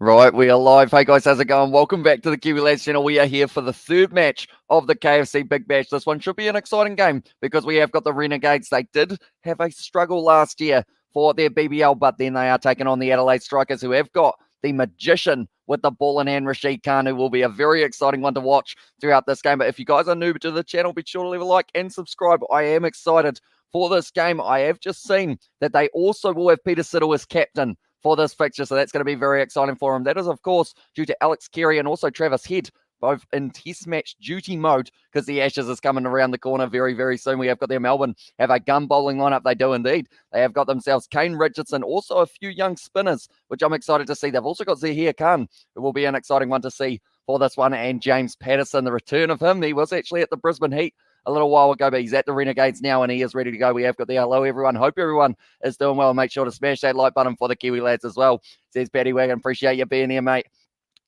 Right, we are live. Hey guys, how's it going? Welcome back to the Kiwi Lads channel. We are here for the third match of the KFC Big Bash. This one should be an exciting game because we have got the Renegades. They did have a struggle last year for their BBL, but then they are taking on the Adelaide Strikers, who have got the magician with the ball in hand, Rashid Khan, who will be a very exciting one to watch throughout this game. But if you guys are new to the channel, be sure to leave a like and subscribe. I am excited for this game. I have just seen that they also will have Peter Siddle as captain for this fixture, so that's going to be very exciting for him. That is, of course, due to Alex Carey and also Travis Head, both in test match duty mode, because the Ashes is coming around the corner very, very soon. We have got their Melbourne have a gun bowling lineup. They do indeed. They have got themselves Kane Richardson, also a few young spinners, which I'm excited to see. They've also got Zahir Khan, who will be an exciting one to see for this one, and James Patterson, the return of him. He was actually at the Brisbane Heat a little while ago, but he's at the Renegades now and he is ready to go. We have got the hello, everyone. Hope everyone is doing well. Make sure to smash that like button for the Kiwi Lads as well. Says Paddy Wagon, appreciate you being here, mate.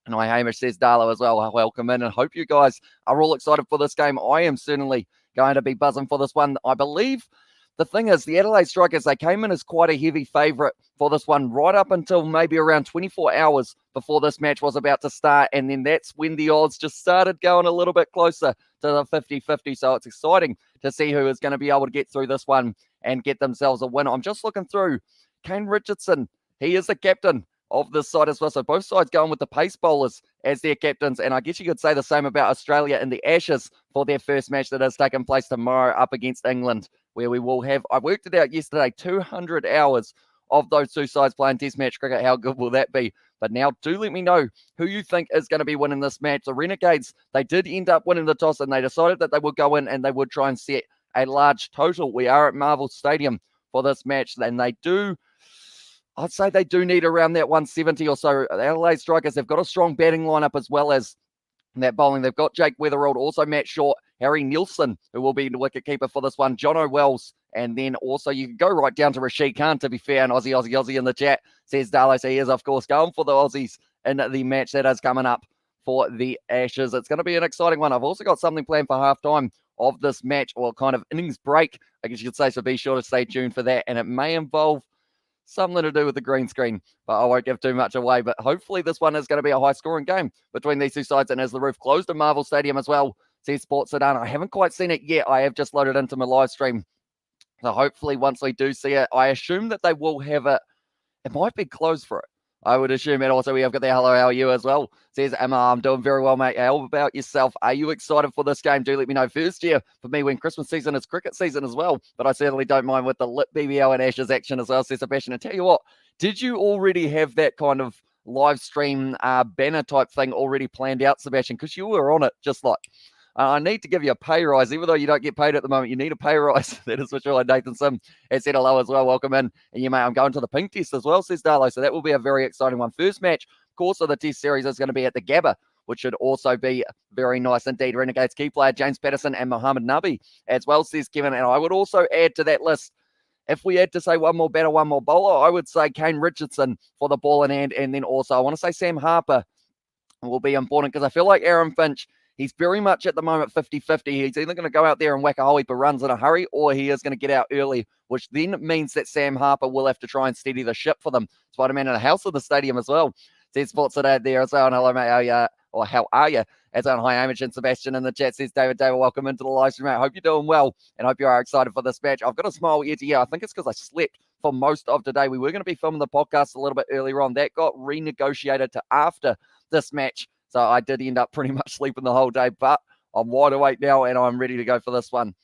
And I Hamish says Darlow as well. Welcome in and hope you guys are all excited for this game. I am certainly going to be buzzing for this one. I believe the thing is, the Adelaide Strikers, they came in as quite a heavy favourite for this one right up until maybe around 24 hours before this match was about to start. And then that's when the odds just started going a little bit closer to the 50-50. So it's exciting to see who is going to be able to get through this one and get themselves a win. I'm just looking through. Kane Richardson, he is the captain of this side as well. So both sides going with the pace bowlers as their captains. And I guess you could say the same about Australia in the Ashes for their first match that has taken place tomorrow up against England, where we will have, I worked it out yesterday, 200 hours of those two sides playing test match cricket. How good will that be? But now do let me know who you think is going to be winning this match. The Renegades, they did end up winning the toss and they decided that they would go in and they would try and set a large total. We are at Marvel Stadium for this match, and I'd say they do need around that 170 or so. The Adelaide Strikers, they've got a strong batting lineup as well as that bowling. They've got Jake Weatherald, also Matt Short, Harry Nielsen, who will be the wicketkeeper for this one, John O'Wells, and then also you can go right down to Rashid Khan, to be fair, and Aussie in the chat says Darlow. So he is, of course, going for the Aussies in the match that is coming up for the Ashes. It's going to be an exciting one. I've also got something planned for halftime of this match, or kind of innings break, I guess you could say, so be sure to stay tuned for that, and it may involve something to do with the green screen, but I won't give too much away. But hopefully this one is going to be a high-scoring game between these two sides. And as the roof closed at Marvel Stadium as well, says Sports Sedan, I haven't quite seen it yet. I have just loaded into my live stream. So hopefully once we do see it, I assume that they will have it. It might be closed for it, I would assume. And also we have got the hello, how are you as well? Says Emma, I'm doing very well, mate. How about yourself? Are you excited for this game? Do let me know. First year for me when Christmas season is cricket season as well. But I certainly don't mind with the lit BBL and Ashes action as well, says Sebastian. And tell you what, did you already have that kind of live stream banner type thing already planned out, Sebastian? Because you were on it just like, I need to give you a pay rise, even though you don't get paid at the moment. You need a pay rise. That is for sure. Nathan Sim has said hello as well. Welcome in. And you, mate, I'm going to the pink test as well, says Darlow. So that will be a very exciting one. First match, of course, of the test series is going to be at the Gabba, which should also be very nice indeed. Renegades key player James Patterson and Mohamed Nabi as well, says Kevin. And I would also add to that list, if we had to say one more batter, one more bowler, I would say Kane Richardson for the ball in hand. And then also I want to say Sam Harper will be important because I feel like Aaron Finch, he's very much at the moment 50-50. He's either going to go out there and whack a whole heap of runs in a hurry, or he is going to get out early, which then means that Sam Harper will have to try and steady the ship for them. Spider-Man in the house of the stadium as well. Says Sports Today there as well. And hello, mate. How are you? As on hi, Amish and Sebastian in the chat, says David. Welcome into the live stream, mate. I hope you're doing well and hope you are excited for this match. I've got a smile ear to ear. I think it's because I slept for most of today. We were going to be filming the podcast a little bit earlier on. That got renegotiated to after this match. So I did end up pretty much sleeping the whole day, but I'm wide awake now and I'm ready to go for this one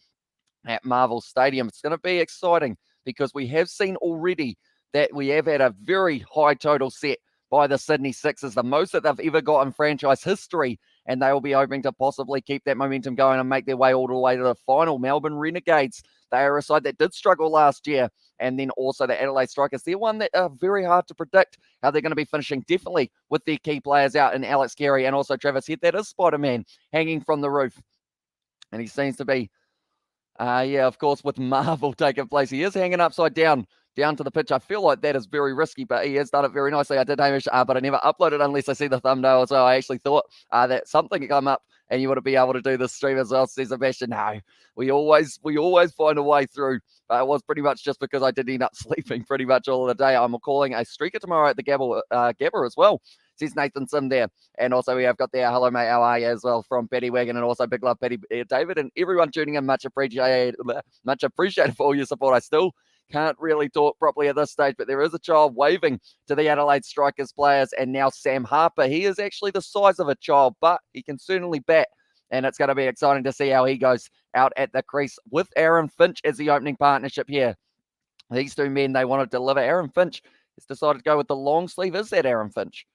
at Marvel Stadium. It's going to be exciting because we have seen already that we have had a very high total set by the Sydney Sixers, the most that they've ever got in franchise history, and they will be hoping to possibly keep that momentum going and make their way all the way to the final. Melbourne Renegades, they are a side that did struggle last year, and then also the Adelaide Strikers. They're one that are very hard to predict how they're going to be finishing, definitely with their key players out in Alex Carey and also Travis Head. That is Spider-Man hanging from the roof, and he seems to be, of course, with Marvel taking place. He is hanging upside down to the pitch. I feel like that is very risky, but he has done it very nicely. I did, Hamish, but I never uploaded unless I see the thumbnail. So I actually thought that something could come up and you would be able to do this stream as well, says Sebastian. No, we always find a way through. It was pretty much just because I did end up sleeping pretty much all of the day. I'm calling a streaker tomorrow at the Gabba as well, says Nathan Sim there. And also we have got there, hello mate, how are you, as well from Betty Wagon, and also big love Betty David, and everyone tuning in, much appreciated for all your support. I still can't really talk properly at this stage, but there is a child waving to the Adelaide Strikers players, and now Sam Harper. He is actually the size of a child, but he can certainly bat, and it's going to be exciting to see how he goes out at the crease with Aaron Finch as the opening partnership here. These two men, they want to deliver. Aaron Finch has decided to go with the long sleeve. Is that Aaron Finch?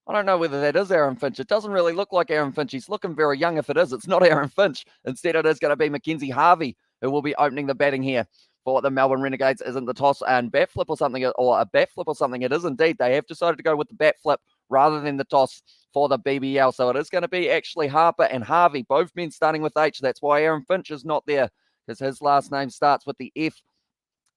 I don't know whether that is Aaron Finch. It doesn't really look like Aaron Finch. He's looking very young. If it is, it's not Aaron Finch. Instead, it is going to be Mackenzie Harvey who will be opening the batting here for the Melbourne Renegades. Isn't the toss and bat flip or something, or a bat flip or something? It is indeed. They have decided to go with the bat flip rather than the toss for the BBL. So it is going to be actually Harper and Harvey, both men starting with H. That's why Aaron Finch is not there, because his last name starts with the F.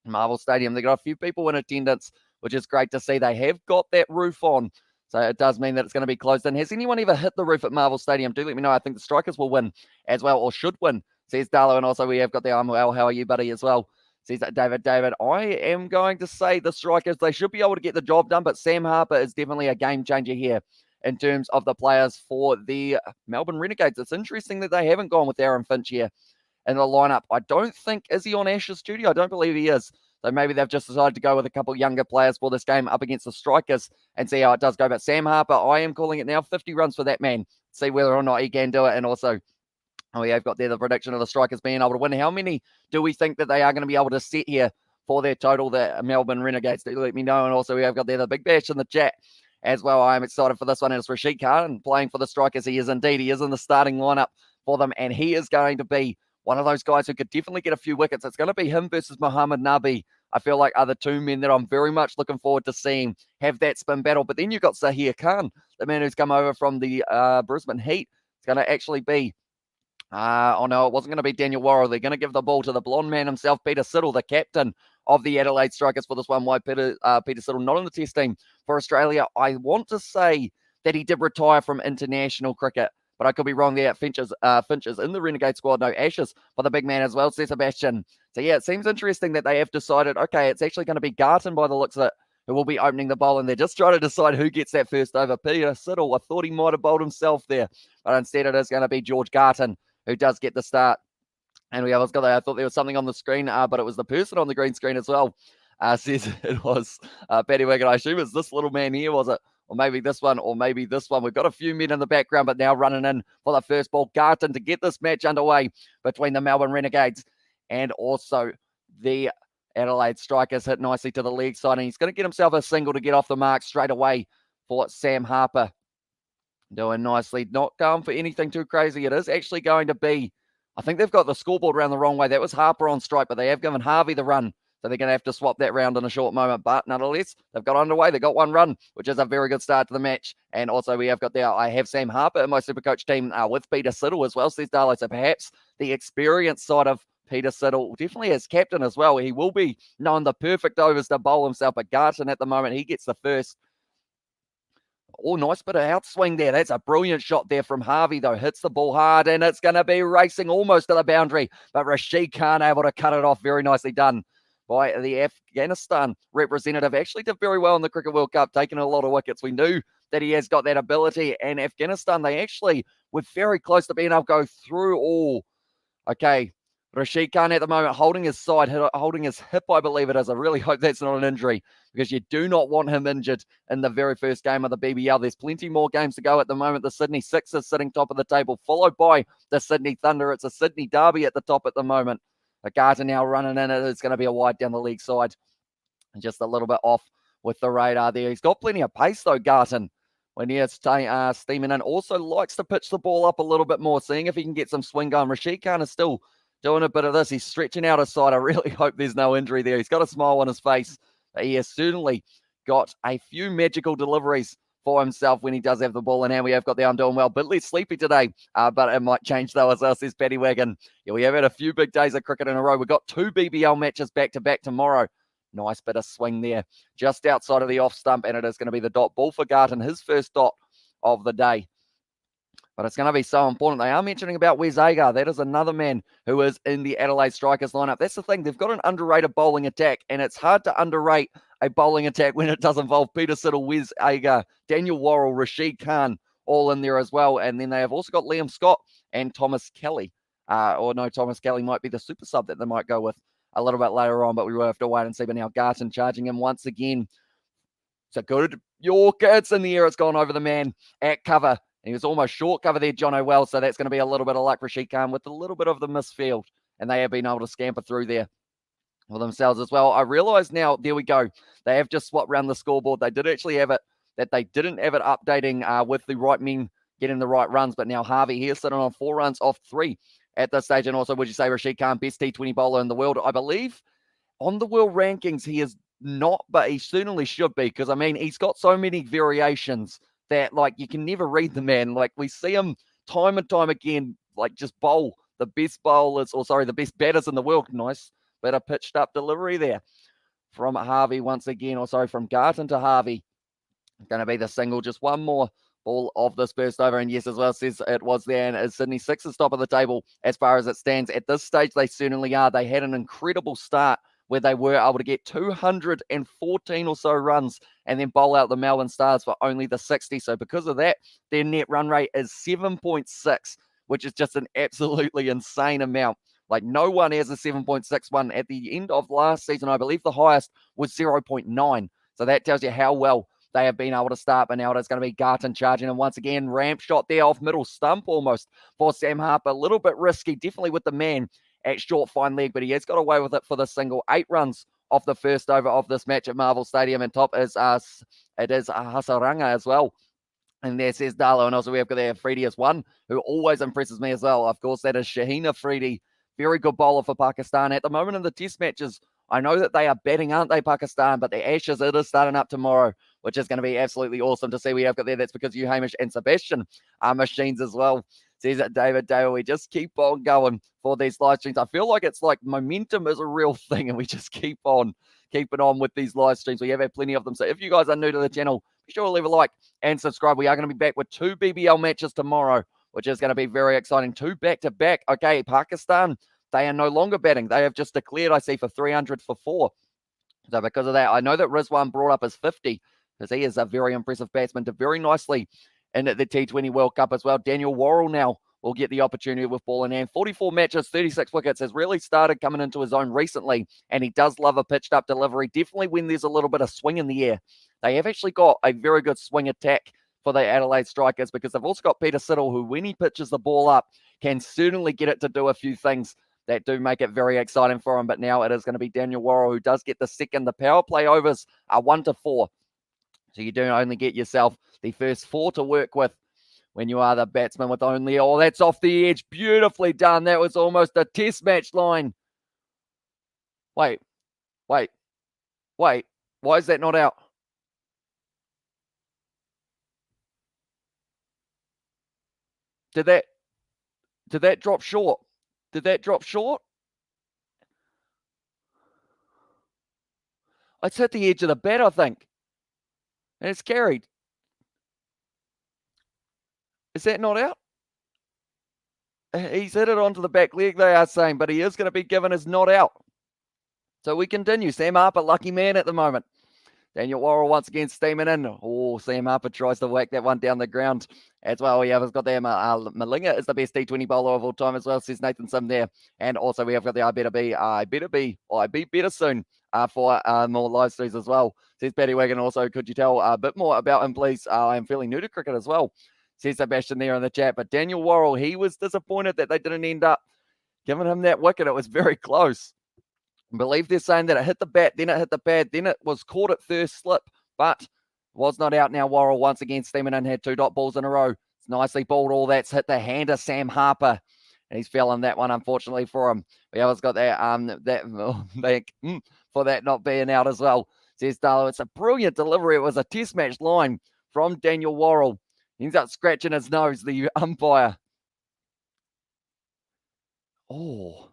Marvel Stadium, they got a few people in attendance, which is great to see. They have got that roof on, so it does mean that it's going to be closed in. Has anyone ever hit the roof at Marvel Stadium? Do let me know. I think the Strikers will win as well, or should win, says Darlow. And also we have got the I'm well, how are you, buddy, as well, says David. I am going to say the Strikers, they should be able to get the job done, but Sam Harper is definitely a game changer here in terms of the players for the Melbourne Renegades. It's interesting that they haven't gone with Aaron Finch here in the lineup. I don't think, is he on Ash's duty? I don't believe he is. So maybe they've just decided to go with a couple younger players for this game up against the Strikers and see how it does go. But Sam Harper, I am calling it now, 50 runs for that man. See whether or not he can do it. And also, we have got there the prediction of the Strikers being able to win. How many do we think that they are going to be able to set here for their total, the Melbourne Renegades? Do let me know. And also, we have got there the Big Bash in the chat as well. I am excited for this one. It's Rashid Khan playing for the Strikers. He is indeed. He is in the starting lineup for them, and he is going to be one of those guys who could definitely get a few wickets. It's going to be him versus Muhammad Nabi. I feel like are the two men that I'm very much looking forward to seeing have that spin battle. But then you've got Zahir Khan, the man who's come over from the Brisbane Heat. It's going to actually be, oh no, it wasn't going to be Daniel Worrell. They're going to give the ball to the blonde man himself, Peter Siddle, the captain of the Adelaide Strikers for this one. Why Peter Siddle not on the test team for Australia? I want to say that he did retire from international cricket, but I could be wrong there. Finch is in the Renegade squad. No Ashes for the big man as well, says Sebastian. So yeah, it seems interesting that they have decided, okay, it's actually going to be Garton by the looks of it, who will be opening the bowl, and they're just trying to decide who gets that first over. Peter Siddle, I thought he might have bowled himself there, but instead it is going to be George Garton who does get the start. And I thought there was something on the screen, but it was the person on the green screen as well. Says it was Paddy Wiggin. I assume it's this little man here, was it? Or maybe this one, or maybe this one. We've got a few men in the background, but now running in for the first ball. Garton to get this match underway between the Melbourne Renegades and also the Adelaide Strikers. Hit nicely to the leg side, and he's going to get himself a single to get off the mark straight away for Sam Harper. Doing nicely, not going for anything too crazy. It is actually going to be, I think they've got the scoreboard around the wrong way. That was Harper on strike, but they have given Harvey the run. So they're going to have to swap that round in a short moment. But nonetheless, they've got underway. They got one run, which is a very good start to the match. And also we have got there, I have Sam Harper in my Supercoach team with Peter Siddle as well, says Darlow. So perhaps the experience side of Peter Siddle, definitely as captain as well. He will be known the perfect overs to bowl himself. But Garton at the moment, he gets the first. Oh, nice bit of outswing there. That's a brilliant shot there from Harvey, though. Hits the ball hard, and it's going to be racing almost to the boundary. But Rashid Khan able to cut it off. Very nicely done by the Afghanistan representative. Actually did very well in the Cricket World Cup, taking a lot of wickets. We knew that he has got that ability. And Afghanistan, they actually were very close to being able to go through all. Okay, Rashid Khan at the moment holding his side, holding his hip, I believe it is. I really hope that's not an injury, because you do not want him injured in the very first game of the BBL. There's plenty more games to go at the moment. The Sydney Sixers sitting top of the table, followed by the Sydney Thunder. It's a Sydney derby at the top at the moment. Garton now running in it. It's going to be a wide down the leg side. And just a little bit off with the radar there. He's got plenty of pace, though, Garton, when he is steaming in. Also likes to pitch the ball up a little bit more, seeing if he can get some swing going. Rashid Khan is still doing a bit of this. He's stretching out his side. I really hope there's no injury there. He's got a smile on his face. He has certainly got a few magical deliveries for himself when he does have the ball in hand. We have got the I'm doing well, but less sleepy today. But it might change though, as well, says Paddy Wagon. Yeah, we have had a few big days of cricket in a row. We've got 2 BBL matches back-to-back tomorrow. Nice bit of swing there, just outside of the off stump, and it is going to be the dot ball for Garton, his first dot of the day. But it's going to be so important. They are mentioning about Wes Agar. That is another man who is in the Adelaide Strikers lineup. That's the thing. They've got an underrated bowling attack, and it's hard to underrate a bowling attack when it does involve Peter Siddle, Wes Agar, Daniel Worrell, Rashid Khan, all in there as well. And then they have also got Liam Scott and Thomas Kelly. Thomas Kelly might be the super sub that they might go with a little bit later on, but we will have to wait and see. But now Garton charging him once again. It's a good Yorker. It's in the air. It's gone over the man at cover. He was almost short cover there, John O'Well. So that's going to be a little bit of luck. Rashid Khan with a little bit of the misfield. And they have been able to scamper through there for themselves as well. I realise now, there we go. They have just swapped around the scoreboard. They did actually have it, that they didn't have it updating with the right men getting the right runs. But now Harvey here sitting on 4 runs off 3 at this stage. And also, would you say Rashid Khan, best T20 bowler in the world? I believe on the world rankings, he is not, but he certainly should be, because I mean, he's got so many variations that, like, you can never read the man. Like, we see him time and time again, like, just bowl the best bowlers, the best batters in the world. Nice bit of pitched up delivery there from Harvey once again, from Garton to Harvey. Going to be the single, just one more ball of this burst over. And yes, as well says it was there, and is Sydney Sixers top of the table as far as it stands at this stage. They certainly are. They had an incredible start where they were able to get 214 or so runs and then bowl out the Melbourne Stars for only the 60. So because of that, their net run rate is 7.6, which is just an absolutely insane amount. Like, no one has a 7.61. At the end of last season, I believe the highest was 0.9. So that tells you how well they have been able to start. But now it's going to be Garton charging. And once again, ramp shot there off middle stump almost for Sam Harper. A little bit risky, definitely with the man at short fine leg, but he has got away with it for the single. 8 runs off the first over of this match at Marvel Stadium. And top is Hasaranga as well. And there says Darlow. And also we have got there Freedy as one, who always impresses me as well. Of course, that is Shaheen Afridi. Very good bowler for Pakistan. At the moment in the test matches, I know that they are batting, aren't they, Pakistan? But the Ashes, it is starting up tomorrow, which is going to be absolutely awesome to see. We have got there. That's because you, Hamish, and Sebastian are machines as well. Says it, David Dale. We just keep on going for these live streams. I feel like it's like momentum is a real thing, and we just keep on keeping on with these live streams. We have had plenty of them. So if you guys are new to the channel, be sure to leave a like and subscribe. We are going to be back with 2 BBL matches tomorrow, which is going to be very exciting. 2 back-to-back. Okay, Pakistan, they are no longer batting. They have just declared, I see, for 300 for 4. So because of that, I know that Rizwan brought up his 50, because he is a very impressive batsman, did very nicely in the T20 World Cup as well. Daniel Worrell now will get the opportunity with ball in hand. 44 matches, 36 wickets, has really started coming into his own recently, and he does love a pitched up delivery, definitely when there's a little bit of swing in the air. They have actually got a very good swing attack for the Adelaide Strikers, because they've also got Peter Siddle, who when he pitches the ball up can certainly get it to do a few things that do make it very exciting for him. But now it is going to be Daniel Worrell who does get the second. The power play overs are 1 to 4. So you do only get yourself the first 4 to work with when you are the batsman with only, that's off the edge. Beautifully done. That was almost a test match line. Wait. Why is that not out? Did that drop short? Did that drop short? It's hit the edge of the bat, I think. And it's carried. Is that not out? He's hit it onto the back leg, they are saying, but he is going to be given as not out. So we continue. Sam Harper, lucky man at the moment. Daniel Worrell once again steaming in. Oh, Sam Harper tries to whack that one down the ground as well. We have got there Malinga is the best T20 bowler of all time as well, says Nathan Sim there. And also we have got the I better better soon for more live streams as well, says Paddy Wagon. Also, could you tell a bit more about him, please? I am fairly new to cricket as well, says Sebastian there in the chat. But Daniel Worrell, he was disappointed that they didn't end up giving him that wicket. It was very close. I believe they're saying that it hit the bat, then it hit the pad, then it was caught at first slip, but was not out. Now Worrell once again steaming in, had 2 dot balls in a row. It's nicely balled. All that's hit the hand of Sam Harper, and he's fell in that one, unfortunately for him. We always got that for that not being out as well, says Darlow. It's a brilliant delivery. It was a test match line from Daniel Worrell. He ends up scratching his nose, the umpire. Oh.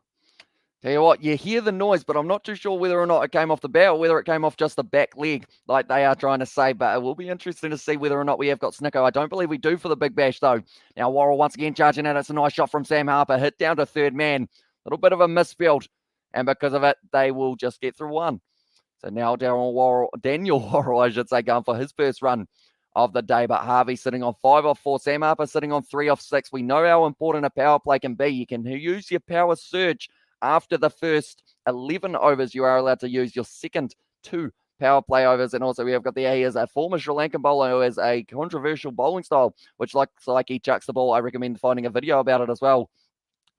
Tell you what, you hear the noise, but I'm not too sure whether or not it came off the bat or whether it came off just the back leg, like they are trying to say. But it will be interesting to see whether or not we have got Snicko. I don't believe we do for the Big Bash, though. Now, Worrell once again charging in. It's a nice shot from Sam Harper. Hit down to third man. A little bit of a misfield. And because of it, they will just get through one. So now Daniel Worrell, I should say, going for his first run of the day. But Harvey sitting on 5 off 4. Sam Harper sitting on 3 off 6. We know how important a power play can be. You can use your power surge after the first 11 overs. You are allowed to use your second 2 power play overs. And also we have got he is a former Sri Lankan bowler who has a controversial bowling style, which looks like he chucks the ball. I recommend finding a video about it as well.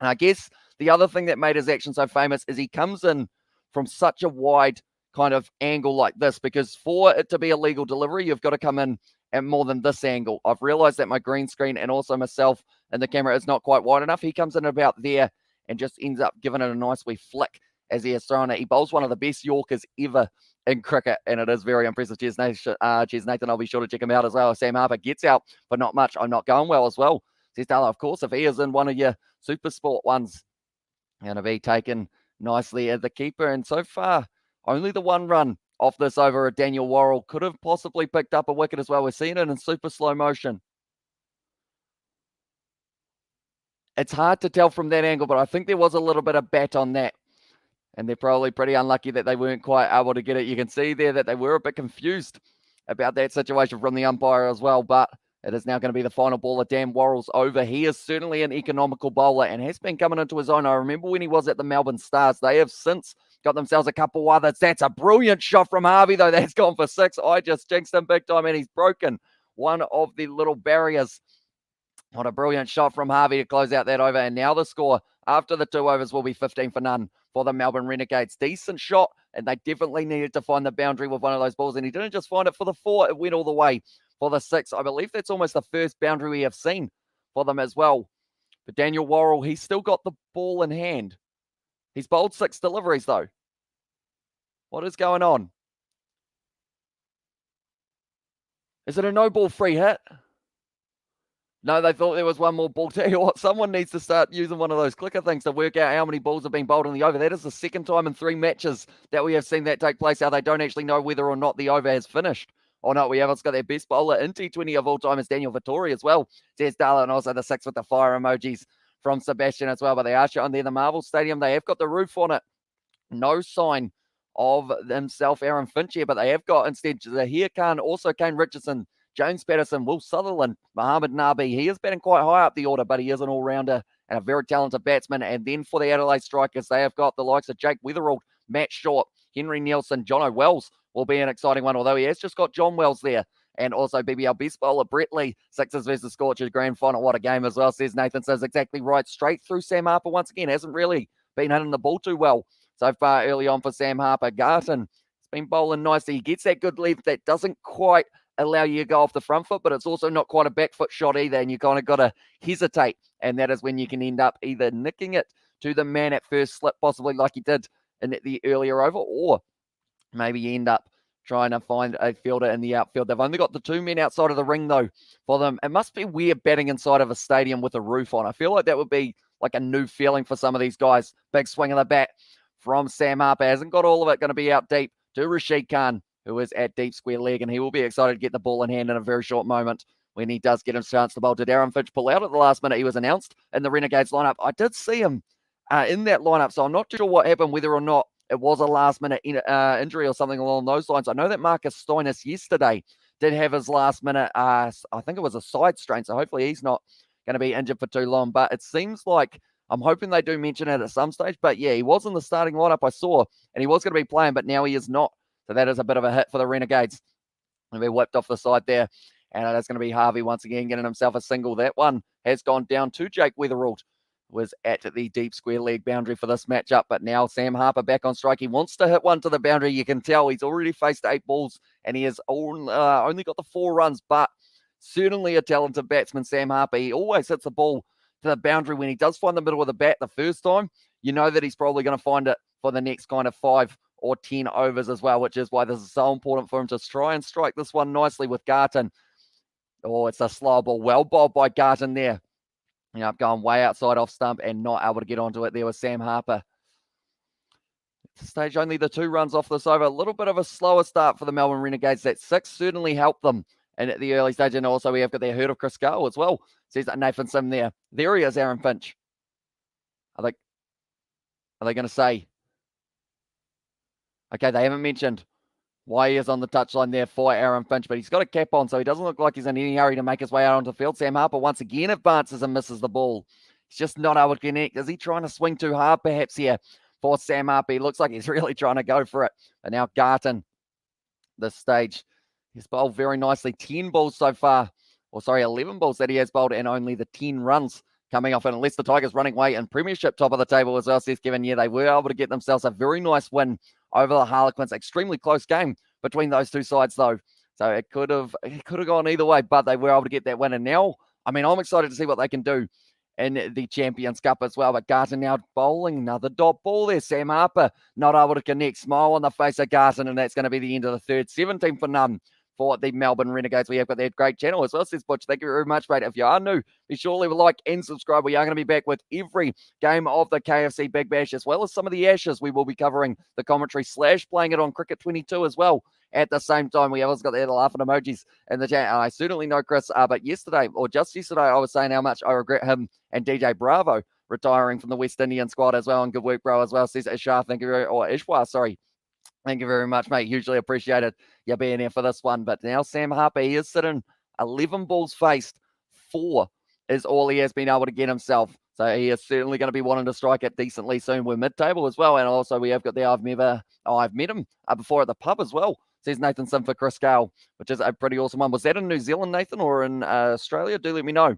And I guess the other thing that made his action so famous is he comes in from such a wide kind of angle like this, because for it to be a legal delivery, you've got to come in at more than this angle. I've realized that my green screen and also myself and the camera is not quite wide enough. He comes in about there and just ends up giving it a nice wee flick as he has thrown it. He bowls one of the best Yorkers ever in cricket, and it is very impressive. Cheers, Nathan. I'll be sure to check him out as well. Sam Harper gets out, but not much. I'm not going well as well. Says Dala, of course, if he is in one of your Super Sport ones, going to be taken nicely as the keeper. And so far, only the 1 run off this over. Daniel Worrell could have possibly picked up a wicket as well. We're seeing it in super slow motion. It's hard to tell from that angle, but I think there was a little bit of bat on that. And they're probably pretty unlucky that they weren't quite able to get it. You can see there that they were a bit confused about that situation from the umpire as well. But it is now going to be the final ball of Dan Worrell's over. He is certainly an economical bowler and has been coming into his own. I remember when he was at the Melbourne Stars. They have since got themselves a couple others. That's a brilliant shot from Harvey, though. That's gone for 6. I just jinxed him big time, and he's broken one of the little barriers. What a brilliant shot from Harvey to close out that over. And now the score after the 2 overs will be 15 for none for the Melbourne Renegades. Decent shot, and they definitely needed to find the boundary with one of those balls. And he didn't just find it for the 4, it went all the way for the 6. I believe that's almost the first boundary we have seen for them as well. But Daniel Worrell, he's still got the ball in hand. He's bowled 6 deliveries, though. What is going on? Is it a no ball free hit? No, they thought there was one more ball. Tell you what, someone needs to start using one of those clicker things to work out how many balls have been bowled in the over. That is the second time in 3 matches that we have seen that take place. How they don't actually know whether or not the over has finished or not. We haven't got their best bowler in T20 of all time is Daniel Vittori as well. Says Dala, and also the 6 with the fire emojis from Sebastian as well. But they are showing there the Marvel Stadium. They have got the roof on it. No sign of himself, Aaron Finch here, but they have got instead Zahir Khan, also Kane Richardson, James Patterson, Will Sutherland, Mohamed Nabi. He is batting quite high up the order, but he is an all-rounder and a very talented batsman. And then for the Adelaide Strikers, they have got the likes of Jake Weatherald, Matt Short, Henry Nielsen, Jono Wells will be an exciting one, although he has just got John Wells there. And also BBL best bowler Brett Lee, Sixers versus Scorchers grand final. What a game as well, says Nathan. Says exactly right. Straight through Sam Harper once again. Hasn't really been hitting the ball too well so far early on for Sam Harper. Garton has been bowling nicely. He gets that good lead that doesn't quite allow you to go off the front foot, but it's also not quite a back foot shot either, and you kind of got to hesitate, and that is when you can end up either nicking it to the man at first slip, possibly like he did in the earlier over, or maybe you end up trying to find a fielder in the outfield. They've only got the 2 men outside of the ring, though, for them. It must be weird batting inside of a stadium with a roof on. I feel like that would be like a new feeling for some of these guys. Big swing of the bat from Sam Harper. Hasn't got all of it. Going to be out deep to Rashid Khan, who is at deep square leg, and he will be excited to get the ball in hand in a very short moment when he does get his chance to bowl. Did Aaron Finch pull out at the last minute? He was announced in the Renegades lineup. I did see him in that lineup, so I'm not too sure what happened, whether or not it was a last-minute injury or something along those lines. I know that Marcus Stoinis yesterday did have his last-minute, I think it was a side strain, so hopefully he's not going to be injured for too long. But it seems like I'm hoping they do mention it at some stage. But yeah, he was in the starting lineup I saw, and he was going to be playing, but now he is not. So that is a bit of a hit for the Renegades. And be whipped off the side there. And it's going to be Harvey once again getting himself a single. That one has gone down to Jake Weatherald. Was at the deep square leg boundary for this matchup. But now Sam Harper back on strike. He wants to hit one to the boundary. You can tell he's already faced 8 balls and he has only got the 4 runs. But certainly a talented batsman, Sam Harper. He always hits the ball to the boundary. When he does find the middle of the bat the first time, you know that he's probably going to find it for the next kind of 5 or 10 overs as well, which is why this is so important for him to try and strike this one nicely with Garton. Oh, it's a slow ball. Well bowled by Garton there. You know, going way outside off stump and not able to get onto it there with Sam Harper. At this stage, only the 2 runs off this over. A little bit of a slower start for the Melbourne Renegades. That 6 certainly helped them and at the early stage. And also we have got their hurt of Chris Gale as well. Says that Nathan Sim there. There he is, Aaron Finch. Are they going to say Okay, they haven't mentioned why he is on the touchline there for Aaron Finch, but he's got a cap on, so he doesn't look like he's in any hurry to make his way out onto the field. Sam Harper once again advances and misses the ball. He's just not able to connect. Is he trying to swing too hard perhaps here for Sam Harper? He looks like he's really trying to go for it. But now Garton, this stage, he's bowled very nicely. 10 balls so far. Or sorry, 11 balls that he has bowled and only the 10 runs coming off. And unless the Tigers running away in premiership top of the table as well, says Kevin, yeah, they were able to get themselves a very nice win over the Harlequins. Extremely close game between those two sides, though. So it could have gone either way, but they were able to get that win. And now, I mean, I'm excited to see what they can do in the Champions Cup as well. But Garton now bowling another dot ball there. Sam Harper not able to connect. Smile on the face of Garton, and that's going to be the end of the third. 17 for none for the Melbourne Renegades. We have got their great channel as well, says Butch. Thank you very much, mate. If you are new, be sure to leave a like and subscribe. We are going to be back with every game of the KFC Big Bash, as well as some of the Ashes. We will be covering the commentary / playing it on Cricket 22 as well. At the same time, we always got the laughing emojis in the chat. I certainly know Chris, but yesterday, or just yesterday, I was saying how much I regret him and DJ Bravo retiring from the West Indian squad as well. And good work, bro, as well, says Ishwar. Thank you Ishwar, sorry. Thank you very much, mate. Hugely appreciated you being here for this one. But now Sam Harper, he is sitting 11 balls faced. 4 is all he has been able to get himself. So he is certainly going to be wanting to strike it decently soon. We're mid-table as well. And also we have got the I've met him before at the pub as well, says Nathan Sim for Chris Gale, which is a pretty awesome one. Was that in New Zealand, Nathan, or in Australia? Do let me know.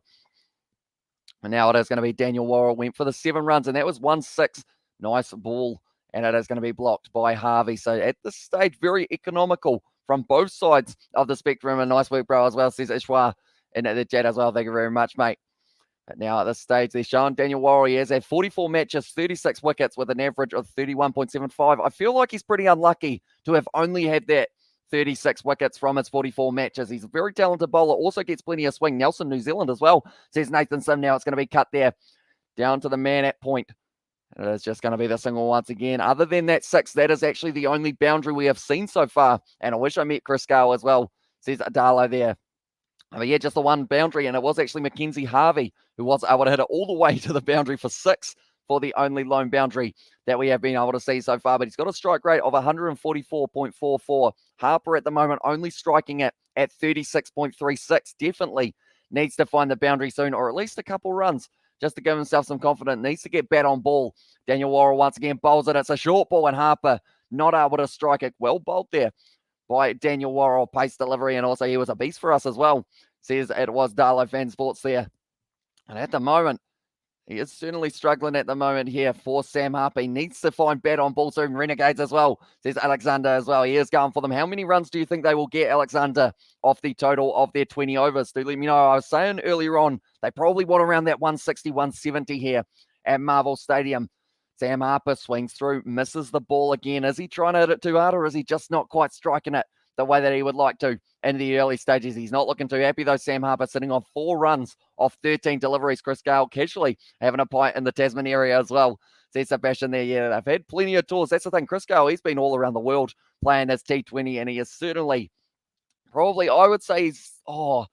And now it is going to be Daniel Worrell went for the 7 runs, and that was 1-6. Nice ball. And it is going to be blocked by Harvey. So at this stage, very economical from both sides of the spectrum. And nice work, bro, as well, says Ishwar in the chat as well. Thank you very much, mate. But now at this stage, they're showing Daniel Worrell. He has had 44 matches, 36 wickets with an average of 31.75. I feel like he's pretty unlucky to have only had that 36 wickets from his 44 matches. He's a very talented bowler. Also gets plenty of swing. Nelson, New Zealand as well, says Nathan Sim. Now it's going to be cut there down to the man at point. It is just going to be the single once again. Other than that 6, that is actually the only boundary we have seen so far. And I wish I met Chris Gale as well, says Darlo there. But yeah, just the one boundary. And it was actually Mackenzie Harvey who was able to hit it all the way to the boundary for 6 for the only lone boundary that we have been able to see so far. But he's got a strike rate of 144.44. Harper at the moment only striking it at 36.36. Definitely needs to find the boundary soon, or at least a couple runs, just to give himself some confidence. Needs to get bat on ball. Daniel Worrell once again bowls it. It's a short ball, and Harper not able to strike it. Well bowled there by Daniel Worrell. Pace delivery, and also he was a beast for us as well, says it was Darlow Fan Sports there. And at the moment, he is certainly struggling at the moment here for Sam Harper. He needs to find bat on ball soon. Renegades as well, says Alexander as well. He is going for them. How many runs do you think they will get, Alexander, off the total of their 20 overs? Do let me know. I was saying earlier on, they probably want around that 160, 170 here at Marvel Stadium. Sam Harper swings through, misses the ball again. Is he trying to hit it too hard, or is he just not quite striking it the way that he would like to in the early stages? He's not looking too happy, though. Sam Harper sitting on 4 runs off 13 deliveries. Chris Gale casually having a pint in the Tasman area as well, says Sebastian there. Yeah, they've had plenty of tours. That's the thing. Chris Gale, he's been all around the world playing his T20, and he is certainly, probably, I would say it's a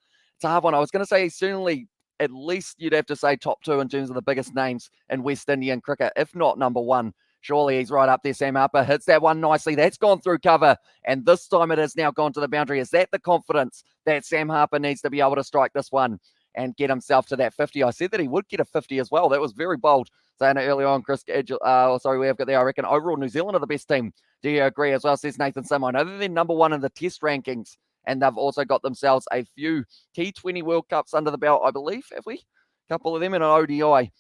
hard one. I was going to say he's certainly, at least you'd have to say top 2 in terms of the biggest names in West Indian cricket, if not number 1. Surely he's right up there. Sam Harper hits that one nicely. That's gone through cover, and this time it has now gone to the boundary. Is that the confidence that Sam Harper needs to be able to strike this one and get himself to that 50? I said that he would get a 50 as well. That was very bold. Saying it early on, Chris, we have got there, I reckon, overall New Zealand are the best team. Do you agree as well, says Nathan Sim? I know that they're number 1 in the test rankings, and they've also got themselves a few T20 World Cups under the belt, I believe, have we? A couple of them in an ODI.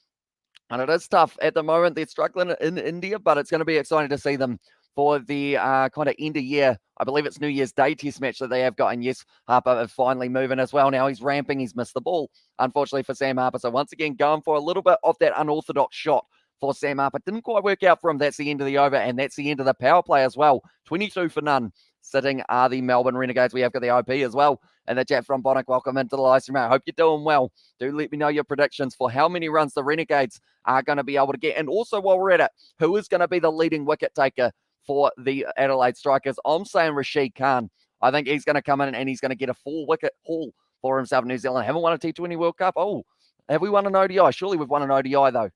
And it is tough at the moment. They're struggling in India, but it's going to be exciting to see them for the kind of end of year. I believe it's New Year's Day test match that they have got. And yes, Harper is finally moving as well. Now he's ramping. He's missed the ball, unfortunately, for Sam Harper. So once again, going for a little bit of that unorthodox shot for Sam Harper. Didn't quite work out for him. That's the end of the over, and that's the end of the power play as well. 22 for none. Sitting are the Melbourne Renegades. We have got the OP as well. And the chat from Bonnick, welcome into the live stream. I hope you're doing well. Do let me know your predictions for how many runs the Renegades are going to be able to get. And also, while we're at it, who is going to be the leading wicket taker for the Adelaide Strikers? I'm saying Rashid Khan. I think he's going to come in and he's going to get a 4-wicket haul for himself in New Zealand. Haven't won a T20 World Cup. Oh, have we won an ODI? Surely we've won an ODI, though.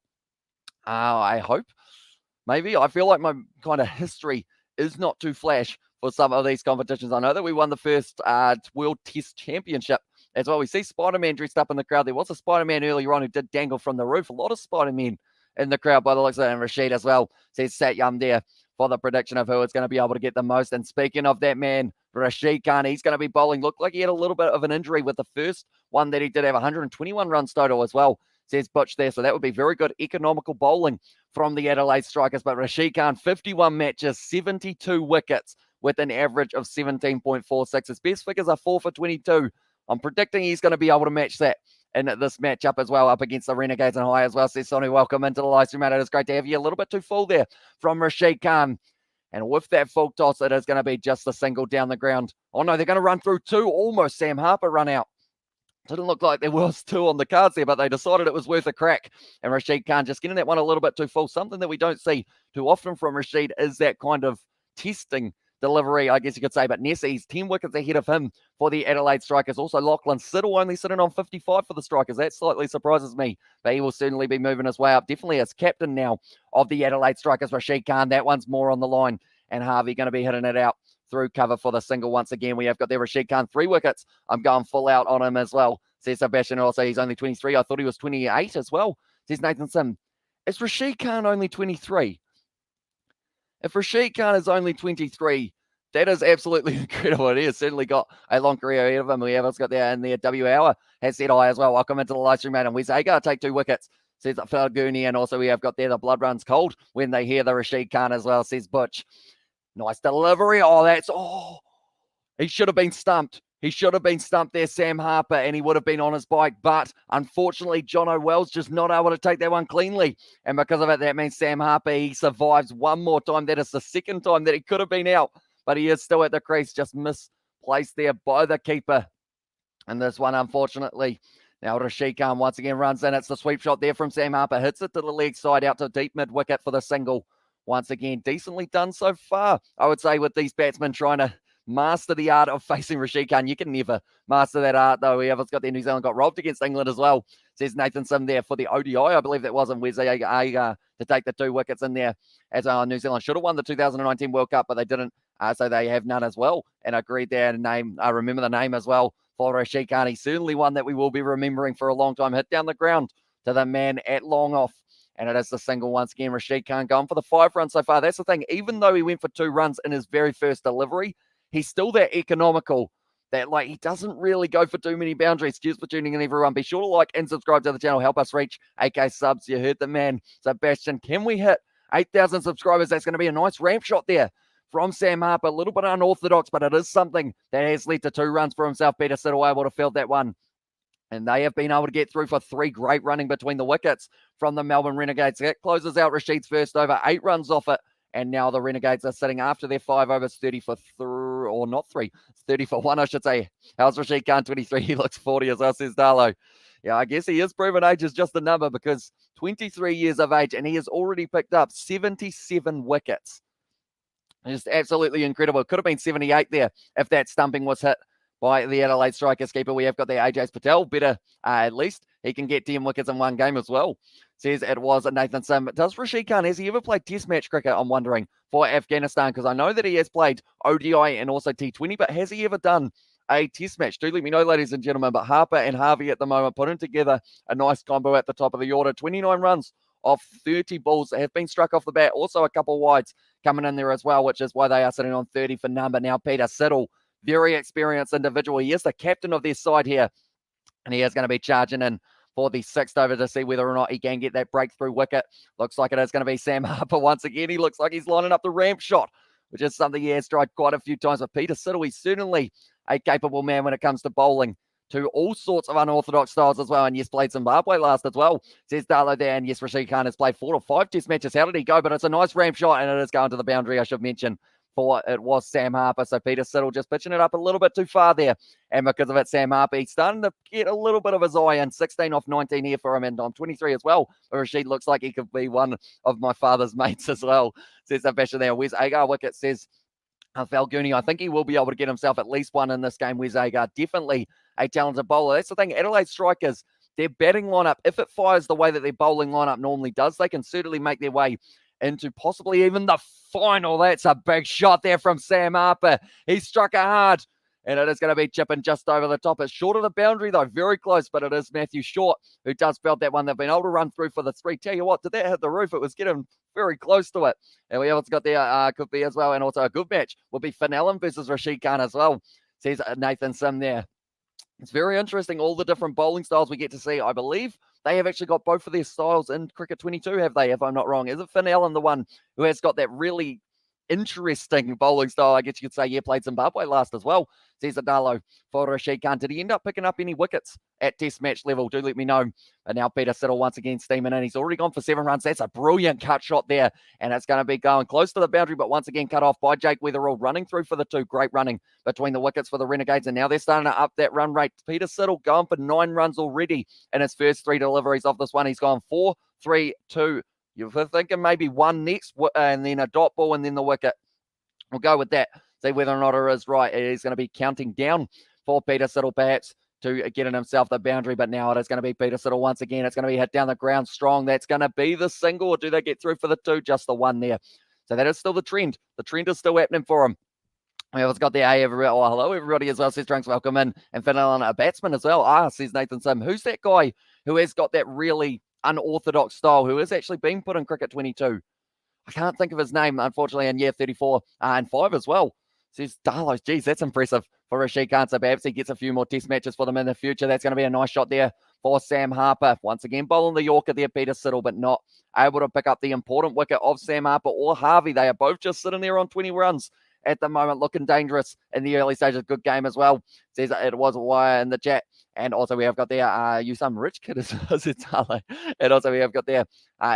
I hope. Maybe. I feel like my kind of history is not too flash for some of these competitions. I know that we won the first World Test Championship as well. We see Spider-Man dressed up in the crowd. There was a Spider-Man earlier on who did dangle from the roof. A lot of Spider-Men in the crowd by the looks of it. And Rashid as well says Satyam there for the prediction of who is going to be able to get the most. And speaking of that man, Rashid Khan, he's going to be bowling. Looked like he had a little bit of an injury with the first one that he did have 121 runs total as well, says Butch there. So that would be very good economical bowling from the Adelaide Strikers. But Rashid Khan, 51 matches, 72 wickets with an average of 17.46. His best figures are 4 for 22. I'm predicting he's going to be able to match that in this matchup as well, up against the Renegades and high as well. Says Sonny, welcome into the live stream, mate. It is great to have you. A little bit too full there from Rashid Khan. And with that full toss, it is going to be just a single down the ground. Oh, no, they're going to run through two. Almost Sam Harper run out. Didn't look like there was two on the cards there, but they decided it was worth a crack. And Rashid Khan just getting that one a little bit too full. Something that we don't see too often from Rashid is that kind of testing delivery, I guess you could say. But Nessie's 10 wickets ahead of him for the Adelaide Strikers. Also, Lachlan Siddle only sitting on 55 for the Strikers. That slightly surprises me, but he will certainly be moving his way up. Definitely as captain now of the Adelaide Strikers, Rashid Khan. That one's more on the line. And Harvey going to be hitting it out through cover for the single once again. We have got there Rashid Khan, 3 wickets. I'm going full out on him as well, says Sebastian. Also, he's only 23. I thought he was 28 as well, says Nathan Sim. Is Rashid Khan only 23? If Rashid Khan is only 23, that is absolutely incredible. He has certainly got a long career ahead of him. We have got there in there. W Hour has said hi as well. Welcome into the live stream, mate. And we say, go take 2 wickets, says Falguni. And also we have got there the blood runs cold when they hear the Rashid Khan as well, says Butch. Nice delivery. He should have been stumped. He should have been stumped there, Sam Harper, and he would have been on his bike. But unfortunately, John O'Well's just not able to take that one cleanly. And because of it, that means Sam Harper, he survives one more time. That is the second time that he could have been out. But he is still at the crease, just misplaced there by the keeper. And this one, unfortunately, now Rashid Khan once again runs in. It's the sweep shot there from Sam Harper. Hits it to the leg side out to deep mid-wicket for the single. Once again, decently done so far, I would say, with these batsmen trying to master the art of facing Rashid Khan. You can never master that art, though. We have got there. New Zealand got robbed against England as well, says Nathan Sim there for the ODI. I believe that was in Wes to take the 2 wickets in there, as New Zealand should have won the 2019 World Cup, but they didn't, so they have none as well. And agreed there, I remember the name as well for Rashid Khan. He's certainly one that we will be remembering for a long time. Hit down the ground to the man at long off. And it is the single once again. Rashid Khan going for the 5 runs so far. That's the thing. Even though he went for 2 runs in his very first delivery, he's still that economical that, he doesn't really go for too many boundaries. Excuse for tuning in, everyone. Be sure to like and subscribe to the channel. Help us reach 8K subs. You heard the man, Sebastian. Can we hit 8,000 subscribers? That's going to be a nice ramp shot there from Sam Harper. A little bit unorthodox, but it is something that has led to 2 runs for himself. Peter Siddle able to field that one. And they have been able to get through for 3 great running between the wickets from the Melbourne Renegades. That closes out Rashid's first over, 8 runs off it. And now the Renegades are sitting after their 5 overs, 30 for 30 for 1, I should say. How's Rashid Khan, 23? He looks 40 as well, says Darlow. Yeah, I guess he is proven age is just a number, because 23 years of age, and he has already picked up 77 wickets. Just absolutely incredible. It could have been 78 there if that stumping was hit by the Adelaide Strikers keeper. We have got the AJ Patel. Better, at least. He can get 10 wickets in one game as well. Says it was Nathan Sim. Does Rashid Khan, has he ever played Test match cricket, I'm wondering, for Afghanistan? Because I know that he has played ODI and also T20, but has he ever done a Test match? Do let me know, ladies and gentlemen. But Harper and Harvey at the moment putting together a nice combo at the top of the order. 29 runs off 30 balls that have been struck off the bat. Also a couple wides coming in there as well, which is why they are sitting on 30 for number. Now Peter Siddle, very experienced individual. He is the captain of their side here, and he is going to be charging in for the 6th over to see whether or not he can get that breakthrough wicket. Looks like it is going to be Sam Harper once again. He looks like he's lining up the ramp shot, which is something he has tried quite a few times. But Peter Siddle, he's certainly a capable man when it comes to bowling to all sorts of unorthodox styles as well. And yes, played Zimbabwe last as well, says Darlow there. And yes, Rashid Khan has played 4 or 5 Test matches. How did he go? But it's a nice ramp shot, and it is going to the boundary, I should mention. For it was Sam Harper. So Peter Siddle just pitching it up a little bit too far there. And because of it, Sam Harper, he's starting to get a little bit of his eye in. 16 off 19 here for him, and I'm 23 as well. Rashid looks like he could be one of my father's mates as well, says Sebastian there. Wes Agar wicket, says Falguni. I think he will be able to get himself at least one in this game. Wes Agar, definitely a talented bowler. That's the thing. Adelaide Strikers, their batting lineup, if it fires the way that their bowling lineup normally does, they can certainly make their way into possibly even the final. That's a big shot there from Sam Harper. He struck it hard. And it is going to be chipping just over the top. It's short of the boundary, though. Very close, but it is Matthew Short who does belt that one. They've been able to run through for the 3. Tell you what, did that hit the roof? It was getting very close to it. And we also got there, could be as well. And also a good match will be Finn Allen versus Rashid Khan as well. Says Nathan Sim there. It's very interesting, all the different bowling styles we get to see. I believe they have actually got both of their styles in Cricket 22, have they, if I'm not wrong? Is it Finn Allen the one who has got that really interesting bowling style? I guess you could say, yeah, played Zimbabwe last as well. Says Adalo for Rashid Khan. Did he end up picking up any wickets at test match level? Do let me know. And now Peter Siddle once again steaming in. He's already gone for 7 runs. That's a brilliant cut shot there. And it's going to be going close to the boundary, but once again cut off by Jake Weatherall, running through for the 2. Great running between the wickets for the Renegades. And now they're starting to up that run rate. Peter Siddle going for 9 runs already in his first 3 deliveries off this one. He's gone 4, 3, 2. You're thinking maybe 1 next, and then a dot ball, and then the wicket. We'll go with that. See whether or not it is right. It is going to be counting down for Peter Siddle, perhaps, to getting himself the boundary. But now it is going to be Peter Siddle once again. It's going to be hit down the ground strong. That's going to be the single. Or do they get through for the 2? Just the 1 there. So that is still the trend. The trend is still happening for him. We also got the everybody. Oh, hello, everybody, as well. Says Drunks, welcome in. And Finn Allen, a batsman as well. Says Nathan Sim. Who's that guy who has got that really unorthodox style, who has actually been put in Cricket 22? I can't think of his name, unfortunately, and yeah, 34 and 5 as well. Says Darlos. Geez, that's impressive for Rashid Khan. So perhaps he gets a few more test matches for them in the future. That's going to be a nice shot there for Sam Harper. Once again, bowling the Yorker there, Peter Siddle, but not able to pick up the important wicket of Sam Harper or Harvey. They are both just sitting there on 20 runs at the moment, looking dangerous in the early stages. Good game as well. Says it was a wire in the chat. And also we have got there, you some rich kid as well. And also we have got there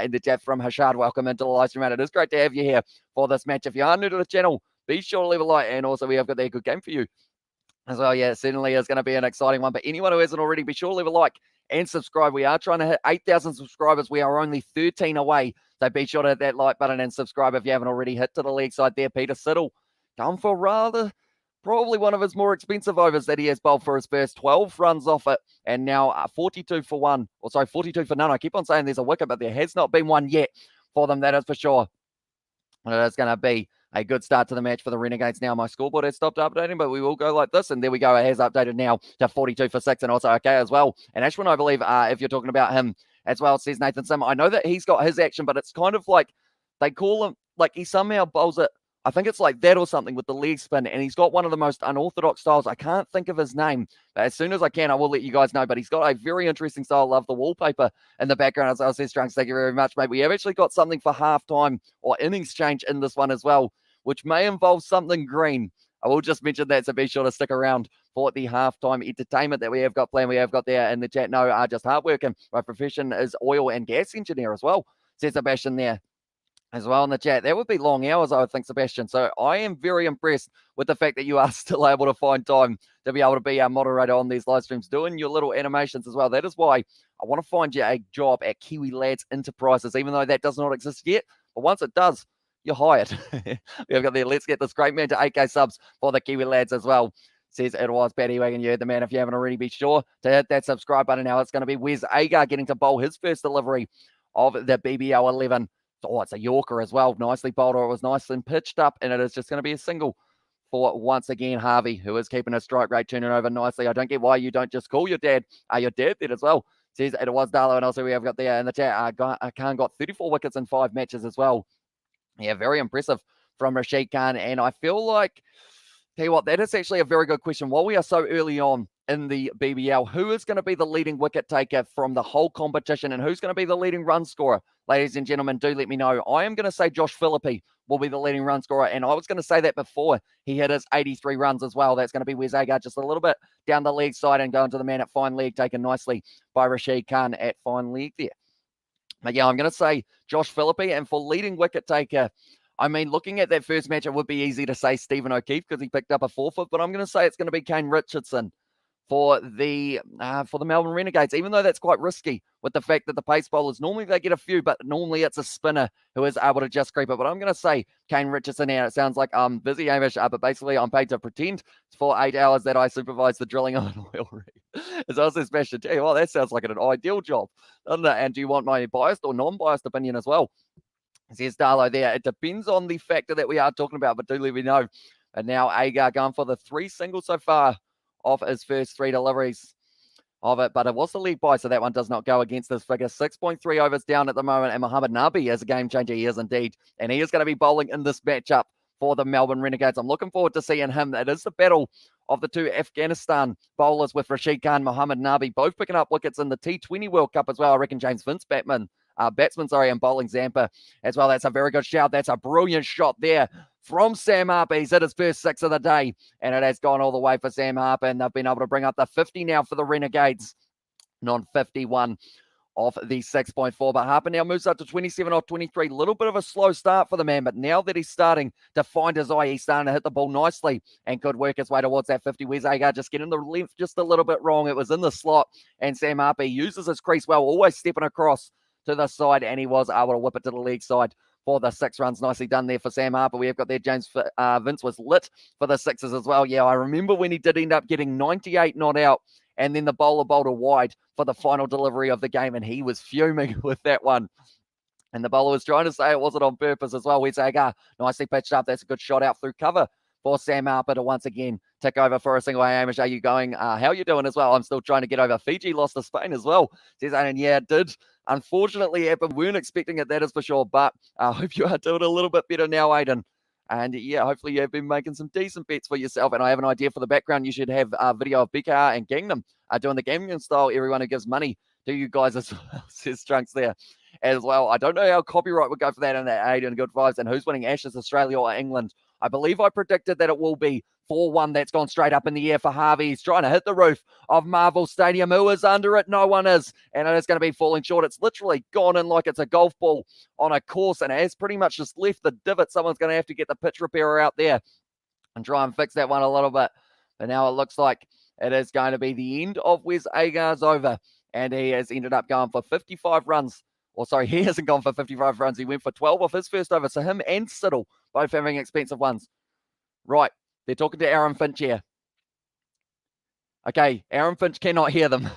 in the chat from Hashad. Welcome into the live stream. It is great to have you here for this match. If you are new to the channel, be sure to leave a like. And also we have got there a good game for you as well. Yeah, it certainly is going to be an exciting one. But anyone who hasn't already, be sure to leave a like and subscribe. We are trying to hit 8,000 subscribers. We are only 13 away. So be sure to hit that like button and subscribe if you haven't already. Hit to the leg side there, Peter Siddle. Going for probably one of his more expensive overs that he has bowled for his first 12 runs off it. And now 42 for 1. Or sorry, 42 for none. I keep on saying there's a wicket, but there has not been one yet for them. That is for sure. And it is going to be a good start to the match for the Renegades. Now my scoreboard has stopped updating, but we will go like this. And there we go. It has updated now to 42 for 6 and also okay as well. And Ashwin, I believe, if you're talking about him as well, says Nathan Sim. I know that he's got his action, but it's kind of like they call him, like he somehow bowls it. I think it's like that or something with the leg spin, and he's got one of the most unorthodox styles. I can't think of his name, but as soon as I can, I will let you guys know. But he's got a very interesting style. Love the wallpaper in the background. As I said, Strunks, thank you very much, mate. We have actually got something for halftime or innings change in this one as well, which may involve something green. I will just mention that, so be sure to stick around for the halftime entertainment that we have got planned. We have got there in the chat. No, just hard working. My profession is oil and gas engineer as well, says Sebastian there as well in the chat. That would be long hours, I would think, Sebastian. So I am very impressed with the fact that you are still able to find time to be able to be our moderator on these live streams, doing your little animations as well. That is why I want to find you a job at Kiwi Lads Enterprises, even though that does not exist yet. But once it does, you're hired. We've got there. Let's get this great man to 8K subs for the Kiwi Lads as well. Says it was Paddy Wagon. You heard the man. If you haven't already, be sure to hit that subscribe button. Now it's going to be Wes Agar getting to bowl his first delivery of the BBL 11. Oh, it's a Yorker as well. Nicely bowled. It was nice and pitched up, and it is just going to be a single for, once again, Harvey, who is keeping his strike rate turning over nicely. I don't get why you don't just call your dad did as well. Says it was Darlow, and also we have got there in the chat, Khan got 34 wickets in 5 matches as well. Yeah, very impressive from Rashid Khan, and I feel like, tell you what, that is actually a very good question. While we are so early on in the BBL, who is going to be the leading wicket taker from the whole competition, and who's going to be the leading run scorer? Ladies and gentlemen, do let me know. I am going to say Josh Phillippe will be the leading run scorer, and I was going to say that before he hit his 83 runs as well. That's going to be Wes Agar, just a little bit down the leg side and going to the man at fine leg, taken nicely by Rashid Khan at fine leg there. But yeah, I'm going to say Josh Phillippe, and for leading wicket taker, I mean, looking at that first match, it would be easy to say Stephen O'Keefe because he picked up a 4-foot, but I'm going to say it's going to be Kane Richardson for the Melbourne Renegades, even though that's quite risky with the fact that the pace bowlers, normally they get a few, but normally it's a spinner who is able to just creep it. But I'm going to say Kane Richardson here. It sounds like I'm busy, Hamish, but basically I'm paid to pretend for 8 hours that I supervise the drilling of an oil rig. As I was Sebastian, tell you what, that sounds like an ideal job, doesn't it? And do you want my biased or non-biased opinion as well? Says Darlow there. It depends on the factor that we are talking about, but do let me know. And now Agar going for the 3 singles so far of his first 3 deliveries of it, but it was the lead by, so that one does not go against this figure. 6.3 overs down at the moment, and Mohammad Nabi is a game changer. He is indeed, and he is going to be bowling in this matchup for the Melbourne Renegades. I'm looking forward to seeing him. It is the battle of the 2 Afghanistan bowlers with Rashid Khan, Mohammad Nabi, both picking up wickets in the T20 World Cup as well. I reckon James Vince batsman, and bowling Zampa as well. That's a very good shout. That's a brilliant shot there from Sam Harper. He's hit his first 6 of the day, and it has gone all the way for Sam Harper, and they've been able to bring up the 50 now for the Renegades. On 51 off the 6.4, but Harper now moves up to 27 off 23. Little bit of a slow start for the man, but now that he's starting to find his eye, he's starting to hit the ball nicely and could work his way towards that 50. Where's Agar just getting the length just a little bit wrong? It was in the slot, and Sam Harper uses his crease well, always stepping across to the side, and he was able to whip it to the leg side for the 6 runs. Nicely done there for Sam Harper. We have got there James Vince was lit for the 6s as well. Yeah, I remember when he did end up getting 98 not out, and then the bowler bowled a wide for the final delivery of the game, and he was fuming with that one. And the bowler was trying to say it wasn't on purpose as well. Where's Agar? Nicely pitched up. That's a good shot out through cover for Sam Harper to once again tick over for a single. Hey, Hamish, are you going? How are you doing as well? I'm still trying to get over. Fiji lost to Spain as well. Says Aiden, yeah, it did unfortunately happen. Weren't expecting it, that is for sure. But I hope you are doing a little bit better now, Aiden. And yeah, hopefully you have been making some decent bets for yourself. And I have an idea for the background. You should have a video of BKR and Gangnam doing the Gangnam style. Everyone who gives money to you guys as well, says Trunks there as well. I don't know how copyright would go for that in that Aiden. Good vibes. And who's winning Ashes, Australia or England? I believe I predicted that it will be 4-1. That's gone straight up in the air for Harvey. He's trying to hit the roof of Marvel Stadium. Who is under it? No one is. And it is going to be falling short. It's literally gone in like it's a golf ball on a course, and it has pretty much just left the divot. Someone's going to have to get the pitch repairer out there and try and fix that one a little bit. But now it looks like it is going to be the end of Wes Agar's over, and he has ended up going for 55 runs. Or sorry, he hasn't gone for 55 runs. He went for 12 off his first over. So him and Siddle both having expensive ones. Right, they're talking to Aaron Finch here. Okay, Aaron Finch cannot hear them.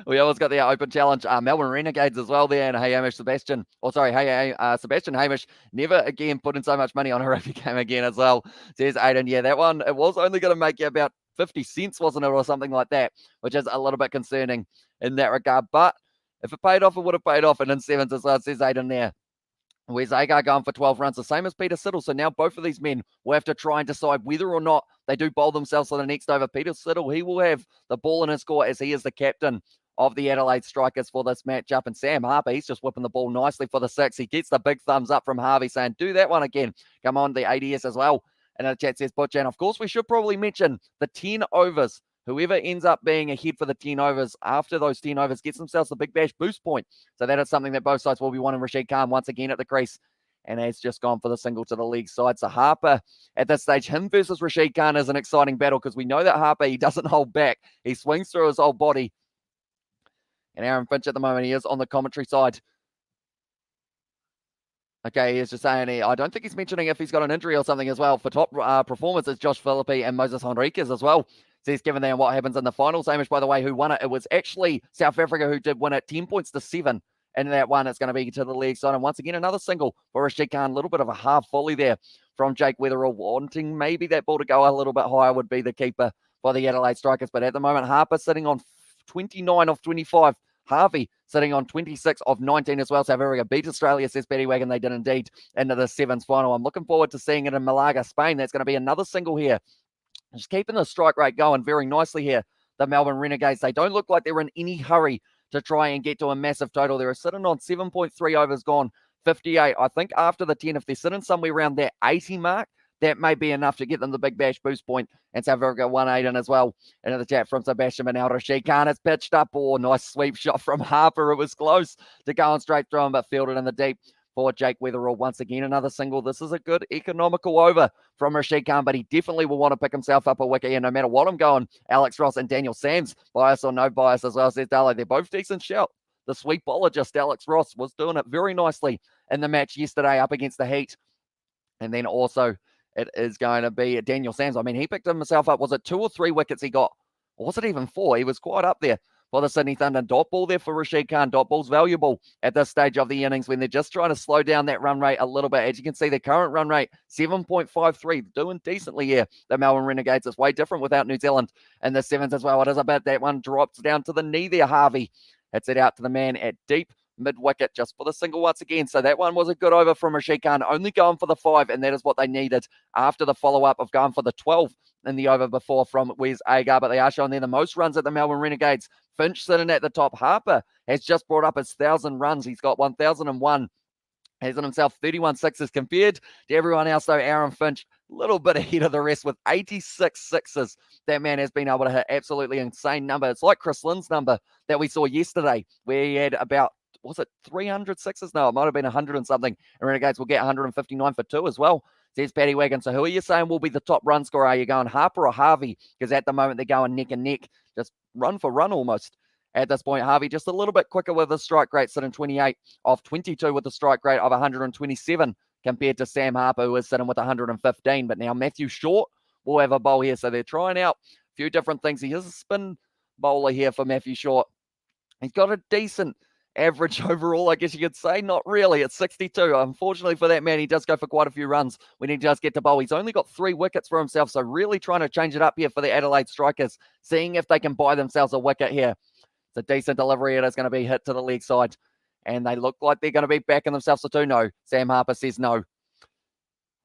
We always got the open challenge. Melbourne Renegades as well there. And hey, Hamish, Sebastian. Oh, sorry, hey, Sebastian Hamish. Never again put in so much money on a rugby game again as well. Says Aiden, yeah, that one, it was only going to make you about 50 cents, wasn't it, or something like that, which is a little bit concerning in that regard. But if it paid off, it would have paid off. And in 7s as well, says Aiden there. Where's Agar going for 12 runs, the same as Peter Siddle. So now both of these men will have to try and decide whether or not they do bowl themselves for the next over. Peter Siddle, he will have the ball in his score as he is the captain of the Adelaide Strikers for this matchup. And Sam Harper, he's just whipping the ball nicely for the 6. He gets the big thumbs up from Harvey saying, do that one again. Come on, the ADS as well. And the chat says, Butch, and of course, we should probably mention the 10 overs. Whoever ends up being ahead for the 10 overs after those 10 overs gets themselves the Big Bash boost point. So that is something that both sides will be wanting. Rashid Khan once again at the crease, and has just gone for the single to the leg side. So Harper, at this stage, him versus Rashid Khan is an exciting battle because we know that Harper, he doesn't hold back. He swings through his whole body. And Aaron Finch at the moment, he is on the commentary side. Okay, he's just saying, I don't think he's mentioning if he's got an injury or something as well. For top performers, it's Josh Philippi and Moses Henriquez as well. So he's given them what happens in the finals. Hamish, by the way, who won it? It was actually South Africa who did win it, 10 points to 7. And that one, it's going to be to the leg side. And once again, another single for Rashid Khan. A little bit of a half volley there from Jake Weatherall. Wanting maybe that ball to go a little bit higher would be the keeper for the Adelaide Strikers. But at the moment, Harper sitting on 29 of 25. Harvey sitting on 26 of 19 as well. South Africa beat Australia, says Betty Wagon. They did indeed into the 7s final. I'm looking forward to seeing it in Malaga, Spain. That's going to be another single here. Just keeping the strike rate going very nicely here. The Melbourne Renegades, they don't look like they're in any hurry to try and get to a massive total. They're sitting on 7.3 overs gone, 58. I think after the 10, if they're sitting somewhere around that 80 mark, that may be enough to get them the Big Bash boost point. And South Africa 1-8 in as well. Into the chat from Sebastian Manel. Rashid Khan has pitched up. Oh, nice sweep shot from Harper. It was close to going straight through him, but fielded in the deep for Jake Weatherall. Once again, another single. This is a good economical over from Rashid Khan, but he definitely will want to pick himself up a wicket here no matter what I'm going. Alex Ross and Daniel Sams, bias or no bias as well, says Darlow. They're both decent shout. The sweet bologist, Alex Ross, was doing it very nicely in the match yesterday up against the Heat. And then also it is going to be Daniel Sams. I mean, he picked himself up. Was it 2 or 3 wickets he got? Or was it even 4? He was quite up there for the Sydney Thunder. Dot ball there for Rashid Khan. Dot ball's valuable at this stage of the innings when they're just trying to slow down that run rate a little bit. As you can see, the current run rate, 7.53, doing decently here. The Melbourne Renegades is way different without New Zealand in the sevens as well. It is a bit, that one drops down to the knee there, Harvey. Hits it out to the man at deep mid-wicket just for the single once again. So that one was a good over from Rashid Khan, only going for the 5, and that is what they needed after the follow-up of going for the 12 in the over before from Wes Agar. But they are showing there the most runs at the Melbourne Renegades. Finch sitting at the top. Harper has just brought up his 1,000 runs. He's got 1,001. Has in himself 31 sixes compared to everyone else, though. Aaron Finch, a little bit ahead of the rest with 86 sixes. That man has been able to hit absolutely insane number. It's like Chris Lynn's number that we saw yesterday, where he had about, was it 300 sixes? No, it might have been 100 and something. And Renegades will get 159 for 2 as well. Says Paddy Wagon. So who are you saying will be the top run scorer? Are you going Harper or Harvey? Because at the moment they're going neck and neck, just run for run almost. At this point, Harvey just a little bit quicker with a strike rate, sitting 28 off 22 with a strike rate of 127 compared to Sam Harper, who is sitting with 115. But now Matthew Short will have a bowl here. So they're trying out a few different things. He is a spin bowler here for Matthew Short. He's got a decent average overall, I guess you could say. Not really. It's 62. Unfortunately for that man, he does go for quite a few runs when he does get to bowl. He's only got 3 wickets for himself. So really trying to change it up here for the Adelaide Strikers, seeing if they can buy themselves a wicket here. It's a decent delivery. It is going to be hit to the leg side. And they look like they're going to be backing themselves to 2. No. Sam Harper says no.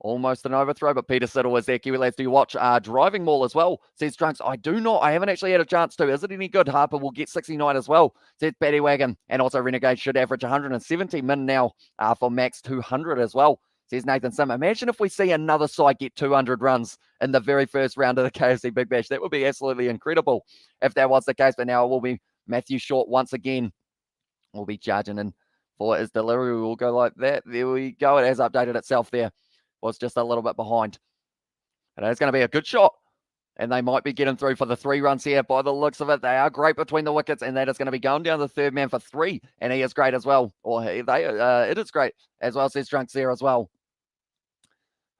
Almost an overthrow, but Peter Siddle is there. Kiwi lads, do you watch Driving Mall as well? Says Trunks, I do not. I haven't actually had a chance to. Is it any good? Harper will get 69 as well. Says Paddy Wagon. And also Renegades should average 170 min now for max 200 as well. Says Nathan Sim. Imagine if we see another side get 200 runs in the very first round of the KFC Big Bash. That would be absolutely incredible if that was the case. But now it will be Matthew Short once again will be charging in for his delivery. We'll go like that. There we go. It has updated itself there. Was just a little bit behind. And it's going to be a good shot. And they might be getting through for the 3 runs here by the looks of it. They are great between the wickets, and that is going to be going down the third man for 3. And he is great as well. Or it is great as well, says Trunks there as well.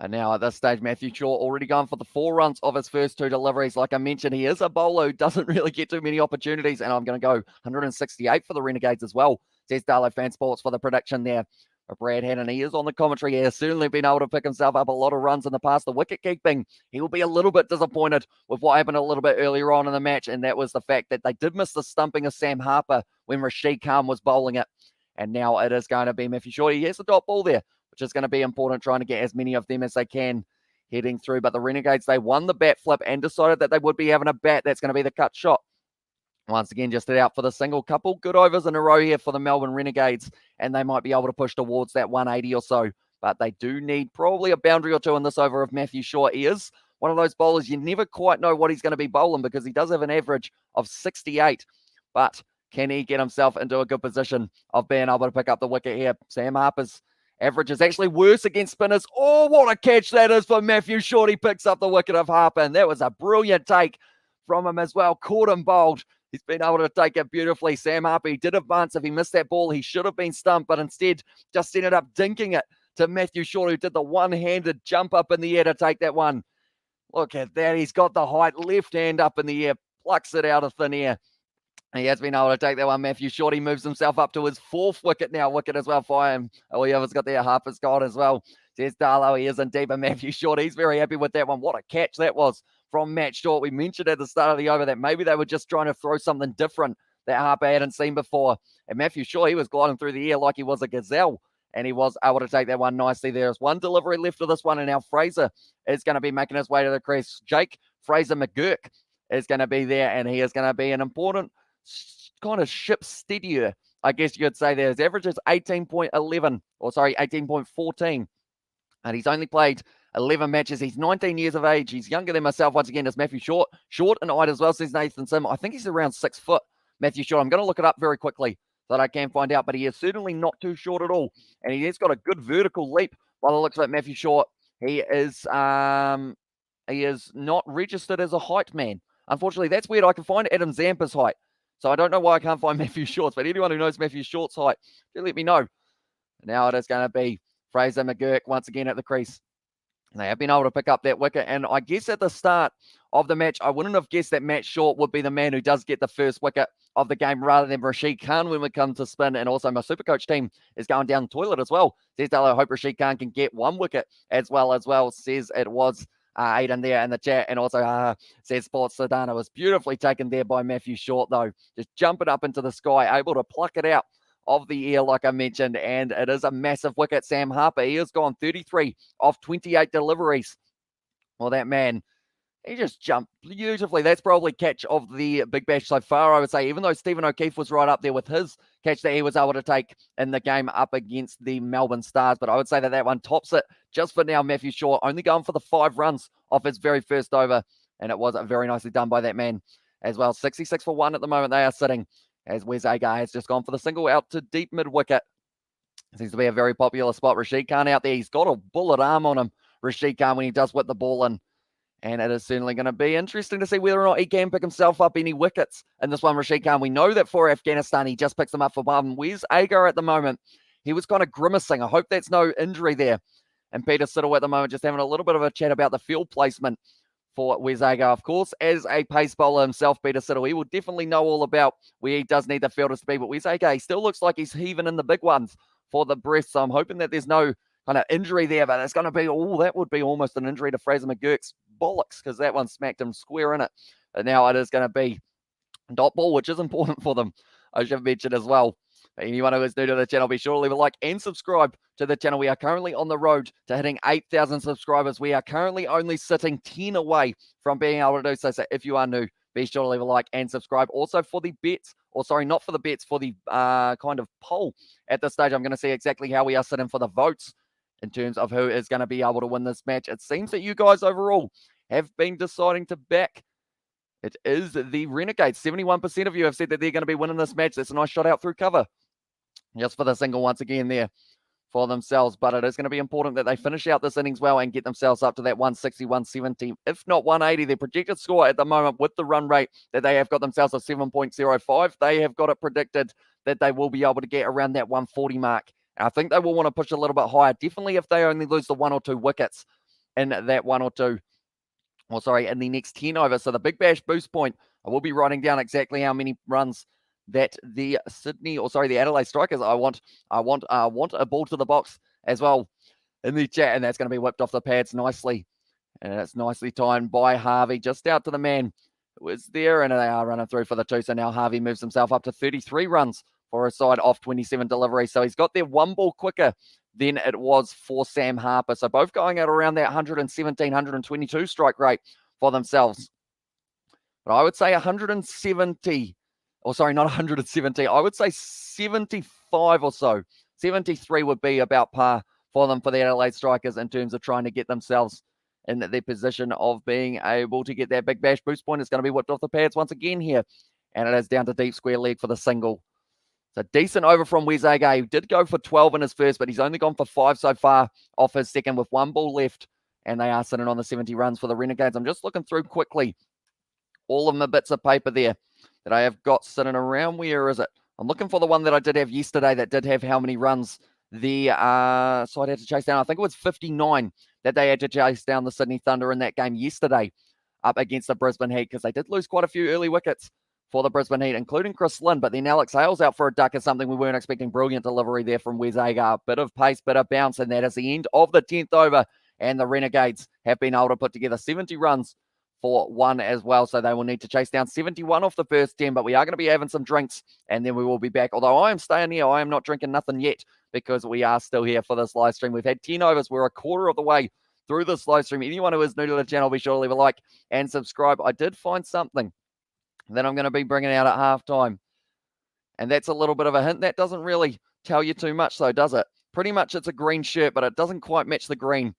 And now at this stage, Matthew Short already gone for the 4 runs of his first 2 deliveries. Like I mentioned, he is a bowler who doesn't really get too many opportunities. And I'm going to go 168 for the Renegades as well, says Darlow Fan Sports for the prediction there. But Brad Hannon, he is on the commentary. He has certainly been able to pick himself up a lot of runs in the past. The wicket keeping, he will be a little bit disappointed with what happened a little bit earlier on in the match. And that was the fact that they did miss the stumping of Sam Harper when Rashid Khan was bowling it. And now it is going to be Matthew Short. He has the dot ball there, which is going to be important, trying to get as many of them as they can heading through. But the Renegades, they won the bat flip and decided that they would be having a bat. That's going to be the cut shot. Once again, just out for the single. Couple good overs in a row here for the Melbourne Renegades, and they might be able to push towards that 180 or so. But they do need probably a boundary or 2 in this over of Matthew Short. He is one of those bowlers you never quite know what he's going to be bowling, because he does have an average of 68. But can he get himself into a good position of being able to pick up the wicket here? Sam Harper's average is actually worse against spinners. Oh, what a catch that is for Matthew Short. He picks up the wicket of Harper, and that was a brilliant take from him as well. Caught him bowled. He's been able to take it beautifully. Sam Harper, he did advance. If he missed that ball, he should have been stumped, but instead just ended up dinking it to Matthew Short, who did the one-handed jump up in the air to take that one. Look at that. He's got the height, left hand up in the air, plucks it out of thin air. He has been able to take that one. Matthew Short, he moves himself up to his 4th wicket now. Wicket as well for him. Oh, yeah, it's got there. Harper's got as well. Says Darlow, he is indeed, but Matthew Short, he's very happy with that one. What a catch that was from Matt Short. We mentioned at the start of the over that maybe they were just trying to throw something different that Harper hadn't seen before. And Matthew Short, he was gliding through the air like he was a gazelle, and he was able to take that one nicely. There's one delivery left of this one, and now Fraser is going to be making his way to the crease. Jake Fraser McGurk is going to be there, and he is going to be an important kind of ship steadier, I guess you could say there. His average is 18.14. And he's only played 11 matches. He's 19 years of age. He's younger than myself. Once again, as Matthew Short. Short and height as well, says Nathan Sim. I think he's around 6 foot, Matthew Short. I'm going to look it up very quickly so that I can find out. But he is certainly not too short at all. And he has got a good vertical leap by the looks of it, Matthew Short. He is not registered as a height man. Unfortunately, that's weird. I can find Adam Zampa's height. So I don't know why I can't find Matthew Short's. But anyone who knows Matthew Short's height, do let me know. Now it is going to be Fraser McGurk once again at the crease. They have been able to pick up that wicket. And I guess at the start of the match, I wouldn't have guessed that Matt Short would be the man who does get the first wicket of the game rather than Rashid Khan when we come to spin. And also my Supercoach team is going down the toilet as well. Says, I hope Rashid Khan can get one wicket as well. Says it was Aiden there in the chat. And also says Sports Sedana was beautifully taken there by Matthew Short, though. Just jumping up into the sky, able to pluck it out of the air, like I mentioned, and it is a massive wicket. Sam Harper, he has gone 33 off 28 deliveries. Well, that man, he just jumped beautifully. That's probably catch of the Big Bash so far, I would say, even though Stephen O'Keefe was right up there with his catch that he was able to take in the game up against the Melbourne Stars. But I would say that one tops it just for now. Matthew Shaw only going for the 5 runs off his very first over, and it was very nicely done by that man as well. 66 for 1 at the moment they are sitting, as Wes Agar has just gone for the single out to deep mid-wicket. Seems to be a very popular spot. Rashid Khan out there. He's got a bullet arm on him, Rashid Khan, when he does whip the ball in. And it is certainly going to be interesting to see whether or not he can pick himself up any wickets in this one, Rashid Khan. We know that for Afghanistan, he just picks them up for one. Wes Agar at the moment, he was kind of grimacing. I hope that's no injury there. And Peter Siddle at the moment just having a little bit of a chat about the field placement for Wes Agar. Of course, as a pace bowler himself, Peter Siddle, he will definitely know all about where he does need the fielders to be. But Wes Agar, he still looks like he's heaving in the big ones for the breast. So I'm hoping that there's no kind of injury there, but it's going to be, that would be almost an injury to Fraser McGurk's bollocks, because that one smacked him square in it. But now it is going to be dot ball, which is important for them, I should mention as well. Anyone who is new to the channel, be sure to leave a like and subscribe to the channel. We are currently on the road to hitting 8,000 subscribers. We are currently only sitting 10 away from being able to do so. So if you are new, be sure to leave a like and subscribe. Also for the bets, or sorry, not for the bets, for the kind of poll at this stage, I'm going to see exactly how we are sitting for the votes in terms of who is going to be able to win this match. It seems that you guys overall have been deciding to back. It is the Renegades. 71% of you have said that they're going to be winning this match. That's a nice shot out through cover, just for the single once again there for themselves. But it is going to be important that they finish out this innings well and get themselves up to that 160, 170, if not 180. Their projected score at the moment with the run rate that they have got themselves of 7.05, they have got it predicted that they will be able to get around that 140 mark. And I think they will want to push a little bit higher, definitely if they only lose the 1 or 2 wickets in that 1 or 2. Or sorry, in the next 10 overs. So the Big Bash boost point, I will be writing down exactly how many runs that the Adelaide Strikers, I want a ball to the box as well in the chat, and that's going to be whipped off the pads nicely. And it's nicely timed by Harvey, just out to the man who was there, and they are running through for the 2. So now Harvey moves himself up to 33 runs for a side off 27 deliveries. So he's got there 1 ball quicker than it was for Sam Harper. So both going out around that 117, 122 strike rate for themselves. But I would say 170, or sorry, not 170, I would say 75 or so. 73 would be about par for them, for the Adelaide Strikers, in terms of trying to get themselves in their position of being able to get that Big Bash boost point. It's going to be whipped off the pads once again here. And it is down to deep square leg for the single. So decent over from Wes Agar. He did go for 12 in his first, but he's only gone for 5 so far off his second with 1 ball left. And they are sitting on the 70 runs for the Renegades. I'm just looking through quickly all of my bits of paper there that I have got sitting around. Where is it? I'm looking for the one that I did have yesterday that did have how many runs the side had to chase down. I think it was 59 that they had to chase down the Sydney Thunder in that game yesterday up against the Brisbane Heat, because they did lose quite a few early wickets for the Brisbane Heat, including Chris Lynn, but then Alex Hales out for a duck is something we weren't expecting. Brilliant delivery there from Wes Agar. Bit of pace, bit of bounce, and that is the end of the 10th over, and the Renegades have been able to put together 70 runs for 1 as well, so they will need to chase down 71 off the first 10, but we are going to be having some drinks, and then we will be back. Although I am staying here, I am not drinking nothing yet, because we are still here for this live stream. We've had 10 overs. We're a quarter of the way through this live stream. Anyone who is new to the channel, be sure to leave a like and subscribe. I did find something that I'm going to be bringing out at halftime, and that's a little bit of a hint. That doesn't really tell you too much, though, does it? Pretty much it's a green shirt, but it doesn't quite match the green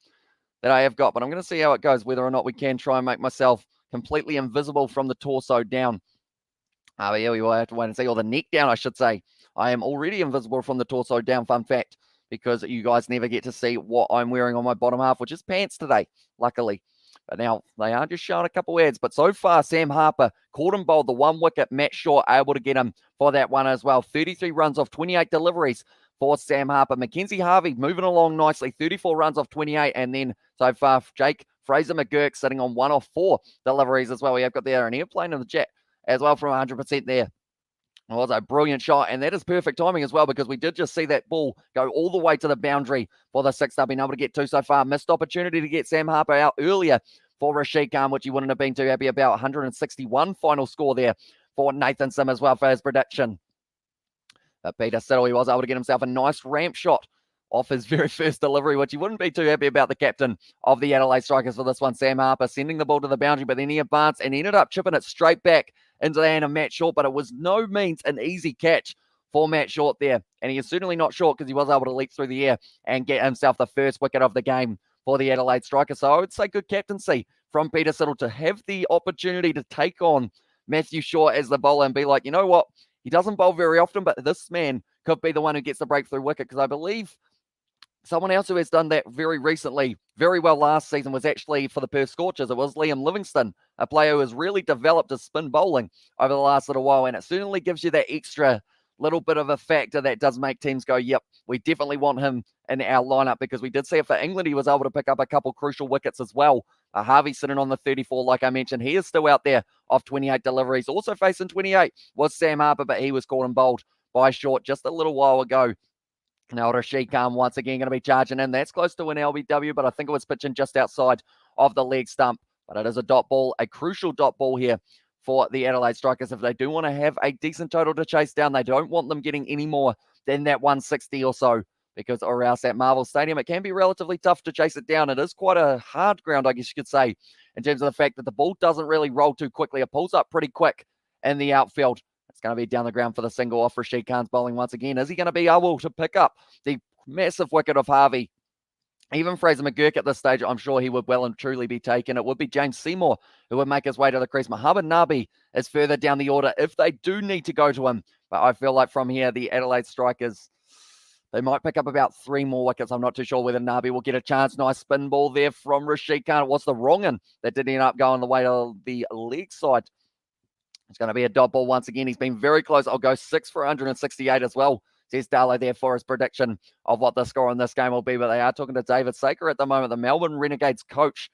that I have got. But I'm going to see how it goes, whether or not we can try and make myself completely invisible from the torso down. Yeah, we will have to wait and see, or the neck down, I should say. I am already invisible from the torso down, fun fact, because you guys never get to see what I'm wearing on my bottom half, which is pants today, luckily. But now they are just showing a couple ads. But so far, Sam Harper caught and bowled the 1 wicket. Matt Shaw able to get him for that one as well. 33 runs off 28 deliveries for Sam Harper. Mackenzie Harvey moving along nicely, 34 runs off 28. And then so far, Jake Fraser McGurk sitting on 1 off 4 deliveries as well. We have got there an airplane in the chat as well from 100% there. It was a brilliant shot, and that is perfect timing as well because we did just see that ball go all the way to the boundary for the six they've been able to get to so far. Missed opportunity to get Sam Harper out earlier for Rashid Khan, which he wouldn't have been too happy about. 161 final score there for Nathan Sim as well for his prediction. But Peter Siddle, he was able to get himself a nice ramp shot off his very first delivery, which he wouldn't be too happy about, the captain of the Adelaide Strikers for this one, Sam Harper, sending the ball to the boundary, but then he advanced and ended up chipping it straight back into the hand of Matt Short, but it was no means an easy catch for Matt Short there. And he is certainly not short because he was able to leap through the air and get himself the first wicket of the game for the Adelaide Strikers. So I would say good captaincy from Peter Siddle to have the opportunity to take on Matthew Short as the bowler and be like, you know what? He doesn't bowl very often, but this man could be the one who gets the breakthrough wicket because I believe someone else who has done that very recently, very well last season, was actually for the Perth Scorchers. It was Liam Livingston, a player who has really developed his spin bowling over the last little while, and it certainly gives you that extra little bit of a factor that does make teams go, yep, we definitely want him in our lineup because we did see it for England. He was able to pick up a couple crucial wickets as well. Harvey sitting on the 34, like I mentioned. He is still out there off 28 deliveries. Also facing 28 was Sam Harper, but he was caught and bowled by Short just a little while ago. Now Rashid Khan once again going to be charging in. That's close to an LBW, but I think it was pitching just outside of the leg stump. But it is a dot ball, a crucial dot ball here for the Adelaide Strikers. If they do want to have a decent total to chase down, they don't want them getting any more than that 160 or so, because or else at Marvel Stadium, it can be relatively tough to chase it down. It is quite a hard ground, I guess you could say, in terms of the fact that the ball doesn't really roll too quickly. It pulls up pretty quick in the outfield. It's going to be down the ground for the single off Rashid Khan's bowling once again. Is he going to be able to pick up the massive wicket of Harvey? Even Fraser McGurk at this stage, I'm sure he would well and truly be taken. It would be James Seymour who would make his way to the crease. Mohamed Nabi is further down the order if they do need to go to him. But I feel like from here, the Adelaide Strikers, they might pick up about 3 more wickets. I'm not too sure whether Nabi will get a chance. Nice spin ball there from Rashid Khan. It was the wrong one that did end up going the way to the leg side. It's going to be a dot ball once again. He's been very close. I'll go 6 for 168 as well. Says Darlow there for his prediction of what the score in this game will be. But they are talking to David Saker at the moment, the Melbourne Renegades coach.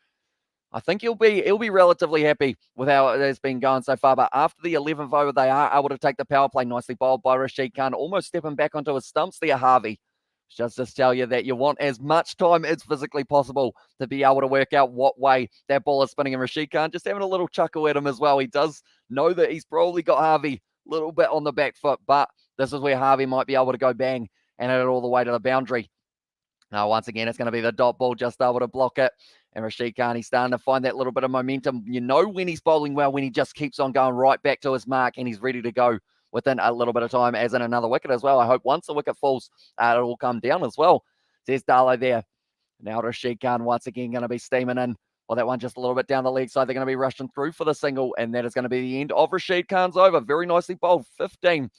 I think he'll be relatively happy with how it has been going so far. But after the 11th over, they are able to take the power play. Nicely bowled by Rashid Khan, almost stepping back onto his stumps there, Harvey. Just to tell you that you want as much time as physically possible to be able to work out what way that ball is spinning. And Rashid Khan just having a little chuckle at him as well. He does know that he's probably got Harvey a little bit on the back foot, but this is where Harvey might be able to go bang and hit it all the way to the boundary. Now, once again, it's going to be the dot ball just able to block it. And Rashid Khan, he's starting to find that little bit of momentum. You know when he's bowling well, when he just keeps on going right back to his mark and he's ready to go within a little bit of time, as in another wicket as well. I hope once the wicket falls, it will come down as well. Says Darlow there. Now Rashid Khan once again going to be steaming in. Well, that one just a little bit down the leg side. They're going to be rushing through for the single, and that is going to be the end of Rashid Khan's over. Very nicely bowled. 16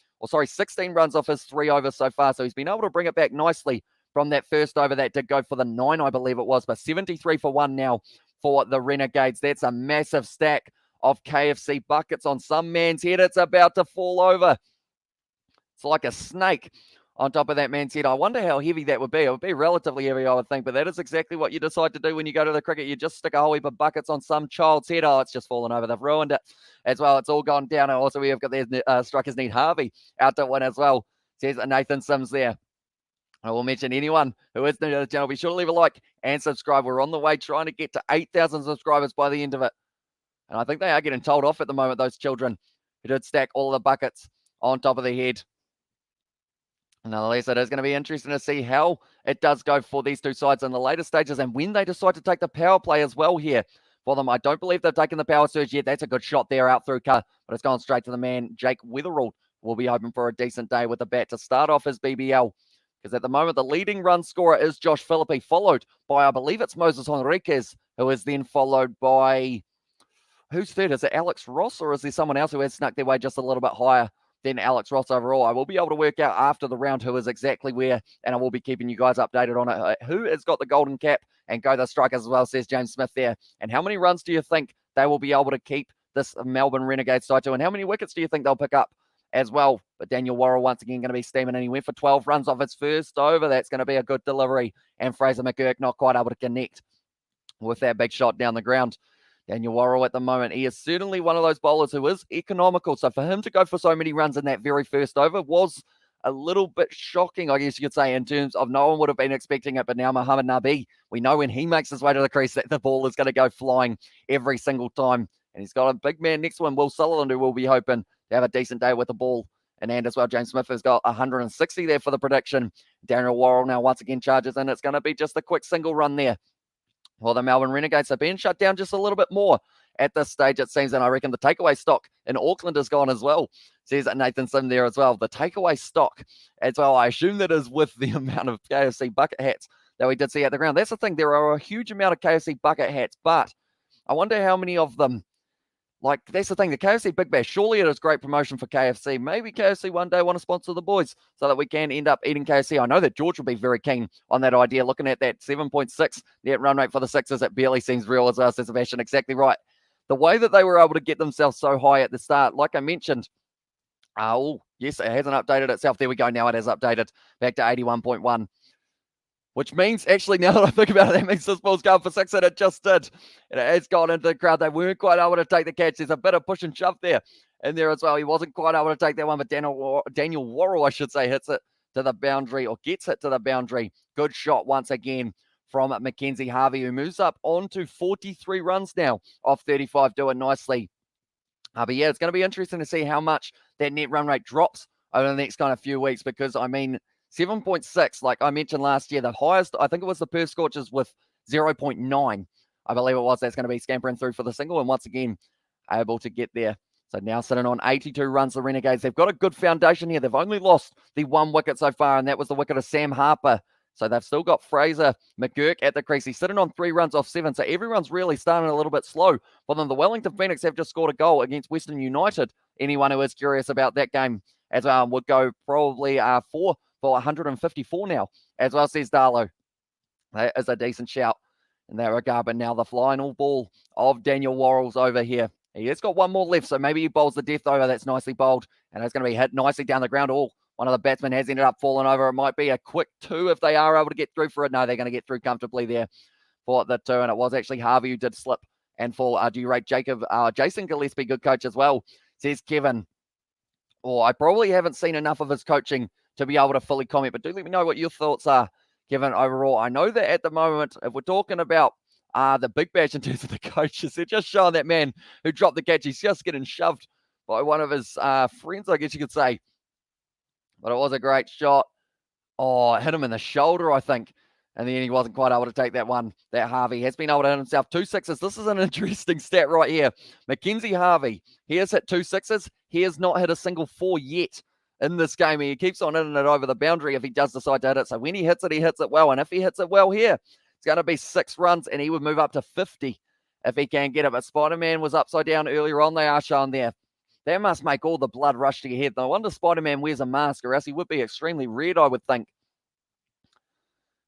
runs off his 3 overs so far. So he's been able to bring it back nicely from that first over that did go for the 9, I believe it was, but 73 for 1 now for the Renegades. That's a massive stack of KFC buckets on some man's head. It's about to fall over. It's like a snake on top of that man's head. I wonder how heavy that would be. It would be relatively heavy, I would think, but that is exactly what you decide to do when you go to the cricket. You just stick a whole heap of buckets on some child's head. Oh, it's just fallen over. They've ruined it as well. It's all gone down. And also, we have got the Strikers need Harvey out to win as well. Says Nathan Sims there. I will mention anyone who is new to the channel, be sure to leave a like and subscribe. We're on the way trying to get to 8,000 subscribers by the end of it. And I think they are getting told off at the moment, those children who did stack all the buckets on top of their head. Nonetheless, it is going to be interesting to see how it does go for these two sides in the later stages and when they decide to take the power play as well here for them. I don't believe they've taken the power surge yet. That's a good shot there out through cut, but it's gone straight to the man. Jake Wetherald will be hoping for a decent day with the bat to start off his BBL. Because at the moment, the leading run scorer is Josh Philippi, followed by, I believe it's Moses Henriquez, who is then followed by, who's third? Is it Alex Ross, or is there someone else who has snuck their way just a little bit higher than Alex Ross overall? I will be able to work out after the round who is exactly where, and I will be keeping you guys updated on it. Who has got the golden cap and go the Strikers as well, says James Smith there. And how many runs do you think they will be able to keep this Melbourne Renegades side to? And how many wickets do you think they'll pick up as well. But Daniel Worrell once again going to be steaming, and he went for 12 runs off his first over. That's going to be a good delivery. And Fraser McGurk not quite able to connect with that big shot down the ground. Daniel Worrell at the moment, he is certainly one of those bowlers who is economical. So for him to go for so many runs in that very first over was a little bit shocking, I guess you could say, in terms of no one would have been expecting it. But now Mohammad Nabi, we know when he makes his way to the crease that the ball is going to go flying every single time. And he's got a big man next to him, Will Sutherland, who will be hoping to have a decent day with the ball in hand as well. James Smith has got 160 there for the prediction. Daniel Worrell now once again charges in. It's going to be just a quick single run there. Well, the Melbourne Renegades have been shut down just a little bit more at this stage, it seems, and I reckon the takeaway stock in Auckland is gone as well, says Nathan Sim there as well. The takeaway stock as well, I assume that is with the amount of KFC bucket hats that we did see at the ground. That's the thing, there are a huge amount of KFC bucket hats, but I wonder how many of them, like, that's the thing, the KFC Big Bash, surely it is great promotion for KFC. Maybe KFC one day want to sponsor the boys so that we can end up eating KFC. I know that George will be very keen on that idea. Looking at that 7.6 net run rate for the Sixers, it barely seems real as well, says Sebastian. Exactly right. The way that they were able to get themselves so high at the start, like I mentioned, yes, it hasn't updated itself. There we go. Now it has updated back to 81.1. Which means, actually, now that I think about it, that means this ball's going for 6, and it just did. And it has gone into the crowd. They weren't quite able to take the catch. There's a bit of push and shove there in there as well. He wasn't quite able to take that one, but Daniel Worrell, I should say, hits it to the boundary, or gets it to the boundary. Good shot once again from Mackenzie Harvey, who moves up onto 43 runs now off 35, doing nicely. But yeah, it's going to be interesting to see how much that net run rate drops over the next kind of few weeks, because, I mean, 7.6, like I mentioned last year, the highest, I think it was the Perth Scorchers with 0.9, I believe it was. That's going to be scampering through for the single, and once again, able to get there. So now sitting on 82 runs, the Renegades. They've got a good foundation here. They've only lost the one wicket so far, and that was the wicket of Sam Harper. So they've still got Fraser McGurk at the crease. He's sitting on 3 runs off 7, so everyone's really starting a little bit slow. But then the Wellington Phoenix have just scored a goal against Western United. Anyone who is curious about that game as well would go probably for 154 now, as well, says Darlow. That is a decent shout in that regard. But now the final ball of Daniel Worrell's over here. He has got one more left, so maybe he bowls the death over. That's nicely bowled, and it's going to be hit nicely down the ground. One of the batsmen has ended up falling over. It might be a quick 2 if they are able to get through for it. No, they're going to get through comfortably there for the 2, and it was actually Harvey who did slip and fall. Do you rate Jason Gillespie good coach as well, says Kevin? I probably haven't seen enough of his coaching to be able to fully comment, but do let me know what your thoughts are, Kevin, overall. I know that at the moment, if we're talking about the Big Bash in terms of the coaches, they're just showing that man who dropped the catch. He's just getting shoved by one of his friends, I guess you could say. But it was a great shot. It hit him in the shoulder, I think. And then he wasn't quite able to take that one. That Harvey has been able to hit himself 2 6s. This is an interesting stat right here. Mackenzie Harvey, he has hit 2 6s. He has not hit a single 4 yet in this game. He keeps on hitting it over the boundary if he does decide to hit it. So when he hits it well. And if he hits it well here, it's going to be 6 runs, and he would move up to 50 if he can get it. But Spider-Man was upside down earlier on. They are shown there. That must make all the blood rush to your head. No wonder Spider-Man wears a mask, or else he would be extremely red, I would think.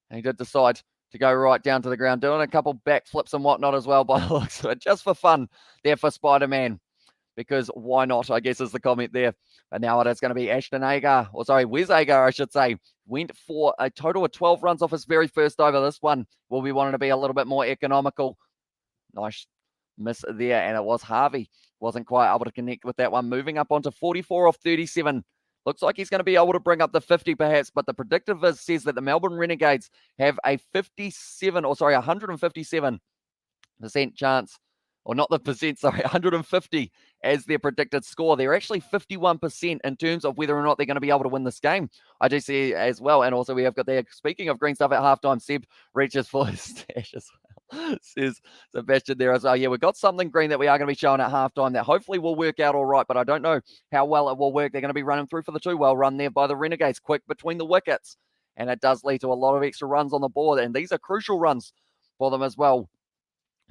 And he did decide to go right down to the ground, doing a couple backflips and whatnot as well, by the looks of it, just for fun there for Spider-Man. Because why not, I guess, is the comment there. And now it is going to be Ashton Agar, Wes Agar, I should say, went for a total of 12 runs off his very first over. This one will be wanting to be a little bit more economical. Nice miss there, and it was Harvey. Wasn't quite able to connect with that one. Moving up onto 44 off 37. Looks like he's going to be able to bring up the 50 perhaps, but the predictive says that the Melbourne Renegades have a 157% chance, or not the percent, 150 as their predicted score. They're actually 51% in terms of whether or not they're going to be able to win this game. I do see as well, and also we have got there, speaking of green stuff at halftime, Seb reaches for his stash as well, says Sebastian there as well. Yeah, we've got something green that we are going to be showing at halftime that hopefully will work out all right, but I don't know how well it will work. They're going to be running through for the 2. Well run there by the Renegades, quick between the wickets, and it does lead to a lot of extra runs on the board, and these are crucial runs for them as well.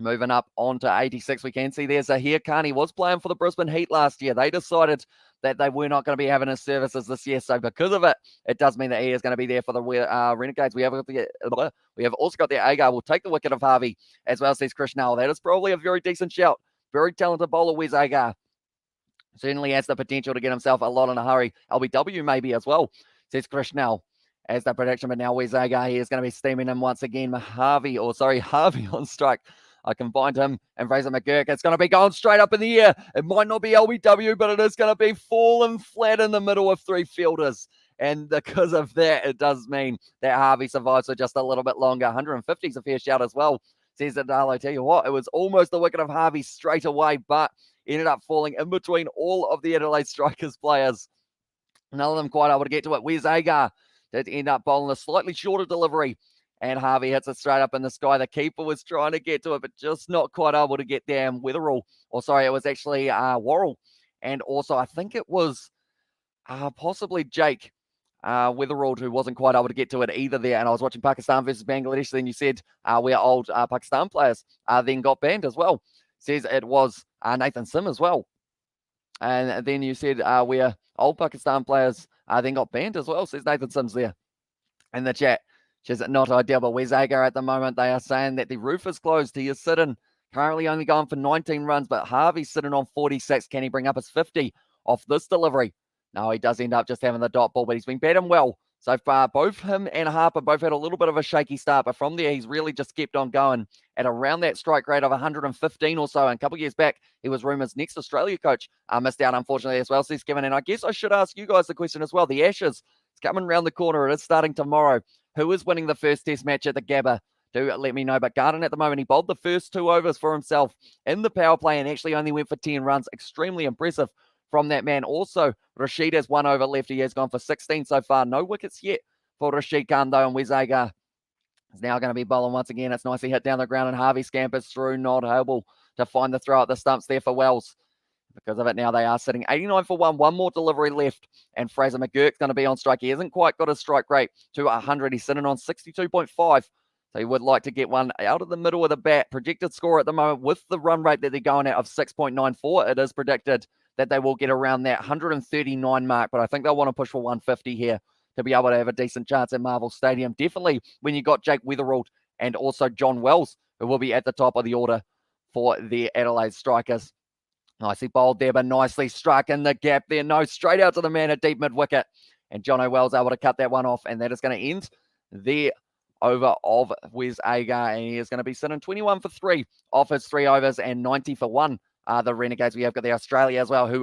Moving up onto 86, we can see there's Zahir Khan. He was playing for the Brisbane Heat last year. They decided that they were not going to be having his services this year. So because of it, it does mean that he is going to be there for the Renegades. We have also got the Agar. We'll take the wicket of Harvey as well, says Krishnal. That is probably a very decent shout. Very talented bowler, Wes Agar. Certainly has the potential to get himself a lot in a hurry. LBW maybe as well, says Krishnell as the prediction. But now Wezaga, he is going to be steaming him once again. Harvey on strike. I combined him and Fraser McGurk. It's going to be going straight up in the air. It might not be LBW, but it is going to be falling flat in the middle of three fielders. And because of that, it does mean that Harvey survives for just a little bit longer. 150 is a fair shout as well, says Adele. I tell you what, it was almost the wicket of Harvey straight away, but ended up falling in between all of the Adelaide Strikers players. None of them quite able to get to it. Where's Agar? Did end up bowling a slightly shorter delivery, and Harvey hits it straight up in the sky. The keeper was trying to get to it, but just not quite able to get there. And Wetherall, it was actually Worrell, and also I think it was possibly Jake Wetherald, who wasn't quite able to get to it either there. And I was watching Pakistan versus Bangladesh. Then you said where old Pakistan players then got banned as well. Says it was Nathan Sim as well. And then you said where old Pakistan players then got banned as well. Says Nathan Sims there in the chat. Which is not ideal, but where's Agar at the moment? They are saying that the roof is closed. He is sitting, currently only going for 19 runs, but Harvey's sitting on 46. Can he bring up his 50 off this delivery? No, he does end up just having the dot ball, but he's been batting well so far. Both him and Harper both had a little bit of a shaky start, but from there, he's really just kept on going at around that strike rate of 115 or so. And a couple of years back, he was Rumour's next Australia coach. Missed out, unfortunately, as well. So he's given in. I guess I should ask you guys the question as well. The Ashes, it's coming around the corner. It is starting tomorrow. Who is winning the first test match at the Gabba? Do let me know. But Garden at the moment, he bowled the first 2 overs for himself in the power play and actually only went for 10 runs. Extremely impressive from that man. Also, Rashid has 1 over left. He has gone for 16 so far. No wickets yet for Rashid Khan, though. And Wezaga is now going to be bowling once again. It's nicely hit down the ground, and Harvey scampers through, not able to find the throw at the stumps there for Wells. Because of it, now they are sitting 89 for 1. One more delivery left, and Fraser McGurk's going to be on strike. He hasn't quite got his strike rate to 100. He's sitting on 62.5. So he would like to get one out of the middle of the bat. Projected score at the moment with the run rate that they're going at of 6.94. It is predicted that they will get around that 139 mark, but I think they'll want to push for 150 here to be able to have a decent chance at Marvel Stadium. Definitely when you got Jake Wetherald and also John Wells, who will be at the top of the order for the Adelaide Strikers. Nicely bowled there, but nicely struck in the gap there. No, straight out to the man at deep mid-wicket. And John O'Well's able to cut that one off, and that is going to end the over of Wes Agar, and he is going to be sitting 21 for 3 off his 3 overs and 90 for 1. The Renegades, we have got the Australia as well, who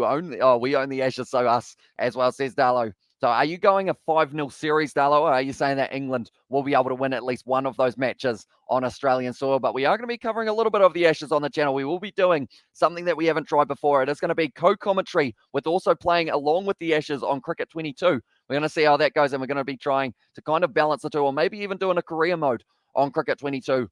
we own the Ashes, so us as well, says Darlow. So are you going a 5-0 series, Darlow, or are you saying that England will be able to win at least one of those matches on Australian soil? But we are going to be covering a little bit of the Ashes on the channel. We will be doing something that we haven't tried before. It is going to be co-commentary with also playing along with the Ashes on Cricket 22. We're going to see how that goes, and we're going to be trying to kind of balance the two, or maybe even doing a career mode on Cricket 22.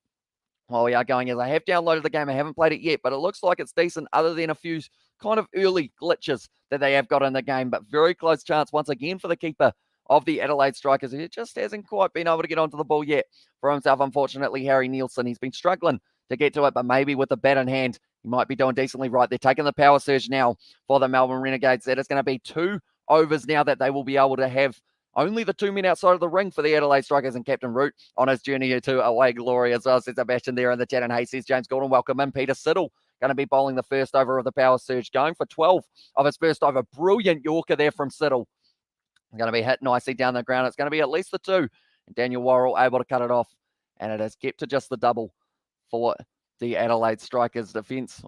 While we are going, as I have downloaded the game, I haven't played it yet, but it looks like it's decent other than a few kind of early glitches that they have got in the game. But very close chance once again for the keeper of the Adelaide Strikers. He just hasn't quite been able to get onto the ball yet for himself, unfortunately, Harry Nielsen. He's been struggling to get to it, but maybe with the bat in hand, he might be doing decently right. They're taking the power surge now for the Melbourne Renegades. That is going to be 2 overs now that they will be able to have only the 2 men outside of the ring for the Adelaide Strikers, and Captain Root on his journey to away glory as well, says Sebastian there in the chat. And hey, says James Gordon, welcome in. Peter Siddle going to be bowling the first over of the power surge, going for 12 of his first over. Brilliant Yorker there from Siddle. Going to be hit nicely down the ground. It's going to be at least the 2. And Daniel Worrell able to cut it off. And it has kept to just the double for the Adelaide Strikers defence.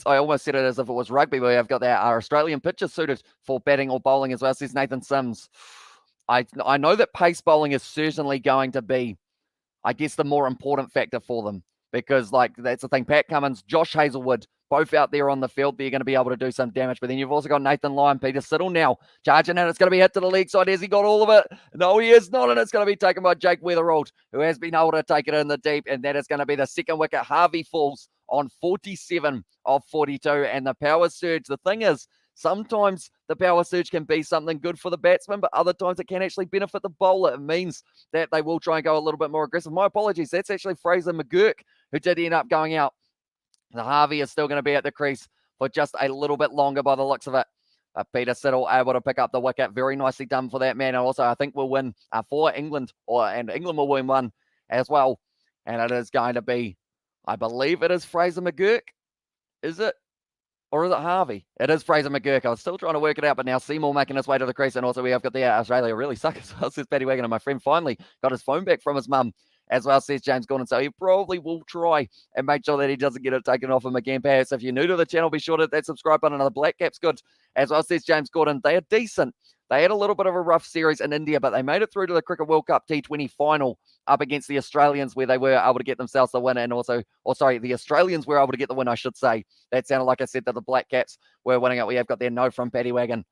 I almost said it as if it was rugby, but we have got our Australian pitches suited for batting or bowling as well, says Nathan Sims. I know that pace bowling is certainly going to be, I guess, the more important factor for them, because that's the thing. Pat Cummins, Josh Hazelwood, both out there on the field. They're going to be able to do some damage. But then you've also got Nathan Lyon, Peter Siddle now charging in. It's going to be hit to the leg side. Has he got all of it? No, he is not. And it's going to be taken by Jake Wetherald, who has been able to take it in the deep. And that is going to be the second wicket. Harvey falls on 47 of 42. And the power surge, the thing is, sometimes the power surge can be something good for the batsman, but other times it can actually benefit the bowler. It means that they will try and go a little bit more aggressive. My apologies. That's actually Fraser McGurk, who did end up going out. The Harvey is still going to be at the crease for just a little bit longer by the looks of it. Peter Siddle able to pick up the wicket. Very nicely done for that man. And also, I think we'll win for England, and England will win one as well. And it is going to be, I believe it is Fraser McGurk. Is it? Or is it Harvey? It is Fraser McGurk. I was still trying to work it out, but now Seymour making his way to the crease. And also we have got the Australia really suck as well, says Paddy Wagon. And my friend finally got his phone back from his mum as well, says James Gordon. So he probably will try and make sure that he doesn't get it taken off him again. Perhaps if you're new to the channel, be sure to hit that subscribe button. Another black cap's good as well, says James Gordon. They are decent. They had a little bit of a rough series in India, but they made it through to the Cricket World Cup T20 final up against the Australians, where they were able to get themselves the win. And also, the Australians were able to get the win, I should say. That sounded like I said that the Black Caps were winning it. We have got their no from Paddy Wagon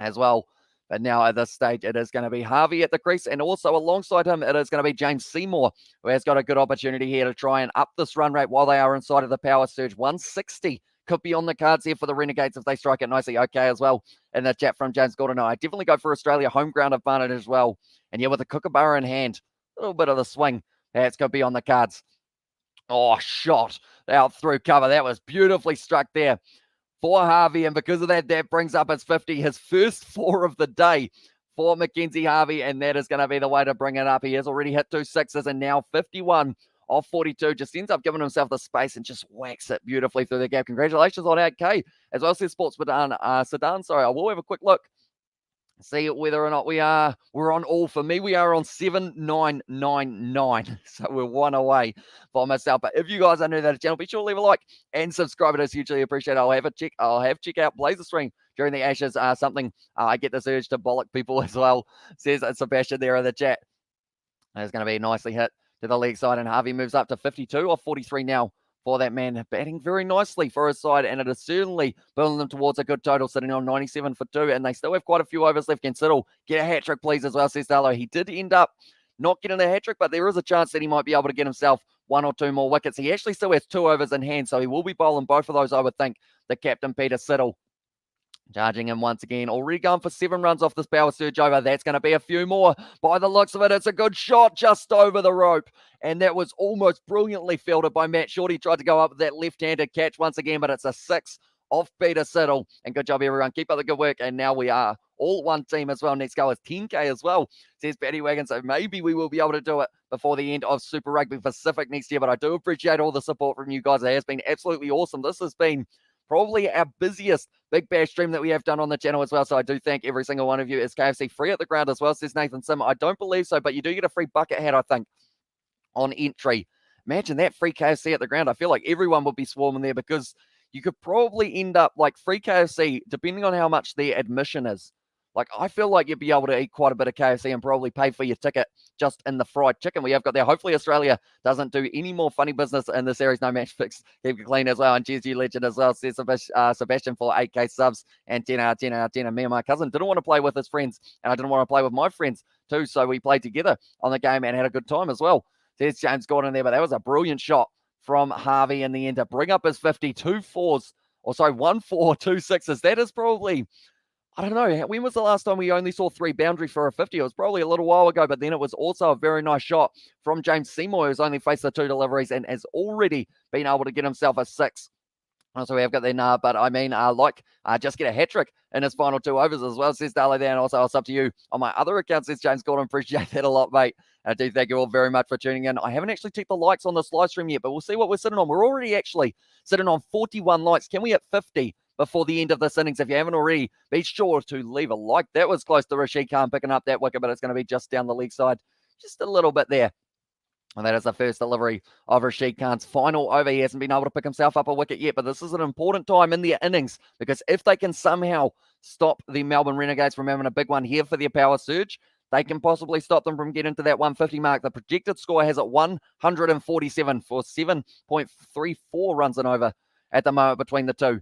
as well. But now at this stage, it is going to be Harvey at the crease. And also alongside him, it is going to be James Seymour, who has got a good opportunity here to try and up this run rate while they are inside of the power surge. 160 could be on the cards here for the Renegades if they strike it nicely. Okay, as well. In the chat from James Gordon, I definitely go for Australia home ground advantage as well. And yeah, with the kookaburra in hand, a little bit of the swing, that's going to be on the cards. Oh, shot out through cover. That was beautifully struck there for Harvey. And because of that, that brings up his 50, his first 4 of the day for Mackenzie Harvey. And that is going to be the way to bring it up. He has already hit 2 sixes and now 51 off 42. Just ends up giving himself the space and just whacks it beautifully through the gap. Congratulations on 8K. As well as Sports Sedan. Sorry, I will have a quick look. See whether or not we're on all. For me, we are on 7999. So we're 1 away for myself. But if you guys are new to the channel, be sure to leave a like and subscribe. It is hugely appreciated. I'll check out Blazer String during the Ashes. Something I get this urge to bollock people as well, says Sebastian there in the chat. It's going to be nicely hit to the leg side, and Harvey moves up to 52 off 43 now for that man, batting very nicely for his side, and it is certainly building them towards a good total, sitting on 97 for 2, and they still have quite a few overs left. Can Siddle get a hat-trick, please, as well, says Darlow. He did end up not getting a hat-trick, but there is a chance that he might be able to get himself 1 or 2 more wickets. He actually still has 2 overs in hand, so he will be bowling both of those, I would think, the captain, Peter Siddle. Charging him once again, already going for 7 runs off this power surge over. That's going to be a few more. By the looks of it, it's a good shot just over the rope. And that was almost brilliantly fielded by Matt Short. He tried to go up with that left-handed catch once again, but it's a 6 off Peter Siddle. And good job, everyone. Keep up the good work. And now we are all one team as well. Next go is 10K as well, says Paddy Wagon. So maybe we will be able to do it before the end of Super Rugby Pacific next year. But I do appreciate all the support from you guys. It has been absolutely awesome. This has been probably our busiest Big Bash stream that we have done on the channel as well. So I do thank every single one of you. Is KFC free at the ground as well, says Nathan Sim? I don't believe so, but you do get a free bucket hat, I think, on entry. Imagine that, free KFC at the ground. I feel like everyone would be swarming there, because you could probably end up like free KFC, depending on how much their admission is. Like, I feel like you'd be able to eat quite a bit of KFC and probably pay for your ticket just in the fried chicken we have got there. Hopefully Australia doesn't do any more funny business in the series. No match fix. Keep it clean as well. And cheers, you legend as well, says Sebastian for 8K subs and 10 out of 10. Me and my cousin didn't want to play with his friends, and I didn't want to play with my friends too, so we played together on the game and had a good time as well. There's James Gordon there, but that was a brilliant shot from Harvey in the end to bring up his 50. 1 4, 2 sixes. That is probably, I don't know, when was the last time we only saw 3 boundaries for a 50? It was probably a little while ago, but then it was also a very nice shot from James Seymour, who's only faced the 2 deliveries and has already been able to get himself a 6. So we have got there now, but I mean, just get a hat-trick in his final 2 overs as well, says Darley there. And also, it's up to you on my other account, says James Gordon. Appreciate that a lot, mate. I do thank you all very much for tuning in. I haven't actually checked the likes on this live stream yet, but we'll see what we're sitting on. We're already actually sitting on 41 likes. Can we hit 50 before the end of this innings? If you haven't already, be sure to leave a like. That was close to Rashid Khan picking up that wicket, but it's going to be just down the leg side, just a little bit there. And that is the first delivery of Rashid Khan's final over. He hasn't been able to pick himself up a wicket yet, but this is an important time in their innings, because if they can somehow stop the Melbourne Renegades from having a big one here for their power surge, they can possibly stop them from getting to that 150 mark. The projected score has it 147 for 7.34 runs and over at the moment between the two.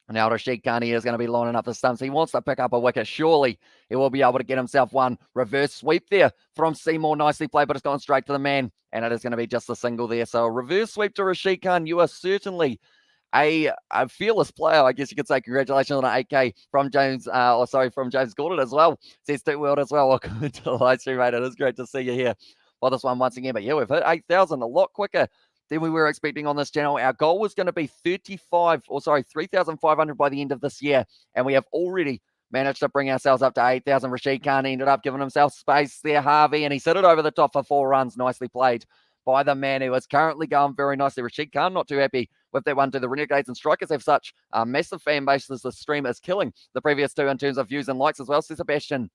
Now Rashid Khan is going to be lining up the stumps. He wants to pick up a wicket. Surely he will be able to get himself one. Reverse sweep there from Seymour. Nicely played, but it's gone straight to the man. And it is going to be just a single there. So a reverse sweep to Rashid Khan. You are certainly a fearless player, I guess you could say. Congratulations on an 8K from James, from James Gordon as well. Says Stu World as well. Welcome to the live stream, mate. It is great to see you here for this one once again. But yeah, we've hit 8,000 a lot quicker than we were expecting on this channel. Our goal was going to be 3,500 by the end of this year. And we have already managed to bring ourselves up to 8,000. Rashid Khan ended up giving himself space there, Harvey, and he hit it over the top for 4 runs. Nicely played by the man who is currently going very nicely. Rashid Khan not too happy with that one. Do the Renegades and Strikers have such massive fan bases? The stream is killing the previous two in terms of views and likes as well, says Sebastian.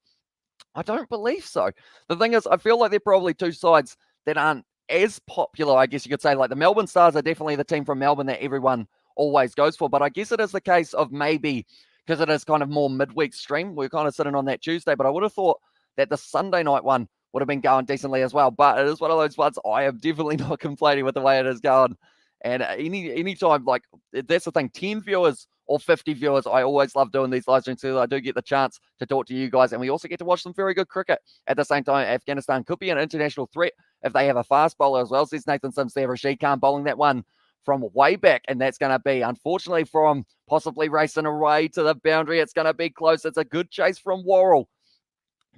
I don't believe so. The thing is, I feel like they're probably two sides that aren't as popular, I guess you could say. Like the Melbourne Stars are definitely the team from Melbourne that everyone always goes for. But I guess it is the case of maybe because it is kind of more midweek stream. We're kind of sitting on that Tuesday, but I would have thought that the Sunday night one would have been going decently as well. But it is one of those ones I am definitely not complaining with the way it is going. And any time, like, that's the thing, 10 viewers or 50 viewers, I always love doing these live streams too. I do get the chance to talk to you guys, and we also get to watch some very good cricket. At the same time, Afghanistan could be an international threat if they have a fast bowler as well, says Nathan Sims there. Rashid Khan bowling that one from way back, and that's going to be, unfortunately, from possibly racing away to the boundary. It's going to be close. It's a good chase from Worrell,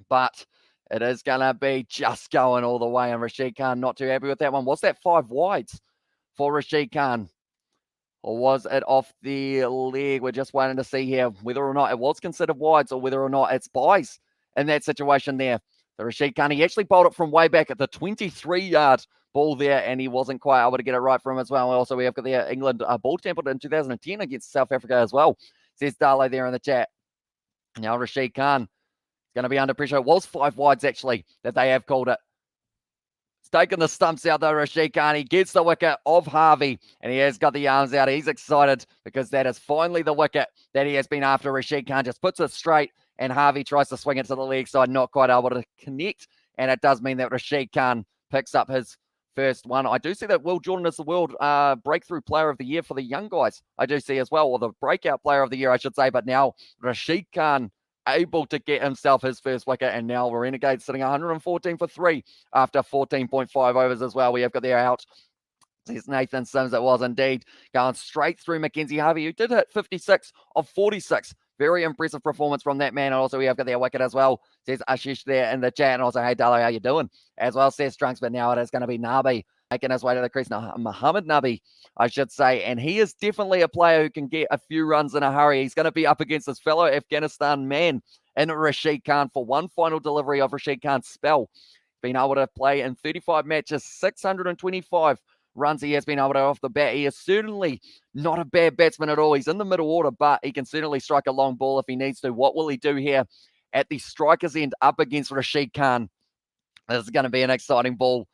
but it is going to be just going all the way, and Rashid Khan not too happy with that one. Was that 5 wides for Rashid Khan? Or was it off the leg? We're just waiting to see here whether or not it was considered wides or whether or not it's buys in that situation there. The Rashid Khan, he actually bowled it from way back at the 23-yard ball there, and he wasn't quite able to get it right for him as well. Also, we have got the England ball tampered in 2010 against South Africa as well, says Darlo there in the chat. Now Rashid Khan is going to be under pressure. It was 5 wides, actually, that they have called it. Taking the stumps out though, Rashid Khan. He gets the wicket of Harvey, and he has got the arms out. He's excited because that is finally the wicket that he has been after. Rashid Khan just puts it straight, and Harvey tries to swing it to the leg side, not quite able to connect, and it does mean that Rashid Khan picks up his first one. I do see that Will Jordan is the world breakthrough player of the year for the young guys. I do see as well, or the breakout player of the year, I should say, but now Rashid Khan able to get himself his first wicket, and now Renegades sitting 114 for 3 after 14.5 overs as well. We have got their out. Says Nathan Sims, it was indeed going straight through Mackenzie Harvey, who did hit 56 of 46. Very impressive performance from that man. And also we have got their wicket as well, says Ashish there in the chat. And also, hey, Darlo, how you doing? As well, says Trunks, but now it is going to be Nabi making his way to the crease. Now, Muhammad Nabi, I should say. And he is definitely a player who can get a few runs in a hurry. He's going to be up against his fellow Afghanistan man in Rashid Khan for one final delivery of Rashid Khan's spell. Been able to play in 35 matches, 625 runs he has been able to off the bat. He is certainly not a bad batsman at all. He's in the middle order, but he can certainly strike a long ball if he needs to. What will he do here at the strikers end up against Rashid Khan? This is going to be an exciting ball.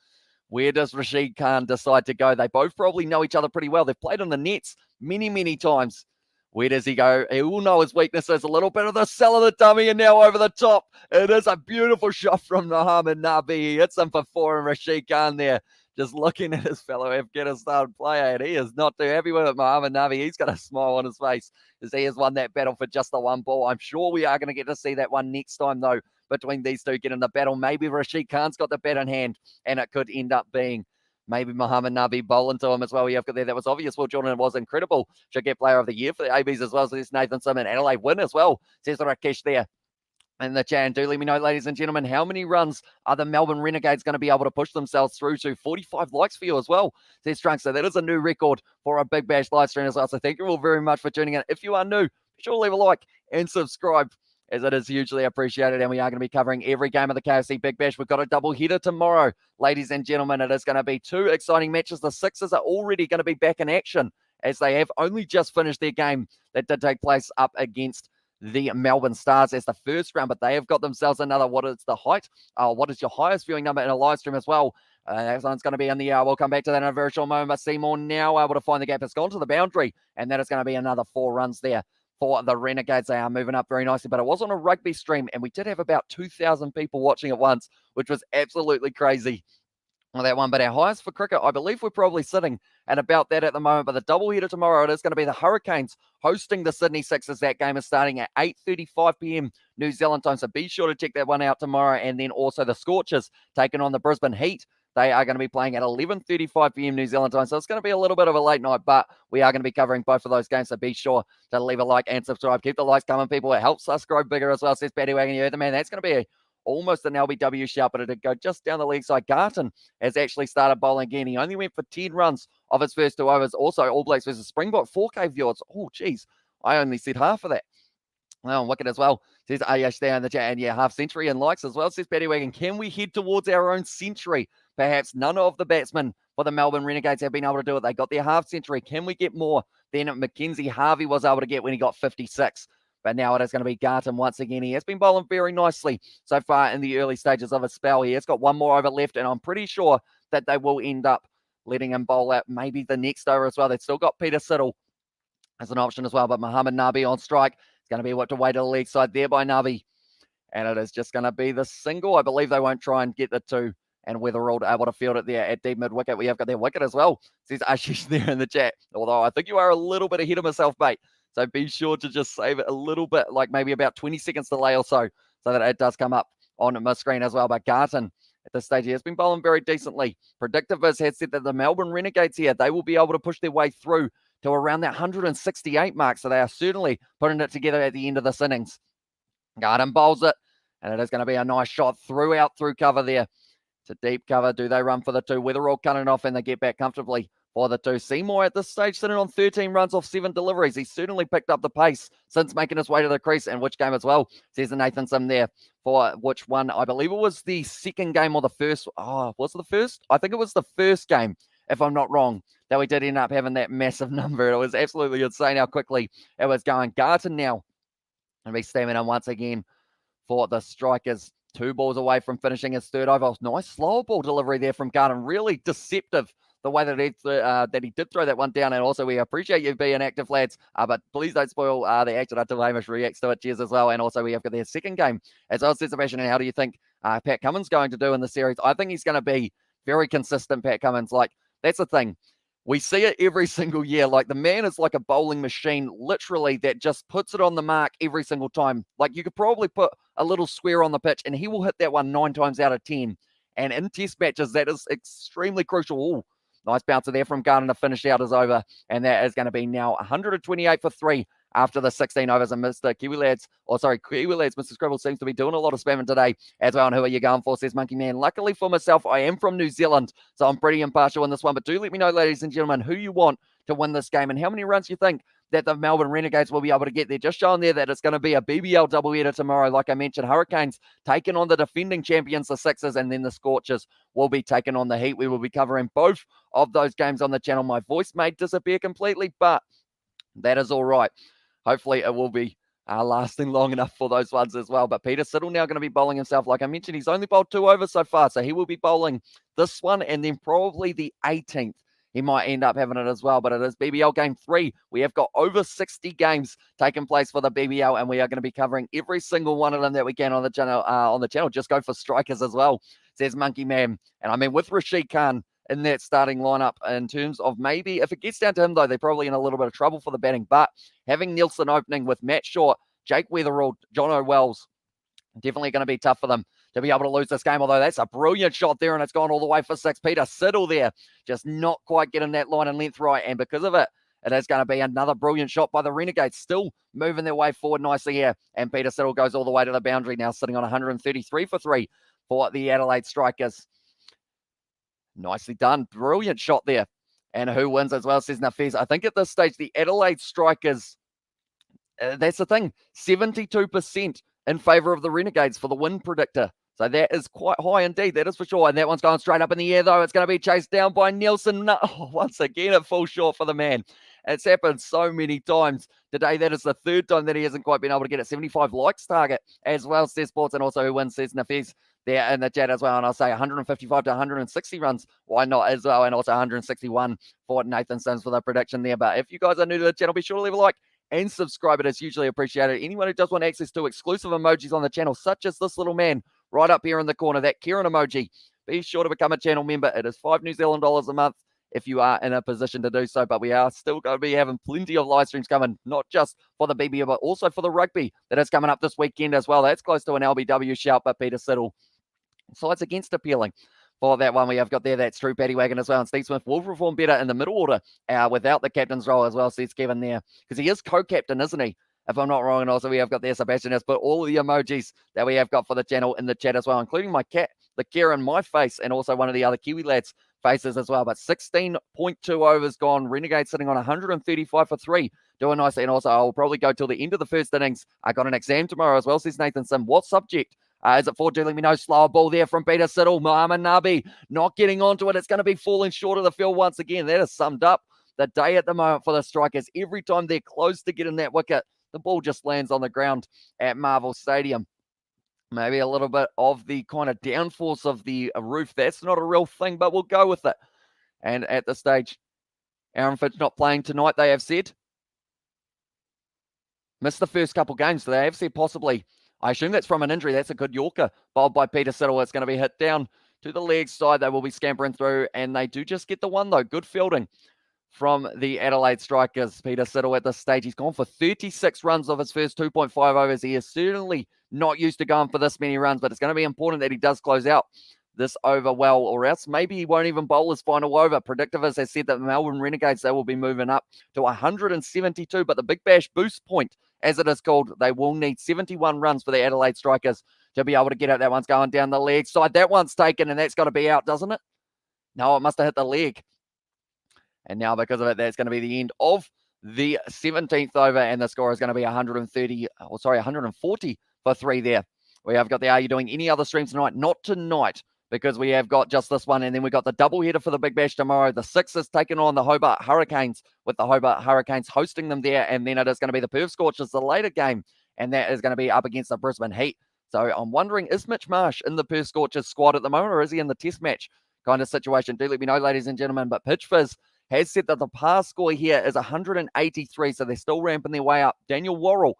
Where does Rashid Khan decide to go? They both probably know each other pretty well. They've played on the nets many, many times. Where does he go? He will know his weaknesses. A little bit of the sell of the dummy, and now over the top. It is a beautiful shot from Muhammad Nabi. He hits him for 4, and Rashid Khan there just looking at his fellow Afghanistan player, and he is not too happy with it. Muhammad Nabi, he's got a smile on his face as he has won that battle for just the one ball. I'm sure we are going to get to see that one next time, though, between these two getting the battle. Maybe Rashid Khan's got the bat in hand, and it could end up being maybe Muhammad Nabi bowling to him as well. We have got there. That was obvious. Will Jordan was incredible. Should get player of the year for the ABs as well. So this Nathan Sim and Adelaide win as well, says Rakesh there in the chat. And do let me know, ladies and gentlemen, how many runs are the Melbourne Renegades going to be able to push themselves through to? 45 likes for you as well, says Trunk. So that is a new record for a Big Bash live stream as well. So thank you all very much for tuning in. If you are new, be sure to leave a like and subscribe, as it is hugely appreciated. And we are going to be covering every game of the KFC Big Bash. We've got a double header tomorrow, ladies and gentlemen. It is going to be 2 exciting matches. The Sixers are already going to be back in action, as they have only just finished their game that did take place up against the Melbourne Stars as the first round, but they have got themselves another, what is your highest viewing number in a live stream as well? That one's going to be in the hour. We'll come back to that in a very short moment, but Seymour now able to find the gap. It's gone to the boundary, and that is going to be another 4 runs there for the Renegades. They are moving up very nicely, but it was on a rugby stream, and we did have about 2,000 people watching at once, which was absolutely crazy on that one. But our highest for cricket, I believe we're probably sitting at about that at the moment. But the double header tomorrow, it is going to be the Hurricanes hosting the Sydney Sixers. That game is starting at 8:35 p.m. New Zealand time, so be sure to check that one out tomorrow. And then also the Scorchers taking on the Brisbane Heat. They are going to be playing at 11:35 p.m. New Zealand time, so it's going to be a little bit of a late night, but we are going to be covering both of those games, so be sure to leave a like and subscribe. Keep the likes coming, people. It helps us grow bigger as well, says Paddy Wagon. You heard the man. That's going to be almost an LBW shout, but it did go just down the leg side. Garton has actually started bowling again. He only went for 10 runs of his first 2 overs. Also, All Blacks versus Springbok, 4K viewers. Oh, geez. I only said half of that. Well, wicket as well, says Ayash there in the chat. And yeah, half century and likes as well, says Paddy Wagon. Can we head towards our own century? Perhaps none of the batsmen for the Melbourne Renegades have been able to do it. They got their half century. Can we get more than Mackenzie Harvey was able to get when he got 56? But now it is going to be Garton once again. He has been bowling very nicely so far in the early stages of his spell. He has got one more over left, and I'm pretty sure that they will end up letting him bowl out maybe the next over as well. They've still got Peter Siddle as an option as well, but Muhammad Nabi on strike. It's going to be what to wait to the leg side there by Nabi. And it is just going to be the single. I believe they won't try and get the two. And Weatherald able to field it there at deep mid wicket. We have got their wicket as well, says Ashish there in the chat. Although I think you are a little bit ahead of myself, mate. So be sure to just save it a little bit, like maybe about 20 seconds delay or so that it does come up on my screen as well. But Garton at this stage, he has been bowling very decently. Predictiviz has said that the Melbourne Renegades here, they will be able to push their way through to around that 168 mark. So they are certainly putting it together at the end of this innings. Garton bowls it, and it is going to be a nice shot through cover there. It's a deep cover. Do they run for the two? Weatherall cutting off, and they get back comfortably for the two. Seymour at this stage sitting on 13 runs off 7 deliveries. He's certainly picked up the pace since making his way to the crease. And which game as well, says Nathan Sim there. For which one? I believe it was the second game or the first. Oh, was it the first? I think it was the first game, if I'm not wrong, that we did end up having that massive number. It was absolutely insane how quickly it was going. Garton now and be steaming in once again for the Strikers. 2 balls away from finishing his third over. Nice slow ball delivery there from Garton. Really deceptive the way that he did throw that one down. And also, we appreciate you being active, lads. But please don't spoil the action until Hamish reacts to it. Cheers as well. And also, we have got their second game as well, says Sebastian. And how do you think Pat Cummins going to do in the series? I think he's going to be very consistent, Pat Cummins. Like, that's the thing. We see it every single year. Like, the man is like a bowling machine, literally, that just puts it on the mark every single time. Like, you could probably put a little square on the pitch, and he will hit that one 9 times out of 10. And in test matches, that is extremely crucial. Ooh, nice bouncer there from Garton to finish out his over. And that is going to be now 128 for 3 after the 16 overs. And Kiwi Lads, Mr. Scribble seems to be doing a lot of spamming today as well. And who are you going for, says Monkey Man. Luckily for myself, I am from New Zealand, so I'm pretty impartial in this one. But do let me know, ladies and gentlemen, who you want to win this game and how many runs you think that the Melbourne Renegades will be able to get there. Just showing there that it's going to be a BBL doubleheader tomorrow. Like I mentioned, Hurricanes taking on the defending champions, the Sixers, and then the Scorchers will be taking on the Heat. We will be covering both of those games on the channel. My voice may disappear completely, but that is all right. Hopefully it will be lasting long enough for those ones as well. But Peter Siddle now going to be bowling himself. Like I mentioned, he's only bowled 2 overs so far, so he will be bowling this one and then probably the 18th. He might end up having it as well, but it is BBL Game 3. We have got over 60 games taking place for the BBL, and we are going to be covering every single one of them that we can on the channel. Just go for strikers as well, says Monkey Man. And I mean, with Rashid Khan in that starting lineup, in terms of maybe, if it gets down to him, though, they're probably in a little bit of trouble for the batting. But having Nielsen opening with Matt Short, Jake Weatherall, John O'Wells, definitely going to be tough for them to be able to lose this game, although that's a brilliant shot there, and it's gone all the way for 6. Peter Siddle there, just not quite getting that line and length right, and because of it, it is going to be another brilliant shot by the Renegades, still moving their way forward nicely here, and Peter Siddle goes all the way to the boundary, now sitting on 133 for 3 for the Adelaide Strikers. Nicely done. Brilliant shot there. And who wins as well, says Nafez. I think at this stage, the Adelaide Strikers, that's the thing, 72% in favour of the Renegades for the win predictor. So that is quite high indeed, that is for sure. And that one's going straight up in the air, though. It's going to be chased down by Nielsen. No, once again, it falls short for the man. It's happened so many times today. That is the 3rd time that he hasn't quite been able to get a 75 likes target as well, says Sports. And also who wins, says Nafez there in the chat as well. And I'll say 155 to 160 runs. Why not as well? And also 161 for Nathan Sims for the prediction there. But if you guys are new to the channel, be sure to leave a like and subscribe. It is hugely appreciated. Anyone who does want access to exclusive emojis on the channel, such as this little man right up here in the corner, that Kieran emoji, be sure to become a channel member. It is $5 New Zealand a month if you are in a position to do so. But we are still going to be having plenty of live streams coming, not just for the BBL, but also for the rugby that is coming up this weekend as well. That's close to an LBW shout, but Peter Siddle sides against appealing for that one. We have got there, that's Drew Paddywagon as well. And Steve Smith will perform better in the middle order without the captain's role as well, says Kevin there. Because he is co-captain, isn't he? If I'm not wrong. And also we have got there, Sebastian has put all of the emojis that we have got for the channel in the chat as well, including my cat, the Kieran, my face, and also one of the other Kiwi lads' faces as well. But 16.2 overs gone. Renegade sitting on 135 for 3. Doing nicely. And also I'll probably go till the end of the first innings. I got an exam tomorrow as well, says Nathan Sim. What subject Is it 4? Do let me know. Slower ball there from Peter Siddle. Mohamed Nabi not getting onto it. It's going to be falling short of the field once again. That has summed up the day at the moment for the Strikers. Every time they're close to getting that wicket, the ball just lands on the ground at Marvel Stadium. Maybe a little bit of the kind of downforce of the roof. That's not a real thing, but we'll go with it. And at this stage, Aaron Finch not playing tonight, they have said. Missed the first couple games, so they have said possibly. I assume that's from an injury. That's a good Yorker. Bowled by Peter Siddle. It's going to be hit down to the leg side. They will be scampering through, and they do just get the one, though. Good fielding from the Adelaide Strikers. Peter Siddle at this stage. He's gone for 36 runs of his first 2.5 overs. He is certainly not used to going for this many runs, but it's going to be important that he does close out this over well, or else maybe he won't even bowl his final over. Predictivers has said that the Melbourne Renegades, they will be moving up to 172, but the Big Bash boost point, as it is called, they will need 71 runs for the Adelaide Strikers to be able to get out. That one's going down the leg side. That one's taken, and that's got to be out, doesn't it? No, it must have hit the leg. And now, because of it, that's going to be the end of the 17th over, and the score is going to be 140 for 3 there. We have got the Are You Doing Any Other streams tonight? Not tonight, because we have got just this one, and then we've got the doubleheader for the Big Bash tomorrow. The Sixers taking on the Hobart Hurricanes, with the Hobart Hurricanes hosting them there, and then it is going to be the Perth Scorchers, the later game, and that is going to be up against the Brisbane Heat. So I'm wondering, is Mitch Marsh in the Perth Scorchers squad at the moment, or is he in the test match kind of situation? Do let me know, ladies and gentlemen. But Pitch Fizz has said that the pass score here is 183, so they're still ramping their way up. Daniel Worrell,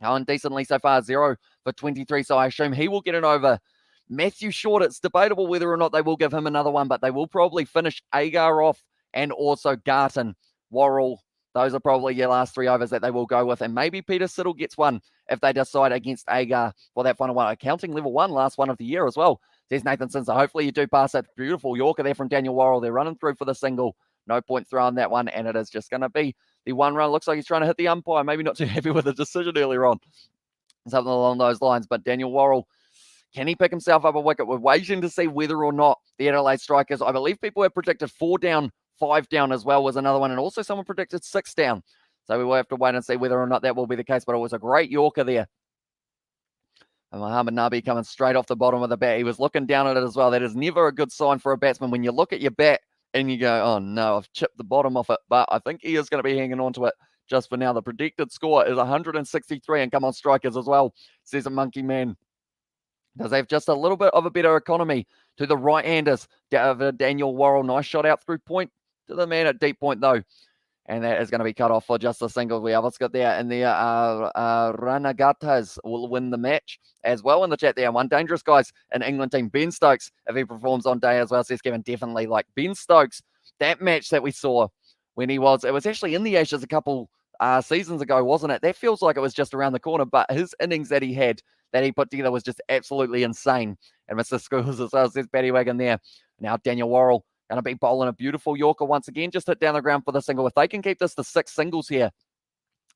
going decently so far, 0 for 23, so I assume he will get an over. Matthew Short, it's debatable whether or not they will give him another one, but they will probably finish Agar off and also Garton. Worrell, those are probably your last 3 overs that they will go with, and maybe Peter Siddle gets one if they decide against Agar for that final one. Accounting level 1, last one of the year as well, says Nathanson. So hopefully you do pass that beautiful Yorker there from Daniel Worrell. They're running through for the single. No point throwing that one, and it is just going to be the 1 run. Looks like he's trying to hit the umpire. Maybe not too happy with the decision earlier on. Something along those lines, but Daniel Worrell, can he pick himself up a wicket? We're waiting to see whether or not the Adelaide Strikers, I believe people have predicted 4 down, 5 down as well was another one, and also someone predicted 6 down. So we will have to wait and see whether or not that will be the case, but it was a great Yorker there. And Mohamed Nabi coming straight off the bottom of the bat. He was looking down at it as well. That is never a good sign for a batsman when you look at your bat and you go, oh no, I've chipped the bottom off it. But I think he is going to be hanging on to it just for now. The predicted score is 163, and come on, Strikers as well, says a Monkey Man. Does have just a little bit of a better economy to the right-handers. Daniel Worrell, nice shot out through point to the man at deep point though. And that is going to be cut off for just a single. We have let's get there. And the Renegades will win the match as well in the chat there. One dangerous guys in England team, Ben Stokes, if he performs on day as well, says Kevin, definitely. Like Ben Stokes, that match that we saw when it was actually in the Ashes a couple seasons ago, wasn't it? That feels like it was just around the corner, but his innings that he had, that he put together was just absolutely insane. And Mr. Schools as well, says Paddy Wagon there. Now Daniel Worrell going to be bowling a beautiful Yorker once again, just hit down the ground for the single. If they can keep this to 6 singles here,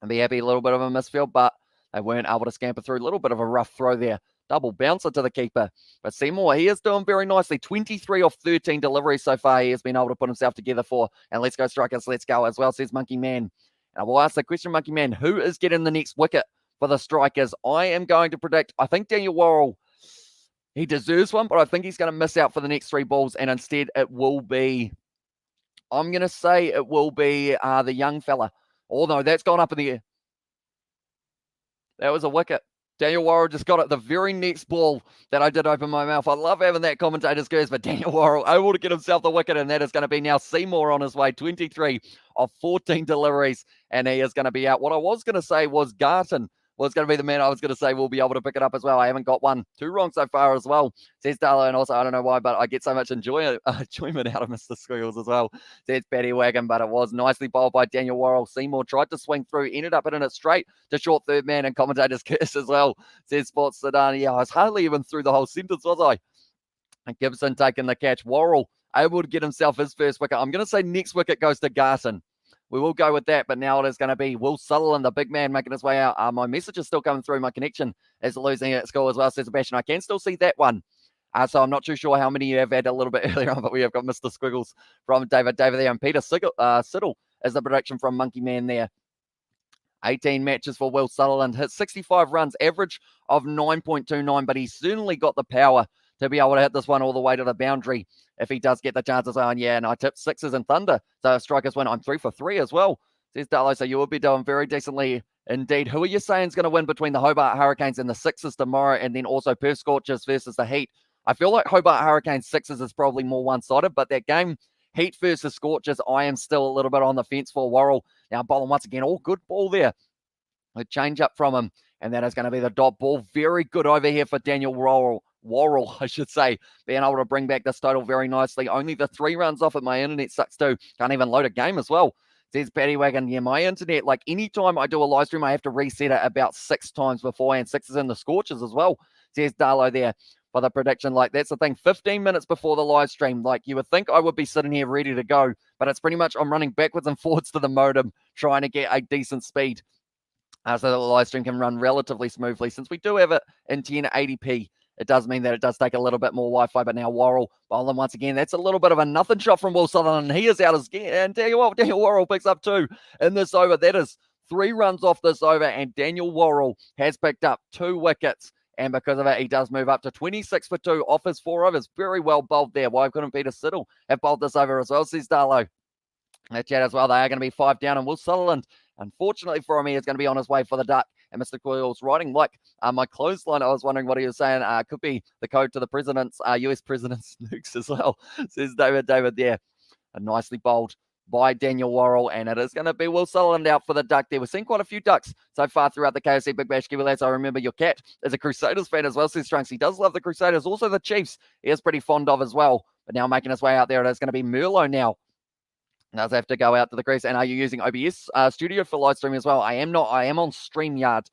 I'd be happy. A little bit of a misfield, but they weren't able to scamper through. A little bit of a rough throw there. Double bouncer to the keeper. But Seymour, he is doing very nicely. 23 off 13 deliveries so far. He has been able to put himself together for. And let's go, Strikers, let's go as well, says Monkey Man. And we'll ask the question, Monkey Man, who is getting the next wicket for the Strikers? I am going to predict, I think Daniel Worrell, he deserves one, but I think he's going to miss out for the next 3 balls, and instead it will be, I'm going to say it will be the young fella. Oh, no, that's gone up in the air. That was a wicket. Daniel Worrell just got it the very next ball that I did open my mouth. I love having that commentator's curse, but Daniel Worrell able to get himself the wicket, and that is going to be now Seymour on his way. 23 of 14 deliveries, and he is going to be out. What I was going to say was Garton was going to be the man I was going to say will be able to pick it up as well. I haven't got 1, 2 wrong so far as well, says Darlow. And also, I don't know why, but I get so much enjoyment out of Mr. Squeals as well, says Paddy Wagon. But it was nicely bowled by Daniel Worrell. Seymour tried to swing through, ended up hitting it straight to short third man, and commentator's curse as well, says Sports Sedan. Yeah, I was hardly even through the whole sentence, was I? And Gibson taking the catch. Worrell able to get himself his first wicket. I'm going to say next wicket goes to Garton. We will go with that, but now it is going to be Will Sutherland, the big man, making his way out. My message is still coming through. My connection is losing at school as well, says Sebastian. I can still see that one. So I'm not too sure how many you have had a little bit earlier on, but we have got Mr. Squiggles from David there, and Peter Siddle is the prediction from Monkey Man there. 18 matches for Will Sutherland, hit 65 runs, average of 9.29, but he's certainly got the power to be able to hit this one all the way to the boundary if he does get the chances on. Yeah, and I tipped sixes and thunder. So Strikers win. I'm 3 for 3 as well, says Darlow. So you will be doing very decently indeed. Who are you saying is going to win between the Hobart Hurricanes and the Sixers tomorrow, and then also Perth Scorchers versus the Heat? I feel like Hobart Hurricanes Sixers is probably more one-sided, but that game, Heat versus Scorchers, I am still a little bit on the fence for Worrell. Now, bowling once again, all good ball there. A change up from him, and that is going to be the dot ball. Very good over here for Daniel Worrell, I should say, being able to bring back this total very nicely. Only the 3 runs off it. My internet sucks too. Can't even load a game as well, says Paddy Wagon. Yeah, my internet, like anytime I do a live stream, I have to reset it about 6 times beforehand. 6 is in the Scorchers as well, says Darlow there. For the prediction, like that's the thing, 15 minutes before the live stream, like you would think I would be sitting here ready to go, but it's pretty much I'm running backwards and forwards to the modem trying to get a decent speed so that the live stream can run relatively smoothly. Since we do have it in 1080p, it does mean that it does take a little bit more Wi-Fi, but now Worrell bowling once again. That's a little bit of a nothing shot from Will Sutherland. He is out of skin, and tell you what, Daniel Worrell picks up 2 in this over. That is 3 runs off this over, and Daniel Worrell has picked up 2 wickets. And because of it, he does move up to 26 for 2 off his 4 overs. Very well bowled there. Why couldn't Peter Siddle have bowled this over as well, says Darlow. That chat as well. They are going to be 5 down, and Will Sutherland, unfortunately for him, he is going to be on his way for the duck. And Mr. Coyle's writing like my clothesline. I was wondering what he was saying. Could be the code to the president's, US president's nukes as well, says David there. Nicely bowled by Daniel Worrell, and it is going to be Will Sutherland out for the duck there. We've seen quite a few ducks so far throughout the KFC Big Bash. Lads, I remember your cat is a Crusaders fan as well, says Trunks. He does love the Crusaders, also the Chiefs he is pretty fond of as well, but now making his way out there, it is going to be Merlot now. Does have to go out to the crease. And are you using OBS Studio for live streaming as well? I am not. I am on StreamYard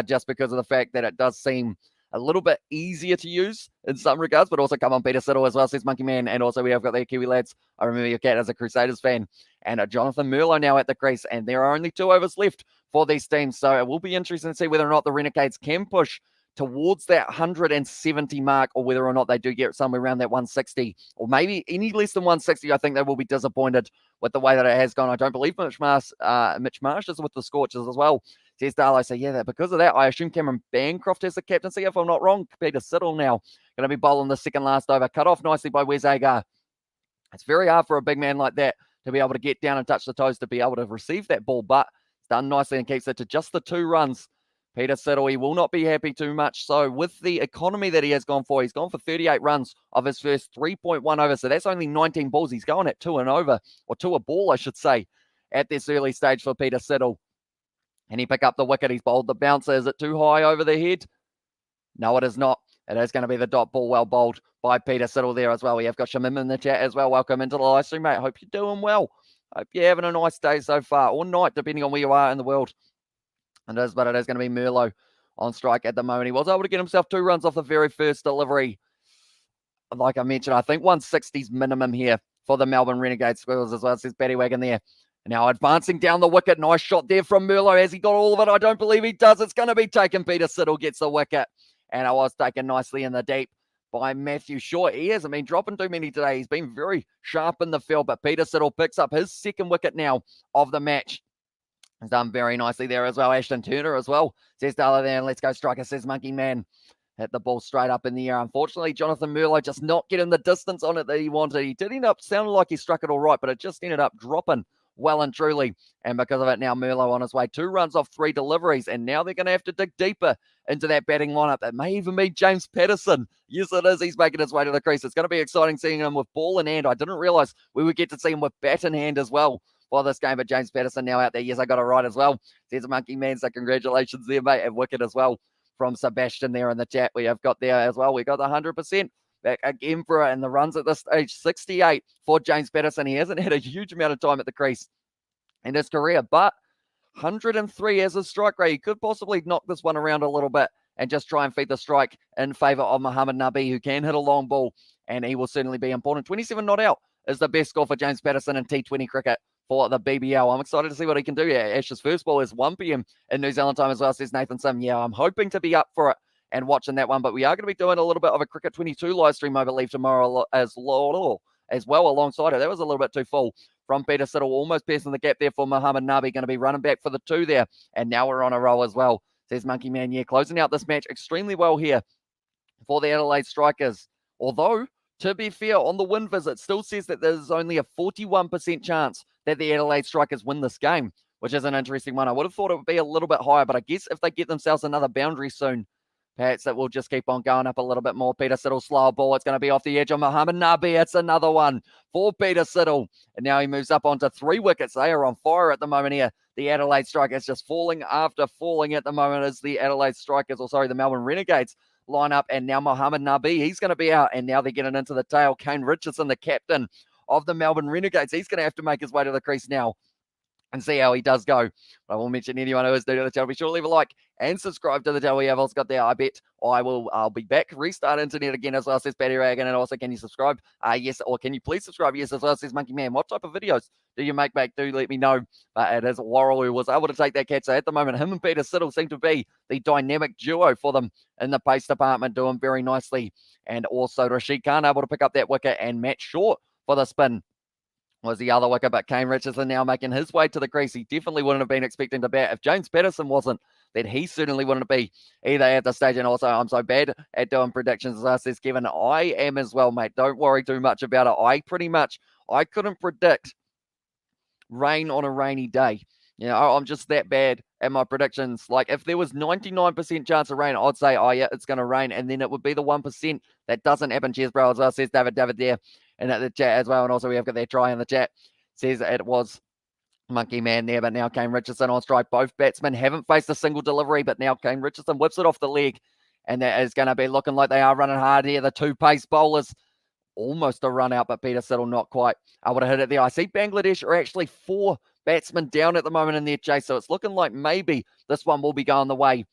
just because of the fact that it does seem a little bit easier to use in some regards, but also come on Peter Siddle as well, says Monkey Man. And also we have got the Kiwi lads. I remember your cat as a Crusaders fan. And Jonathan Merlot now at the crease. And there are only 2 overs left for these teams. So it will be interesting to see whether or not the Renegades can push towards that 170 mark, or whether or not they do get somewhere around that 160, or maybe any less than 160. I think they will be disappointed with the way that it has gone. I don't believe Mitch Marsh is with the Scorchers as well, says Darlow. So yeah, because of that, I assume Cameron Bancroft has the captaincy, if I'm not wrong. Peter Siddle now going to be bowling the second last over, cut off nicely by Wes Agar. It's very hard for a big man like that to be able to get down and touch the toes to be able to receive that ball, but it's done nicely and keeps it to just the 2 runs. Peter Siddle, he will not be happy too much. So with the economy that he has gone for, he's gone for 38 runs of his first 3.1 over. So that's only 19 balls. He's going at 2 and over, or 2 a ball, I should say, at this early stage for Peter Siddle. And he pick up the wicket. He's bowled the bouncer. Is it too high over the head? No, it is not. It is going to be the dot ball, well bowled by Peter Siddle there as well. We have got Shamim in the chat as well. Welcome into the live stream, mate. Hope you're doing well. Hope you're having a nice day so far, or night, depending on where you are in the world. But it is going to be Merlot on strike at the moment. He was able to get himself 2 runs off the very first delivery. Like I mentioned, I think 160's minimum here for the Melbourne Renegades Squirrels as well, says Paddy Wagon there. Now advancing down the wicket. Nice shot there from Merlot. Has he got all of it? I don't believe he does. It's going to be taken. Peter Siddle gets the wicket. And it was taken nicely in the deep by Matthew Shaw. He hasn't been dropping too many today. He's been very sharp in the field. But Peter Siddle picks up his 2nd wicket now of the match. He's done very nicely there as well. Ashton Turner as well, says Darlow there. And let's go striker, says Monkey Man. Hit the ball straight up in the air. Unfortunately, Jonathan Merlot just not getting the distance on it that he wanted. He did end up sounding like he struck it all right, but it just ended up dropping well and truly. And because of it, now Merlot on his way. 2 runs off 3 deliveries. And now they're going to have to dig deeper into that batting lineup. That may even be James Patterson. Yes, it is. He's making his way to the crease. It's going to be exciting seeing him with ball in hand. I didn't realize we would get to see him with bat in hand as well for this game, but James Patterson now out there. Yes, I got it right as well. Says Monkey Man, so congratulations there, mate. And wicket as well from Sebastian there in the chat. We have got there as well. We got the 100% back again for it, and the runs at this stage, 68 for James Patterson. He hasn't had a huge amount of time at the crease in his career, but 103 as a strike rate. He could possibly knock this one around a little bit and just try and feed the strike in favour of Muhammad Nabi, who can hit a long ball, and he will certainly be important. 27 not out is the best score for James Patterson in T20 cricket for the BBL. I'm excited to see what he can do. Yeah, Ash's first ball is 1 p.m. in New Zealand time as well, says Nathan Sim. Yeah, I'm hoping to be up for it and watching that one, but we are going to be doing a little bit of a Cricket 22 live stream, I believe, tomorrow as well alongside it. That was a little bit too full from Peter Siddle, almost piercing the gap there for Mohamed Nabi, going to be running back for the 2 there, and now we're on a roll as well, says Monkey Man. Yeah, closing out this match extremely well here for the Adelaide Strikers, although, to be fair, on the win visit, still says that there's only a 41% chance that the Adelaide Strikers win this game, which is an interesting one. I would have thought it would be a little bit higher, but I guess if they get themselves another boundary soon, perhaps it will just keep on going up a little bit more. Peter Siddle, slow ball. It's going to be off the edge of Mohamed Nabi. It's another one for Peter Siddle. And now he moves up onto 3 wickets. They are on fire at the moment here. The Adelaide Strikers just falling after falling at the moment as the Adelaide Strikers, the Melbourne Renegades line up. And now Mohamed Nabi, he's going to be out. And now they're getting into the tail. Kane Richardson, the captain of the Melbourne Renegades, he's going to have to make his way to the crease now and see how he does go. But I will mention anyone who is new to the channel, be sure to leave a like and subscribe to the channel. We have also got there. I bet I'll be back. Restart internet again as well, says Patty Ragan. And also, can you subscribe? Yes, or can you please subscribe? Yes, as well, says Monkey Man. What type of videos do you make back? Do let me know. But it is Worrell who was able to take that catch. So at the moment, him and Peter Siddle seem to be the dynamic duo for them in the pace department, doing very nicely. And also Rashid Khan able to pick up that wicket, and Matt Short for the spin was the other wicket, but Kane Richardson now making his way to the crease. He definitely wouldn't have been expecting to bat. If James Patterson wasn't, then he certainly wouldn't be either at the stage. And also, I'm so bad at doing predictions, says Kevin. I am as well, mate. Don't worry too much about it. I couldn't predict rain on a rainy day. You know, I'm just that bad at my predictions. Like, if there was 99% chance of rain, I'd say, oh, yeah, it's going to rain. And then it would be the 1% that doesn't happen. Cheers, bro, as well, says David there. And at the chat as well. And also, we have got their try in the chat. Says it was Monkey Man there, but now Kane Richardson on strike. Both batsmen haven't faced a single delivery, but now Kane Richardson whips it off the leg. And that is going to be looking like they are running hard here. The 2 pace bowlers, almost a run out, but Peter Siddle not quite able to hit it there. I see Bangladesh are actually 4 batsmen down at the moment in their chase. So it's looking like maybe this one will be going the way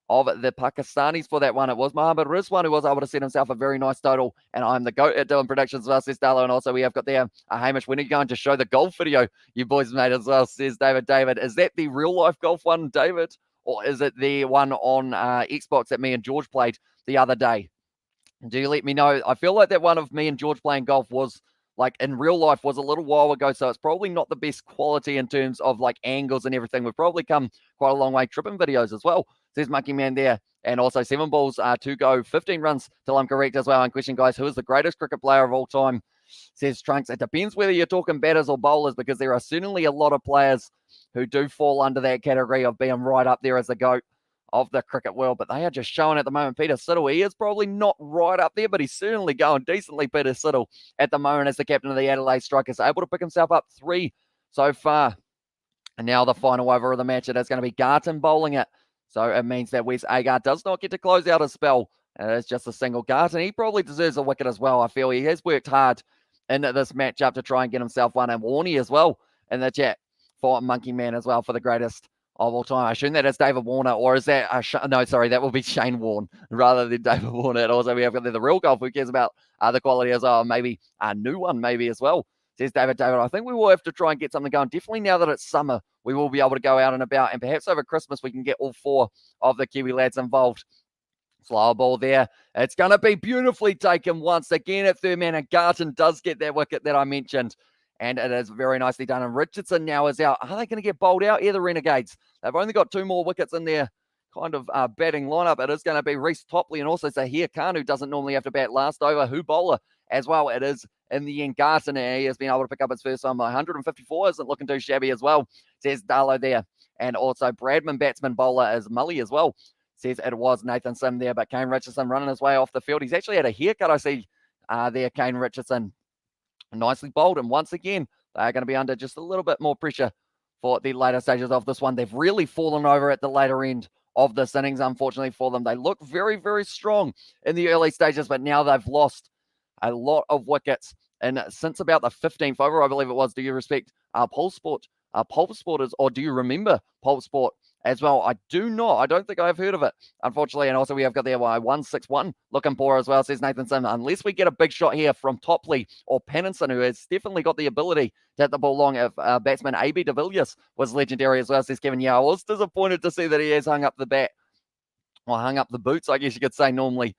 of the Pakistanis for that one. It was Mohammad Rizwan who was able to set himself a very nice total, and I'm the GOAT at doing predictions as well, says Darlow. And also we have got there, Hamish, when are you going to show the golf video you boys made as well, says David. Is that the real life golf one, David? Or is it the one on Xbox that me and George played the other day? Do you let me know? I feel like that one of me and George playing golf was, like, in real life was a little while ago, so it's probably not the best quality in terms of, like, angles and everything. We've probably come quite a long way tripping videos as well, says Monkey Man there. And also 7 balls to go, 15 runs till I'm correct as well. And question, guys, who is the greatest cricket player of all time, says Trunks. It depends whether you're talking batters or bowlers, because there are certainly a lot of players who do fall under that category of being right up there as the GOAT of the cricket world, but they are just showing at the moment. Peter Siddle, he is probably not right up there, but he's certainly going decently. Peter Siddle at the moment as the captain of the Adelaide Strikers, able to pick himself up 3 so far. And now the final over of the match, it is going to be Garton bowling it. So it means that Wes Agar does not get to close out his spell. And it is just a single Garton. He probably deserves a wicket as well. I feel he has worked hard in this matchup to try and get himself one. And Warney as well in the chat for Monkey Man as well for the greatest of all time. I assume that is David Warner, or is that no, sorry, that will be Shane Warne rather than David Warner. And also we have got the real golf, who cares about the quality as well. Maybe a new one maybe as well, says David. I think we will have to try and get something going. Definitely now that it's summer, we will be able to go out and about, and perhaps over Christmas we can get all 4 of the Kiwi lads involved. Slower ball there. It's going to be beautifully taken once again at third man, and Garton does get that wicket that I mentioned. And it is very nicely done. And Richardson now is out. Are they going to get bowled out? Yeah, the Renegades. They've only got 2 more wickets in their kind of batting lineup. It is going to be Reece Topley and also Zahir Khan, who doesn't normally have to bat last over. Who bowler as well. It is in the end Garton. He has been able to pick up his first time. 154 isn't looking too shabby as well, says Darlow there. And also Bradman batsman bowler is Mully as well, says it was Nathan Sim there. But Kane Richardson running his way off the field. He's actually had a haircut, I see there, Kane Richardson. Nicely bowled, and once again, they're going to be under just a little bit more pressure for the later stages of this one. They've really fallen over at the later end of this innings, unfortunately for them. They look very, very strong in the early stages, but now they've lost a lot of wickets. And since about the 15th over, I believe it was, do you respect Pulse Sport? Pulse Sport is, or do you remember Pulse Sport as well? I do not. I don't think I've heard of it, unfortunately. And also we have got there 161 looking poor as well, says Nathan Sim. Unless we get a big shot here from Topley or Pennington, who has definitely got the ability to hit the ball long. If batsman AB de Villiers was legendary as well, says Kevin. Yeah, I was disappointed to see that he has hung up the bat, or hung up the boots, I guess you could say normally,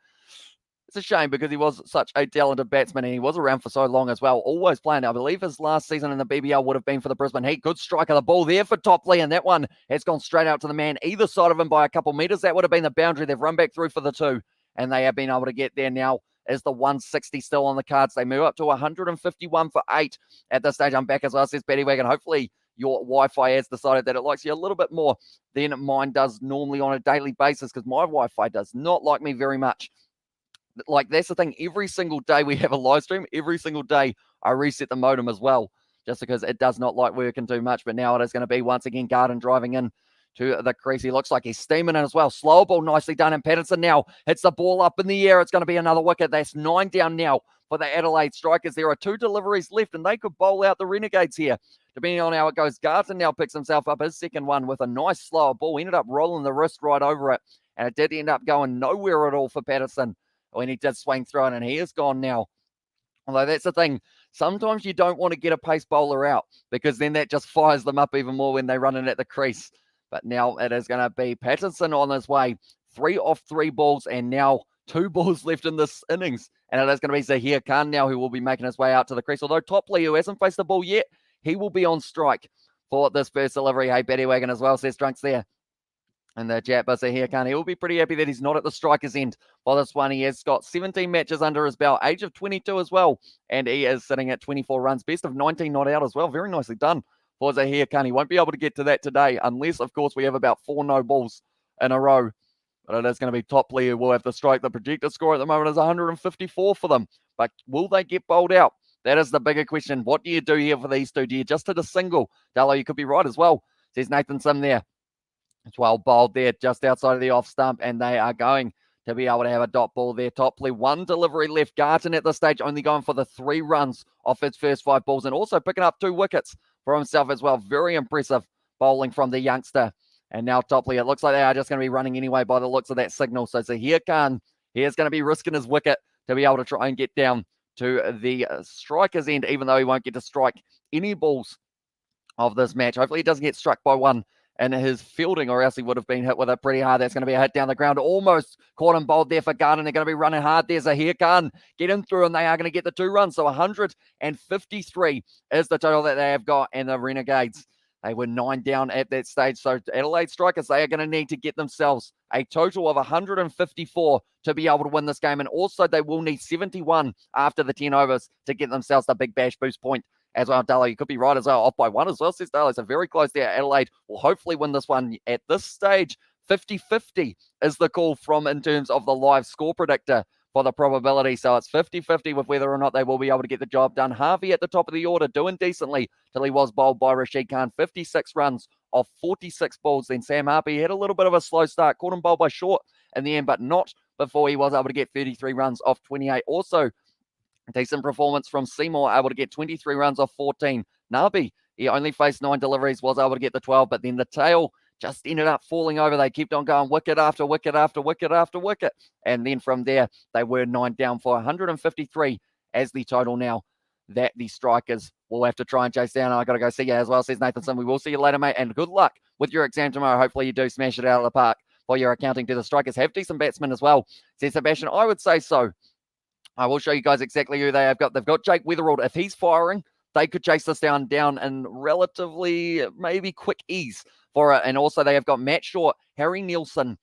It's a shame because he was such a talented batsman and he was around for so long as well, always playing. I believe his last season in the BBL would have been for the Brisbane Heat. Good strike of the ball there for Topley, and that one has gone straight out to the man either side of him by a couple metres. That would have been the boundary. They've run back through for the 2, and they have been able to get there now. Is the 160 still on the cards? They move up to 151 for 8 at this stage. I'm back as well, says Betty Wagon. Hopefully your Wi-Fi has decided that it likes you a little bit more than mine does normally on a daily basis, because my Wi-Fi does not like me very much. Like, that's the thing. Every single day we have a live stream, every single day I reset the modem as well, just because it does not like working too much. But now it is going to be, once again, Garden driving in to the crease. He looks like he's steaming in as well. Slow ball, nicely done. And Patterson now hits the ball up in the air. It's going to be another wicket. That's 9 down now for the Adelaide Strikers. There are 2 deliveries left, and they could bowl out the Renegades here, depending on how it goes. Garden now picks himself up his second one with a nice slower ball. Ended up rolling the wrist right over it, and it did end up going nowhere at all for Patterson when he did swing through it, and he is gone now. Although that's the thing, sometimes you don't want to get a pace bowler out, because then that just fires them up even more when they run in at the crease. But now it is going to be Patterson on his way. 3 off 3 balls, and now 2 balls left in this innings. And it is going to be Zahir Khan now who will be making his way out to the crease. Although Topley, who hasn't faced the ball yet, he will be on strike for this first delivery. Hey, Betty Wagon as well, says Drunks there. And the Jat Buzzer here, he will be pretty happy that he's not at the striker's end for this one. He has got 17 matches under his belt, age of 22 as well. And he is sitting at 24 runs, best of 19 not out as well. Very nicely done for Zahir Khan. He won't be able to get to that today, unless, of course, we have about 4 no balls in a row. But it is going to be Topley who will have the strike. The projected score at the moment is 154 for them. But will they get bowled out? That is the bigger question. What do you do here for these 2? Do you just hit a single? Dallo, you could be right as well, says Nathan Sim there. It's well bowled there, just outside of the off stump, and they are going to be able to have a dot ball there. Topley, 1 delivery left. Garton at this stage only going for the 3 runs off its first 5 balls, and also picking up 2 wickets for himself as well. Very impressive bowling from the youngster. And now Topley, it looks like they are just going to be running anyway by the looks of that signal. So Zahir Khan, he is going to be risking his wicket to be able to try and get down to the striker's end, even though he won't get to strike any balls of this match. Hopefully he doesn't get struck by one in his fielding, or else he would have been hit with it pretty hard. That's going to be a hit down the ground. Almost caught and bowled there for Garden. They're going to be running hard. There's Zahir Khan. Get him through, and they are going to get the 2 runs. So 153 is the total that they have got. And the Renegades, they were 9 down at that stage. So Adelaide Strikers, they are going to need to get themselves a total of 154 to be able to win this game. And also they will need 71 after the 10 overs to get themselves the Big Bash boost point as well. Dallo, you could be right as well. Off by 1 as well, says Dallo. So very close there. Adelaide will hopefully win this one at this stage. 50-50 is the call from in terms of the live score predictor for the probability. So it's 50-50 with whether or not they will be able to get the job done. Harvey at the top of the order, doing decently till he was bowled by Rashid Khan. 56 runs off 46 balls. Then Sam Harvey had a little bit of a slow start. Caught him bowled by Short in the end, but not before he was able to get 33 runs off 28. Also, decent performance from Seymour, able to get 23 runs off 14. Nabi, he only faced 9 deliveries, was able to get the 12, but then the tail just ended up falling over. They kept on going wicket after wicket after wicket after wicket. And then from there, they were 9 down for 153 as the total now that the Strikers will have to try and chase down. I got to go see you as well, says Nathanson. We will see you later, mate, and good luck with your exam tomorrow. Hopefully you do smash it out of the park for your accounting. Do the Strikers have decent batsmen as well, says Sebastian? I would say so. I will show you guys exactly who they have got. They've got Jake Weatherald. If he's firing, they could chase this down in relatively maybe quick ease for it. And also they have got Matt Short, Harry Nielsen,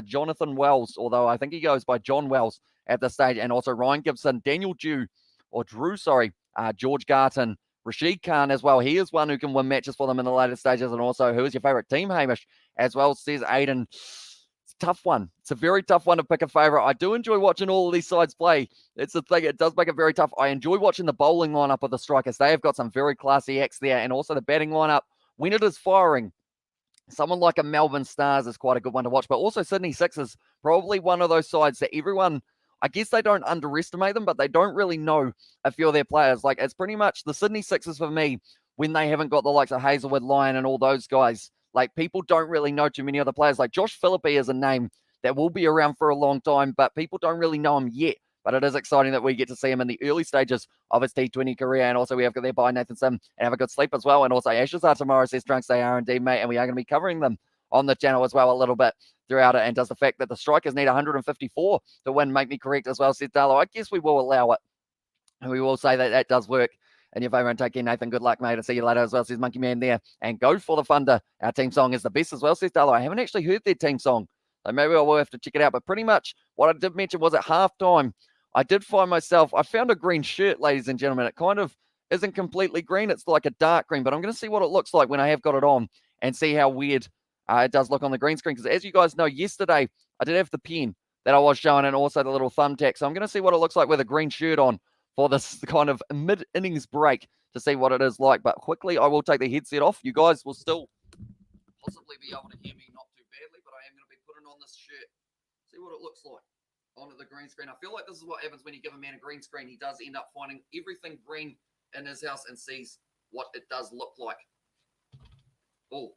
Jonathan Wells, although I think he goes by John Wells at this stage, and also Ryan Gibson, Daniel Drew, George Garton, Rashid Khan as well. He is one who can win matches for them in the later stages. And also, who is your favourite team, Hamish? As well, says Aiden. Tough one. It's a very tough one to pick a favourite. I do enjoy watching all of these sides play. It's the thing. It does make it very tough. I enjoy watching the bowling lineup of the Strikers. They have got some very classy acts there. And also the batting lineup, when it is firing, someone like a Melbourne Stars is quite a good one to watch. But also Sydney Sixers, probably one of those sides that everyone, I guess they don't underestimate them, but they don't really know a few of their players. Like, it's pretty much the Sydney Sixers for me when they haven't got the likes of Hazelwood, Lyon, and all those guys. Like, people don't really know too many other players. Like, Josh Phillippe is a name that will be around for a long time, but people don't really know him yet. But it is exciting that we get to see him in the early stages of his T20 career. And also we have got there by Nathan Sim and have a good sleep as well. And also Ashes are tomorrow, says Drunks. They are indeed, mate. And we are going to be covering them on the channel as well a little bit throughout it. And does the fact that the Strikers need 154 to win make me correct as well, says Darlow. I guess we will allow it. And we will say that that does work. And your favourite take care, Nathan. Good luck, mate. I'll see you later as well, says Monkey Man there. And go for the Thunder. Our team song is the best as well, says Darlow. I haven't actually heard their team song. So maybe I will have to check it out. But pretty much what I did mention was at halftime, I did find myself, I found a green shirt, ladies and gentlemen. It kind of isn't completely green. It's like a dark green. But I'm going to see what it looks like when I have got it on and see how weird it does look on the green screen. Because as you guys know, yesterday I did have the pen that I was showing and also the little thumbtack. So I'm going to see what it looks like with a green shirt on for this kind of mid-innings break to see what it is like. But quickly, I will take the headset off. You guys will still possibly be able to hear me not too badly, but I am going to be putting on this shirt. See what it looks like onto the green screen. I feel like this is what happens when you give a man a green screen. He does end up finding everything green in his house and sees what it does look like. Oh,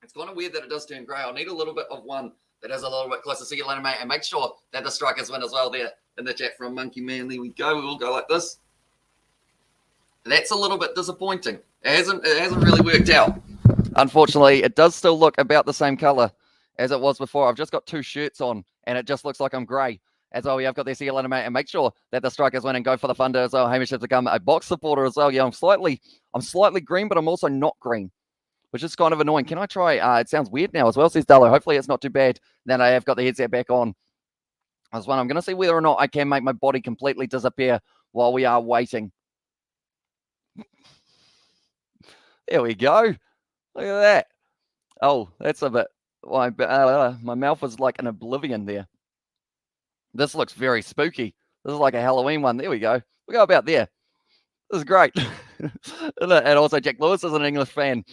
it's kind of weird that it does turn grey. I'll need a little bit of one that is a little bit closer. See you later, mate. And make sure that the Strikers win as well there in the chat from Monkey Man. There we go. We will go like this. That's a little bit disappointing. It hasn't really worked out. Unfortunately, it does still look about the same colour as it was before. I've just got two shirts on, and it just looks like I'm grey. As well, we have got there. See you later, mate. And make sure that the Strikers win and go for the Thunder as well. Hamish has become a box supporter as well. Yeah, I'm slightly green, but I'm also not green, which is kind of annoying. Can I try? It sounds weird now as well, says Darlow. Hopefully it's not too bad. Then I have got the headset back on as well. I'm going to see whether or not I can make my body completely disappear while we are waiting. There we go. Look at that. Oh, that's a bit... my mouth was like an oblivion there. This looks very spooky. This is like a Halloween one. There we go. We'll go about there. This is great. And also Jack Lewis is an English fan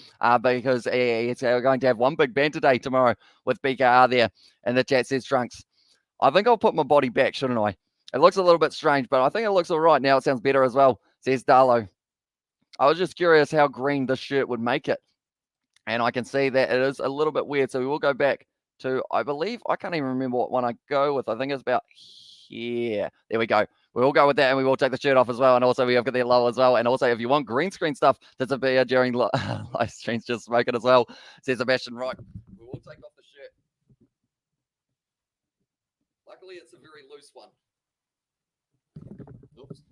because he's going to have one big band today, tomorrow, with BKR there. And the chat says, Trunks, I think I'll put my body back, shouldn't I? It looks a little bit strange, but I think it looks all right now. It sounds better as well, says Darlow. I was just curious how green this shirt would make it. And I can see that it is a little bit weird. So we will go back to, I believe, I can't even remember what one I go with. I think it's about here. There we go. We will go with that, and we will take the shirt off as well. And also, we have got the low as well. And also, if you want green screen stuff to disappear during live streams, just smoke it as well, says Sebastian. Right. We will take off the shirt. Luckily, it's a very loose one. Oops.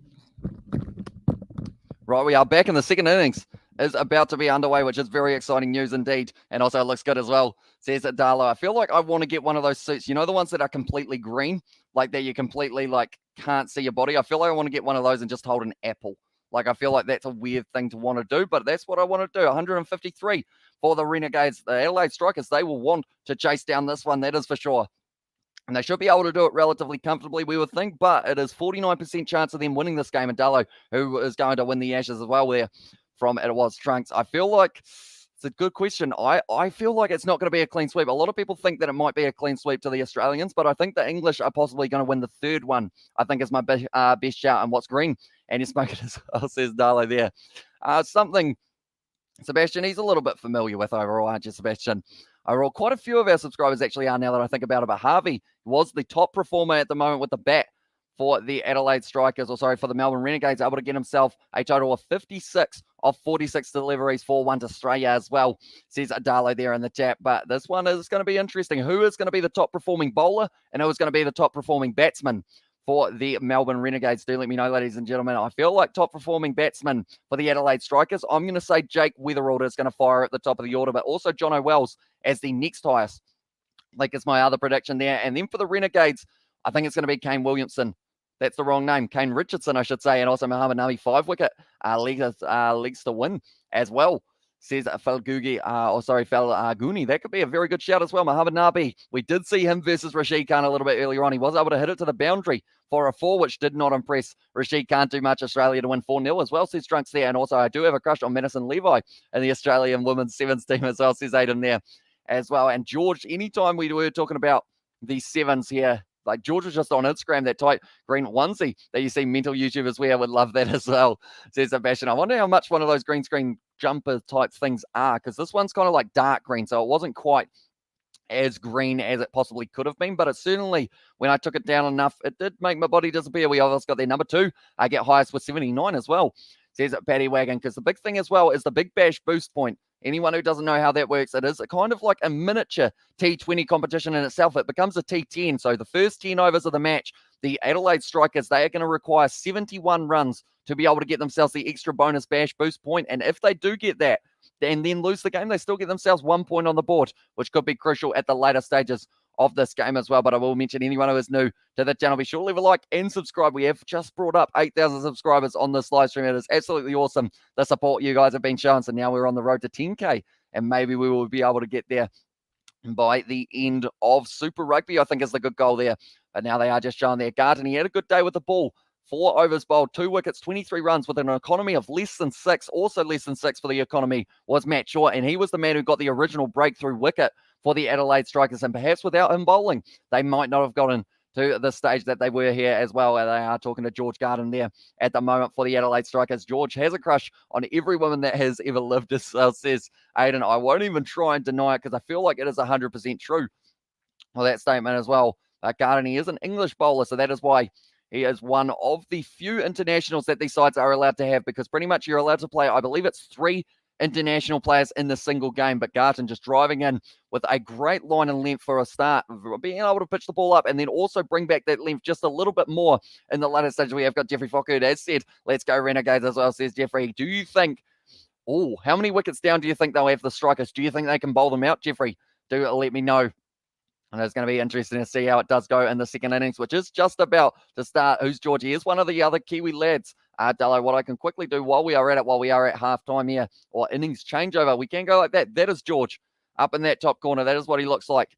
Right, we are back in the second innings. Is about to be underway, which is very exciting news indeed. And also, it looks good as well, says Darlow. I feel like I want to get one of those suits. You know, the ones that are completely green, like that you completely can't see your body. I feel like I want to get one of those and just hold an apple. Like, I feel like that's a weird thing to want to do, but that's what I want to do. 153 for the Renegades. The Adelaide Strikers, they will want to chase down this one, that is for sure. And they should be able to do it relatively comfortably, we would think, but it is 49% chance of them winning this game. And Darlow, who is going to win the Ashes as well there from It Was Trunks. I feel like it's a good question. I feel like it's not going to be a clean sweep. A lot of people think that it might be a clean sweep to the Australians, but I think the English are possibly going to win the third one. I think is my best shout. And what's green? And you're smoking as well, says Darlow there. Something Sebastian, he's a little bit familiar with overall, aren't you, Sebastian? Overall, quite a few of our subscribers actually are now that I think about it. But Harvey was the top performer at the moment with the bat for the Adelaide Strikers, for the Melbourne Renegades, able to get himself a total of 56 of 46 deliveries for one to Australia as well, says Darlow there in the chat. But this one is going to be interesting. Who is going to be the top performing bowler and who is going to be the top performing batsman for the Melbourne Renegades? Do let me know, ladies and gentlemen. I feel like top performing batsman for the Adelaide Strikers, I'm going to say Jake Weatherald is going to fire at the top of the order, but also Jono Wells as the next highest. Like, it's my other prediction there. And then for the Renegades, I think it's going to be Kane Williamson. That's the wrong name. Kane Richardson, I should say. And also Muhammad Nabi, 5-wicket legs to win as well, says Falguni. That could be a very good shout as well. Muhammad Nabi, we did see him versus Rashid Khan a little bit earlier on. He was able to hit it to the boundary for a 4, which did not impress Rashid Khan too much. Australia to win 4-0 as well, says Trunks there. And also, I do have a crush on Madison Levi in the Australian women's sevens team as well, says Aiden there as well. And George, anytime we were talking about these sevens here, like George was just on Instagram, that tight green onesie that you see mental YouTubers wear. I would love that as well, says Sebastian. I wonder how much one of those green screen jumper type things are, because this one's kind of like dark green, so it wasn't quite as green as it possibly could have been, but it certainly, when I took it down enough, it did make my body disappear. We almost got their number 2. I get highest with 79 as well, says Paddy Wagon, because the big thing as well is the Big Bash boost point Anyone who doesn't know how that works, it is kind of like a miniature T20 competition in itself. It becomes a T10. So the first 10 overs of the match, the Adelaide Strikers, they are going to require 71 runs to be able to get themselves the extra bonus bash boost point. And if they do get that and then lose the game, they still get themselves 1 point on the board, which could be crucial at the later stages of this game as well. But I will mention anyone who is new to the channel, be sure to leave a like and subscribe. We have just brought up 8,000 subscribers on this live stream. It is absolutely awesome, the support you guys have been showing. So now we're on the road to 10K, and maybe we will be able to get there by the end of Super Rugby, I think is the good goal there. But now they are just showing there. Garton, he had a good day with the ball. 4 overs bowled, 2 wickets, 23 runs with an economy of less than 6. Also less than 6 for the economy was Matt Shaw, and he was the man who got the original breakthrough wicket for the Adelaide Strikers. And perhaps without him bowling, they might not have gotten to the stage that they were here as well. They are talking to George Garden there at the moment for the Adelaide Strikers. George has a crush on every woman that has ever lived, as says Aiden. I won't even try and deny it because I feel like it is 100% true. Well, that statement as well. Garden, he is an English bowler, so that is why he is one of the few internationals that these sides are allowed to have, because pretty much you're allowed to play, I believe it's 3 international players in the single game. But Garton just driving in with a great line and length for a start, being able to pitch the ball up and then also bring back that length just a little bit more in the latter stage. We have got Jeffrey Fokker, as said, let's go Renegades as well, says Jeffrey. Do you think, how many wickets down do you think they'll have, the Strikers? Do you think they can bowl them out, Jeffrey? Do let me know. And it's going to be interesting to see how it does go in the second innings, which is just about to start. Who's George? He is one of the other Kiwi lads. Dello, what I can quickly do while we are at halftime here, or innings changeover, we can go like that. That is George up in that top corner. That is what he looks like.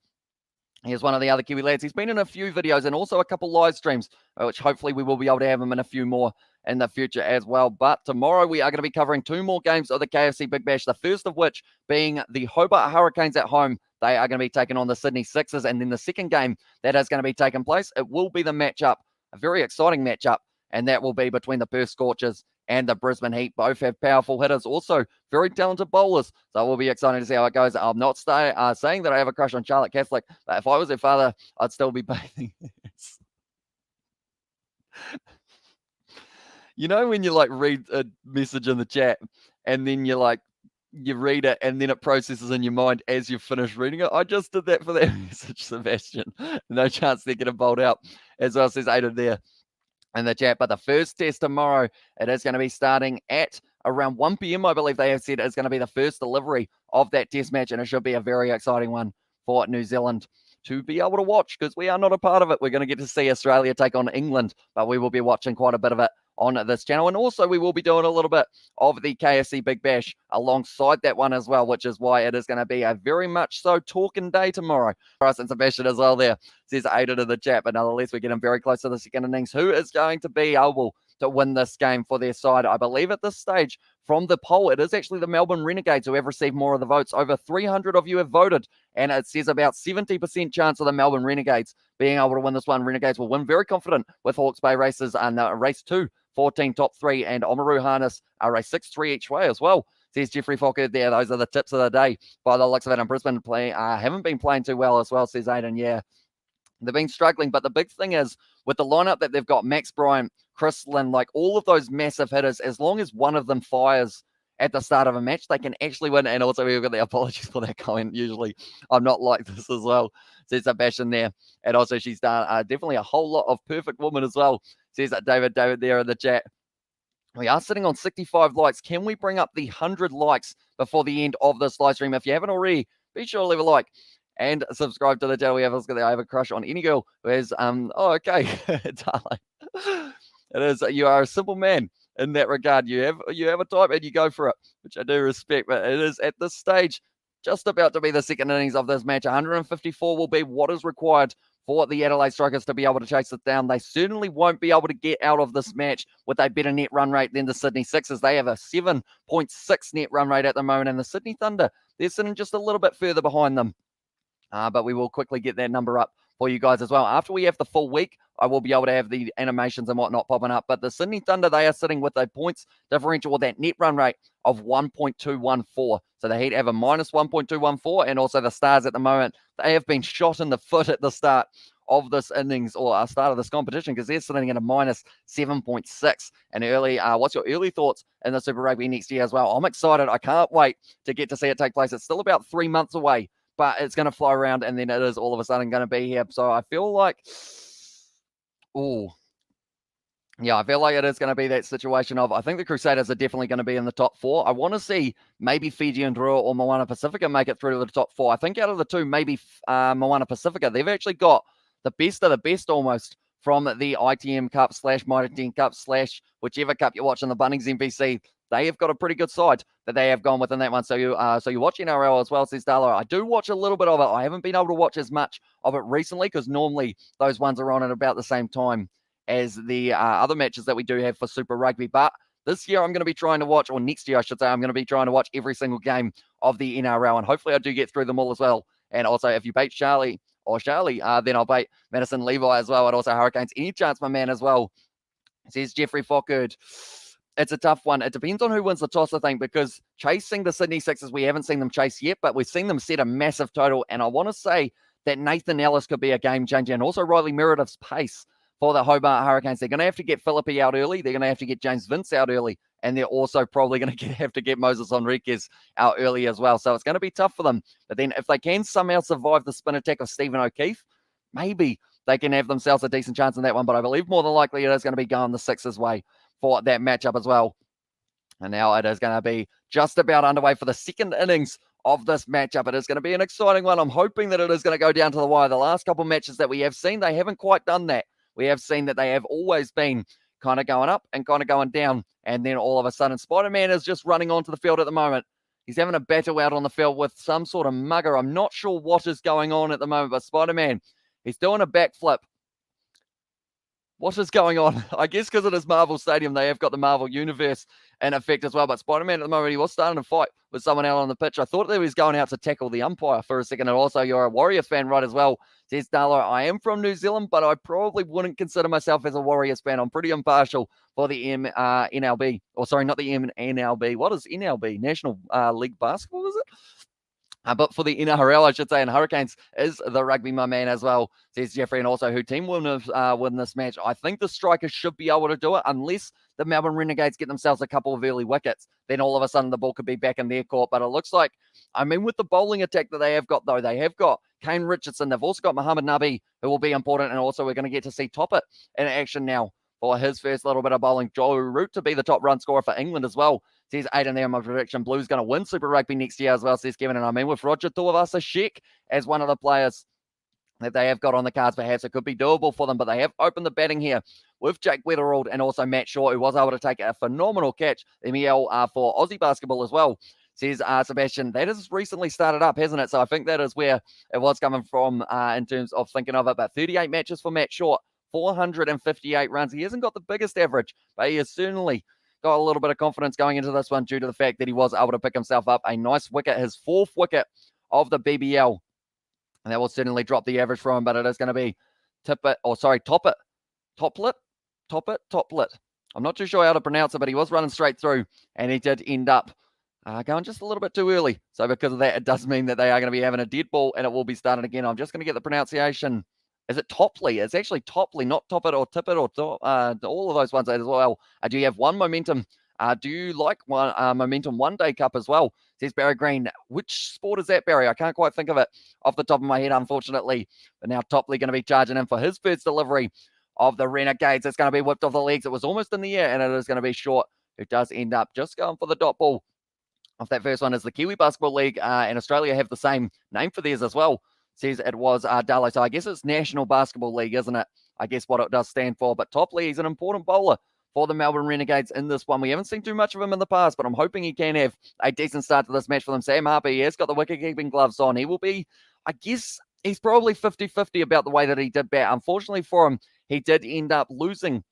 He is one of the other Kiwi lads. He's been in a few videos and also a couple live streams, which hopefully we will be able to have him in a few more in the future as well. But tomorrow we are going to be covering 2 more games of the KFC Big Bash, the first of which being the Hobart Hurricanes at home. They are going to be taking on the Sydney Sixers. And then the second game that is going to be taking place, it will be the matchup, a very exciting matchup, and that will be between the Perth Scorchers and the Brisbane Heat. Both have powerful hitters, also very talented bowlers. So it will be exciting to see how it goes. I'm not saying that I have a crush on Charlotte Catholic, but if I was her father, I'd still be bathing. You know when you like read a message in the chat and then you read it and then it processes in your mind as you finish reading it? I just did that for that message, Sebastian. No chance they're getting bowled out, as well, says Aiden there in the chat. But the first test tomorrow, it is going to be starting at around 1 p.m. I believe they have said is going to be the first delivery of that test match, and it should be a very exciting one for New Zealand to be able to watch, because we are not a part of it. We're going to get to see Australia take on England, but we will be watching quite a bit of it on this channel. And also we will be doing a little bit of the KFC Big Bash alongside that one as well, which is why it is going to be a very much so talking day tomorrow for us. And Sebastian as well there says Aiden in the chat, but nonetheless we're getting very close to the second innings. Who is going to be able to win this game for their side? I believe at this stage from the poll, it is actually the Melbourne Renegades who have received more of the votes. Over 300 of you have voted, and it says about 70% chance of the Melbourne Renegades being able to win this one. Renegades will win, very confident with Hawke's Bay races and race 2, 14 top 3, and Oamaru Harness are race 6, 3 each way as well, says Jeffrey Fokker there. Those are the tips of the day by the looks of it. And Brisbane haven't been playing too well as well, says Aiden. Yeah, they've been struggling, but the big thing is with the lineup that they've got, Max Bryant, Chris Lynn, like all of those massive hitters, as long as one of them fires at the start of a match, they can actually win. And also we've got the apologies for that comment. Usually I'm not like this as well, says Sebastian there. And also she's done definitely a whole lot of perfect woman as well, says David there in the chat. We are sitting on 65 likes. Can we bring up the 100 likes before the end of this live stream? If you haven't already, be sure to leave a like and subscribe to the channel. I have a crush on any girl who has, okay, darling. It is, you are a simple man in that regard. You have a type and you go for it, which I do respect. But it is at this stage just about to be the second innings of this match. 154 will be what is required for the Adelaide Strikers to be able to chase it down. They certainly won't be able to get out of this match with a better net run rate than the Sydney Sixers. They have a 7.6 net run rate at the moment, and the Sydney Thunder, they're sitting just a little bit further behind them. But we will quickly get that number up for you guys as well. After we have the full week, I will be able to have the animations and whatnot popping up. But the Sydney Thunder, they are sitting with a points differential with that net run rate of 1.214. So the Heat have a minus 1.214, and also the Stars at the moment, they have been shot in the foot at the start of this innings or start of this competition because they're sitting at a minus 7.6. And early, what's your early thoughts in the Super Rugby next year as well? I'm excited. I can't wait to get to see it take place. It's still about 3 months away, but it's going to fly around, and then it is all of a sudden going to be here. So I feel like, I feel like it is going to be that situation of, I think the Crusaders are definitely going to be in the top 4. I want to see maybe Fiji and Drua or Moana Pacifica make it through to the top 4. I think out of the two, maybe Moana Pacifica, they've actually got the best of the best almost from the ITM Cup / Mitre 10 Cup / whichever cup you're watching, the Bunnings MVC. They have got a pretty good side that they have gone within that one. So you watch NRL as well, says Darlo. I do watch a little bit of it. I haven't been able to watch as much of it recently because normally those ones are on at about the same time as the other matches that we do have for Super Rugby. But this year I'm going to be trying to watch, or next year I should say, I'm going to be trying to watch every single game of the NRL, and hopefully I do get through them all as well. And also, if you bait Charlie, then I'll bait Madison Levi as well, and also Hurricanes. Any chance, my man, as well, says Jeffrey Fockard. It's a tough one. It depends on who wins the toss, I think, because chasing the Sydney Sixers, we haven't seen them chase yet, but we've seen them set a massive total, and I want to say that Nathan Ellis could be a game changer, and also Riley Meredith's pace for the Hobart Hurricanes. They're going to have to get Philippi out early. They're going to have to get James Vince out early, and they're also probably going to have to get Moses Enriquez out early as well. So it's going to be tough for them. But then if they can somehow survive the spin attack of Stephen O'Keefe, maybe they can have themselves a decent chance in that one. But I believe more than likely it is going to be going the Sixers' way for that matchup as well. And now it is going to be just about underway for the second innings of this matchup. It is going to be an exciting one. I'm hoping that it is going to go down to the wire. The last couple of matches that we have seen, they haven't quite done that. We have seen that they have always been kind of going up and kind of going down. And then all of a sudden, Spider-Man is just running onto the field at the moment. He's having a battle out on the field with some sort of mugger. I'm not sure what is going on at the moment, but Spider-Man, he's doing a backflip. What is going on? I guess because it is Marvel Stadium, they have got the Marvel Universe in effect as well. But Spider-Man at the moment, he was starting to fight with someone out on the pitch. I thought that he was going out to tackle the umpire for a second. And also, you're a Warriors fan, right, as well, says Darlo. I am from New Zealand, but I probably wouldn't consider myself as a Warriors fan. I'm pretty impartial for the NLB. Or sorry, not the NLB. What is NLB? National League Basketball, is it? But for the NRL, I should say, and Hurricanes is the rugby, my man, as well, says Jeffrey. And also, who team will win this match? I think the Strikers should be able to do it unless the Melbourne Renegades get themselves a couple of early wickets. Then all of a sudden, the ball could be back in their court. But it looks like, with the bowling attack that they have got, though, they have got Kane Richardson. They've also got Muhammad Nabi, who will be important. And also, we're going to get to see Toppett in action now for his first little bit of bowling. Joe Root to be the top run scorer for England as well. Says Aiden there, my prediction. Blue's going to win Super Rugby next year as well, says Kevin. And with Roger Tuivasa-Sheck as one of the players that they have got on the cards, perhaps it could be doable for them. But they have opened the batting here with Jake Weatherald and also Matt Shaw, who was able to take a phenomenal catch, MEL, for Aussie basketball as well. Says Sebastian, that has recently started up, hasn't it? So I think that is where it was coming from in terms of thinking of it. But 38 matches for Matt Shaw, 458 runs. He hasn't got the biggest average, but he has certainly got a little bit of confidence going into this one due to the fact that he was able to pick himself up a nice wicket, his 4th wicket of the BBL. And that will certainly drop the average for him, but it is going to be Toppett. I'm not too sure how to pronounce it, but he was running straight through, and he did end up going just a little bit too early. So because of that, it does mean that they are going to be having a dead ball, and it will be started again. I'm just going to get the pronunciation. Is it Topley? It's actually Topley, not Toppett or Tippett or all of those ones as well. Do you have one momentum? Do you like one momentum one-day cup as well? Says Barry Green. Which sport is that, Barry? I can't quite think of it off the top of my head, unfortunately. But now Topley going to be charging in for his first delivery of the Renegades. It's going to be whipped off the legs. It was almost in the air, and it is going to be short. Who does end up just going for the dot ball of that first one. As the Kiwi Basketball League and Australia have the same name for theirs as well. Says it was Darlo. So I guess it's National Basketball League, isn't it? I guess what it does stand for. But Topley is an important bowler for the Melbourne Renegades in this one. We haven't seen too much of him in the past, but I'm hoping he can have a decent start to this match for them. Sam Harper, he has got the wicket-keeping gloves on. He will be, I guess, he's probably 50-50 about the way that he did bat. Unfortunately for him, he did end up losing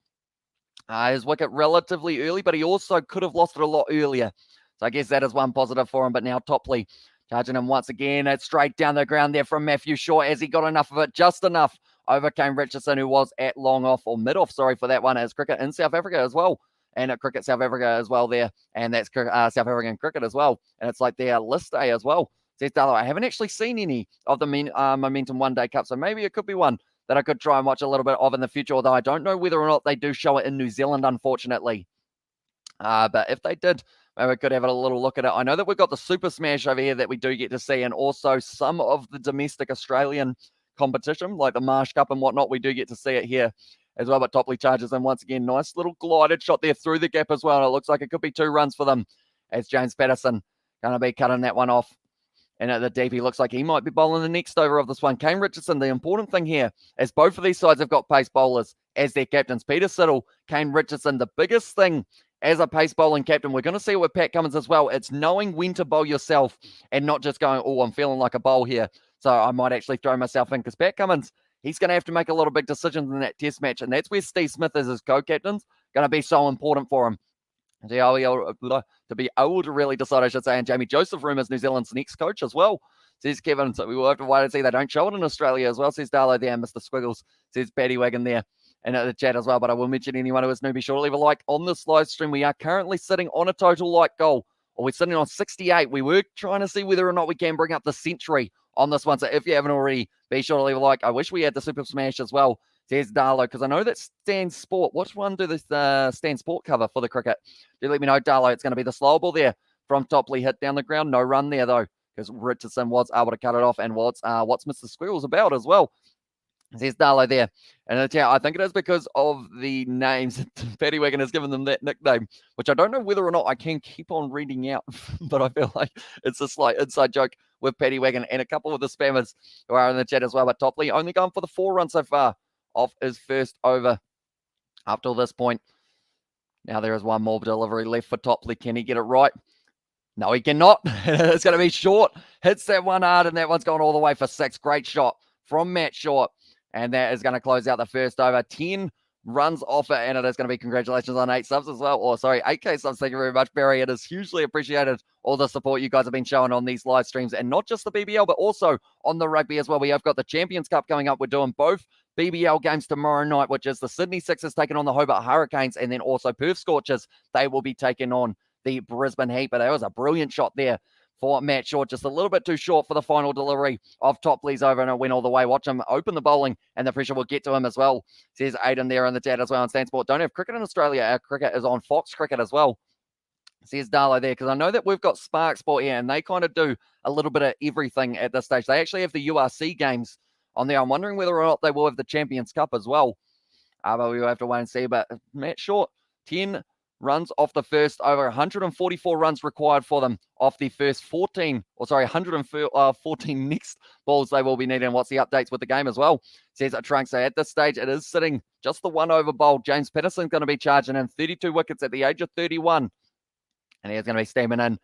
his wicket relatively early, but he also could have lost it a lot earlier. So I guess that is one positive for him. But now Topley Charging him once again. It's straight down the ground there from Matthew Shaw as he got enough of it, just enough. Overcame Richardson, who was at long off, or mid off, sorry for that one, as cricket in South Africa as well. And at Cricket South Africa as well there. And that's South African cricket as well. And it's like their list day as well. Says Darlow, I haven't actually seen any of the Momentum One Day Cup, so maybe it could be one that I could try and watch a little bit of in the future, although I don't know whether or not they do show it in New Zealand, unfortunately. But if they did, maybe we could have a little look at it. I know that we've got the Super Smash over here that we do get to see, and also some of the domestic Australian competition, like the Marsh Cup and whatnot, we do get to see it here as well. But Topley charges in once again. Nice little glided shot there through the gap as well. And it looks like it could be 2 runs for them as James Patterson going to be cutting that one off. And at the deep, he looks like he might be bowling the next over of this one. Kane Richardson, the important thing here is both of these sides have got pace bowlers as their captains. Peter Siddle, Kane Richardson, the biggest thing as a pace bowling captain, we're going to see it with Pat Cummins as well. It's knowing when to bowl yourself and not just going, oh, I'm feeling like a bowl here, so I might actually throw myself in, because Pat Cummins, he's going to have to make a lot of big decisions in that test match, and that's where Steve Smith as his co-captain's going to be so important for him. To be able to really decide, I should say. And Jamie Joseph Room New Zealand's next coach as well, says Kevin. So we will have to wait and see. They don't show it in Australia as well, says Darlow there. Mr. Squiggles says Paddy Wagon there and at the chat as well. But I will mention anyone who is new, be sure to leave a like on this live stream. We are currently sitting on a total like goal, or we're sitting on 68. We were trying to see whether or not we can bring up the century on this one. So if you haven't already, be sure to leave a like. I wish we had the Super Smash as well, says Darlow, because I know that Stan Sport, which one do this Stan Sport cover for the cricket? Do let me know, Darlow. It's going to be the slow ball there from Topley, hit down the ground. No run there, though, because Richardson was able to cut it off. And what's Mr. Squirrels about as well, says Darlow there. And I think it is because of the names. Paddy Wagon has given them that nickname, which I don't know whether or not I can keep on reading out, but I feel like it's a slight inside joke with Paddy Wagon and a couple of the spammers who are in the chat as well. But Topley only going for the 4 runs so far off his first over up till this point. Now there is one more delivery left for Topley. Can he get it right? No, he cannot. It's going to be short. Hits that one hard, and that one's gone all the way for 6. Great shot from Matt Short. And that is going to close out the first over. 10 runs off it, and it is going to be congratulations on 8 subs as well. Or sorry, 8K subs. Thank you very much, Barry. It is hugely appreciated, all the support you guys have been showing on these live streams, and not just the BBL, but also on the rugby as well. We have got the Champions Cup coming up. We're doing both BBL games tomorrow night, which is the Sydney Sixers taking on the Hobart Hurricanes, and then also Perth Scorchers. They will be taking on the Brisbane Heat. But that was a brilliant shot there for Matt Short, just a little bit too short for the final delivery of Topley's over, and it went all the way. Watch him open the bowling, and the pressure will get to him as well, says Aiden there in the chat as well. On Stan Sport, don't have cricket in Australia. Our cricket is on Fox Cricket as well, says Darlow there, because I know that we've got Spark Sport here, and they kind of do a little bit of everything at this stage. They actually have the URC games on there. I'm wondering whether or not they will have the Champions Cup as well, but we will have to wait and see. But Matt Short, 10 runs off the first over, 144 runs required for them off the first 14, 114 next balls they will be needing. What's the updates with the game as well, says a Trunk. So at this stage, it is sitting just the 1 over bowl. James Patterson's going to be charging in 32 wickets at the age of 31. And he's going to be steaming in.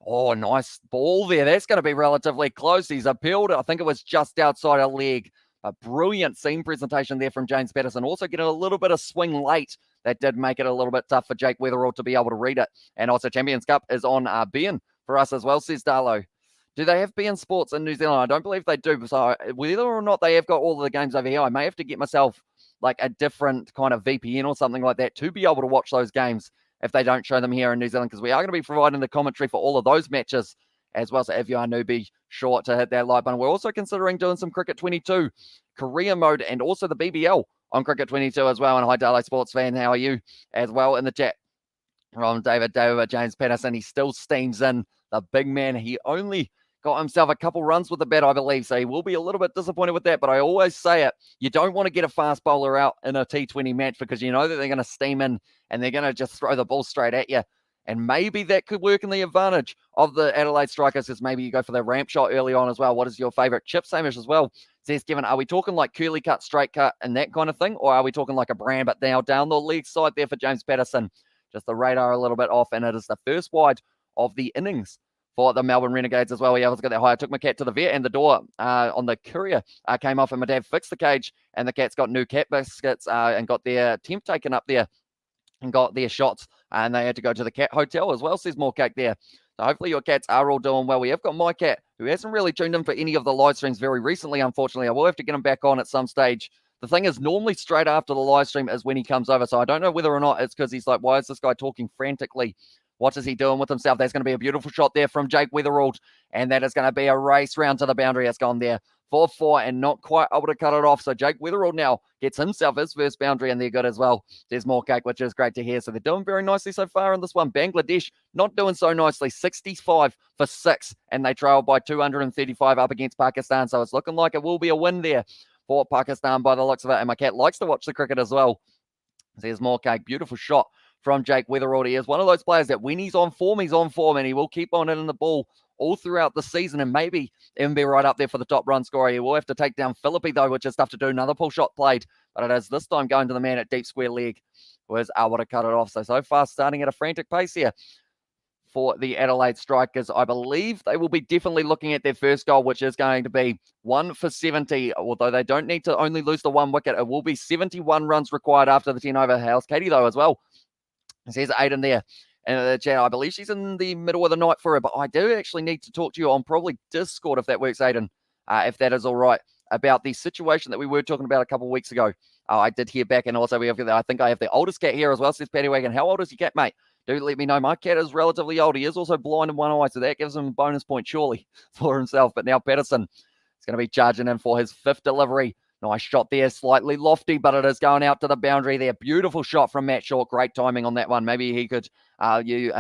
Oh, nice ball there. That's going to be relatively close. He's appealed. I think it was just outside a leg. A brilliant seam presentation there from James Patterson. Also getting a little bit of swing late. That did make it a little bit tough for Jake Weatherall to be able to read it. And also Champions Cup is on BN for us as well, says Darlow. Do they have BN Sports in New Zealand? I don't believe they do. So whether or not they have got all of the games over here, I may have to get myself like a different kind of VPN or something like that to be able to watch those games if they don't show them here in New Zealand, because we are going to be providing the commentary for all of those matches as well. So if you are new, be sure to hit that like button. We're also considering doing some Cricket 22 career mode and also the BBL on Cricket 22 as well. And hi, Adelaide Sports fan, how are you as well in the chat? From David James Patterson, he still steams in. The big man, he only got himself a couple runs with the bat, I believe, so he will be a little bit disappointed with that. But I always say it, you don't want to get a fast bowler out in a T20 match, because you know that they're going to steam in and they're going to just throw the ball straight at you. And maybe that could work in the advantage of the Adelaide Strikers, because maybe you go for the ramp shot early on as well. What is your favourite chip, Samish, as well? Says Kevin, are we talking like curly cut, straight cut, and that kind of thing? Or are we talking like a brand, but now down the leg side there for James Patterson? Just the radar a little bit off, and it is the first wide of the innings for the Melbourne Renegades as well. Yeah, let's get that high. I took my cat to the vet, and the door on the courier came off, and my dad fixed the cage, and the cat's got new cat biscuits and got their temp taken up there and got their shots, and they had to go to the cat hotel as well, says More Cake there. So hopefully your cats are all doing well. We have got my cat, who hasn't really tuned in for any of the live streams very recently, unfortunately. I will have to get him back on at some stage. The thing is, normally straight after the live stream is when he comes over, so I don't know whether or not it's because he's like, why is this guy talking frantically? What is he doing with himself? There's going to be a beautiful shot there from Jake Weatherald, and that is going to be a race round to the boundary. It's gone there. 4-4 and not quite able to cut it off. So Jake Weatherald now gets himself his first boundary, and they're good as well. There's more cake, which is great to hear. So they're doing very nicely so far in this one. Bangladesh not doing so nicely. 65 for 6, and they trail by 235 up against Pakistan. So it's looking like it will be a win there for Pakistan by the looks of it. And my cat likes to watch the cricket as well. There's more cake. Beautiful shot from Jake Weatherald. He is one of those players that when he's on form, and he will keep on hitting the ball all throughout the season, and maybe even be right up there for the top run scorer. He will have to take down Philippi, though, which is tough to do. Another pull shot played, but it is this time going to the man at deep square leg, who is able to cut it off. So far, starting at a frantic pace here for the Adelaide Strikers. I believe they will be definitely looking at their first goal, which is going to be 1 for 70, although they don't need to only lose the one wicket. It will be 71 runs required after the 10 over. How's Katie, though, as well? There's Aiden there. And the chat, I believe she's in the middle of the night for her, but I do actually need to talk to you on probably Discord, if that works, Aiden, if that is all right, about the situation that we were talking about a couple of weeks ago. I did hear back, and also I think I have the oldest cat here as well, says Paddy Wagon. How old is your cat, mate? Do let me know. My cat is relatively old. He is also blind in one eye, so that gives him a bonus point, surely, for himself. But now Patterson is going to be charging in for his 5th delivery. Nice shot there, slightly lofty, but it is going out to the boundary there. Beautiful shot from Matt Short. Great timing on that one. Maybe he could, are you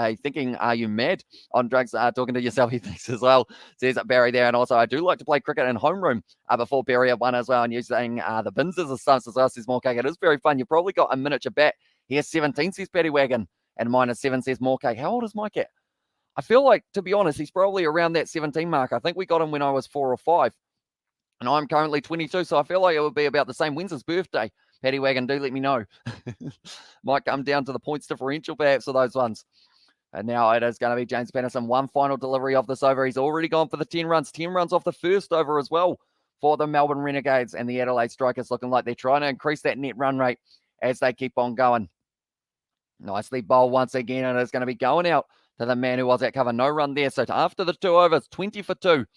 mad on drugs? Talking to yourself, he thinks as well. Says Barry there. And also, I do like to play cricket in homeroom before Barry have won as well. And using the bins as a stunts as well, says Moorcake. It is very fun. You've probably got a miniature bat. Here's 17, says Paddy Wagon. And -7, says Moorcake. How old is my cat? I feel like, to be honest, he's probably around that 17 mark. I think we got him when I was 4 or 5. And I'm currently 22, so I feel like it would be about the same. When's his birthday? Paddy Wagon, do let me know. Might come down to the points differential, perhaps, for those ones. And now it is going to be James Patterson. One final delivery of this over. He's already gone for the 10 runs. 10 runs off the first over as well for the Melbourne Renegades, and the Adelaide Strikers looking like they're trying to increase that net run rate as they keep on going. Nicely bowled once again, and it's going to be going out to the man who was at cover. No run there. So after the 2 overs, 20 for 2.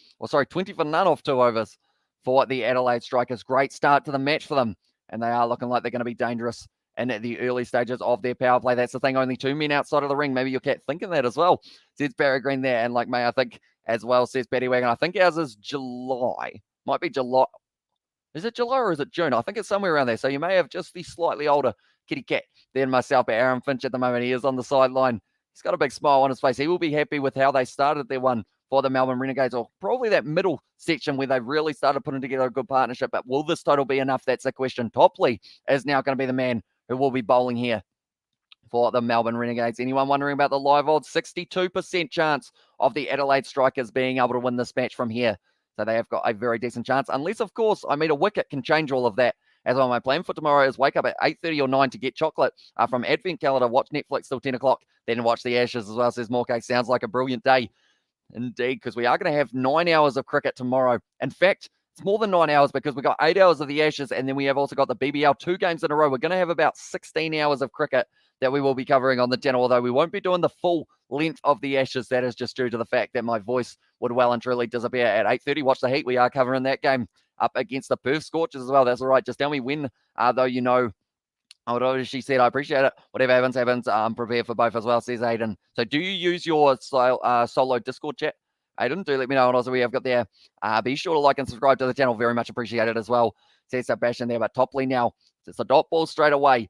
20 for none off 2 overs. For the Adelaide Strikers. Great start to the match for them, and they are looking like they're going to be dangerous in the early stages of their power play. That's the thing, only 2 men outside of the ring. Maybe your cat thinking that as well, says Barry Green there. And like May, I think as well, says Betty Wagon. I think ours is July. Might be July. Is it July or is it June? I think it's somewhere around there. So you may have just the slightly older kitty cat than myself. But Aaron Finch at the moment, he is on the sideline. He's got a big smile on his face. He will be happy with how they started their one for the Melbourne Renegades, or probably that middle section where they've really started putting together a good partnership. But will this total be enough? That's the question. Topley is now going to be the man who will be bowling here for the Melbourne Renegades. Anyone wondering about the live odds? 62% chance of the Adelaide Strikers being able to win this match from here. So they have got a very decent chance, unless, of course, a wicket can change all of that. As well, my plan for tomorrow is wake up at 8:30 or 9 to get chocolate from Advent Calendar, watch Netflix till 10 o'clock, then watch the Ashes as well, says Morcake. Sounds like a brilliant day. Indeed, because we are going to have 9 hours of cricket tomorrow. In fact, it's more than 9 hours because we've got 8 hours of the Ashes, and then we have also got the BBL 2 games in a row. We're going to have about 16 hours of cricket that we will be covering on the channel, although we won't be doing the full length of the Ashes. That is just due to the fact that my voice would well and truly disappear at 8:30. Watch the Heat. We are covering that game up against the Perth Scorchers as well. That's all right. Just tell me when, though, you know. Although she said, I appreciate it. Whatever happens, happens. I'm prepared for both as well, says Aiden. So do you use your solo Discord chat? Aiden, do let me know. And also we have got there. Be sure to like and subscribe to the channel. Very much appreciated as well. Says Sebastian there. But Topley now, it's a dot ball straight away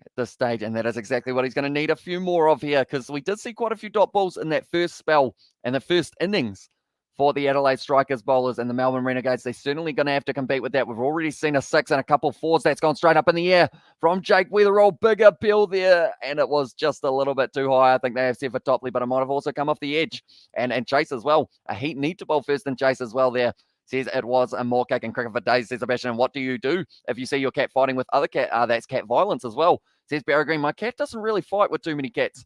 at this stage. And that is exactly what he's going to need a few more of here, because we did see quite a few dot balls in that first spell and the first innings for the Adelaide Strikers bowlers, and the Melbourne Renegades. They're certainly going to have to compete with that. We've already seen a 6 and a couple 4s. That's gone straight up in the air from Jake Weatherall. Big appeal there, and it was just a little bit too high. I think they have said for Topley, but it might have also come off the edge. And Chase as well. A Heat need to bowl first and Chase as well there. Says it was a more kick and cricket for days, says Sebastian. And what do you do if you see your cat fighting with other cat? That's cat violence as well, says Barry Green. My cat doesn't really fight with too many cats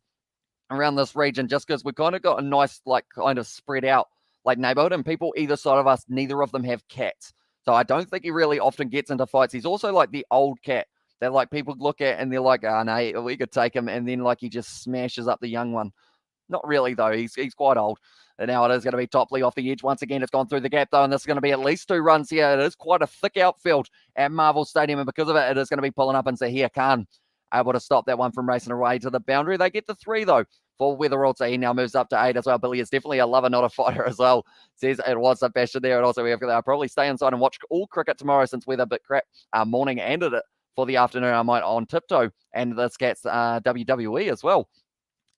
around this region, just because we've kind of got a nice, kind of spread out neighborhood, and people either side of us, neither of them have cats. So I don't think he really often gets into fights. He's also like the old cat that people look at and they're like, oh no, we could take him, and then he just smashes up the young one. Not really, though. He's quite old. And now it is going to be Topley off the edge. Once again, it's gone through the gap, though, and this is going to be at least 2 runs here. It is quite a thick outfield at Marvel Stadium, and because of it, it is going to be pulling up into here. Khan able to stop that one from racing away to the boundary. They get the 3, though, for Weatherall. So he now moves up to 8 as well. Billy is definitely a lover, not a fighter as well. Says it was Sebastian there. And also, I'll probably stay inside and watch all cricket tomorrow since weather a bit crap. Morning and it for the afternoon. I might on tiptoe and this cat's WWE as well.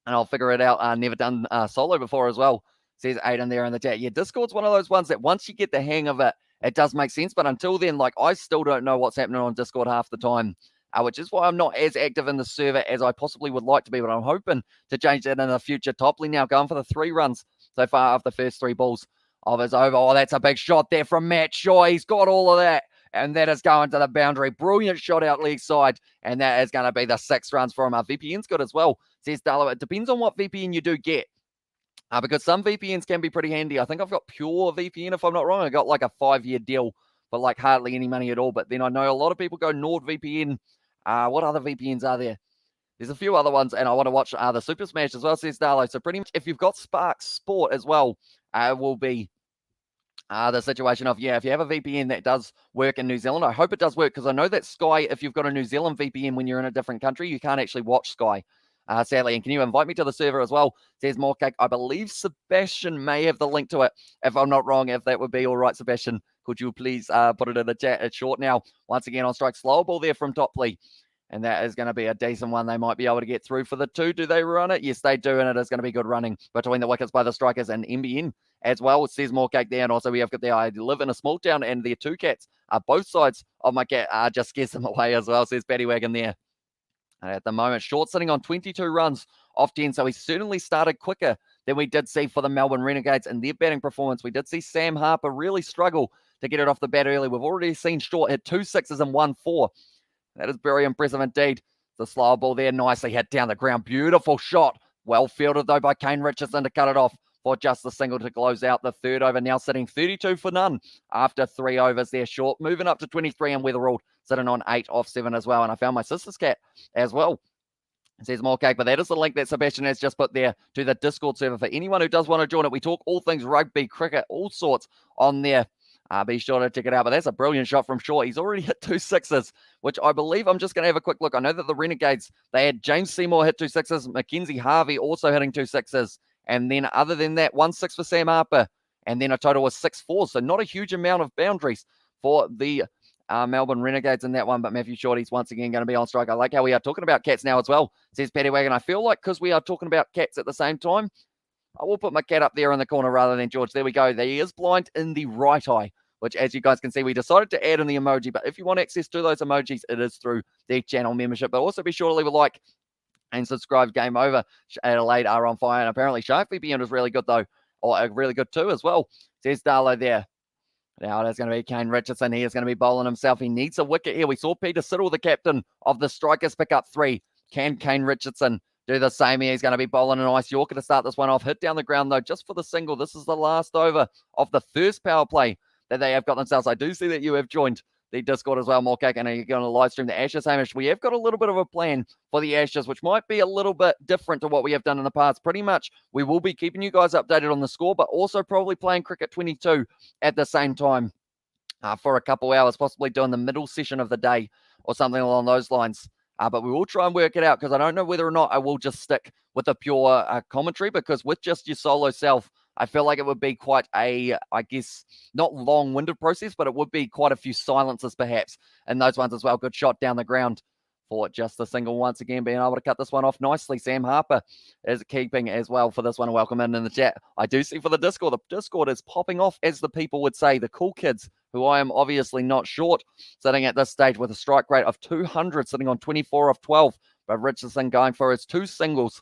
And I'll figure it out. Never done solo before as well. Says Aiden there in the chat. Yeah, Discord's one of those ones that once you get the hang of it, it does make sense. But until then, like, I still don't know what's happening on Discord half the time, which is why I'm not as active in the server as I possibly would like to be. But I'm hoping to change that in the future. Topley now going for the 3 runs so far of the first 3 balls of his over. Oh, that's a big shot there from Matt Shaw. He's got all of that. And that is going to the boundary. Brilliant shot out leg side. And that is going to be the 6 runs for him. Our VPN's good as well, says Darlow. It depends on what VPN you do get. Because some VPNs can be pretty handy. I think I've got Pure VPN, if I'm not wrong. I got like a 5-year deal for like hardly any money at all. But then I know a lot of people go NordVPN. What other VPNs are there? There's a few other ones, and I want to watch the Super Smash as well, says Darlow. So pretty much if you've got Spark Sport as well, it will be the situation of, yeah, if you have a VPN that does work in New Zealand, I hope it does work, because I know that Sky, if you've got a New Zealand VPN when you're in a different country, you can't actually watch Sky. Sadly, and can you invite me to the server as well? Says Morecake. I believe Sebastian may have the link to it. If I'm not wrong, if that would be all right, Sebastian, could you please put it in the chat? It's short now. Once again on strike, slow ball there from Topley. And that is going to be a decent one. They might be able to get through for the 2. Do they run it? Yes, they do. And it is going to be good running between the wickets by the Strikers and NBN as well. It says Morecake there. And also we have got there. I live in a small town and their 2 cats are both sides of my cat just scares them away as well, says Paddy Wagon there. At the moment, Short sitting on 22 runs off 10, so he certainly started quicker than we did see for the Melbourne Renegades in their batting performance. We did see Sam Harper really struggle to get it off the bat early. We've already seen Short hit 2 6s and 1 4. That is very impressive indeed. The slow ball there, nicely hit down the ground. Beautiful shot. Well fielded, though, by Kane Richardson to cut it off for just the single to close out the 3rd over. Now sitting 32 for none after 3 overs there. Short moving up to 23, and Weatherall sitting on 8 off 7 as well. And I found my sister's cat as well. It says more cake, but that is the link that Sebastian has just put there to the Discord server for anyone who does want to join it. We talk all things rugby, cricket, all sorts on there. Be sure to check it out. But that's a brilliant shot from Shaw. He's already hit 2 6s, which I believe, I'm just going to have a quick look. I know that the Renegades, they had James Seymour hit 2 6s, Mackenzie Harvey also hitting 2 6s. And then other than that, 1 6 for Sam Harper. And then a total of 6 4s. So not a huge amount of boundaries for the Melbourne Renegades in that one. But Matthew Shorty's once again going to be on strike. I like how we are talking about cats now as well, says Paddy Wagon. I feel like because we are talking about cats at the same time, I will put my cat up there in the corner rather than George. There we go. He is blind in the right eye, which, as you guys can see, we decided to add in the emoji. But if you want access to those emojis, it is through the channel membership. But also be sure to leave a like and subscribe. Game over. Adelaide are on fire. And apparently Shark VPN is really good, though. Or really good, too, as well, says Darlow there. Now it's going to be Kane Richardson. He is going to be bowling himself. He needs a wicket here. We saw Peter Siddle, the captain of the Strikers, pick up 3. Can Kane Richardson do the same here? He's going to be bowling a nice Yorker to start this one off. Hit down the ground, though, just for the single. This is the last over of the first power play that they have got themselves. I do see that you have joined the Discord as well, Morcake, and you're going to live stream the Ashes, Hamish. We have got a little bit of a plan for the Ashes, which might be a little bit different to what we have done in the past. Pretty much, we will be keeping you guys updated on the score, but also probably playing Cricket 22 at the same time for a couple hours, possibly doing the middle session of the day or something along those lines. But we will try and work it out, because I don't know whether or not I will just stick with a pure commentary, because with just your solo self, I feel like it would be quite a, I guess, not long-winded process, but it would be quite a few silences perhaps in those ones as well. Good shot down the ground for just the single once again, being able to cut this one off nicely. Sam Harper is keeping as well for this one. Welcome in the chat. I do see for the Discord is popping off, as the people would say, the cool kids, who I am obviously not short, sitting at this stage with a strike rate of 200, sitting on 24 of 12. But Richardson going for his 2 singles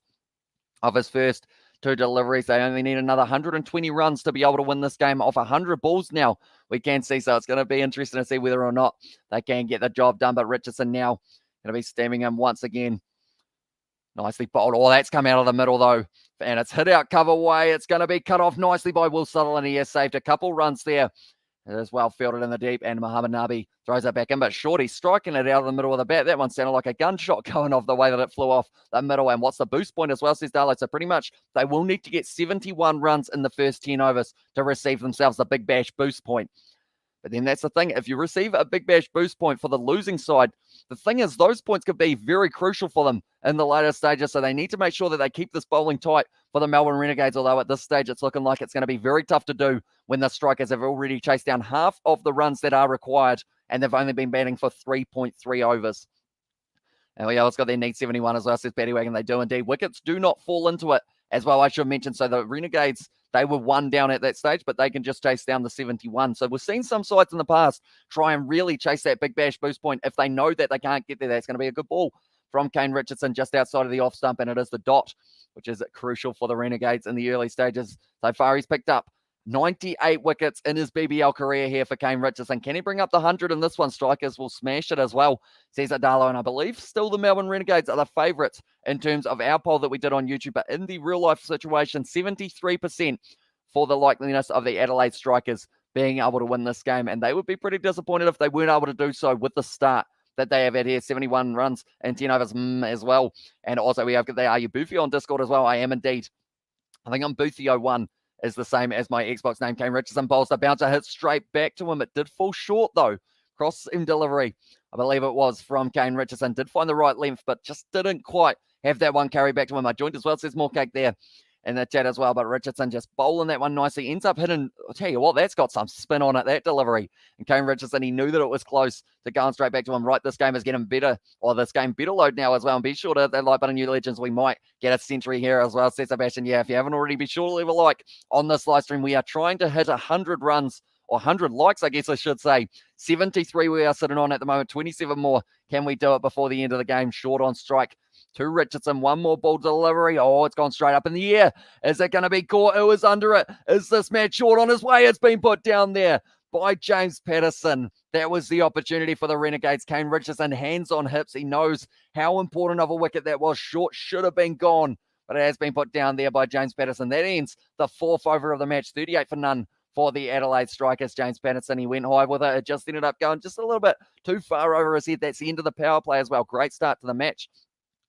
of his first 2 deliveries. They only need another 120 runs to be able to win this game off 100 balls now, we can see. So it's going to be interesting to see whether or not they can get the job done. But Richardson now going to be stemming him once again. Nicely bowled. Oh, that's come out of the middle, though. And it's hit out cover way. It's going to be cut off nicely by Will Sutherland. He has saved a couple runs there. It is well fielded in the deep, and Muhammad Nabi throws it back in, but Shorty striking it out of the middle of the bat. That one sounded like a gunshot going off the way that it flew off the middle. And what's the boost point as well, says Darlow. So pretty much they will need to get 71 runs in the first 10 overs to receive themselves the Big Bash boost point. But then that's the thing. If you receive a Big Bash boost point for the losing side, the thing is those points could be very crucial for them in the later stages. So they need to make sure that they keep this bowling tight for the Melbourne Renegades, although at this stage it's looking like it's going to be very tough to do when the Strikers have already chased down half of the runs that are required, and they've only been batting for 3.3 overs. And we also got their need 71 as well, says Paddy Wagon. They do indeed. Wickets do not fall into it as well, I should mention. So the Renegades, they were one down at that stage, but they can just chase down the 71. So we've seen some sides in the past try and really chase that Big Bash boost point. If they know that they can't get there, that's going to be a good ball from Kane Richardson just outside of the off stump, and it is the dot, which is crucial for the Renegades in the early stages. So far, he's picked up 98 wickets in his BBL career here for Kane Richardson. Can he bring up the 100 in this one? Strikers will smash it as well, says Adelaide. And I believe still the Melbourne Renegades are the favourites in terms of our poll that we did on YouTube. But in the real life situation, 73% for the likeliness of the Adelaide Strikers being able to win this game. And they would be pretty disappointed if they weren't able to do so with the start that they have had here. 71 runs and 10 overs as well. And also we have the Are You Boofy on Discord as well. I am indeed. I think I'm Boofy01 is the same as my Xbox name. Kane Richardson bowls the bouncer, hits straight back to him. It did fall short though. Cross-seam delivery, I believe it was from Kane Richardson. Did find the right length, but just didn't quite have that one carry back to him. I joined as well, says more cake there in the chat as well. But Richardson just bowling that one nicely. Ends up hitting, I'll tell you what, that's got some spin on it, that delivery. And Kane Richardson, he knew that it was close to going straight back to him. Right, this game is getting better, or this game better load now as well. And be sure to hit that like button, new legends. We might get a century here as well, says Sebastian. Yeah, if you haven't already, be sure to leave a like on this live stream. We are trying to hit 100 runs, or 100 likes, I guess I should say. 73 we are sitting on at the moment. 27 more. Can we do it before the end of the game? Short on strike to Richardson. One more ball delivery. Oh, it's gone straight up in the air. Is it going to be caught? Who is under it? Is this man short on his way? It's been put down there by James Patterson. That was the opportunity for the Renegades. Kane Richardson, hands on hips. He knows how important of a wicket that was. Short should have been gone, but it has been put down there by James Patterson. That ends the fourth over of the match. 38 for none for the Adelaide Strikers. James Patterson, he went high with it. It just ended up going just a little bit too far over his head. That's the end of the power play as well. Great start to the match.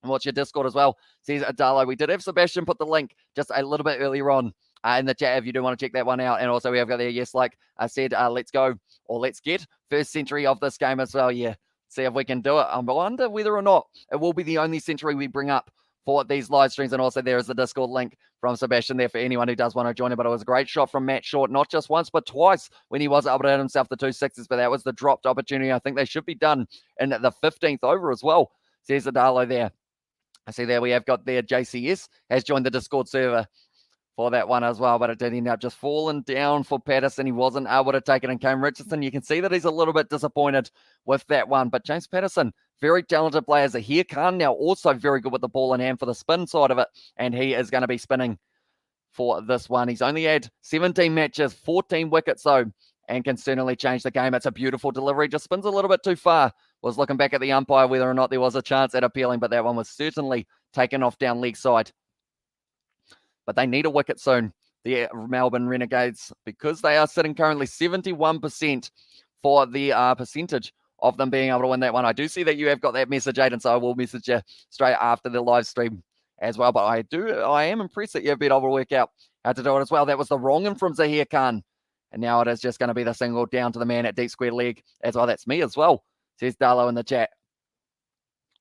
And watch your Discord as well, says Adalo. We did have Sebastian put the link just a little bit earlier on in the chat if you do want to check that one out. And also we have got there, yes, like I said, let's go, or let's get first century of this game as well. Yeah, see if we can do it. I wonder whether or not it will be the only century we bring up for these live streams. And also there is the Discord link from Sebastian there for anyone who does want to join it. But it was a great shot from Matt Short, not just once, but twice when he was able to hit himself the 2 sixes. But that was the dropped opportunity. I think they should be done in the 15th over as well, says Adalo there. I see there we have got there JCS has joined the Discord server for that one as well, but it did end up just falling down for Patterson. He wasn't able to take it, and Kane Richardson, you can see that he's a little bit disappointed with that one. But James Patterson, very talented player. Zahir Khan now also very good with the ball in hand for the spin side of it, and he is going to be spinning for this one. He's only had 17 matches, 14 wickets though, and can certainly change the game. It's a beautiful delivery, just spins a little bit too far. Was looking back at the umpire whether or not there was a chance at appealing, but that one was certainly taken off down leg side. But they need a wicket soon, the Melbourne Renegades, because they are sitting currently 71% for the percentage of them being able to win that one. I do see that you have got that message, Aiden, so I will message you straight after the live stream as well. But I am impressed that you've been able to work out how to do it as well. That was the wrong one from Zahir Khan. And now it is just going to be the single down to the man at deep square leg as well. That's me as well, says Darlow in the chat.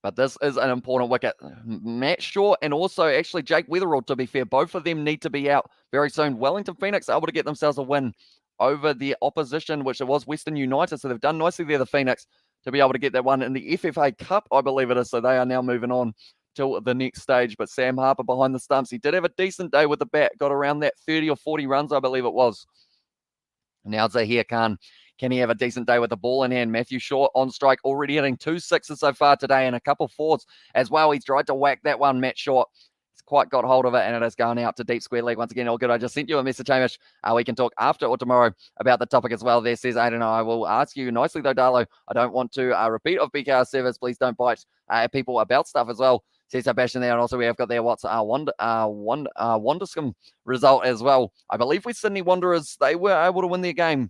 But this is an important wicket. Matt Shaw and also actually Jake Weatherall, to be fair, both of them need to be out very soon. Wellington Phoenix able to get themselves a win over the opposition, which it was Western United. So they've done nicely there, the Phoenix, to be able to get that one in the FFA Cup, I believe it is. So they are now moving on to the next stage. But Sam Harper behind the stumps. He did have a decent day with the bat. Got around that 30 or 40 runs, I believe it was. Now Zahir Khan, can he have a decent day with the ball in hand? Matthew Shaw on strike, already hitting 2 sixes so far today and a couple fours as well. He's tried to whack that one, Matt Shaw. He's quite got hold of it, and it is going out to deep square leg once again. All good. I just sent you a message, Hamish. We can talk after or tomorrow about the topic as well. There says, I don't know. I will ask you nicely though, Darlow. I don't want to repeat of BKR service. Please don't bite people about stuff as well. Says Sebastian there, and also we have got there what's our Wanderscombe result as well. I believe with Sydney Wanderers, they were able to win their game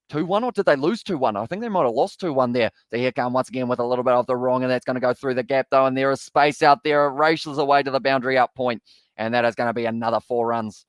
2-1, or did they lose 2-1? I think they might have lost 2-1 there. So here come once again with a little bit of the wrong, and that's going to go through the gap, though, and there is space out there. It races away to the boundary up point, and that is going to be another 4 runs.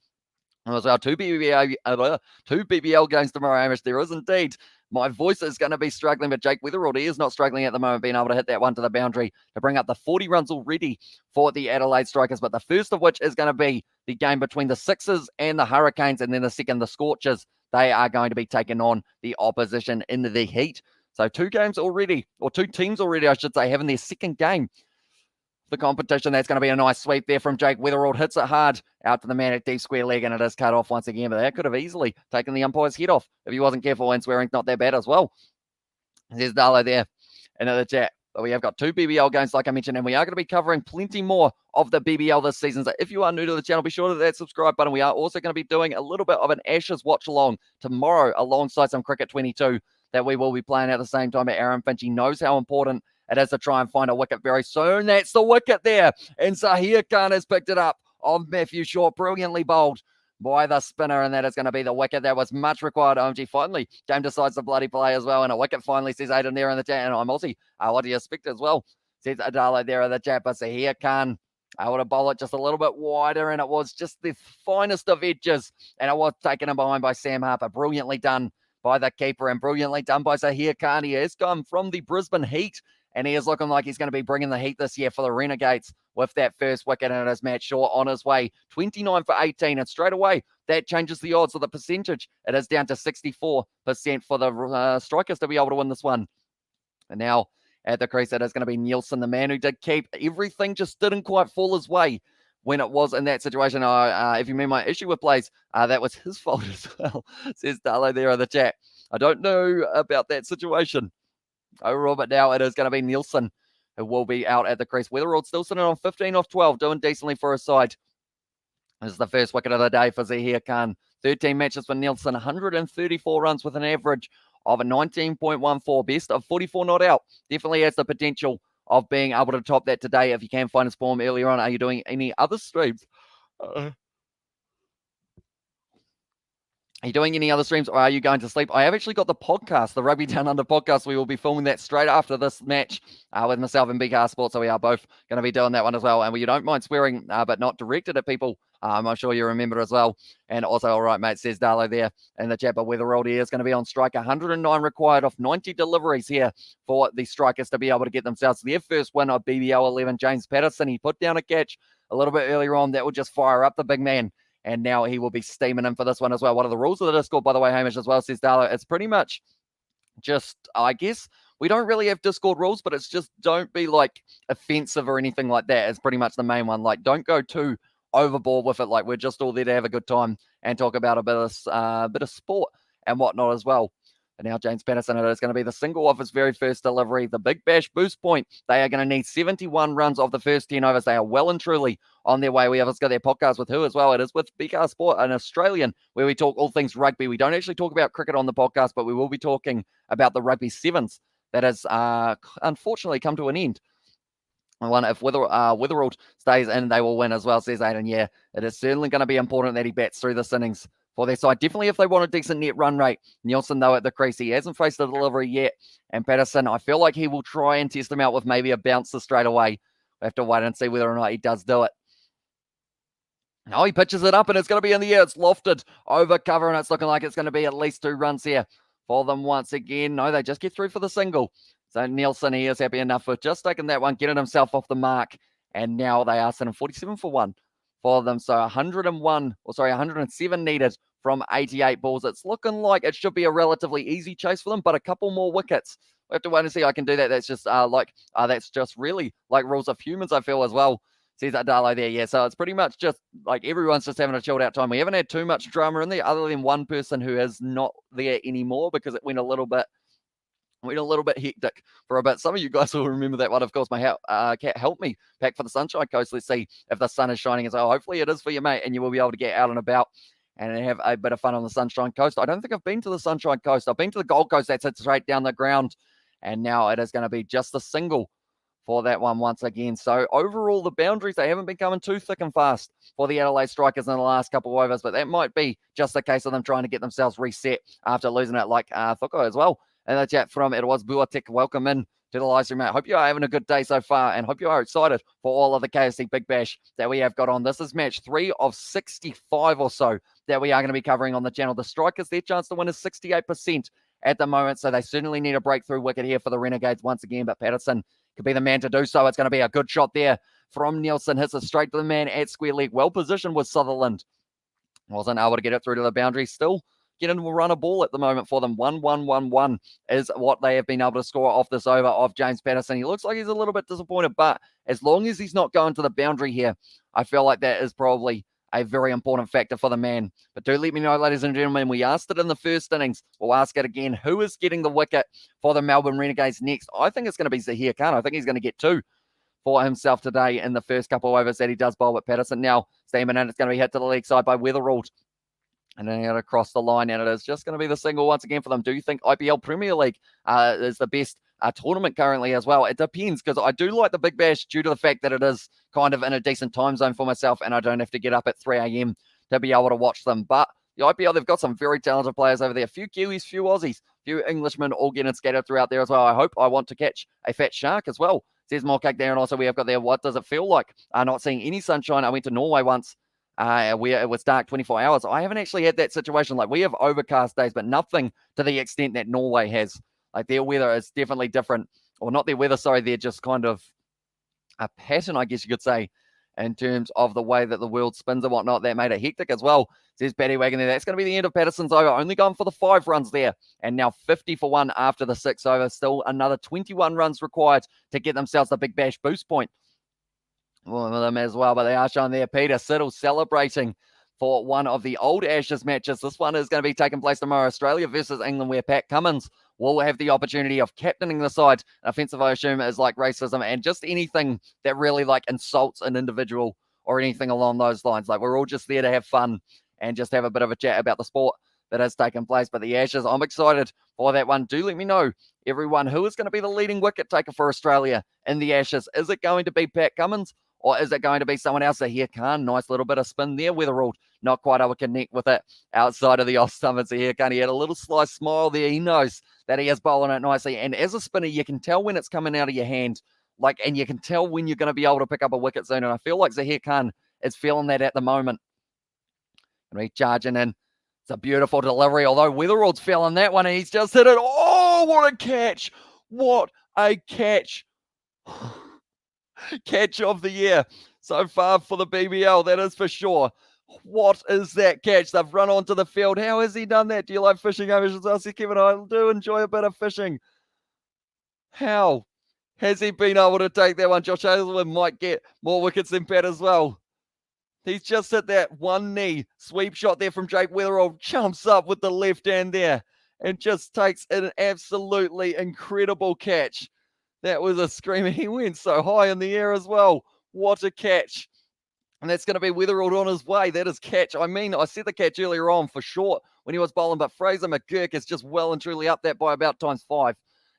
As well, two BBL games tomorrow, Hamish. There is indeed. My voice is going to be struggling, but Jake Weatherald, he is not struggling at the moment, being able to hit that one to the boundary to bring up the 40 runs already for the Adelaide Strikers. But the first of which is going to be the game between the Sixers and the Hurricanes, and then the second, the Scorchers. They are going to be taking on the opposition in the Heat. So 2 games already, or 2 teams already, I should say, having their second game. The competition. That's going to be a nice sweep there from Jake Weatherald. Hits it hard out to the man at deep square leg, and it is cut off once again. But that could have easily taken the umpire's head off if he wasn't careful, and swearing's not that bad as well. There's Darlow there into the chat. But we have got 2 BBL games, like I mentioned, and we are going to be covering plenty more of the BBL this season. So if you are new to the channel, be sure to hit that subscribe button. We are also going to be doing a little bit of an Ashes watch along tomorrow alongside some Cricket 22 that we will be playing at the same time. Aaron Finch, he knows how important it is to try and find a wicket very soon. That's the wicket there. And Zahir Khan has picked it up on Matthew Short. Brilliantly bowled by the spinner, and that is going to be the wicket. That was much required. OMG, finally, game decides the bloody play as well. And a wicket finally, says Aiden there in the chat. And I'm Aussie. What do you expect as well? Says Adelaide there in the chat. But Zahir Khan, I would have bowled it just a little bit wider, and it was just the finest of edges. And it was taken in behind by Sam Harper. Brilliantly done by the keeper, and brilliantly done by Zahir Khan. He has come from the Brisbane Heat, and he is looking like he's going to be bringing the heat this year for the Renegades with that first wicket, and it is Matt Shaw on his way. 29 for 18, and straight away, that changes the odds of the percentage. It is down to 64% for the Strikers to be able to win this one. And now at the crease, it is going to be Nielsen, the man who did keep. Everything just didn't quite fall his way when it was in that situation. If you mean my issue with plays, that was his fault as well, says Darlow there in the chat. I don't know about that situation. Overall, but now it is going to be Nielsen who will be out at the crease. Weatherald still sitting on 15 off 12, doing decently for his side. This is the first wicket of the day for Zahir Khan. 13 matches for Nielsen, 134 runs with an average of a 19.14, best of 44 not out. Definitely has the potential of being able to top that today if you can find his form earlier on. Are you doing any other streams? Are you doing any other streams, or are you going to sleep? I have actually got the podcast, the Rugby Down Under podcast. We will be filming that straight after this match with myself and BK Sports, so we are both going to be doing that one as well. And you don't mind swearing, but not directed at people, I'm sure you remember as well. And also, all right, mate, says Darlow there in the chat, but Weatherald here is going to be on strike. 109 required off 90 deliveries here for the Strikers to be able to get themselves their first win of BBL 11. James Patterson, he put down a catch a little bit earlier on. That will just fire up the big man. And now he will be steaming in for this one as well. What are the rules of the Discord, by the way, Hamish, as well, says Darlow? It's pretty much just, I guess, we don't really have Discord rules, but it's just don't be, like, offensive or anything like that. It's pretty much the main one. Like, don't go too overboard with it. Like, we're just all there to have a good time and talk about a bit of sport and whatnot as well. And now James Patterson, it is going to be the single off his very first delivery. The Big Bash boost point. They are going to need 71 runs of the first 10 overs. They are well and truly on their way. We have got their podcast with who as well? It is with BK Sport, an Australian, where we talk all things rugby. We don't actually talk about cricket on the podcast, but we will be talking about the rugby sevens that has unfortunately come to an end. If Weatherald stays in, they will win as well, says Aiden. Yeah, it is certainly going to be important that he bats through this innings for their side. Definitely if they want a decent net run rate. Nielsen, though, at the crease, he hasn't faced a delivery yet. And Patterson, I feel like he will try and test him out with maybe a bouncer straight away. We have to wait and see whether or not he does do it. No, he pitches it up, and it's going to be in the air. It's lofted over cover, and it's looking like it's going to be at least 2 runs here for them once again. No, they just get through for the single. So Nielsen, he is happy enough with just taking that one, getting himself off the mark. And now they are sitting 47 for 1 for them. So 107 needed from 88 balls. It's looking like it should be a relatively easy chase for them, but a couple more wickets. We have to wait and see. I can do that. That's just that's just really like rules of humans, I feel, as well. Sees that Darlow there. Yeah, so it's pretty much just like everyone's just having a chilled out time. We haven't had too much drama in there other than one person who is not there anymore because it went a little bit hectic for a bit. Some of you guys will remember that one. Of course, my cat helped me pack for the Sunshine Coast. Let's see if the sun is shining. So hopefully it is for you, mate, and you will be able to get out and about and have a bit of fun on the Sunshine Coast. I don't think I've been to the Sunshine Coast. I've been to the Gold Coast. That's it straight down the ground. And now it is going to be just a single for that one once again. So overall, the boundaries, they haven't been coming too thick and fast for the Adelaide Strikers in the last couple of overs, but that might be just a case of them trying to get themselves reset after losing it like Thuko as well. And the chat from it was Buatek, welcome in to the live stream, mate. Hope you are having a good day so far and hope you are excited for all of the KFC Big Bash that we have got on. This is match 3 of 65 or so that we are going to be covering on the channel. The Strikers, their chance to win is 68% at the moment, so they certainly need a breakthrough wicket here for the Renegades once again, but Patterson could be the man to do so. It's going to be a good shot there from Nielsen. Hits it straight to the man at square leg. Well positioned with Sutherland. Wasn't able to get it through to the boundary. Still getting a run a ball at the moment for them. 1-1-1-1 is what they have been able to score off this over of James Patterson. He looks like he's a little bit disappointed, but as long as he's not going to the boundary here, I feel like that is probably a very important factor for the man. But do let me know, ladies and gentlemen, we asked it in the first innings. We'll ask it again. Who is getting the wicket for the Melbourne Renegades next? I think it's going to be Zahir Khan. I think he's going to get 2 for himself today in the first couple of overs that he does bowl with Patterson. Now, Steeman, and it's going to be hit to the leg side by Weatherald. And then across the line, and it is just going to be the single once again for them. Do you think IPL Premier League is the best tournament currently as well? It depends, because I do like the Big Bash due to the fact that it is kind of in a decent time zone for myself, and I don't have to get up at 3 a.m. to be able to watch them. But the IPL, they've got some very talented players over there. A few Kiwis, few Aussies, few Englishmen all getting scattered throughout there as well. I want to catch a fat shark as well, says Morcake there. And also we have got there, what does it feel like not seeing any sunshine? I went to Norway once where it was dark 24 hours. I haven't actually had that situation. Like, we have overcast days, but nothing to the extent that Norway has. Like, their weather is definitely different. Or not their weather, sorry, they're just kind of a pattern, I guess you could say, in terms of the way that the world spins and whatnot. That made it hectic as well, says Paddy Wagon there. That's going to be the end of Patterson's over. Only going for the 5 runs there. And now 50 for 1 after the 6 over. Still another 21 runs required to get themselves the Big Bash boost point. One of them as well, but they are showing there. Peter Siddle celebrating for one of the old Ashes matches. This one is going to be taking place tomorrow. Australia versus England, where Pat Cummins will have the opportunity of captaining the side. Offensive, I assume, is like racism and just anything that really like insults an individual or anything along those lines. Like, we're all just there to have fun and just have a bit of a chat about the sport that has taken place. But the Ashes, I'm excited for that one. Do let me know, everyone, who is going to be the leading wicket taker for Australia in the Ashes. Is it going to be Pat Cummins, or is it going to be someone else? Zahir Khan, nice little bit of spin there. Weatherald not quite able to connect with it outside of the off stump. Zahir Khan, he had a little sly smile there. He knows that he is bowling it nicely. And as a spinner, you can tell when it's coming out of your hand, and you can tell when you're going to be able to pick up a wicket soon. And I feel like Zahir Khan is feeling that at the moment. And he's charging in. It's a beautiful delivery, although Weatherald's feeling that one, and he's just hit it. Oh, what a catch! What a catch! Catch of the year so far for the BBL, that is for sure. What is that catch? They've run onto the field. How has he done that? Do you like fishing, Amish? Kevin, I do enjoy a bit of fishing. How has he been able to take that one? Josh Hazelwood might get more wickets than Pat as well. He's just hit that one knee sweep shot there from Jake Weatherall. Jumps up with the left hand there and just takes an absolutely incredible catch. That was a screamer. He went so high in the air as well. What a catch. And that's going to be Weatherald on his way. That is catch. I mean, I said the catch earlier on for short when he was bowling, but Fraser McGurk is just well and truly up that by about ×5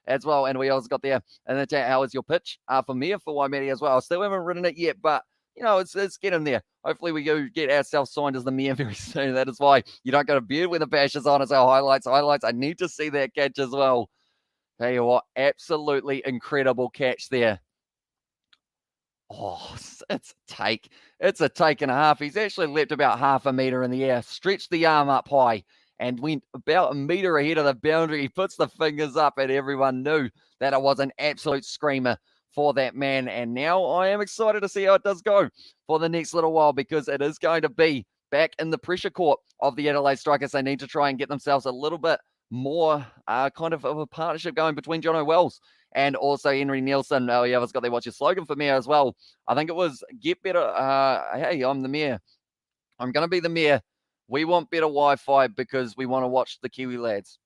as well. And we also got there. And then how is your pitch for me for Waimeri as well? I still haven't written it yet, but you know, it's getting there. Hopefully we go get ourselves signed as the Mia very soon. That is why you don't go to bed when the bash is on. It's our highlights. I need to see that catch as well. Tell you what, absolutely incredible catch there. Oh, it's a take. It's a take and a half. He's actually leapt about half a meter in the air, stretched the arm up high, and went about a meter ahead of the boundary. He puts the fingers up, and everyone knew that it was an absolute screamer for that man. And now I am excited to see how it does go for the next little while, because it is going to be back in the pressure court of the Adelaide Strikers. They need to try and get themselves a little bit more kind of a partnership going between Jono Wells and also Henry Nielsen. Oh, yeah, I've got there. What's your slogan for Mayor as well? I think it was get better. Hey, I'm the Mayor. I'm going to be the Mayor. We want better Wi-Fi because we want to watch the Kiwi lads.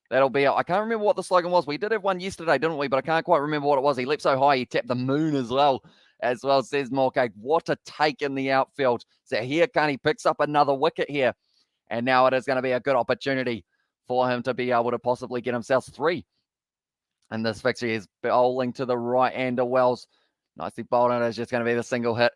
That'll be it. I can't remember what the slogan was. We did have one yesterday, didn't we? But I can't quite remember what it was. He leapt so high, he tapped the moon as well, says Morcake. What a take in the outfield. So here, he picks up another wicket here. And now it is going to be a good opportunity for him to be able to possibly get himself 3 And this fixture is bowling to the right-hander Wells. Nicely bowled, and it's just going to be the single hit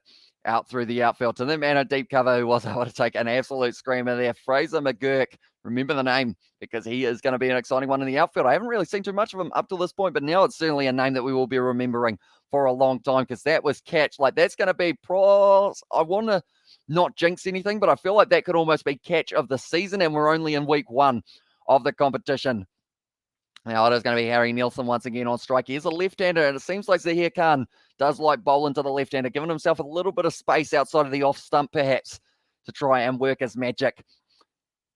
out through the outfield to the man in deep cover who was able to take an absolute screamer there. Fraser McGurk, remember the name because he is going to be an exciting one in the outfield. I haven't really seen too much of him up to this point, but now it's certainly a name that we will be remembering for a long time because that was catch. Like that's going to be I want to not jinx anything, but I feel like that could almost be catch of the season, and we're only in week 1 of the competition. Now it is going to be Harry Nielsen once again on strike. He's a left-hander, and it seems like Zahir Khan does like bowling to the left-hander, giving himself a little bit of space outside of the off stump, perhaps, to try and work his magic.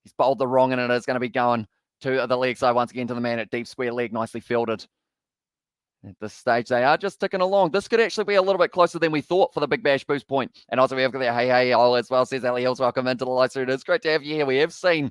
He's bowled the wrong, and it is going to be going to the leg side once again to the man at deep square leg, nicely fielded. At this stage, they are just ticking along. This could actually be a little bit closer than we thought for the Big Bash boost point. And also, we have got there, hey, all as well, says Ali Hills. Welcome into the live stream. It's great to have you here. We have seen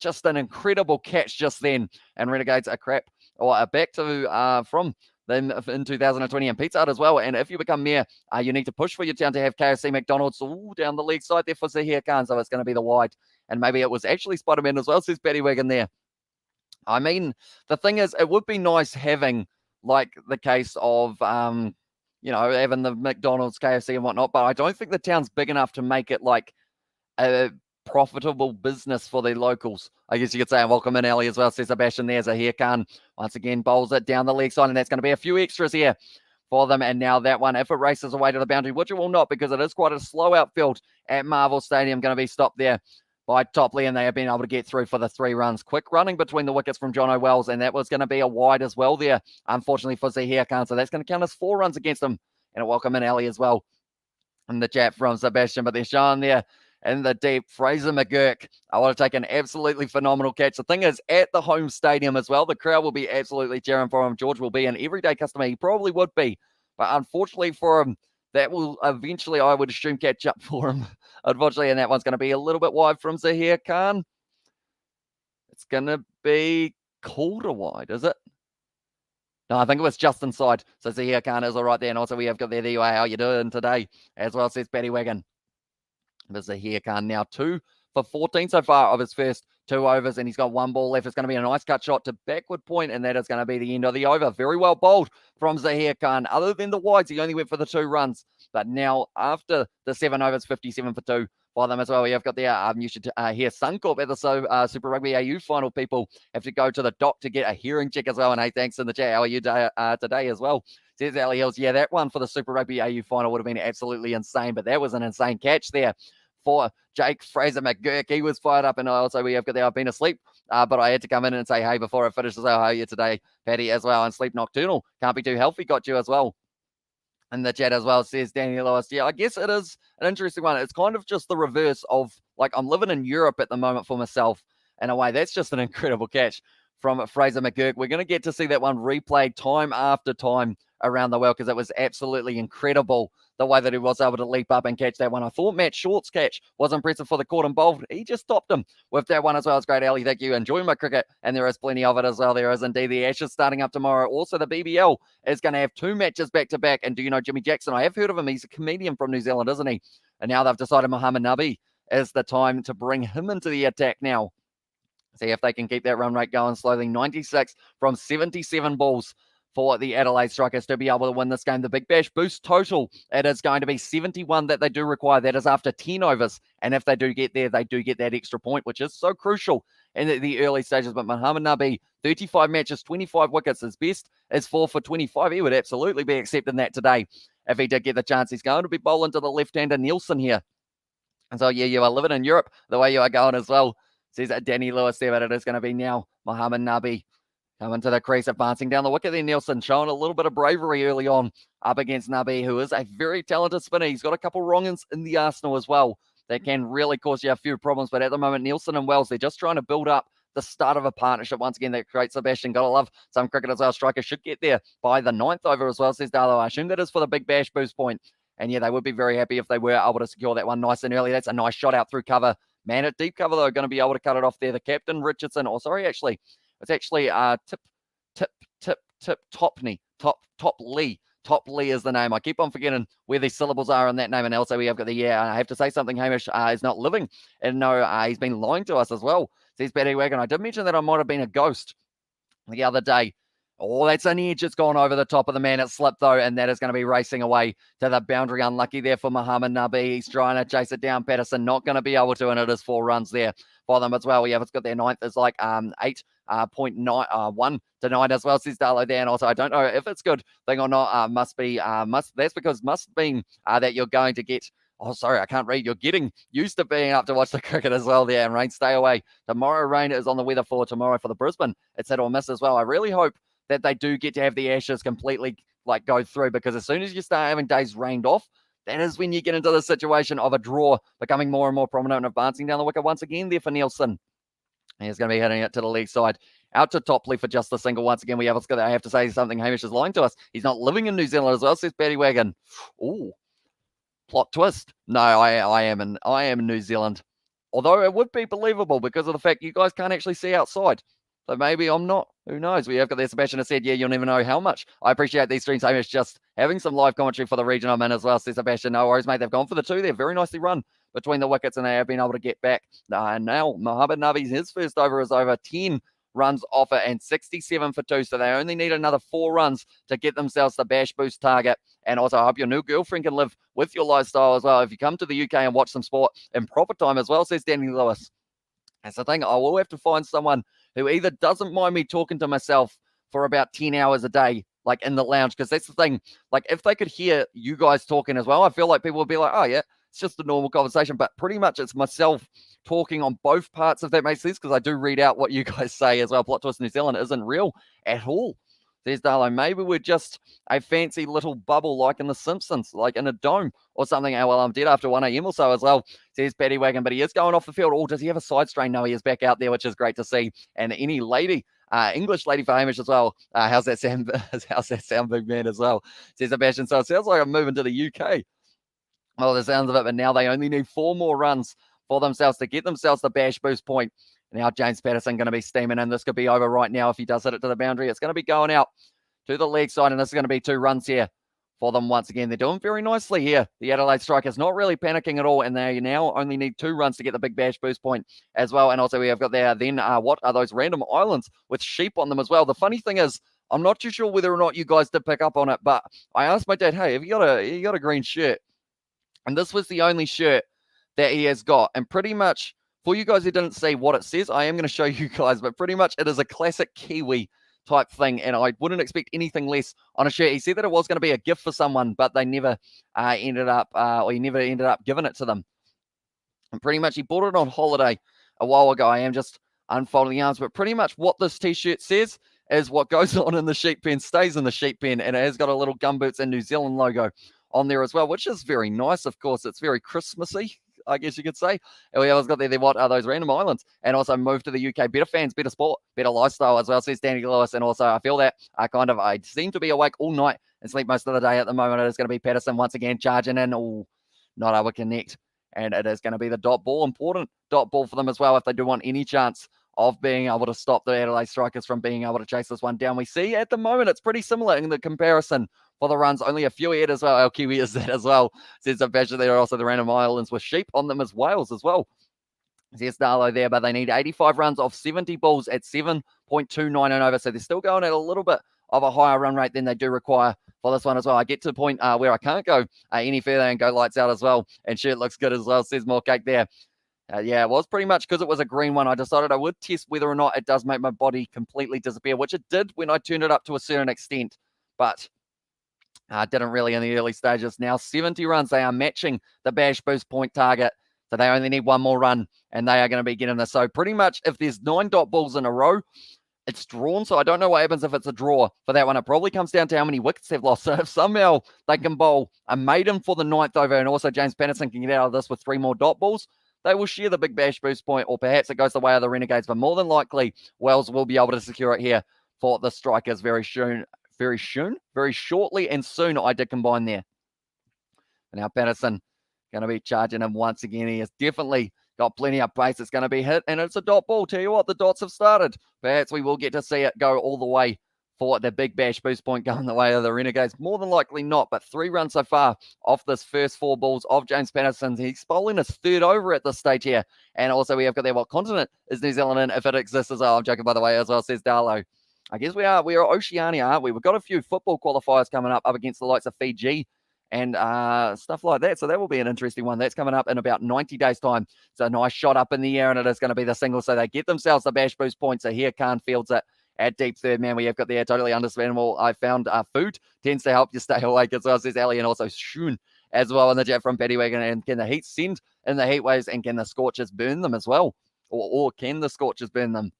just an incredible catch just then, and Renegades are back to from them in 2020 and Pizza Hut as well. And if you become mayor, you need to push for your town to have KFC, McDonald's down the leg side there for Zahir Khan. So it's going to be the wide, and maybe it was actually Spider-Man as well, says Paddy Wagon there. I mean, the thing is, it would be nice having like the case of having the McDonald's, KFC and whatnot, but I don't think the town's big enough to make it like a profitable business for the locals. I guess you could say, and welcome in Ali as well, says Sebastian. There's Zahir Khan once again bowls it down the leg side, and that's going to be a few extras here for them. And now that one, if it races away to the boundary, which it will not because it is quite a slow outfield at Marvel Stadium, going to be stopped there by Topley, and they have been able to get through for the 3 runs. Quick running between the wickets from John O'Wells, and that was going to be a wide as well there, unfortunately for Zahir Khan. So that's going to count as 4 runs against him. And a welcome in Ali as well. And the chat from Sebastian, but they're showing there in the deep, Fraser McGurk. I want to take an absolutely phenomenal catch. The thing is, at the home stadium as well, the crowd will be absolutely cheering for him. George will be an everyday customer. He probably would be. But unfortunately for him, that will eventually, I would assume, catch up for him. Unfortunately, and that one's going to be a little bit wide from Zahir Khan. It's going to be called a wide, is it? No, I think it was just inside. So Zahir Khan is all right there. And also we have got there you are. How you doing today? As well, says Paddy Wagon. But Zahir Khan now 2 for 14 so far of his first 2 overs, and he's got 1 ball left. It's going to be a nice cut shot to backward point, and that is going to be the end of the over. Very well bowled from Zahir Khan. Other than the wides, he only went for the 2 runs. But now, after the 7 overs, 57 for 2 for them as well. We have got there, you should hear Suncorp at the Super Rugby AU final. People have to go to the dock to get a hearing check as well. And hey, thanks in the chat. How are you today as well? Says Ali Hills. Yeah, that one for the Super Rugby AU final would have been absolutely insane, but that was an insane catch there for Jake Fraser McGurk. He was fired up, and also we have got there, I've been asleep, but I had to come in and say, hey, before it finishes, how are you today, Paddy, as well, and Sleep Nocturnal. Can't be too healthy, got you as well. In the chat as well, says Danny Lewis. Yeah, I guess it is an interesting one. It's kind of just the reverse of, like, I'm living in Europe at the moment for myself, in a way. That's just an incredible catch from Fraser McGurk. We're going to get to see that one replayed time after time around the world because it was absolutely incredible the way that he was able to leap up and catch that one. I thought Matt Short's catch was impressive for the court involved. He just stopped him with that one as well. It's great, Ali. Thank you. Enjoying my cricket, and there is plenty of it as well. There is indeed. The Ashes starting up tomorrow. Also, the BBL is going to have 2 matches back-to-back. And do you know Jimmy Jackson? I have heard of him. He's a comedian from New Zealand, isn't he? And now they've decided Muhammad Nabi is the time to bring him into the attack now. See if they can keep that run rate going slowly. 96 from 77 balls for the Adelaide Strikers to be able to win this game. The Big Bash boost total, it is going to be 71 that they do require. That is after 10 overs. And if they do get there, they do get that extra point, which is so crucial in the early stages. But Muhammad Nabi, 35 matches, 25 wickets. His best is 4 for 25. He would absolutely be accepting that today if he did get the chance. He's going to be bowling to the left-hander Nielsen here. And so, yeah, you are living in Europe the way you are going as well. Says Danny Lewis there, but it is going to be now Muhammad Nabi coming to the crease, advancing down the wicket there. Nielsen showing a little bit of bravery early on up against Nabi, who is a very talented spinner. He's got a couple wrong-ins in the arsenal as well that can really cause you a few problems. But at the moment, Nielsen and Wells, they're just trying to build up the start of a partnership. Once again, that great Sebastian. Got to love some cricket as well. Striker should get there by the 9th over as well, says Darlow. I assume that is for the Big Bash boost point. And yeah, they would be very happy if they were able to secure that one nice and early. That's a nice shot out through cover. Man at deep cover, though, going to be able to cut it off there. The captain, Richardson. Oh, sorry, actually. It's actually Topley. Topley is the name. I keep on forgetting where these syllables are in that name. And also we have got the, I have to say something, Hamish is not living. And no, he's been lying to us as well, says Paddy Wagon. I did mention that I might have been a ghost the other day Oh, that's an edge. It's gone over the top of the man. It slipped, though, and that is going to be racing away to the boundary. Unlucky there for Muhammad Nabi. He's trying to chase it down. Patterson not going to be able to, and it is 4 runs there for them as well. Yeah, it's got their ninth. It's like 8.1 to 9 as well, says Darlow there. And also, I don't know if it's good thing or not. That's because must mean that you're going to get. Oh, sorry, I can't read. You're getting used to being up to watch the cricket as well there. And rain, stay away. Tomorrow, rain is on the weather for tomorrow for the Brisbane. It's hit or miss as well. I really hope that they do get to have the Ashes completely go through, because as soon as you start having days rained off, that is when you get into the situation of a draw becoming more and more prominent and advancing down the wicket once again there for Nielsen. He's going to be hitting it to the leg side. Out to Topley for just a single once again. I have to say something. Hamish is lying to us. He's not living in New Zealand as well, says Paddy Wagon. Ooh, plot twist. No, I am in New Zealand. Although it would be believable because of the fact you guys can't actually see outside. So maybe I'm not. Who knows? We have got there. Sebastian has said, yeah, you'll never know how much. I appreciate these streams. Hamish just having some live commentary for the region I'm in as well, says Sebastian. No worries, mate. They've gone for the 2 there. Very nicely run between the wickets, and they have been able to get back. And now Mohammad Nabi's his first over is over 10 runs off it and 67 for 2. So they only need another 4 runs to get themselves the bash boost target. And also, I hope your new girlfriend can live with your lifestyle as well. If you come to the UK and watch some sport in proper time as well, says Danny Lewis. That's the thing. I will have to find someone who either doesn't mind me talking to myself for about 10 hours a day, like in the lounge, because that's the thing. Like, if they could hear you guys talking as well, I feel like people would be like, oh, yeah, it's just a normal conversation. But pretty much it's myself talking on both parts, if that makes sense, because I do read out what you guys say as well. Plot twist, New Zealand isn't real at all. Says Darlow, maybe we're just a fancy little bubble like in The Simpsons, like in a dome or something. Oh, well, I'm dead after 1 a.m. or so as well, says Paddy Wagon, but he is going off the field. Oh, does he have a side strain? No, he is back out there, which is great to see. And any lady, English lady for Hamish as well. How's that sound? How's that sound, big man, as well, says Sebastian. So it sounds like I'm moving to the UK. Well, the sounds of it, but now they only need 4 more runs for themselves to get themselves the bash boost point. Now James Patterson going to be steaming in. This could be over right now if he does hit it to the boundary. It's going to be going out to the leg side, and this is going to be 2 runs here for them once again. They're doing very nicely here. The Adelaide Strikers not really panicking at all, and they now only need 2 runs to get the big bash boost point as well. And also we have got there then what are those random islands with sheep on them as well. The funny thing is, I'm not too sure whether or not you guys did pick up on it, but I asked my dad, hey, have you got a green shirt? And this was the only shirt that he has got. And pretty much, for you guys who didn't see what it says, I am going to show you guys, but pretty much it is a classic Kiwi type thing, and I wouldn't expect anything less on a shirt. He said that it was going to be a gift for someone, but they never ended up giving it to them. And pretty much he bought it on holiday a while ago. I am just unfolding the arms, but pretty much what this t-shirt says is what goes on in the sheep pen stays in the sheep pen, and it has got a little Gumboots and New Zealand logo on there as well, which is very nice. Of course, it's very Christmassy, I guess you could say. And we always got there, what are those random islands? And also move to the UK. Better fans, better sport, better lifestyle as well, says Danny Lewis. And also I feel that I seem to be awake all night and sleep most of the day at the moment. It is going to be Patterson once again charging in. Oh, not able to connect. And it is going to be the dot ball. Important dot ball for them as well if they do want any chance of being able to stop the Adelaide Strikers from being able to chase this one down. We see at the moment it's pretty similar in the comparison for the runs, only a few ahead as well. Our Kiwi is that as well. Says Sebastian, there are also the random islands with sheep on them as Wales as well. Says Darlow there, but they need 85 runs off 70 balls at 7.29 and over. So they're still going at a little bit of a higher run rate than they do require for this one as well. I get to the point where I can't go any further and go lights out as well. And shirt looks good as well, says More Cake there. Yeah, it was pretty much because it was a green one. I decided I would test whether or not it does make my body completely disappear, which it did when I turned it up to a certain extent. But didn't really in the early stages. Now 70 runs. They are matching the bash boost point target. So they only need 1 more run, and they are going to be getting this. So pretty much if there's 9 dot balls in a row, it's drawn. So I don't know what happens if it's a draw for that one. It probably comes down to how many wickets they've lost. So if somehow they can bowl a maiden for the 9th over, and also James Patterson can get out of this with 3 more dot balls, they will share the big bash boost point, or perhaps it goes the way of the Renegades. But more than likely, Wells will be able to secure it here for the Strikers very shortly and soon. I did combine there. And now Patterson going to be charging him once again. He has definitely got plenty of pace. It's going to be hit, and it's a dot ball. Tell you what, the dots have started. Perhaps we will get to see it go all the way for the big bash boost point going the way of the Renegades. More than likely not, but 3 runs so far off this first 4 balls of James Patterson. He's bowling his 3rd over at this stage here. And also we have got there, what continent is New Zealand in, if it exists as well? I'm joking, by the way, as well, says Darlow. I guess we are Oceania, aren't we? We've got a few football qualifiers coming up against the likes of Fiji and stuff like that. So that will be an interesting one. That's coming up in about 90 days' time. So a nice shot up in the air, and it is going to be the single. So they get themselves the bash boost point. So here Khan fields it at deep third man. We have got there, totally understandable. I found food tends to help you stay awake as well, says Ali, and also Shun as well in the chat from Paddy Wagon. And can the heat send in the heat waves, and can the scorchers burn them as well? Or can the scorchers burn them?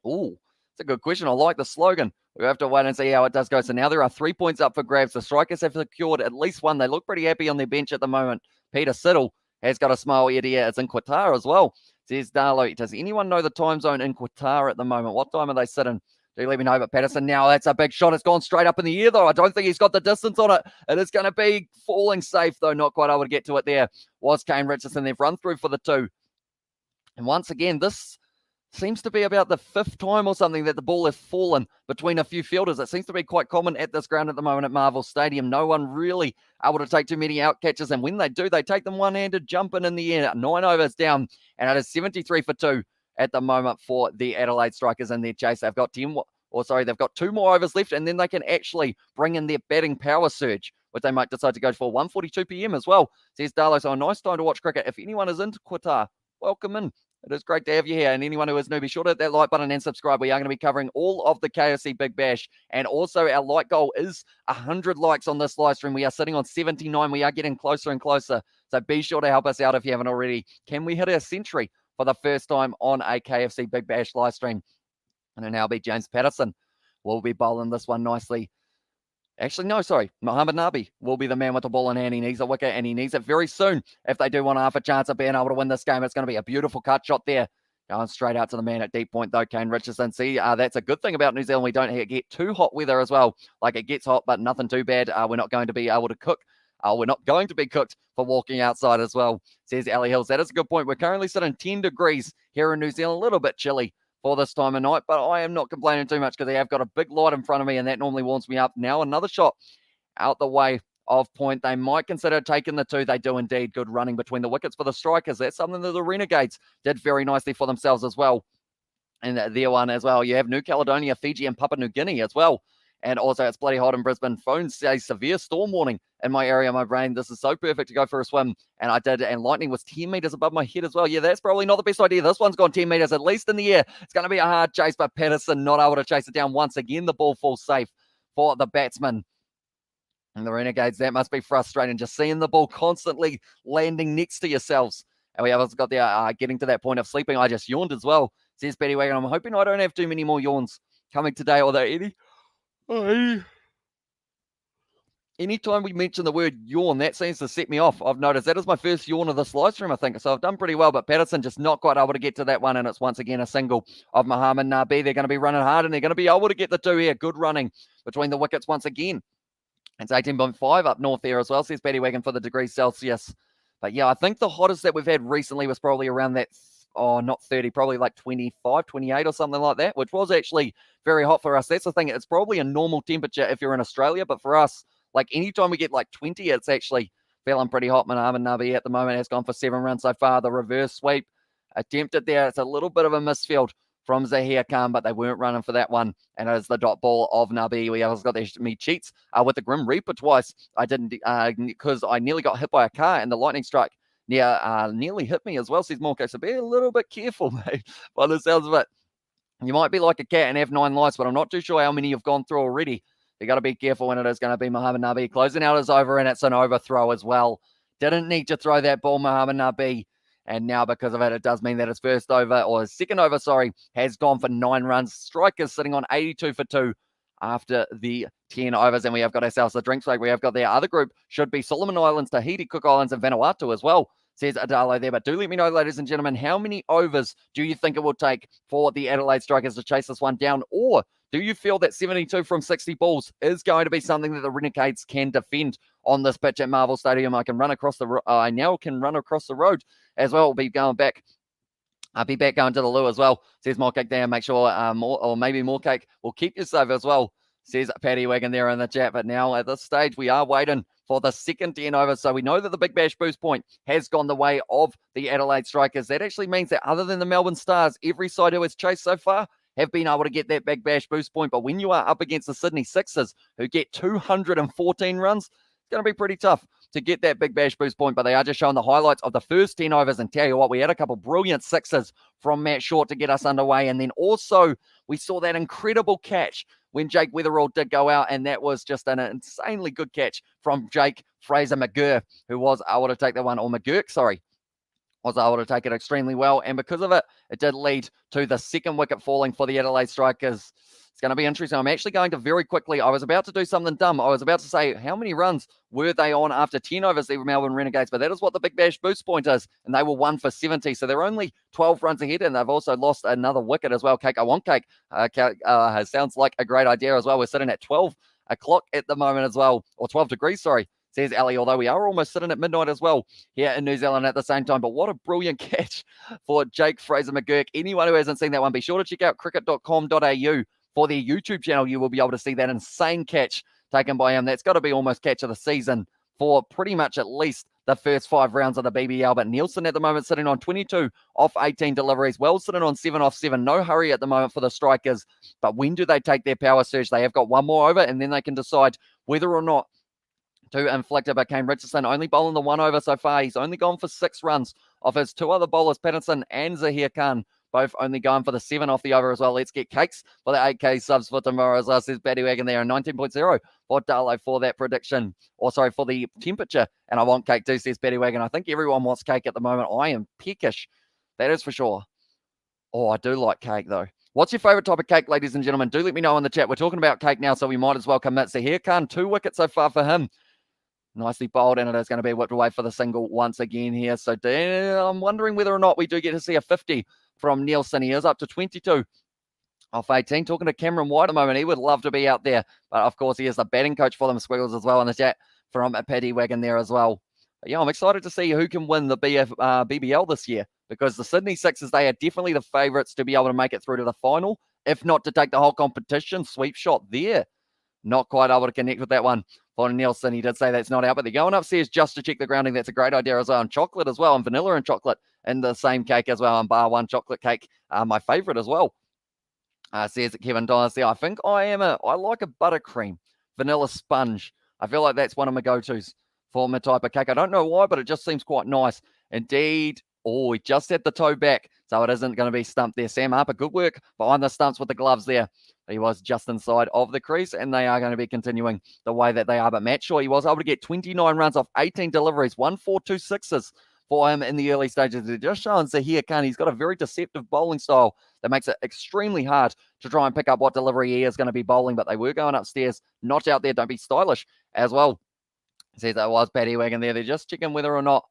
Oh, it's a good question. I like the slogan. We'll have to wait and see how it does go. So now there are 3 points up for grabs. The Strikers have secured at least one. They look pretty happy on their bench at the moment. Peter Siddle has got a smile ear to ear. It's in Qatar as well. Says Darlo, does anyone know the time zone in Qatar at the moment? What time are they sitting? Do let me know. But Patterson, now that's a big shot. It's gone straight up in the air, though. I don't think he's got the distance on it. It is going to be falling safe, though. Not quite able to get to it there. Was Kane Richardson. They've run through for the two. And once again, this seems to be about the 5th time or something that the ball has fallen between a few fielders. It seems to be quite common at this ground at the moment at Marvel Stadium. No one really able to take too many out catches, and when they do, they take them one-handed, jumping in the air. 9 overs down, and it is 73 for 2 at the moment for the Adelaide Strikers in their chase. They've got 2 more overs left, and then they can actually bring in their batting power surge, which they might decide to go for 1:42 p.m. as well. Says Darlo, so a nice time to watch cricket. If anyone is into Qatar, welcome in. It is great to have you here. And anyone who is new, be sure to hit that like button and subscribe. We are going to be covering all of the KFC Big Bash. And also our like goal is 100 likes on this live stream. We are sitting on 79. We are getting closer and closer. So be sure to help us out if you haven't already. Can we hit a century for the first time on a KFC Big Bash live stream? And it'll now be James Patterson. We'll be bowling this one nicely. Actually, no, sorry. Mohamed Nabi will be the man with the ball in hand. He needs a wicket, and he needs it very soon if they do want to have a chance of being able to win this game. It's going to be a beautiful cut shot there. Going straight out to the man at deep point, though, Kane Richardson. See, that's a good thing about New Zealand. We don't get too hot weather as well. Like, it gets hot, but nothing too bad. We're not going to be able to cook. We're not going to be cooked for walking outside as well, says Ali Hills. That is a good point. We're currently sitting 10 degrees here in New Zealand, a little bit chilly for this time of night, but I am not complaining too much because they have got a big light in front of me, and that normally warms me up. Now another shot out the way of point. They might consider taking the 2. They do indeed. Good running between the wickets for the Strikers. That's something that the Renegades did very nicely for themselves as well. And their one as well. You have New Caledonia, Fiji, and Papua New Guinea as well. And also, it's bloody hot in Brisbane. Phones say severe storm warning in my area, my brain. This is so perfect to go for a swim. And I did. And lightning was 10 meters above my head as well. Yeah, that's probably not the best idea. This one's gone 10 meters at least in the air. It's going to be a hard chase, but Patterson not able to chase it down once again. The ball falls safe for the batsman. And the Renegades, that must be frustrating, just seeing the ball constantly landing next to yourselves. And we have also got there getting to that point of sleeping. I just yawned as well, says Betty Wagon. I'm hoping I don't have too many more yawns coming today, although anytime we mention the word yawn, that seems to set me off. I've noticed that is my first yawn of this live stream, I think. So I've done pretty well, but Patterson just not quite able to get to that one. And it's once again a single of Mohamed Nabi. They're going to be running hard, and they're going to be able to get the 2 here. Good running between the wickets once again. It's 18.5 up north there as well, says Betty Wagon for the degrees Celsius. But yeah, I think the hottest that we've had recently was probably around that, not 30, probably like 25, 28 or something like that, which was actually very hot for us. That's the thing. It's probably a normal temperature if you're in Australia, but for us, like anytime we get like 20, it's actually feeling pretty hot. Mohamed Nabi at the moment has gone for 7 runs so far. The reverse sweep attempted there. It's a little bit of a misfield from Zahir Khan, but they weren't running for that one. And it is the dot ball of Nabi. We also got me cheats with the Grim Reaper twice. I didn't because I nearly got hit by a car, and the lightning strike nearly hit me as well, says Morco. So be a little bit careful, mate, by the sounds of it. You might be like a cat and have 9 lives, but I'm not too sure how many you've gone through already. You got to be careful when it is going to be Mohamed Nabi. Closing out is over, and it's an overthrow as well. Didn't need to throw that ball, Mohamed Nabi. And now because of it, it does mean that his first over, or his second over, has gone for 9 runs. Strikers sitting on 82 for 2 after the 10 overs. And we have got ourselves the drinks break. We have got their other group should be Solomon Islands, Tahiti, Cook Islands, and Vanuatu as well, says Adelaide there. But do let me know, ladies and gentlemen, how many overs do you think it will take for the Adelaide Strikers to chase this one down? Or do you feel that 72 from 60 balls is going to be something that the Renegades can defend on this pitch at Marvel Stadium? I now can run across the road as well. I'll be going back. I'll be back going to the loo as well, says More Cake there. Make sure more cake will keep you safe as well, says Paddy Wagon there in the chat. But now at this stage, we are waiting for the second 10 overs. So we know that the Big Bash boost point has gone the way of the Adelaide Strikers. That actually means that other than the Melbourne Stars, every side who has chased so far have been able to get that Big Bash boost point. But when you are up against the Sydney Sixers, who get 214 runs, it's going to be pretty tough to get that Big Bash boost point. But they are just showing the highlights of the first 10 overs. And tell you what, we had a couple brilliant sixes from Matt Short to get us underway. And then also we saw that incredible catch when Jake Weatherall did go out, and that was just an insanely good catch from Jake Fraser-McGurk, who was able to take that one, or McGurk, sorry, was able to take it extremely well. And because of it, it did lead to the second wicket falling for the Adelaide Strikers. It's going to be interesting. I'm actually going to very quickly, I was about to do something dumb. I was about to say, how many runs were they on after 10 overs, the Melbourne Renegades? But that is what the Big Bash boost point is. And they were 1 for 70. So they're only 12 runs ahead. And they've also lost another wicket as well. Cake, I want cake. Sounds like a great idea as well. We're sitting at 12 o'clock at the moment as well. Or 12 degrees, sorry, says Ali. Although we are almost sitting at midnight as well here in New Zealand at the same time. But what a brilliant catch for Jake Fraser-McGurk. Anyone who hasn't seen that one, be sure to check out cricket.com.au. For their YouTube channel, you will be able to see that insane catch taken by him. That's got to be almost catch of the season for pretty much at least the first 5 rounds of the BBL. But Nielsen at the moment sitting on 22 off 18 deliveries. Wells sitting on 7 off 7. No hurry at the moment for the Strikers. But when do they take their power surge? They have got one more over, and then they can decide whether or not to inflict it. But Kane Richardson only bowling the 1 over so far. He's only gone for 6 runs off his 2 other bowlers, Pattinson and Zaheer Khan. Both only going for the 7 off the over as well. Let's get cakes for the 8K subs for tomorrow as well, says Batty Wagon there. And 19.0 for Darlow for that prediction. Or sorry, for the temperature. And I want cake too, says Batty Wagon. I think everyone wants cake at the moment. I am peckish. That is for sure. Oh, I do like cake though. What's your favourite type of cake, ladies and gentlemen? Do let me know in the chat. We're talking about cake now, so we might as well commit. So here Khan, 2 wickets so far for him. Nicely bowled, and it is going to be whipped away for the single once again here. So I'm wondering whether or not we do get to see a 50 from Nielsen. He is up to 22 off 18. Talking to Cameron White at the moment. He would love to be out there. But, of course, he is the batting coach for them, Squiggles, as well in the chat from Paddy Wagon there as well. But, yeah, I'm excited to see who can win the BBL this year, because the Sydney Sixers, they are definitely the favourites to be able to make it through to the final, if not to take the whole competition. Sweep shot there. Not quite able to connect with that one for Nielsen. He did say that's not out, but they're going upstairs just to check the grounding. That's a great idea as well. And chocolate as well, and vanilla and chocolate in the same cake as well. And bar 1 chocolate cake, my favourite as well. Says Kevin Dynasty. I think I like a buttercream vanilla sponge. I feel like that's one of my go-tos for my type of cake. I don't know why, but it just seems quite nice. Indeed. Oh, he just had the toe back, so it isn't going to be stumped there. Sam Harper, good work behind the stumps with the gloves there. He was just inside of the crease, and they are going to be continuing the way that they are. But Matt Shaw, he was able to get 29 runs off 18 deliveries, 1, 4, 2 sixes for him in the early stages. They're just showing Zaheer Khan. He's got a very deceptive bowling style that makes it extremely hard to try and pick up what delivery he is going to be bowling. But they were going upstairs, not out there. Don't be stylish as well. Says that was Paddy Wagon there. They're just checking whether or not,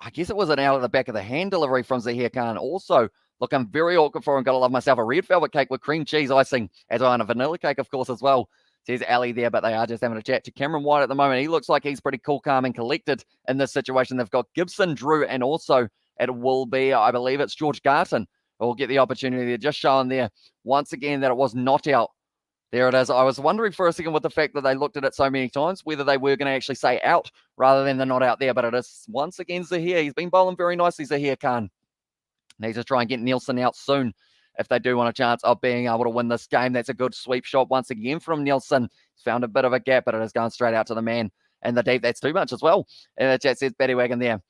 I guess it was an out of the back of the hand delivery from Zaheer Khan. Also, look, I'm very awkward for him. Got to love myself a red velvet cake with cream cheese icing, as well, and a vanilla cake, of course, as well. Says Ali there, but they are just having a chat to Cameron White at the moment. He looks like he's pretty cool, calm, and collected in this situation. They've got Gibson, Drew, and also it will be, I believe it's George Garton who will get the opportunity. They're just showing there once again that it was not out. There it is. I was wondering for a second with the fact that they looked at it so many times, whether they were going to actually say out rather than the not out there. But it is once again Zaheer. He's been bowling very nicely, Zaheer Khan. Needs to try and get Nielsen out soon if they do want a chance of being able to win this game. That's a good sweep shot once again from Nielsen. He's found a bit of a gap, but it is going straight out to the man in the deep. That's too much as well. And the chat says Batty Wagon there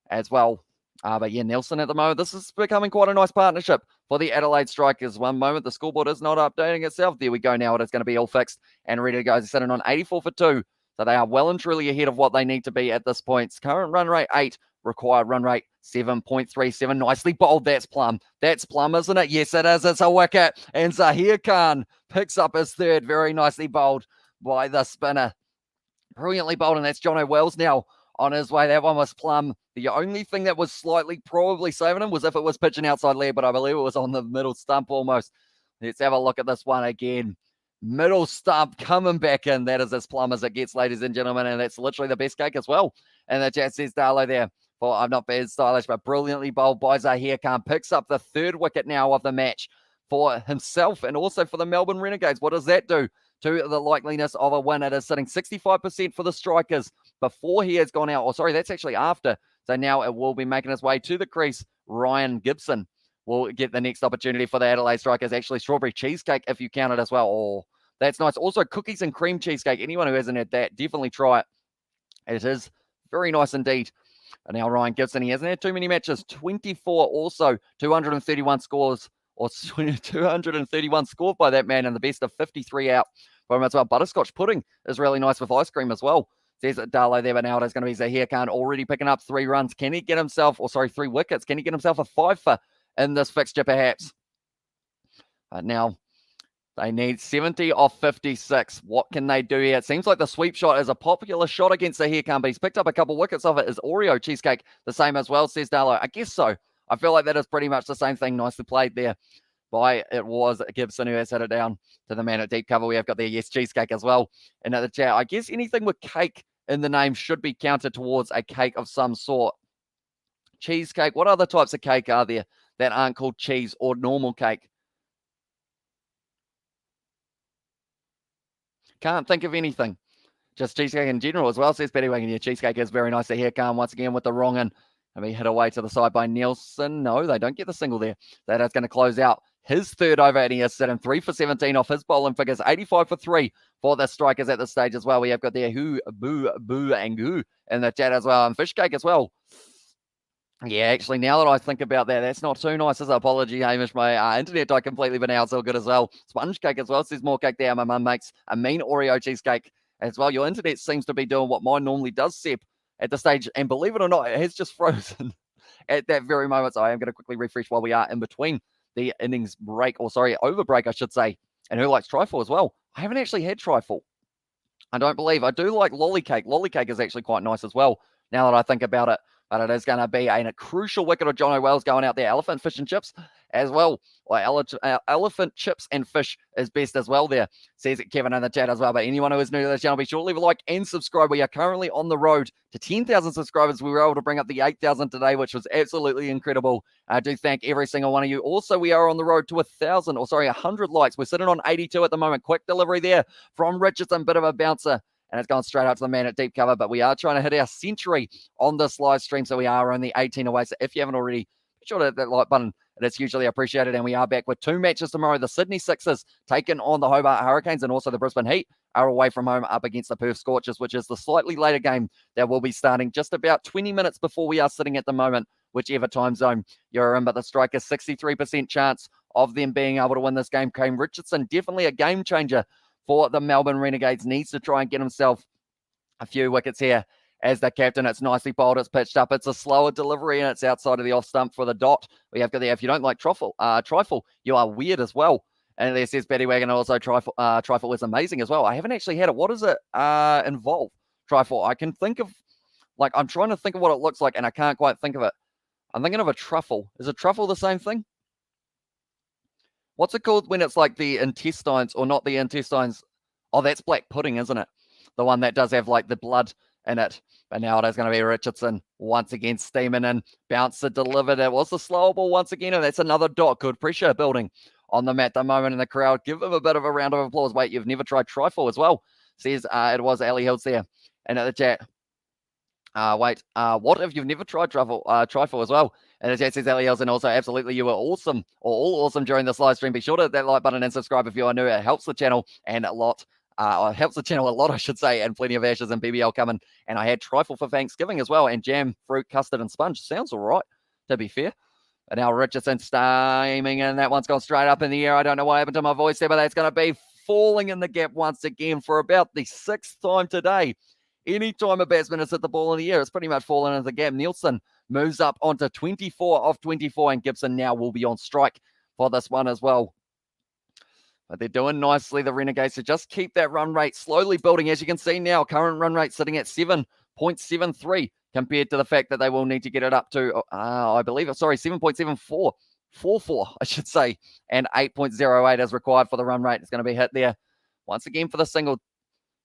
as well. But yeah, Nielsen at the moment, this is becoming quite a nice partnership for the Adelaide Strikers. One moment, the scoreboard is not updating itself. There we go now. It is going to be all fixed and ready to go. They're sitting on 84 for 2. So they are well and truly ahead of what they need to be at this point. Current run rate 8, required run rate 7.37. Nicely bowled. That's Plum. That's Plum, isn't it? Yes, it is. It's a wicket. And Zaheer Khan picks up his 3rd. Very nicely bowled by the spinner. Brilliantly bowled, and that's Jono Wells now on his way. That one was Plum. The only thing that was slightly probably saving him was if it was pitching outside leg, but I believe it was on the middle stump almost. Let's have a look at this one again. Middle stump coming back in. That is as plum as it gets, ladies and gentlemen, and that's literally the best cake as well. And the chat says Darlow there. Well, I'm not bad stylish, but brilliantly bowled by Zaheer Khan. Picks up the 3rd wicket now of the match for himself and also for the Melbourne Renegades. What does that do to the likeliness of a win? It is sitting 65% for the Strikers before he has gone out. Oh, sorry, that's actually after. So now it will be making its way to the crease. Ryan Gibson will get the next opportunity for the Adelaide Strikers. Actually, strawberry cheesecake, if you count it as well. Oh, that's nice. Also, cookies and cream cheesecake. Anyone who hasn't had that, definitely try it. It is very nice indeed. And now Ryan Gibson, he hasn't had too many matches. 24 also, 231 scores, or 231 scored by that man, and the best of 53 out for him as well. Butterscotch pudding is really nice with ice cream as well. Says Darlow there, but now it is going to be Zahir Khan already picking up 3 runs. Can he get himself, 3 wickets? Can he get himself a 5-for in this fixture perhaps? But now they need 70 off 56. What can they do here? It seems like the sweep shot is a popular shot against Zahir Khan, but he's picked up a couple wickets off it. Is Oreo cheesecake the same as well, says Darlow? I guess so. I feel like that is pretty much the same thing. Nicely played there by, it was Gibson who has hit it down to the man at deep cover. We have got there, yes, cheesecake as well. And at the chat, I guess anything with cake in the name should be counted towards a cake of some sort. Cheesecake. What other types of cake are there that aren't called cheese or normal cake? Can't think of anything. Just cheesecake in general as well, says Betty Wagon. Yeah, cheesecake is very nice to hear. Khan once again with the wrong in. And we hit away to the side by Nielsen. No, they don't get the single there. That is going to close out his third over, and he has sitting 3 for 17 off his bowling figures. 85 for 3 for the Strikers at this stage as well. We have got there Who, Boo, Boo, and Goo in the chat as well. And Fishcake as well. Yeah, actually, now that I think about that, that's not too nice. As an apology, Hamish. My internet died completely, but now it's all good as well. Sponge cake as well. Says more cake there. My mum makes a mean Oreo cheesecake as well. Your internet seems to be doing what mine normally does, Sep, at the stage. And believe it or not, it has just frozen at that very moment. So I am going to quickly refresh while we are in between the innings break, or over break, I should say. And who likes trifle as well? I haven't actually had trifle. I don't believe. I do like lollycake. Lollycake is actually quite nice as well, now that I think about it. But it is going to be a crucial wicket of John O'Well's going out there. Elephant, fish, and chips as well. Elephant, chips, and fish is best as well there, says Kevin in the chat as well. But anyone who is new to the channel, be sure to leave a like and subscribe. We are currently on the road to 10,000 subscribers. We were able to bring up the 8,000 today, which was absolutely incredible. I do thank every single one of you. Also, we are on the road to 100 likes. We're sitting on 82 at the moment. Quick delivery there from Richardson, bit of a bouncer. And it's gone straight out to the man at deep cover. But we are trying to hit our century on this live stream. So we are only 18 away. So if you haven't already, be sure to hit that like button. It is hugely appreciated. And we are back with 2 matches tomorrow. The Sydney Sixers taking on the Hobart Hurricanes, and also the Brisbane Heat are away from home up against the Perth Scorchers, which is the slightly later game that will be starting just about 20 minutes before we are sitting at the moment, whichever time zone you're in. But the Strikers, 63% chance of them being able to win this game. Kane Richardson, definitely a game changer for the Melbourne Renegades. Needs to try and get himself a few wickets here as the captain. It's nicely bowled. It's pitched up. It's a slower delivery, and it's outside of the off stump for the dot. We have got there. If you don't like trifle, you are weird as well. And there says Betty Wagon. Also, trifle is amazing as well. I haven't actually had it. What does it involve? Trifle. I can think of, I'm trying to think of what it looks like, and I can't quite think of it. I'm thinking of a truffle. Is a truffle the same thing? What's it called when it's like the intestines, or not the intestines? Oh, that's black pudding, isn't it? The one that does have like the blood in it. But now it is going to be Richardson once again steaming in. Bouncer delivered. It was the slower ball once again, and that's another dot. Good pressure building on them at the moment in the crowd. Give them a bit of a round of applause. Wait, you've never tried trifle as well? Says it was Ali Hills there. And at the chat, what if you've never tried trifle as well? And the chat says Ali Hills, and also absolutely you were awesome, or all awesome during this live stream. Be sure to hit that like button and subscribe if you are new. It helps the channel and a lot. It helps the channel a lot, I should say, and plenty of ashes and BBL coming. And I had trifle for Thanksgiving as well, and jam, fruit, custard, and sponge. Sounds all right, to be fair. And now Richardson steaming, and that one's gone straight up in the air. I don't know what happened to my voice there, but that's going to be falling in the gap once again for about the 6th time today. Anytime a batsman has hit the ball in the air, it's pretty much fallen into the gap. Nielsen moves up onto 24 off 24, and Gibson now will be on strike for this one as well. But they're doing nicely, the Renegades, to just keep that run rate slowly building. As you can see now, current run rate sitting at 7.73 compared to the fact that they will need to get it up to, I believe, 7.74. 4-4, I should say, and 8.08 is required for the run rate. It's going to be hit there once again for the single.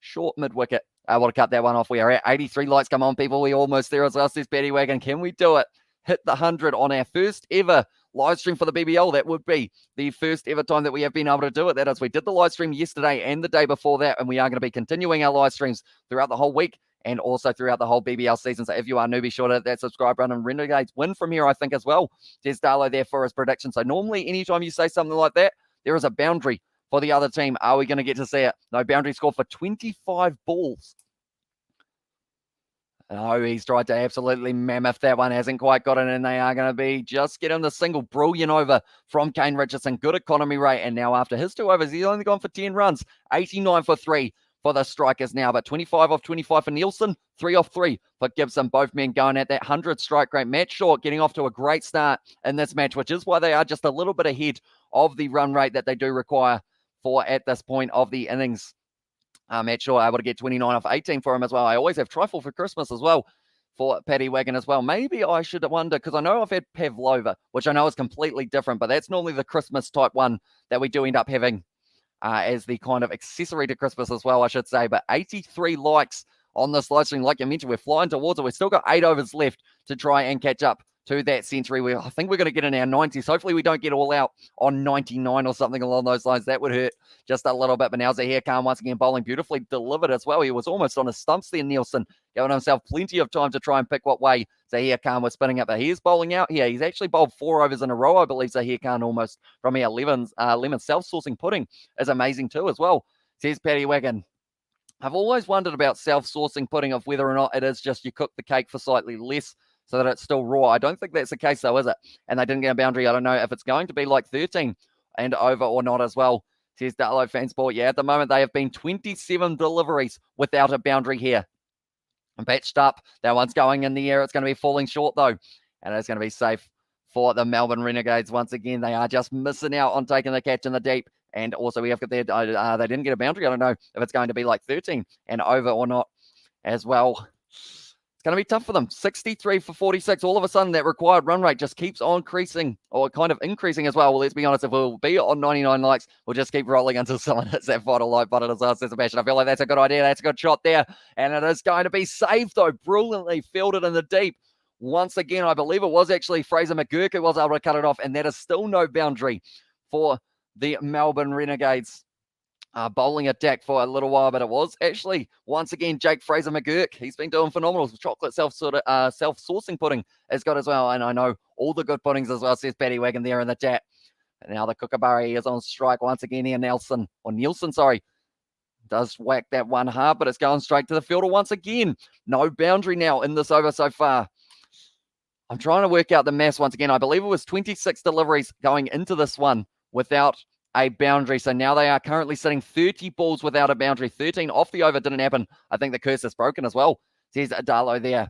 Short mid-wicket. Able to cut that one off. We are at 83 lights. Come on, people. We're almost there as well, says Betty Wagon. Can we do it? Hit the 100 on our first ever live stream for the BBL. That would be the first ever time that we have been able to do it. That is, we did the live stream yesterday and the day before that, and we are going to be continuing our live streams throughout the whole week and also throughout the whole BBL season. So if you are new, be sure to hit that subscribe button. And Renegades win from here, I think, as well. There's Darlow there for his prediction. So normally, anytime you say something like that, there is a boundary for the other team. Are we going to get to see it? No boundary score for 25 balls. Oh, he's tried to absolutely mammoth that one. Hasn't quite got it, and they are going to be just getting the single. Brilliant over from Kane Richardson. Good economy rate, and now after his 2 overs, he's only gone for 10 runs. 89 for 3 for the Strikers now, but 25 off 25 for Nielsen, 3 off 3 for Gibson. Both men going at that 100 strike rate. Matt Short getting off to a great start in this match, which is why they are just a little bit ahead of the run rate that they do require for at this point of the innings. Matt Shaw able to get 29 off 18 for him as well. I always have trifle for Christmas as well for Paddy Wagon as well. Maybe I should wonder, because I know I've had Pavlova, which I know is completely different, but that's normally the Christmas type one that we do end up having as the kind of accessory to Christmas as well, I should say. But 83 likes on this live stream. Like you mentioned, we're flying towards it. We've still got 8 overs left to try and catch up to that century. I think we're going to get in our 90s. Hopefully we don't get all out on 99 or something along those lines. That would hurt just a little bit. But now Zahir Khan once again bowling beautifully delivered as well. He was almost on his stumps there, Nielsen, giving himself plenty of time to try and pick what way Zahir Khan was spinning up. But he is bowling out here. He's actually bowled 4 overs in a row, I believe, Zahir Khan almost from here. Lemon self-sourcing pudding is amazing too as well, says Paddy Wagon. I've always wondered about self-sourcing pudding, of whether or not it is just you cook the cake for slightly less so that it's still raw. I don't think that's the case, though, is it? And they didn't get a boundary. I don't know if it's going to be like 13 and over or not as well, says Darlow Fansport. Yeah, at the moment, they have been 27 deliveries without a boundary here. And patched up. That one's going in the air. It's going to be falling short, though. And it's going to be safe for the Melbourne Renegades. Once again, they are just missing out on taking the catch in the deep. And also, we have got there, they didn't get a boundary. I don't know if it's going to be like 13 and over or not as well. It's going to be tough for them. 63 for 46. All of a sudden, that required run rate just keeps on increasing, or kind of increasing as well. Well, let's be honest, if we'll be on 99 likes, we'll just keep rolling until someone hits that final like button as well, says Sebastian. I feel like that's a good idea. That's a good shot there. And it is going to be saved, though. Brilliantly fielded in the deep. Once again, I believe it was actually Fraser McGurk who was able to cut it off, and that is still no boundary for the Melbourne Renegades. Bowling attack for a little while, but it was actually once again Jake Fraser McGurk. He's been doing phenomenal. Chocolate self-sourcing pudding has got as well, and I know all the good puddings as well, says Paddy Wagon there in the chat. And now the Kookaburra is on strike once again here. Nielsen, does whack that one hard, but it's going straight to the fielder once again. No boundary now in this over so far. I'm trying to work out the maths once again. I believe it was 26 deliveries going into this one without a boundary. So now they are currently sitting 30 balls without a boundary. 13 off the over didn't happen. I think the curse is broken as well, says Darlow there.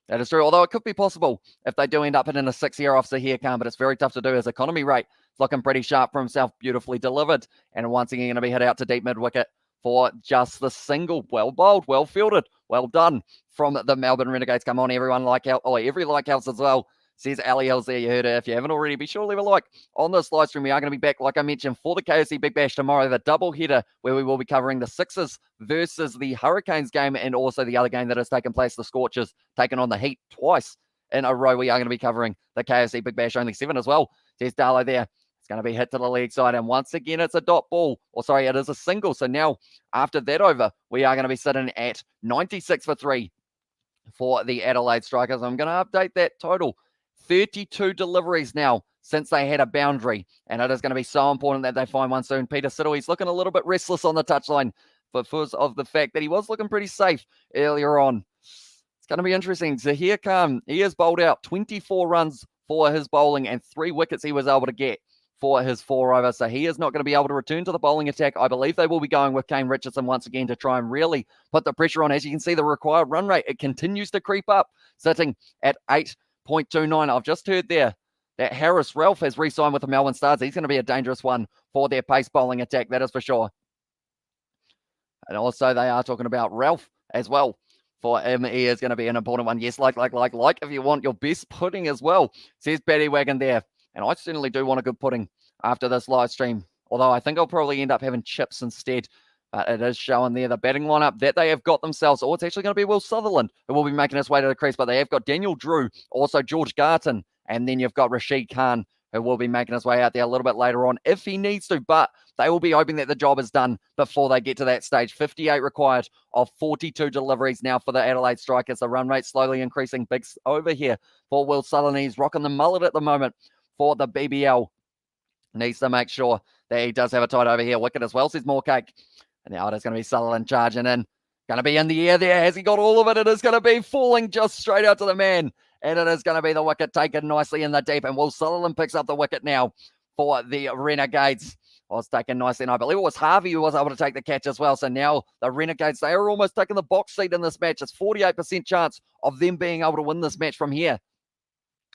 That is true. Although it could be possible if they do end up hitting a 6 here off Zahir Khan, but it's very tough to do. His economy rate is looking pretty sharp for himself. Beautifully delivered. And once again, going to be hit out to deep mid-wicket for just the single. Well bowled, well fielded, well done from the Melbourne Renegades. Come on, everyone, every like helps as well, says Ali Hills there. You heard it. If you haven't already, be sure to leave a like on this live stream. We are going to be back, like I mentioned, for the KFC Big Bash tomorrow, the double header where we will be covering the Sixers versus the Hurricanes game, and also the other game that has taken place, the Scorchers taking on the Heat twice in a row. We are going to be covering the KFC Big Bash, only 7 as well, says Darlow there. It's going to be hit to the leg side, and once again, it's a dot ball. It is a single. So now, after that over, we are going to be sitting at 96 for 3 for the Adelaide Strikers. I'm going to update that total. 32 deliveries now since they had a boundary, and it is going to be so important that they find one soon. Peter Siddle, he's looking a little bit restless on the touchline because of the fact that he was looking pretty safe earlier on. It's going to be interesting. Zahir Khan, he has bowled out 24 runs for his bowling and 3 wickets he was able to get for his 4 over. So he is not going to be able to return to the bowling attack. I believe they will be going with Kane Richardson once again to try and really put the pressure on. As you can see, the required run rate, it continues to creep up, sitting at 8.29. I've just heard there that Harris Ralph has re-signed with the Melbourne Stars. He's going to be a dangerous one for their pace bowling attack, that is for sure. And also they are talking about Ralph as well. For him, he is going to be an important one. Yes, like, if you want your best pudding as well, says Paddy Wagon there. And I certainly do want a good pudding after this live stream. Although I think I'll probably end up having chips instead. But it is showing there the batting lineup that they have got themselves. Oh, it's actually going to be Will Sutherland who will be making his way to the crease. But they have got Daniel Drew, also George Garton. And then you've got Rashid Khan, who will be making his way out there a little bit later on if he needs to, but they will be hoping that the job is done before they get to that stage. 58 required of 42 deliveries now for the Adelaide Strikers. The run rate slowly increasing. Big over here for Will Sutherland. He's rocking the mullet at the moment for the BBL. Needs to make sure that he does have a tight over here. Wicket as well, says Moorcake. And now it is going to be Sutherland charging in. Going to be in the air there. Has he got all of it? It is going to be falling just straight out to the man. And it is going to be the wicket taken nicely in the deep. And Will Sutherland picks up the wicket now for the Renegades. Was taken nicely. And I believe it was Harvey who was able to take the catch as well. So now the Renegades, they are almost taking the box seat in this match. It's 48% chance of them being able to win this match from here.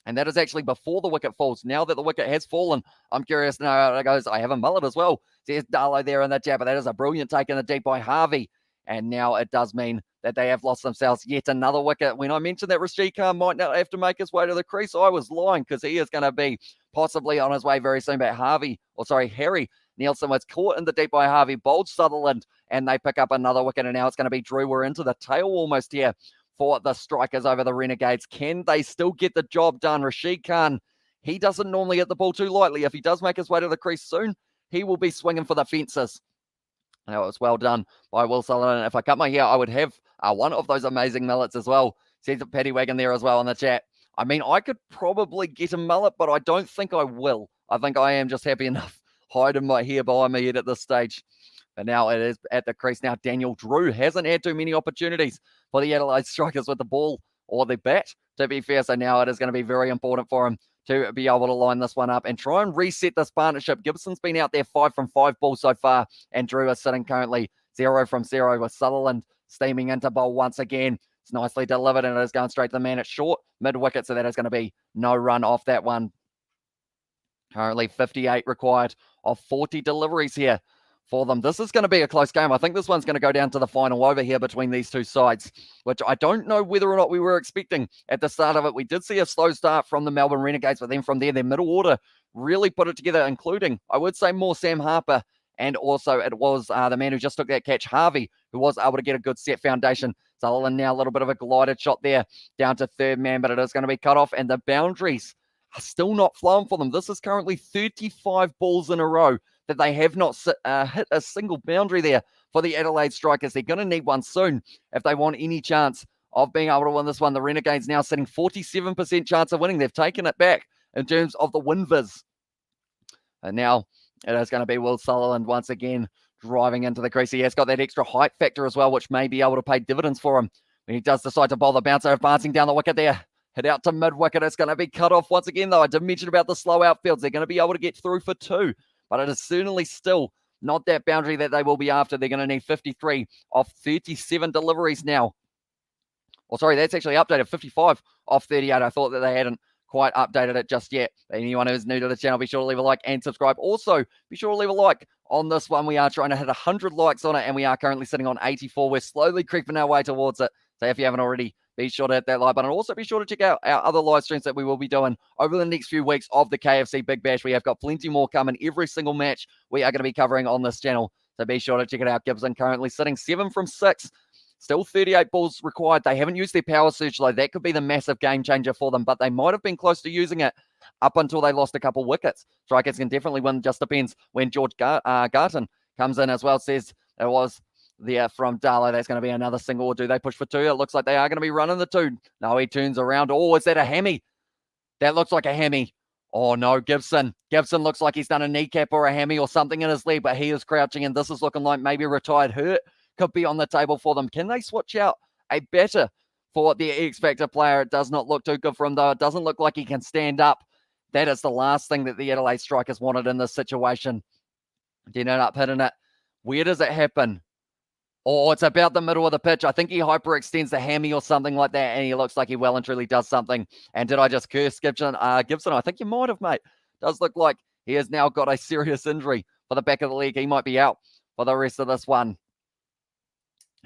And that is actually before the wicket falls. Now that the wicket has fallen, I'm curious to know how it goes. I have a mullet as well. There's Darlow there in the jab, but that is a brilliant take in the deep by Harvey. And now it does mean that they have lost themselves yet another wicket. When I mentioned that Rashid Khan might not have to make his way to the crease, I was lying because he is going to be possibly on his way very soon. But Harry Nielsen was caught in the deep by Harvey, bowled Sutherland, and they pick up another wicket. And now it's going to be Drew. We're into the tail almost here for the Strikers over the Renegades. Can they still get the job done? Rashid Khan, he doesn't normally hit the ball too lightly. If he does make his way to the crease soon, he will be swinging for the fences. Now, it was well done by Will Sutherland. If I cut my hair, I would have one of those amazing mullets as well. Says Paddy Wagon there as well in the chat. I mean, I could probably get a mullet, but I don't think I will. I think I am just happy enough hiding my hair behind my head at this stage. But now it is at the crease. Now, Daniel Drew hasn't had too many opportunities for the Adelaide Strikers with the ball or the bat, to be fair. So now it is going to be very important for him to be able to line this one up and try and reset this partnership. Gibson's been out there 5 from 5 balls so far, and Drew is sitting currently 0 from 0 with Sutherland steaming into bowl once again. It's nicely delivered, and it is going straight to the man at short, mid-wicket, so that is going to be no run off that one. Currently 58 required of 40 deliveries here for them. This is going to be a close game. I think this one's going to go down to the final over here between these two sides, which I don't know whether or not we were expecting at the start of it. We did see a slow start from the Melbourne Renegades, but then from there, their middle order really put it together, including, I would say, more Sam Harper, and also it was the man who just took that catch, Harvey, who was able to get a good set foundation. Sutherland now a little bit of a glided shot there down to third man, but it is going to be cut off, and the boundaries are still not flowing for them. This is currently 35 balls in a row that they have not hit a single boundary there for the Adelaide Strikers. They're going to need one soon if they want any chance of being able to win this one. The Renegades now sitting 47% chance of winning. They've taken it back in terms of the win viz. And now it is going to be Will Sutherland once again driving into the crease. He has got that extra height factor as well, which may be able to pay dividends for him when he does decide to bowl the bouncer, advancing down the wicket there. Hit out to mid-wicket. It's going to be cut off once again, though. I did mention about the slow outfields. They're going to be able to get through for 2, but it is certainly still not that boundary that they will be after. They're going to need 53 of 37 deliveries now. Oh, sorry, that's actually updated. 55 of 38. I thought that they hadn't quite updated it just yet. Anyone who's new to the channel, be sure to leave a like and subscribe. Also, be sure to leave a like on this one. We are trying to hit 100 likes on it, and we are currently sitting on 84. We're slowly creeping our way towards it. So if you haven't already, be sure to hit that like button. Also, be sure to check out our other live streams that we will be doing over the next few weeks of the KFC Big Bash. We have got plenty more coming. Every single match we are going to be covering on this channel. So be sure to check it out. Gibson currently sitting 7 from 6. Still 38 balls required. They haven't used their power surge, though. That could be the massive game changer for them, but they might have been close to using it up until they lost a couple wickets. Strikers can definitely win. Just depends when George Garton comes in as well. Says it was there from Darlow. That's going to be another single. Or do they push for 2? It looks like they are going to be running the 2. No, he turns around. Oh, is that a hammy? That looks like a hammy. Oh, no, Gibson. Gibson looks like he's done a kneecap or a hammy or something in his leg, but he is crouching, and this is looking like maybe a retired hurt could be on the table for them. Can they switch out a batter for the X-Factor player? It does not look too good for him, though. It doesn't look like he can stand up. That is the last thing that the Adelaide Strikers wanted in this situation. They ended up hitting it. Where does it happen? Oh, it's about the middle of the pitch. I think he hyperextends the hammy or something like that, and he looks like he well and truly does something. And did I just curse Gibson? Gibson, I think you might have, mate. Does look like he has now got a serious injury for the back of the leg. He might be out for the rest of this one.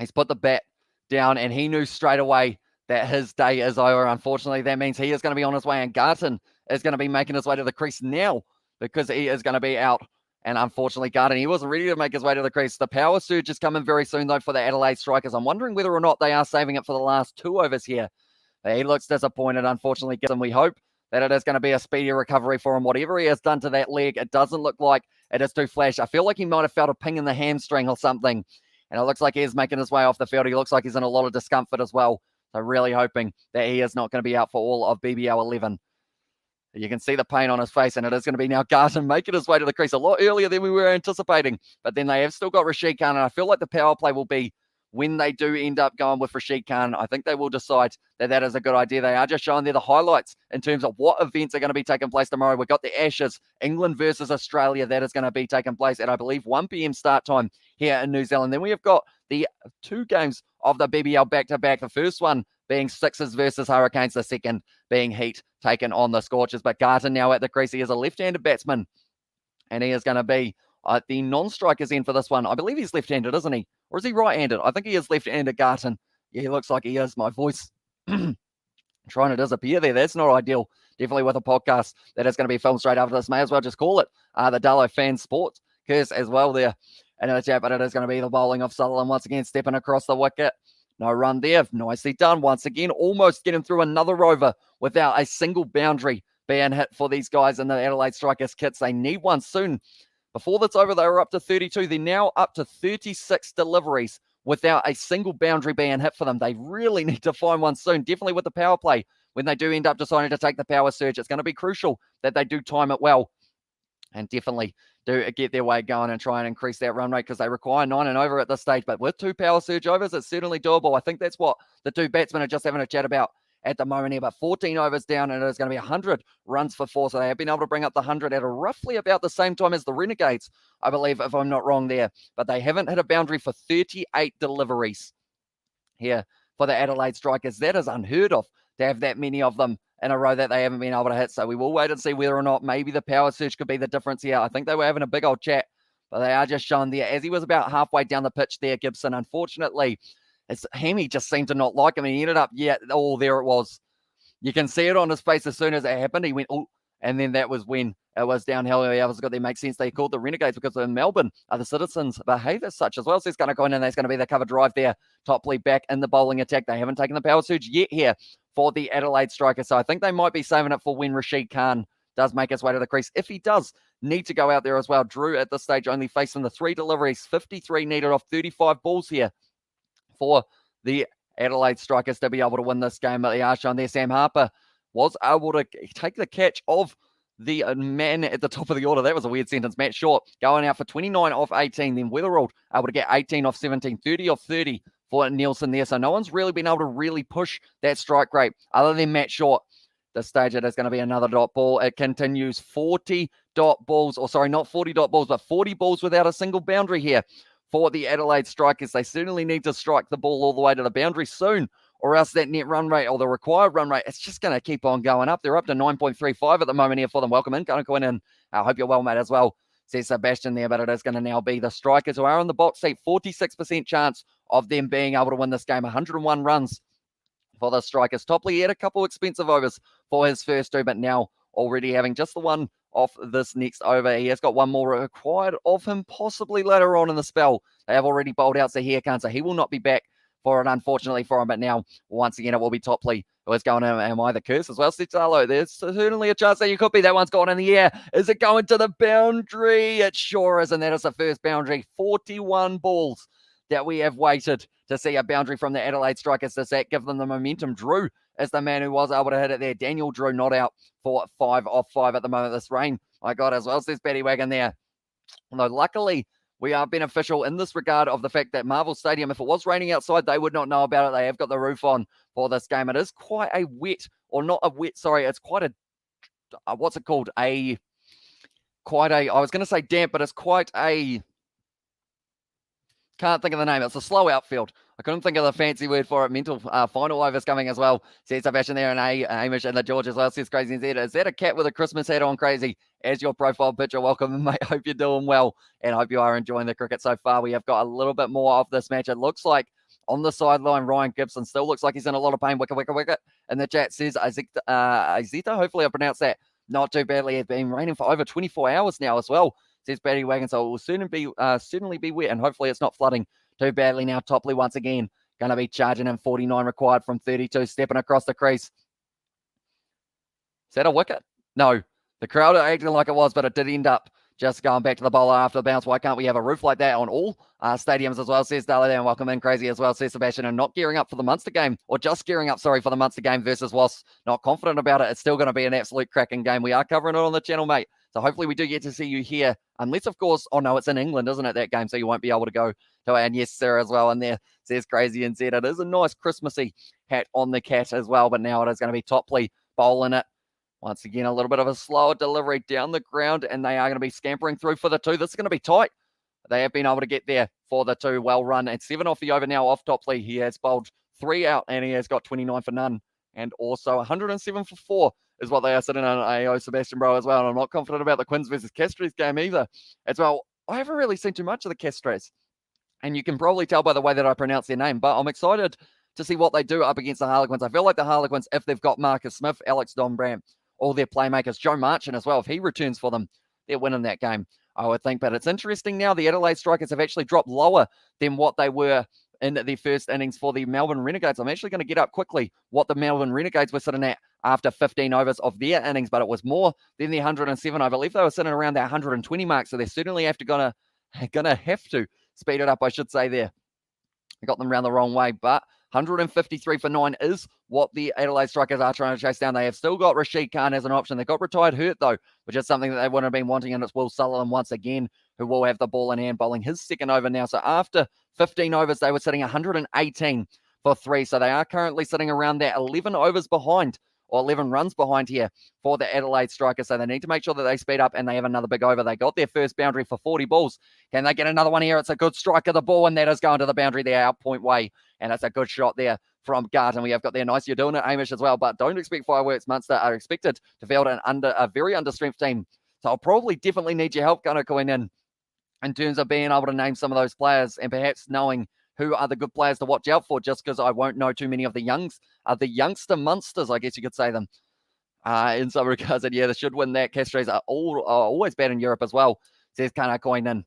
He's put the bat down, and he knew straight away that his day is over. Unfortunately, that means he is going to be on his way, and Garton is going to be making his way to the crease now because he is going to be out. And unfortunately, Garton, he wasn't ready to make his way to the crease. The power surge is coming very soon, though, for the Adelaide Strikers. I'm wondering whether or not they are saving it for the last 2 overs here. He looks disappointed, unfortunately. And we hope that it is going to be a speedy recovery for him. Whatever he has done to that leg, it doesn't look like it is too flash. I feel like he might have felt a ping in the hamstring or something, and it looks like he is making his way off the field. He looks like he's in a lot of discomfort as well. So really hoping that he is not going to be out for all of BBL 11. You can see the pain on his face, and it is going to be now Garton making his way to the crease a lot earlier than we were anticipating. But then they have still got Rashid Khan, and I feel like the power play will be when they do end up going with Rashid Khan. I think they will decide that that is a good idea. They are just showing there the highlights in terms of what events are going to be taking place tomorrow. We've got the Ashes, England versus Australia. That is going to be taking place at, I believe, 1 p.m. start time here in New Zealand. Then we have got the 2 games of the BBL back-to-back. The first one being Sixers versus Hurricanes, the second being Heat taken on the Scorchers. But Garton now at the crease. He is a left-handed batsman, and he is going to be at the non-strikers end for this one. I believe he's left-handed, isn't he? Or is he right-handed? I think he is left-handed, Garton. Yeah, he looks like he is. My voice trying to disappear there. That's not ideal. Definitely with a podcast that is going to be filmed straight after this. May as well just call it the Darlow Fan Sports curse as well there in the chat. But it is going to be the bowling of Sutherland once again, stepping across the wicket. No run there. Nicely done once again. Almost getting through another over without a single boundary being hit for these guys in the Adelaide Strikers kits. They need one soon. Before that's over, they were up to 32. They're now up to 36 deliveries without a single boundary being hit for them. They really need to find one soon. Definitely with the power play. When they do end up deciding to take the power surge, it's going to be crucial that they do time it well. And definitely do get their way going and try and increase that run rate, because they require 9 and over at this stage. But with 2 power surge overs, it's certainly doable. I think that's what the 2 batsmen are just having a chat about at the moment here. But 14 overs down, and it is going to be 100 runs for 4. So they have been able to bring up the 100 at roughly about the same time as the Renegades, I believe, if I'm not wrong there. But they haven't hit a boundary for 38 deliveries here for the Adelaide Strikers. That is unheard of, to have that many of them in a row that they haven't been able to hit. So we will wait and see whether or not maybe the power surge could be the difference here. I think they were having a big old chat, but they are just showing there as he was about halfway down the pitch there, Gibson. Unfortunately, his hammy just seemed to not like him, and he ended up, there it was. You can see it on his face as soon as it happened. He went, oh, and then that was when it was downhill. The others got there. Makes sense. They called the Renegades because in Melbourne, the citizens behave as such as well. So he's going to go in, and that's going to be the cover drive there. Topley back in the bowling attack. They haven't taken the power surge yet here for the Adelaide Strikers. So I think they might be saving it for when Rashid Khan does make his way to the crease. If he does need to go out there as well. Drew at this stage only facing the 3 deliveries, 53 needed off 35 balls here for the Adelaide Strikers to be able to win this game. But they are showing there. Sam Harper was able to take the catch of the man at the top of the order. That was a weird sentence. Matt Short going out for 29 off 18. Then Weatherald able to get 18 off 17, 30 off 30 for Nielsen there. So no one's really been able to really push that strike rate other than Matt Short. This stage, it is going to be another dot ball. It continues 40 dot balls, or sorry, not 40 dot balls, but 40 balls without a single boundary here for the Adelaide Strikers. They certainly need to strike the ball all the way to the boundary soon, or else that net run rate or the required run rate, it's just going to keep on going up. They're up to 9.35 at the moment here for them. Welcome in. Going to go in, and I hope you're well, mate, as well, says Sebastian there. But it is going to now be the Strikers who are on the box seat. 46% chance of them being able to win this game. 101 runs for the Strikers. Topley had a couple expensive overs for his first 2, but now already having just the one off this next over. He has got one more required of him, possibly later on in the spell. They have already bowled out Zahir Khan, so he will not be back for it, unfortunately, for him. But now, once again, it will be Topley who is going in. Am I the curse as well? Stitalo, there's certainly a chance that you could be. That one's gone in the air. Is it going to the boundary? It sure is, and that is the first boundary. 41 balls that we have waited to see a boundary from the Adelaide Strikers. Does that give them the momentum? Drew is the man who was able to hit it there. Daniel Drew not out for 5 off 5 at the moment. This rain, my God, as well, says Betty Wagon there. Although luckily, we are beneficial in this regard of the fact that Marvel Stadium, if it was raining outside, they would not know about it. They have got the roof on for this game. It is quite a wet, or not a wet, sorry, it's quite a, what's it called? I was going to say damp, but it's quite a, can't think of the name. It's a slow outfield. I couldn't think of the fancy word for it. Mental final overs coming as well. Says Sebastian there, and Hamish and the George as well. Says Crazy Z. Is that a cat with a Christmas hat on, Crazy? As your profile picture. Welcome, mate. Hope you're doing well, and hope you are enjoying the cricket so far. We have got a little bit more of this match. It looks like on the sideline, Ryan Gibson still looks like he's in a lot of pain. Wicket, wicket, wicket. And the chat says Azita. Hopefully I pronounced that not too badly. It's been raining for over 24 hours now as well, says Batty Wagon. So it will certainly be wet, and hopefully it's not flooding too badly now. Topley once again going to be charging in. 49 required from 32, stepping across the crease. Is that a wicket? No. The crowd are acting like it was, but it did end up just going back to the bowler after the bounce. Why can't we have a roof like that on all stadiums as well, says Dale. And welcome in, Crazy, as well, says Sebastian. And not gearing up for the Munster game, or just gearing up, sorry, for the Munster game versus Wasps. Not confident about it. It's still going to be an absolute cracking game. We are covering it on the channel, mate. So hopefully we do get to see you here. Unless, of course, oh no, it's in England, isn't it, that game? So you won't be able to go to it. And yes, sir, as well. And there says Crazy and said it is a nice Christmassy hat on the cat as well. But now it is going to be Topley bowling it. Once again, a little bit of a slower delivery down the ground, and they are going to be scampering through for the 2. This is going to be tight. They have been able to get there for the 2. Well run. And 7 off the over now off Topley. He has bowled 3 out, and he has got 29 for none. And also 107 for 4 is what they are sitting on AO Sebastian Bro as well. And I'm not confident about the Quins versus Castres game either. As well, I haven't really seen too much of the Castres. And you can probably tell by the way that I pronounce their name. But I'm excited to see what they do up against the Harlequins. I feel like the Harlequins, if they've got Marcus Smith, Alex Dombram, all their playmakers, Joe Marchant as well, if he returns for them, they're winning that game, I would think. But it's interesting now, the Adelaide Strikers have actually dropped lower than what they were in the first innings for the Melbourne Renegades. I'm actually going to get up quickly what the Melbourne Renegades were sitting at after 15 overs of their innings, but it was more than the 107. I believe they were sitting around that 120 mark, so they're certainly gonna have to speed it up, I should say there. I got them around the wrong way, but 153 for 9 is what the Adelaide Strikers are trying to chase down. They have still got Rashid Khan as an option. They've got retired Hurt, though, which is something that they wouldn't have been wanting, and it's Will Sutherland once again who will have the ball in hand, bowling his second over now. So after 15 overs, they were sitting 118 for 3. So they are currently sitting around that 11 overs behind, or 11 runs behind here for the Adelaide Strikers. So they need to make sure that they speed up, and they have another big over. They got their first boundary for 40 balls. Can they get another one here? It's a good strike of the ball, and that is going to the boundary there, out point way. And it's a good shot there from Garton. We have got there nice. You're doing it, Amish, as well. But don't expect fireworks. Munster are expected to field a very understrength team. So I'll probably definitely need your help, Gunnar, going in terms of being able to name some of those players and perhaps knowing who are the good players to watch out for, just because I won't know too many of the youngster Munsters, I guess you could say them, in some regards. And yeah, they should win that. Castres are always bad in Europe as well, says Kana Coin in.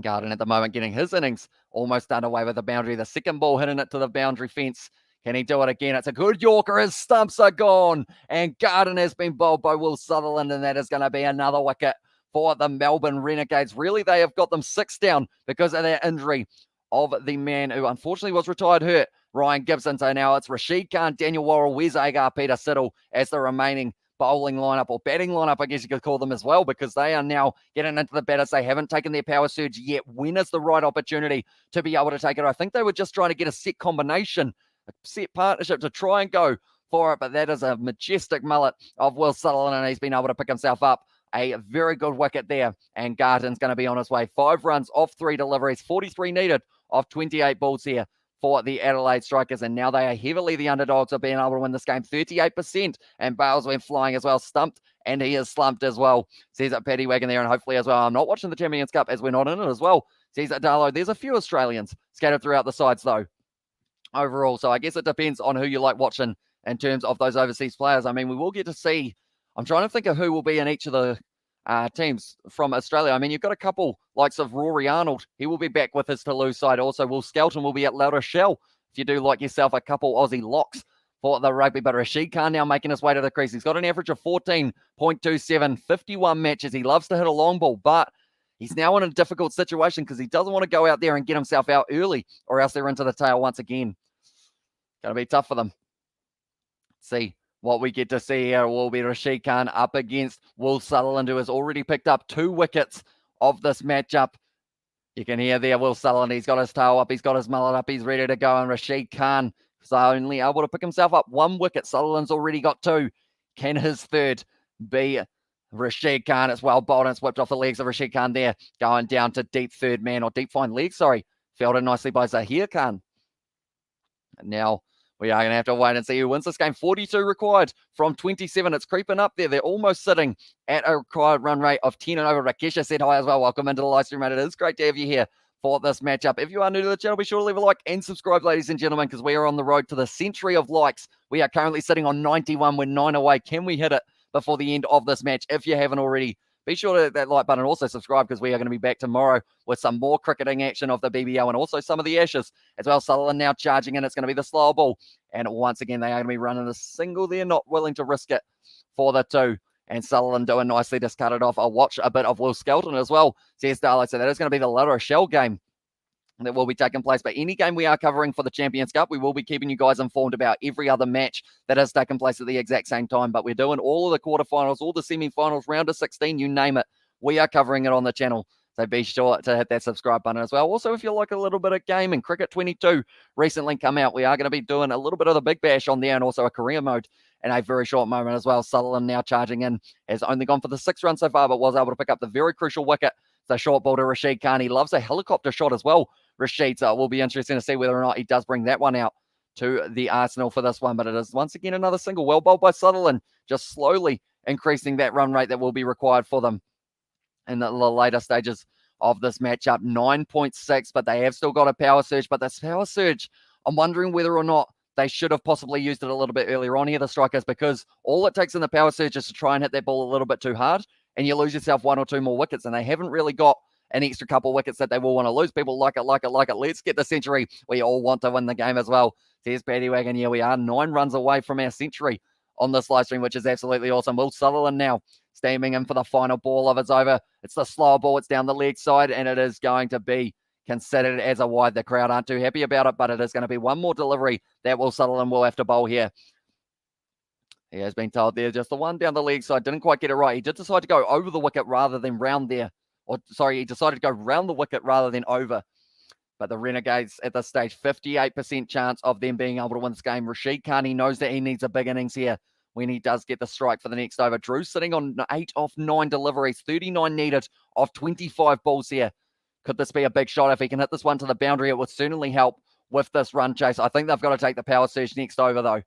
Garden at the moment getting his innings almost underway with the boundary. The second ball hitting it to the boundary fence. Can he do it again? It's a good Yorker. His stumps are gone. And Garden has been bowled by Will Sutherland, and that is going to be another wicket for the Melbourne Renegades. Really, they have got them 6 down because of that injury of the man who unfortunately was retired Hurt, Ryan Gibson. So now it's Rashid Khan, Daniel Worrell, Wes Agar, Peter Siddle as the remaining bowling lineup, or batting lineup, I guess you could call them as well, because they are now getting into the batters. They haven't taken their power surge yet. When is the right opportunity to be able to take it? I think they were just trying to get a set combination, a set partnership to try and go for it, but that is a majestic mullet of Will Sutherland, and he's been able to pick himself up a very good wicket there, and Garton's going to be on his way. 5 runs off 3 deliveries, 43 needed off 28 balls here for the Adelaide Strikers, and now they are heavily the underdogs of being able to win this game. 38%, and Bales went flying as well, stumped, and he is slumped as well, says it Paddy Wagon there, and hopefully as well. I'm not watching the Champions Cup as we're not in it as well, says it Darlow. There's a few Australians scattered throughout the sides though, overall, so I guess it depends on who you like watching in terms of those overseas players. I mean, we will get to see, I'm trying to think of who will be in each of the teams from Australia. I mean, you've got a couple likes of Rory Arnold. He will be back with his Toulouse side. Also, Will Skelton will be at La Rochelle. If you do like yourself a couple Aussie locks for the rugby. But Rashid Khan now making his way to the crease. He's got an average of 14.27, 51 matches. He loves to hit a long ball, but he's now in a difficult situation because he doesn't want to go out there and get himself out early, or else they're into the tail once again. Going to be tough for them. Let's see what we get to see here will be Rashid Khan up against Will Sutherland, who has already picked up 2 wickets of this matchup. You can hear there Will Sutherland. He's got his tail up. He's got his mullet up. He's ready to go. And Rashid Khan is only able to pick himself up 1 wicket. Sutherland's already got 2. Can his third be Rashid Khan? It's well bowled and it's whipped off the legs of Rashid Khan there. Going down to deep third man, or deep fine leg, sorry. Fielded nicely by Zahir Khan. And now we are going to have to wait and see who wins this game. 42 required from 27. It's creeping up there. They're almost sitting at a required run rate of 10 and over. Rakesha said hi as well. Welcome into the live stream, mate. It is great to have you here for this matchup. If you are new to the channel, be sure to leave a like and subscribe, ladies and gentlemen, because we are on the road to the century of likes. We are currently sitting on 91. We're 9 away. Can we hit it before the end of this match? If you haven't already, be sure to hit that like button and also subscribe, because we are going to be back tomorrow with some more cricketing action of the BBL and also some of the Ashes as well. Sutherland now charging in. It's going to be the slow ball. And once again, they are going to be running a single. They're not willing to risk it for the 2. And Sutherland doing nicely to cut it off. I'll watch a bit of Will Skelton as well, says Darlo. So that is going to be the La Rochelle game that will be taking place. But any game we are covering for the Champions Cup, we will be keeping you guys informed about every other match that has taken place at the exact same time. But we're doing all of the quarterfinals, all the semi-finals, round of 16, you name it. We are covering it on the channel. So be sure to hit that subscribe button as well. Also, if you like a little bit of gaming, Cricket 22 recently come out. We are going to be doing a little bit of the Big Bash on there and also a career mode in a very short moment as well. Sutherland now charging in. Has only gone for the 6 runs so far, but was able to pick up the very crucial wicket. The short ball to Rashid Khan. He loves a helicopter shot as well, Rashid. So it will be interesting to see whether or not he does bring that one out to the arsenal for this one. But it is once again another single. Well bowled by Sutherland, just slowly increasing that run rate that will be required for them in the later stages of this matchup. 9.6, but they have still got a power surge. But this power surge, I'm wondering whether or not they should have possibly used it a little bit earlier on here, the Strikers, because all it takes in the power surge is to try and hit that ball a little bit too hard, and you lose yourself 1 or 2 more wickets, and they haven't really got an extra couple of wickets that they will want to lose. People like it. Let's get the century. We all want to win the game as well. There's Paddy Wagon. Yeah, we are 9 runs away from our century on this live stream, which is absolutely awesome. Will Sutherland now steaming in for the final ball of his over. It's the slower ball. It's down the leg side, and it is going to be considered as a wide. The crowd aren't too happy about it, but it is going to be one more delivery that Will Sutherland will have to bowl here. He has been told there, just the one down the leg side. Didn't quite get it right. He did decide to go over the wicket rather than round there. Or, sorry, he decided to go round the wicket rather than over. But the Renegades at this stage, 58% chance of them being able to win this game. Rashid Khan, he knows that he needs a big innings here when he does get the strike for the next over. Drew sitting on 8 off 9 deliveries, 39 needed off 25 balls here. Could this be a big shot? If he can hit this one to the boundary, it would certainly help with this run chase. I think they've got to take the power surge next over, though.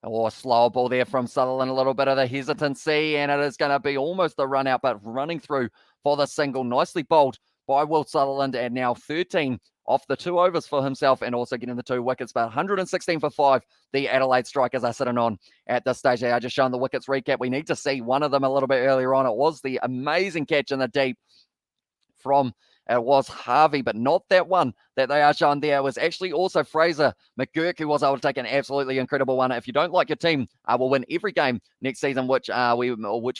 Oh, a slower ball there from Sutherland. A little bit of the hesitancy, and it is going to be almost a run out, but running through for the single. Nicely bowled by Will Sutherland, and now 13 off the 2 overs for himself, and also getting the 2 wickets. But 116 for 5, the Adelaide Strikers are sitting on at this stage. They are just showing the wickets recap. We need to see one of them a little bit earlier on. It was the amazing catch in the deep from... It was Harvey, but not that one that they are showing there. It was actually also Fraser McGurk who was able to take an absolutely incredible one. If you don't like your team, will win every game next season, which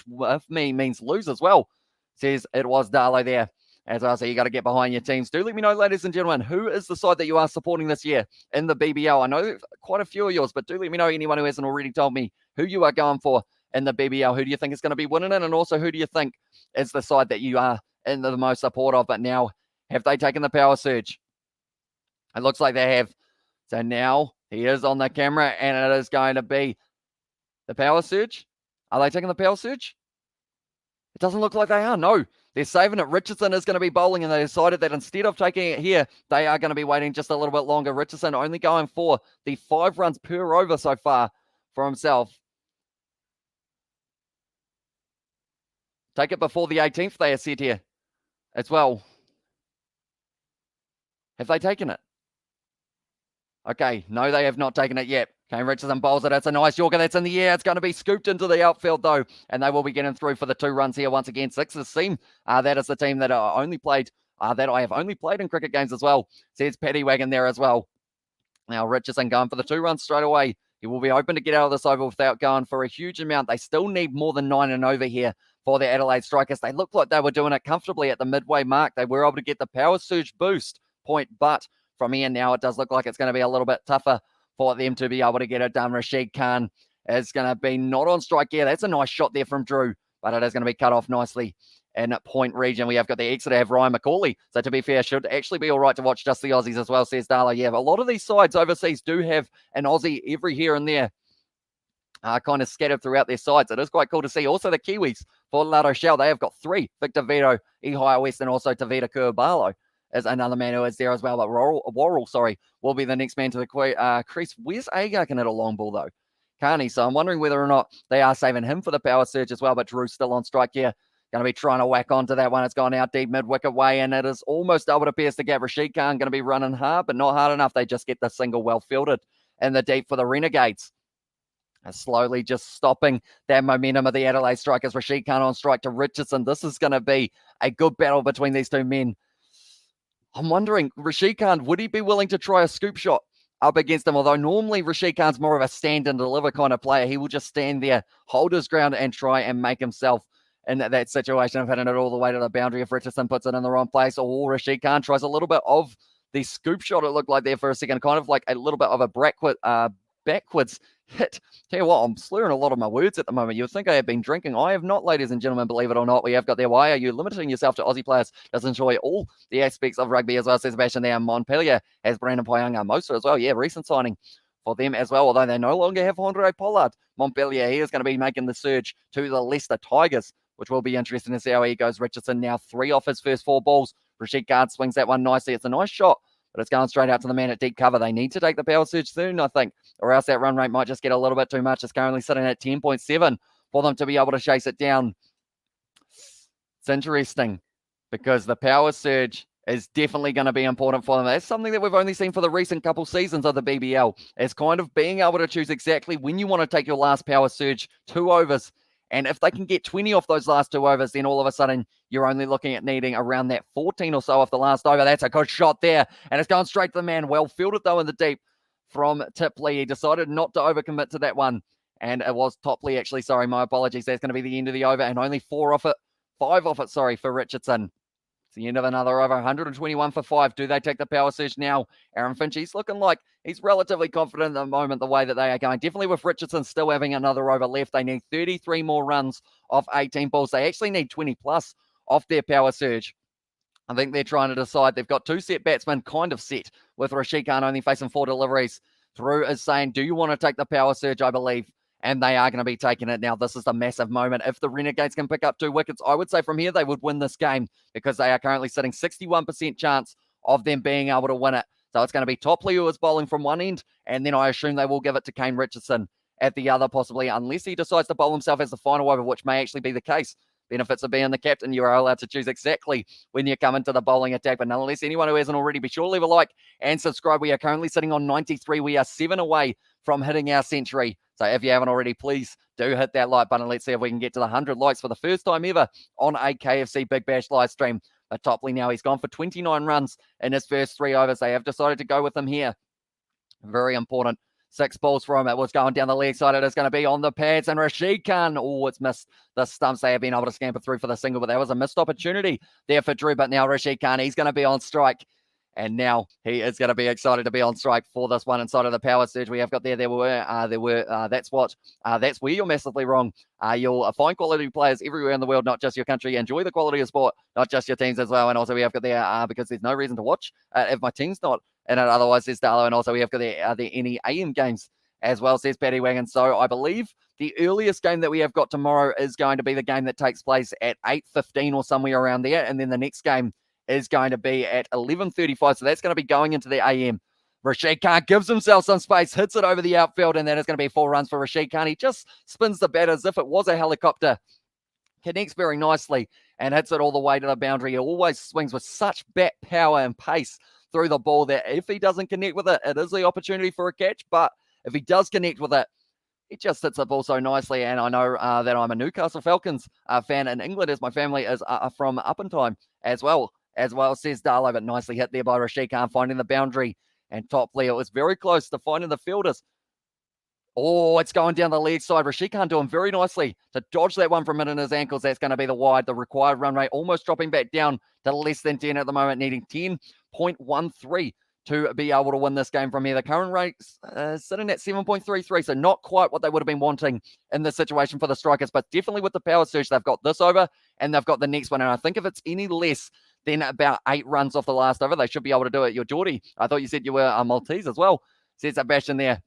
with me means lose as well, says it was Darlo there. As I say, you got to get behind your teams. Do let me know, ladies and gentlemen, who is the side that you are supporting this year in the BBL? I know quite a few of yours, but do let me know, anyone who hasn't already told me, who you are going for in the BBL. Who do you think is going to be winning it? And also, who do you think is the side that you are in the most support of? But now, have they taken the power surge? It looks like they have. So now he is on the camera, and it is going to be the power surge. Are they taking the power surge? It doesn't look like they are. No, they're saving it. Richardson is going to be bowling, and they decided that instead of taking it here, they are going to be waiting just a little bit longer. Richardson only going for the 5 runs per over so far for himself. Take it before the 18th, they are said here as well. Have they taken it? Okay, no, they have not taken it yet. Kane Richardson bowls it. It's a nice Yorker that's in the air. It's going to be scooped into the outfield, though, and they will be getting through for the 2 runs here once again. Sixers team. That is the team that I only played, that I have only played in cricket games as well. Says Paddy Wagon there as well. Now Richardson going for the 2 runs straight away. He will be hoping to get out of this over without going for a huge amount. They still need more than 9 and over here for the Adelaide Strikers. They looked like they were doing it comfortably at the midway mark. They were able to get the power surge boost point, but from here now it does look like it's going to be a little bit tougher for them to be able to get it done. Rashid Khan is going to be not on strike here. That's a nice shot there from Drew, but it is going to be cut off nicely in point region. We have got the Exeter have Ryan McCauley. So to be fair, should actually be all right to watch just the Aussies as well, says Darla. Yeah, a lot of these sides overseas do have an Aussie every here and there, kind of scattered throughout their sides. It is quite cool to see. Also the Kiwis for La Rochelle, they have got 3. Victor Vito, Ihai West, and also Tavita Kurbalo is another man who is there as well. But Worrell, will be the next man to the crease. Where's Agar can hit a long ball, though? Can't he? So I'm wondering whether or not they are saving him for the power surge as well. But Drew's still on strike here. Going to be trying to whack onto that one. It's gone out deep mid-wicket way, and it is almost double to pierce the gap. Rashid Khan going to be running hard, but not hard enough. They just get the single well fielded in the deep for the Renegades. And slowly just stopping that momentum of the Adelaide Strikers. Rashid Khan on strike to Richardson. This is going to be a good battle between these 2 men. I'm wondering, Rashid Khan, would he be willing to try a scoop shot up against him. Although normally Rashid Khan's more of a stand and deliver kind of player. He will just stand there, hold his ground, and try and make himself in that situation of hitting it all the way to the boundary if Richardson puts it in the wrong place, or Rashid Khan tries a little bit of the scoop shot, it looked like there for a second, kind of like a little bit of a backwards hit. Tell you what, I'm slurring a lot of my words at the moment. You would think I have been drinking. I have not, ladies and gentlemen, believe it or not. We have got there. Why are you limiting yourself to Aussie players? Does enjoy all the aspects of rugby as well, says Sebastian there. Montpellier has Brandon Poyanga Mosa as well. Yeah, recent signing for them as well, although they no longer have Andre Pollard. Montpellier, he is going to be making the surge to the Leicester Tigers, which will be interesting to see how he goes. Richardson now 3 off his first 4 balls. Rashid Khan swings that one nicely. It's a nice shot, but it's going straight out to the man at deep cover. They need to take the power surge soon, I think, or else that run rate might just get a little bit too much. It's currently sitting at 10.7 for them to be able to chase it down. It's interesting because the power surge is definitely going to be important for them. That's something that we've only seen for the recent couple seasons of the BBL. It's kind of being able to choose exactly when you want to take your last power surge, 2 overs. And if they can get 20 off those last 2 overs, then all of a sudden you're only looking at needing around that 14 or so off the last over. That's a good shot there. And it's going straight to the man. Well fielded, though, in the deep from Tipley. He decided not to overcommit to that one. And it was Topley, actually. Sorry, my apologies. That's going to be the end of the over. And only 5 off it, for Richardson. It's the end of another over. 121 for 5. Do they take the power surge now? Aaron Finch, he's looking like he's relatively confident at the moment, the way that they are going. Definitely with Richardson still having another over left. They need 33 more runs off 18 balls. They actually need 20 plus off their power surge. I think they're trying to decide. They've got 2 set batsmen kind of set, with Rashid Khan only facing 4 deliveries. Through is saying, do you want to take the power surge, I believe? And they are going to be taking it now. This is the massive moment. If the Renegades can pick up 2 wickets, I would say from here they would win this game, because they are currently sitting 61% chance of them being able to win it. So it's going to be Topley who is bowling from one end, and then I assume they will give it to Kane Richardson at the other, possibly, unless he decides to bowl himself as the final over, which may actually be the case. Benefits of being the captain, you are allowed to choose exactly when you come into the bowling attack. But nonetheless, anyone who hasn't already, be sure to leave a like and subscribe. We are currently sitting on 93. We are 7 away from hitting our century. So if you haven't already, please do hit that like button. Let's see if we can get to the 100 likes for the first time ever on a KFC Big Bash live stream. But Topley now, he's gone for 29 runs in his first 3 overs. They have decided to go with him here. Very important. 6 balls from it was going down the leg side. It is going to be on the pads, and Rashid Khan, it's missed the stumps. They have been able to scamper through for the single, but that was a missed opportunity there for Drew. But now Rashid Khan, he's going to be on strike. And now he is going to be excited to be on strike for this one inside of the power surge. We have got that's where you're massively wrong. You'll find quality players everywhere in the world, not just your country. Enjoy the quality of sport, not just your teams as well. And also we have got there, because there's no reason to watch if my team's not in it. Otherwise, there's Darlow. And also we have got there, are there any AM games as well, says Paddy Wagon. So I believe the earliest game that we have got tomorrow is going to be the game that takes place at 8:15 or somewhere around there. And then the next game is going to be at 11:35. So that's going to be going into the AM. Rashid Khan gives himself some space, hits it over the outfield, and that is going to be 4 runs for Rashid Khan. He just spins the bat as if it was a helicopter. Connects very nicely and hits it all the way to the boundary. He always swings with such bat power and pace through the ball that if he doesn't connect with it, it is the opportunity for a catch. But if he does connect with it, he just hits the ball so nicely. And I know that I'm a Newcastle Falcons fan in England, as my family is from Uppentime as well, says Darlow. But nicely hit there by Rashid Khan, finding the boundary. And Topley, it was very close to finding the fielders. It's going down the leg side. Rashid Khan doing very nicely to dodge that one from hitting his ankles. That's going to be the wide. The required run rate almost dropping back down to less than 10 at the moment, needing 10.13 to be able to win this game from here. The current rate sitting at 7.33, so not quite what they would have been wanting in this situation for the Strikers, but definitely with the power surge, they've got this over and they've got the next one. And I think if it's any less than about 8 runs off the last over, they should be able to do it. You're Geordie. I thought you said you were a Maltese as well, says Sebastian there.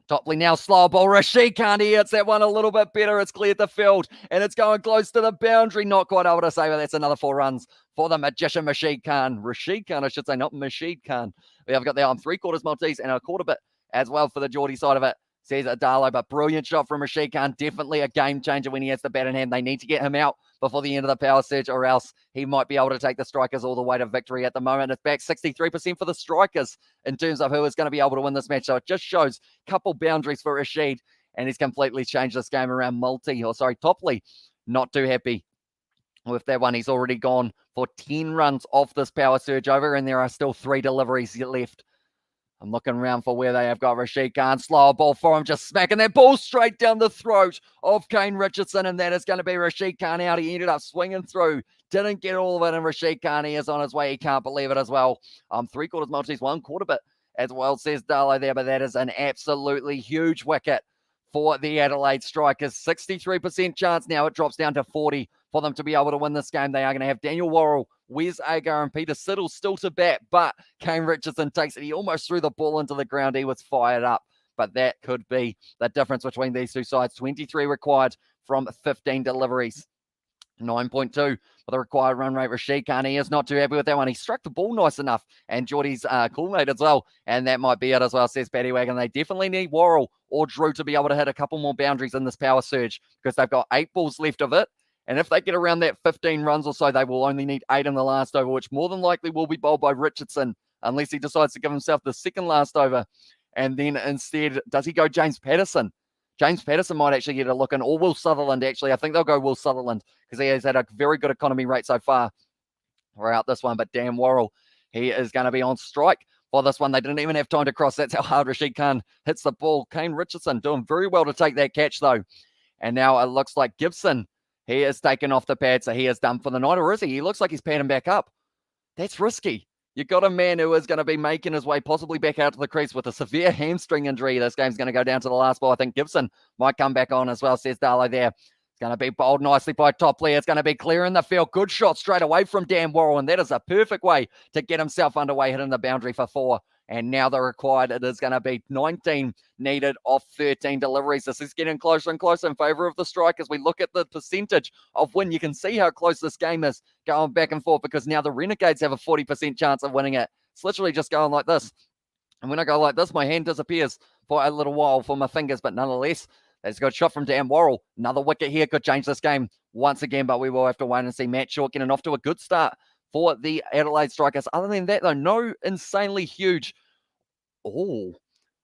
Topley now slow ball. Rashid Khan, he hits that one a little bit better. It's cleared the field and it's going close to the boundary. Not quite able to save it. That's another 4 runs for the magician Rashid Khan. Rashid Khan, I should say, not Rashid Khan. We have got there, I'm 3/4 Maltese and a quarter bit as well for the Geordie side of it, says Adalo. But brilliant shot from Rashid Khan. Definitely a game changer when he has the bat in hand. They need to get him out before the end of the power surge, or else he might be able to take the Strikers all the way to victory. At the moment, it's back 63% for the Strikers in terms of who is going to be able to win this match. So it just shows a couple boundaries for Rashid, and he's completely changed this game around. Topley, not too happy with that one. He's already gone for 10 runs off this power surge over, and there are still 3 deliveries left. I'm looking around for where they have got Rashid Khan. Slower ball for him, just smacking that ball straight down the throat of Kane Richardson, and that is going to be Rashid Khan out. He ended up swinging through, didn't get all of it, and Rashid Khan, he is on his way. He can't believe it as well. 3/4 multis, 1/4 bit as well, says Darlow there, but that is an absolutely huge wicket for the Adelaide Strikers. 63% chance now. It drops down to 40 for them to be able to win this game. They are going to have Daniel Worrell, Wes Agar, and Peter Siddle still to bat, but Kane Richardson takes it. He almost threw the ball into the ground. He was fired up, but that could be the difference between these two sides. 23 required from 15 deliveries. 9.2 for the required run rate. Rashid Khan, he is not too happy with that one. He struck the ball nice enough, and Geordie's coolmate as well, and that might be it as well, says Paddy Wagon. They definitely need Worrell or Drew to be able to hit a couple more boundaries in this power surge, because they've got 8 balls left of it, and if they get around that 15 runs or so, they will only need 8 in the last over, which more than likely will be bowled by Richardson, unless he decides to give himself the second last over. And then instead, does he go James Patterson? James Patterson might actually get a look in, or Will Sutherland, actually. I think they'll go Will Sutherland, because he has had a very good economy rate so far. We're out this one, but Dan Worrell, he is going to be on strike for this one. They didn't even have time to cross. That's how hard Rashid Khan hits the ball. Kane Richardson doing very well to take that catch, though. And now it looks like Gibson, he is taken off the pad, so he is done for the night, or is he? He looks like he's padding back up. That's risky. You've got a man who is going to be making his way possibly back out to the crease with a severe hamstring injury. This game's going to go down to the last ball. I think Gibson might come back on as well, says Darlow there. It's going to be bowled nicely by Topley. It's going to be clear in the field. Good shot straight away from Dan Worrell, and that is a perfect way to get himself underway, hitting the boundary for 4. And now the required, it is going to be 19 needed off 13 deliveries. This is getting closer and closer in favour of the Strikers. We look at the percentage of win. You can see how close this game is going back and forth, because now the Renegades have a 40% chance of winning it. It's literally just going like this. And when I go like this, my hand disappears for a little while for my fingers, but nonetheless, there's a good shot from Dan Worrell. Another wicket here could change this game once again, but we will have to wait and see. Matt Short getting off to a good start for the Adelaide Strikers. Other than that, though, no insanely huge. Oh,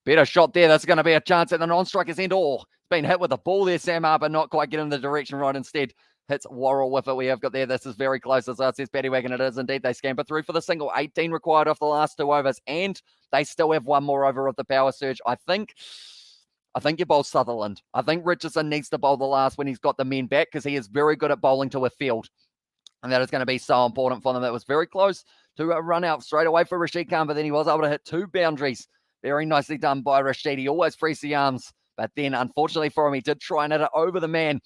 better shot there. That's going to be a chance at the non-striker's end. Oh, it's been hit with a ball there, Samar, but not quite getting the direction right. Instead, hits Worrell with it. We have got there. This is very close. As it says Paddy Wagon, it is indeed. They scamper through for the single. 18 required off the last 2 overs, and they still have 1 more over of the power surge. I think you bowl Sutherland. I think Richardson needs to bowl the last when he's got the men back, because he is very good at bowling to a field. And that is going to be so important for them. It was very close to a run out straight away for Rashid Khan, but then he was able to hit 2 boundaries. Very nicely done by Rashid. He always frees the arms, but then unfortunately for him, he did try and hit it over the man.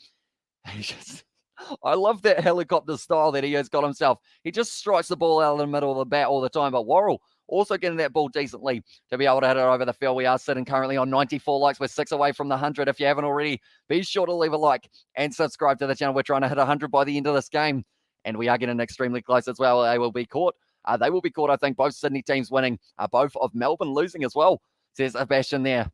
I love that helicopter style that he has got himself. He just strikes the ball out of the middle of the bat all the time, but Worrell also getting that ball decently to be able to hit it over the field. We are sitting currently on 94 likes. We're 6 away from the 100. If you haven't already, be sure to leave a like and subscribe to the channel. We're trying to hit 100 by the end of this game, and we are getting extremely close as well. They will be caught. I think, both Sydney teams winning, both of Melbourne losing as well, says Sebastian there.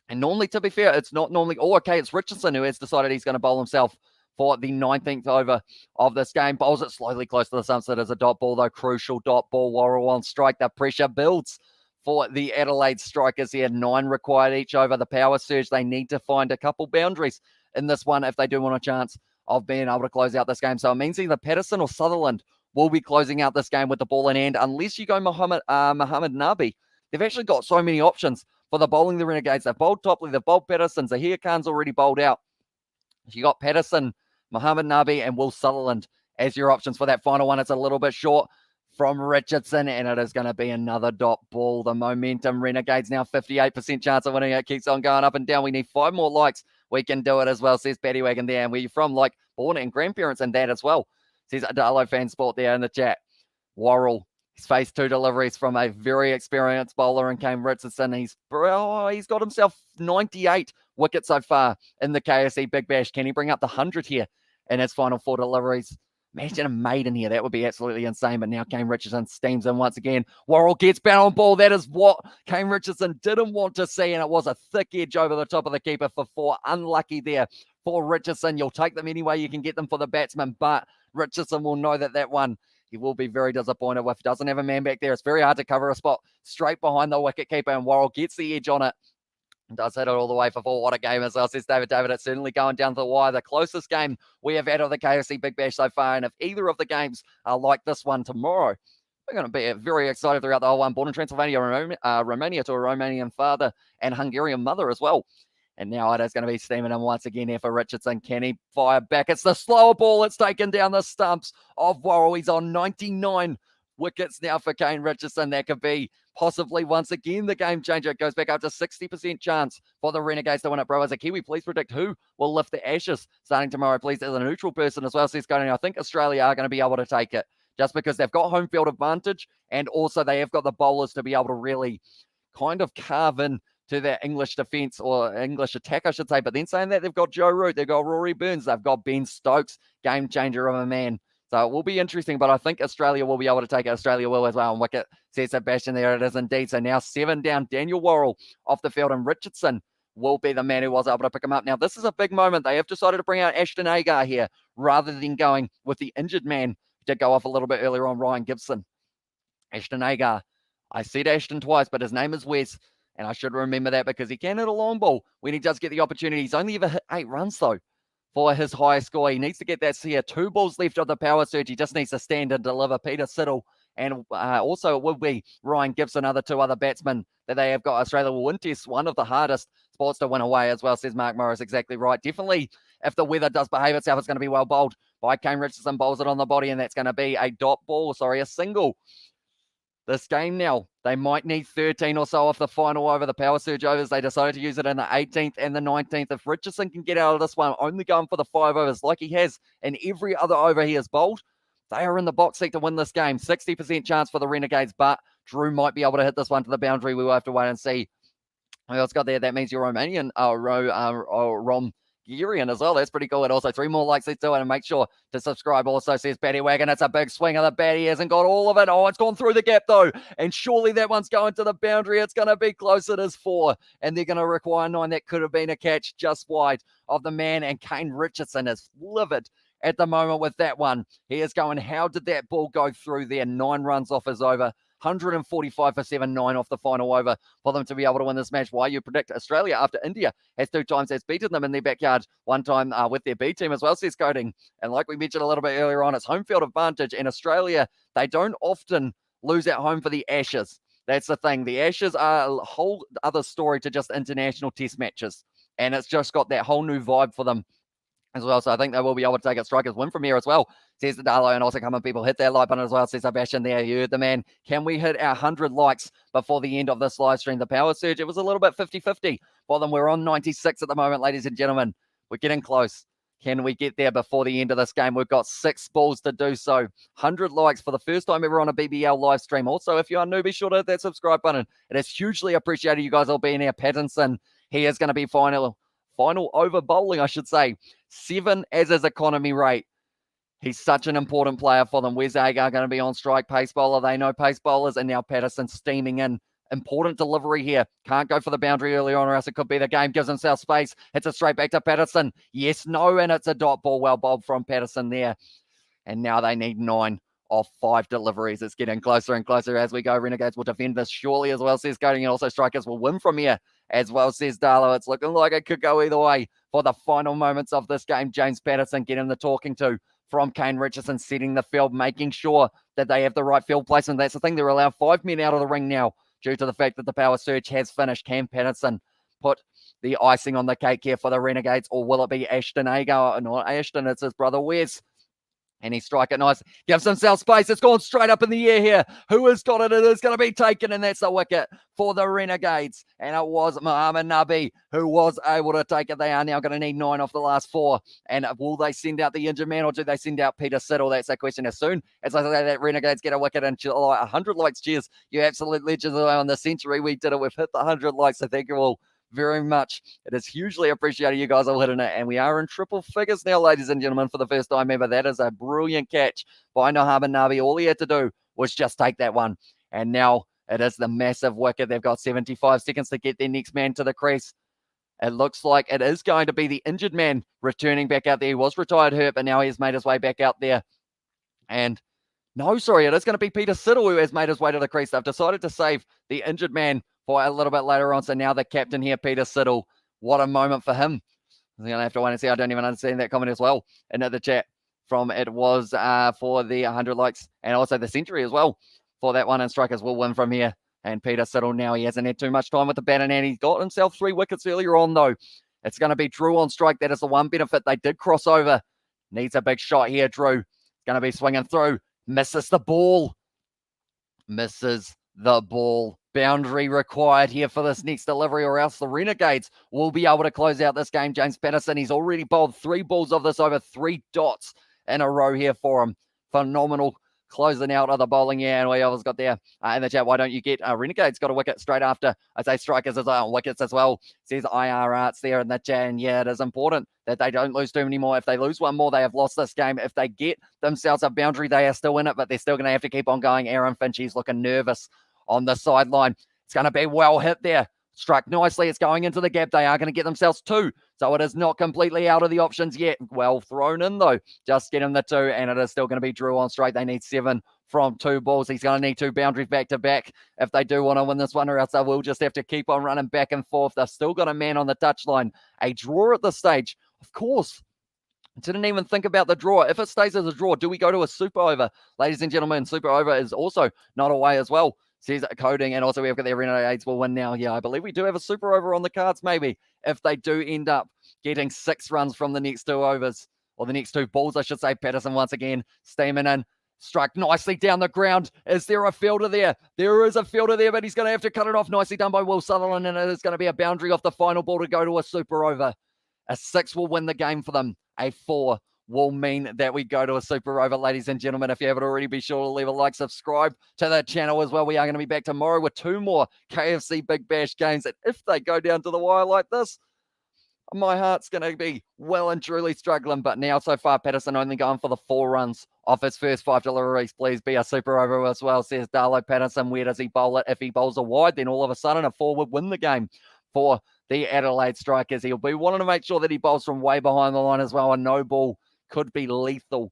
And normally, to be fair, it's not normally. Oh, okay, it's Richardson who has decided he's going to bowl himself for the 19th over of this game. Bowls it slowly close to the sunset as a dot ball, though. Crucial dot ball. Worrell on strike. The pressure builds for the Adelaide Strikers here. 9 required each over the power surge. They need to find a couple boundaries in this one if they do want a chance of being able to close out this game. So it means either Patterson or Sutherland will be closing out this game with the ball in hand, unless you go Mohamed Nabi. They've actually got so many options for the bowling the Renegades. They've bowled Topley, they've bowled Patterson. Zahir Khan's already bowled out. You got Patterson, Mohamed Nabi, and Will Sutherland as your options for that final one. It's a little bit short from Richardson, and it is going to be another dot ball. The momentum Renegades now 58% chance of winning. It keeps on going up and down. We need 5 more likes. We can do it as well, says Paddy Wagon there. And where you're from, like born and grandparents and that as well, says Adalo Fan Sport there in the chat. Worrell, he's faced 2 deliveries from a very experienced bowler in Kane Richardson. He's got himself 98 wickets so far in the KFC Big Bash. Can he bring up the 100 here in his final 4 deliveries? Imagine a maiden here. That would be absolutely insane. But now Kane Richardson steams in once again. Worrell gets bound on ball. That is what Kane Richardson didn't want to see. And it was a thick edge over the top of the keeper for 4. Unlucky there for Richardson. You'll take them any way you can get them for the batsman. But Richardson will know that one, he will be very disappointed with. Doesn't have a man back there. It's very hard to cover a spot straight behind the wicket keeper. And Worrell gets the edge on it. Does hit it all the way for 4. What a game as well, says David. It's certainly going down to the wire. The closest game we have had of the KFC Big Bash so far. And if either of the games are like this one tomorrow, We're going to be very excited throughout the whole one. Born in Transylvania, Romania to a Romanian father and Hungarian mother as well. And now it is going to be steaming in once again here for Richardson. Can he fire back? It's the slower ball. It's taken down the stumps of Worrell. He's on 99 wickets now for Kane Richardson. That could be possibly once again the game changer. It goes back up to 60% chance for the Renegades to win it, bro. As a Kiwi, please predict who will lift the Ashes starting tomorrow, please, as a neutral person as well. Says Cody. I think Australia are going to be able to take it just because they've got home field advantage and also they have got the bowlers to be able to really kind of carve in to their English defence or English attack, I should say. But then saying that, they've got Joe Root, they've got Rory Burns, they've got Ben Stokes, game changer of a man. So it will be interesting, but I think Australia will be able to take it. Australia will as well. And wicket says Sebastian there. It is indeed. So now 7 down. Daniel Worrell off the field, and Richardson will be the man who was able to pick him up. Now, this is a big moment. They have decided to bring out Ashton Agar here rather than going with the injured man who did go off a little bit earlier on, Ryan Gibson. Ashton Agar. I said Ashton twice, but his name is Wes. And I should remember that because he can hit a long ball when he does get the opportunity. He's only ever hit 8 runs, though, for his highest score. He needs to get that here. 2 balls left of the power surge. He just needs to stand and deliver. Peter Siddle and also it will be Ryan Gibson, two other batsmen that they have got. Australia will win test, one of the hardest sports to win away as well, says Mark Morris. Exactly right. Definitely, if the weather does behave itself, it's going to be well bowled by Kane Richardson. Bowls it on the body, and that's going to be a a single. This game now, they might need 13 or so off the final over. The power surge overs, they decided to use it in the 18th and the 19th. If Richardson can get out of this one, only going for the 5 overs like he has in every other over he has bowled, they are in the box seat to win this game. 60% chance for the Renegades, but Drew might be able to hit this one to the boundary. We will have to wait and see. Who else got there? That means you're Romanian, Romanian as well. That's pretty cool. And also 3 more likes. Let's do it. And make sure to subscribe. Also says Batty Wagon. It's a big swing of the bat. He hasn't got all of it. Oh, it's gone through the gap though. And surely that one's going to the boundary. It's going to be close. It is 4. And they're going to require 9. That could have been a catch just wide of the man. And Kane Richardson is livid at the moment with that one. He is going, how did that ball go through there? 9 runs off his over. 145 for 7-9 off the final over for them to be able to win this match. Why you predict Australia after India has 2 times has beaten them in their backyard, 1 time with their B team as well, says Coding. And like we mentioned a little bit earlier on, it's home field advantage. And Australia, they don't often lose at home for the Ashes. That's the thing. The Ashes are a whole other story to just international test matches. And it's just got that whole new vibe for them as well. So I think they will be able to take a Strikers win from here as well, says the Darlo. And also, come on, people, hit that like button as well, says Sebastian there. You heard the man. Can we hit our 100 likes before the end of this live stream? The power surge, it was a little bit 50-50 for them. We're on 96 at the moment, ladies and gentlemen. We're getting close. Can we get there before the end of this game? We've got 6 balls to do so. 100 likes for the first time ever on a BBL live stream. Also, if you are new, be sure to hit that subscribe button. It is hugely appreciated. You guys all being here. Pattinson, he is going to be final over bowling, I should say. 7 as his economy rate. He's such an important player for them. Where's Agar going to be on strike? Pace bowler. They know pace bowlers. And now Patterson steaming in. Important delivery here. Can't go for the boundary early on or else it could be the game. Gives himself space. Hits it straight back to Patterson. Yes, no, and it's a dot ball. Well bowled from Patterson there. And now they need 9 off 5 deliveries. It's getting closer and closer as we go. Renegades will defend this surely as well, says Coding. And also Strikers will win from here as well, says Darlow. It's looking like it could go either way for the final moments of this game. James Patterson getting the talking to from Kane Richardson, setting the field, making sure that they have the right field placement. That's the thing. They're allowed 5 men out of the ring now due to the fact that the power surge has finished. Can Patterson put the icing on the cake here for the Renegades, or will it be Ashton Agar? Not Ashton, it's his brother Wes. And he strike it nice. Gives himself space. It's gone straight up in the air here. Who has got it? It is going to be taken, and that's the wicket for the Renegades. And it was Mohamed Nabi who was able to take it. They are now going to need 9 off the last 4. And will they send out the injured man, or do they send out Peter Siddle? That's the question. As soon as I say that Renegades get a wicket and 100 likes, cheers. You absolute legends on the century. We did it. We've hit the 100 likes. So thank you all very much. It is hugely appreciated. You guys are hitting it, and we are in triple figures now, ladies and gentlemen, for the first time ever. That is a brilliant catch by Mohamed Nabi. All he had to do was just take that one, and now it is the massive wicket. They've got 75 seconds to get their next man to the crease. It looks like it is going to be the injured man returning back out there. He was retired hurt, but now he has made his way back out there. And no, sorry, it is going to be Peter Siddle who has made his way to the crease. They've decided to save the injured man for a little bit later on. So now the captain here, Peter Siddle, what a moment for him. I'm going to have to wait and see. I don't even understand that comment as well. And at the chat from it was for the 100 likes and also the century as well for that one, and Strikers will win from here. And Peter Siddle now, he hasn't had too much time with the bat, and he got himself 3 wickets earlier on, though. It's going to be Drew on strike. That is the one benefit. They did cross over. Needs a big shot here, Drew. It's going to be swinging through. Misses the ball. Misses the ball. Boundary required here for this next delivery, or else the Renegades will be able to close out this game. James Patterson, he's already bowled 3 balls of this over, 3 dots in a row here for him. Phenomenal closing out of the bowling. Yeah, and we always got there in the chat. Why don't you get Renegades got a wicket straight after? I say Strikers as well, wickets as well. Says IR Arts there in the chat. And yeah, it is important that they don't lose too many more. If they lose one more, they have lost this game. If they get themselves a boundary, they are still in it, but they're still going to have to keep on going. Aaron Finch, he's looking nervous on the sideline. It's going to be well hit there. Struck nicely. It's going into the gap. They are going to get themselves 2. So it is not completely out of the options yet. Well thrown in, though. Just get him the 2, and it is still going to be Drew on straight. They need 7 from 2 balls. He's going to need 2 boundaries back to back if they do want to win this one, or else they will just have to keep on running back and forth. They've still got a man on the touchline. A draw at this stage, of course. Didn't even think about the draw. If it stays as a draw, do we go to a super over? Ladies and gentlemen, super over is also not away as well. Says coding, and also we've got the Renegades will win now. Yeah, I believe we do have a super over on the cards, maybe, if they do end up getting 6 runs from the next 2 overs, or the next 2 balls, I should say. Patterson once again, steaming in, struck nicely down the ground. Is there a fielder there? There is a fielder there, but he's going to have to cut it off. Nicely done by Will Sutherland, and it is going to be a boundary off the final ball to go to a super over. A 6 will win the game for them. A 4 will mean that we go to a super over, ladies and gentlemen. If you haven't already, be sure to leave a like, subscribe to the channel as well. We are going to be back tomorrow with 2 more KFC Big Bash games, and if they go down to the wire like this, my heart's going to be well and truly struggling. But now, so far, Patterson only going for the 4 runs off his first 5 deliveries. Please be a super over as well, says Darlow Patterson. Where does he bowl it? If he bowls a wide, then all of a sudden a 4 would win the game for the Adelaide Strikers. He'll be wanting to make sure that he bowls from way behind the line as well. A no ball could be lethal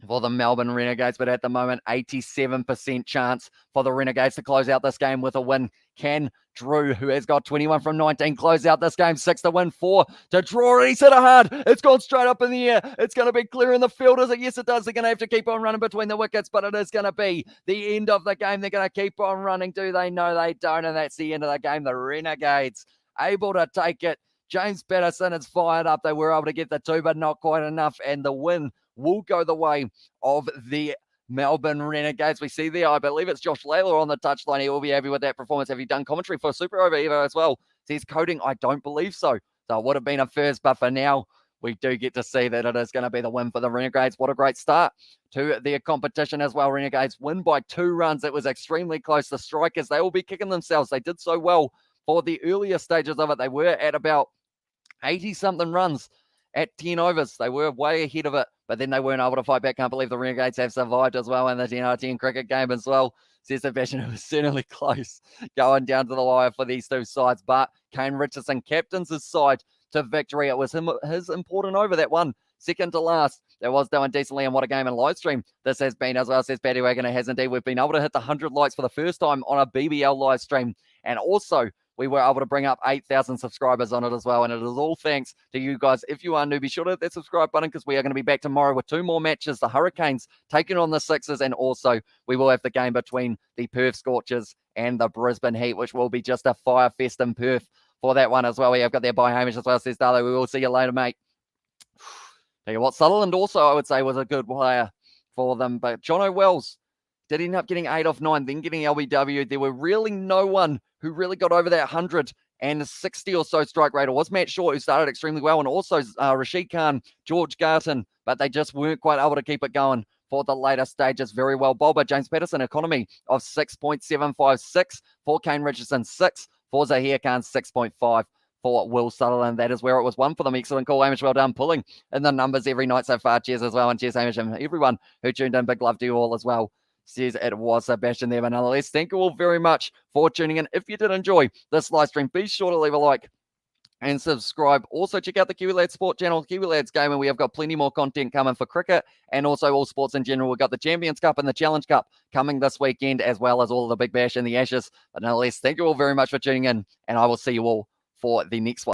for the Melbourne Renegades, but at the moment, 87% chance for the Renegades to close out this game with a win. Can Drew, who has got 21 from 19, close out this game? 6 to win, 4 to draw. He's hit it hard. It's gone straight up in the air. It's going to be clearing the field. Is it? Yes, it does. They're going to have to keep on running between the wickets, but it is going to be the end of the game. They're going to keep on running. Do they? No, they don't, and that's the end of the game. The Renegades able to take it. James Patterson is fired up. They were able to get the 2, but not quite enough, and the win will go the way of the Melbourne Renegades. We see there, I believe it's Josh Layla on the touchline. He will be happy with that performance. Have you done commentary for Super Over Evo as well? Says coding, I don't believe so. So it would have been a first, but for now, we do get to see that it is going to be the win for the Renegades. What a great start to their competition as well. Renegades win by 2 runs. It was extremely close. The Strikers, they will be kicking themselves. They did so well for the earlier stages of it. They were at about 80-something runs at 10 overs. They were way ahead of it, but then they weren't able to fight back. Can't believe the Renegades have survived as well in the 10-10 cricket game as well. Says Sebastian, it was certainly close going down to the wire for these 2 sides, but Kane Richardson captains his side to victory. It was his important over, that one, second to last. That was doing decently, and what a game in live stream this has been as well, says Paddy Wagon. It has indeed. We've been able to hit the 100 likes for the first time on a BBL live stream, and also we were able to bring up 8,000 subscribers on it as well. And it is all thanks to you guys. If you are new, be sure to hit that subscribe button, because we are going to be back tomorrow with 2 more matches. The Hurricanes taking on the Sixers. And also we will have the game between the Perth Scorchers and the Brisbane Heat, which will be just a fire fest in Perth for that one as well. We have got there by Hamish as well, says Darlow. We will see you later, mate. Tell you what, Sutherland also, I would say, was a good player for them. But John O'Wells did end up getting 8 off 9, then getting LBW. There were really no one who really got over that 160 or so strike rate. It was Matt Shaw, who started extremely well, and also Rashid Khan, George Garton, but they just weren't quite able to keep it going for the later stages. Very well bowled by James Patterson. Economy of 6.756 for Kane Richardson, 6 for Zahir Khan, 6.5 for Will Sutherland. That is where it was 1 for them. Excellent call, Hamish. Well done, pulling in the numbers every night so far. Cheers as well, and cheers, Hamish, and everyone who tuned in. Big love to you all as well. Says it was Sebastian there, but nonetheless, thank you all very much for tuning in. If you did enjoy this live stream, be sure to leave a like and subscribe. Also, check out the Kiwi Lads Sport channel, Kiwi Lads Game, and we have got plenty more content coming for cricket and also all sports in general. We've got the Champions Cup and the Challenge Cup coming this weekend, as well as all of the Big Bash and the Ashes. But nonetheless, thank you all very much for tuning in, and I will see you all for the next one.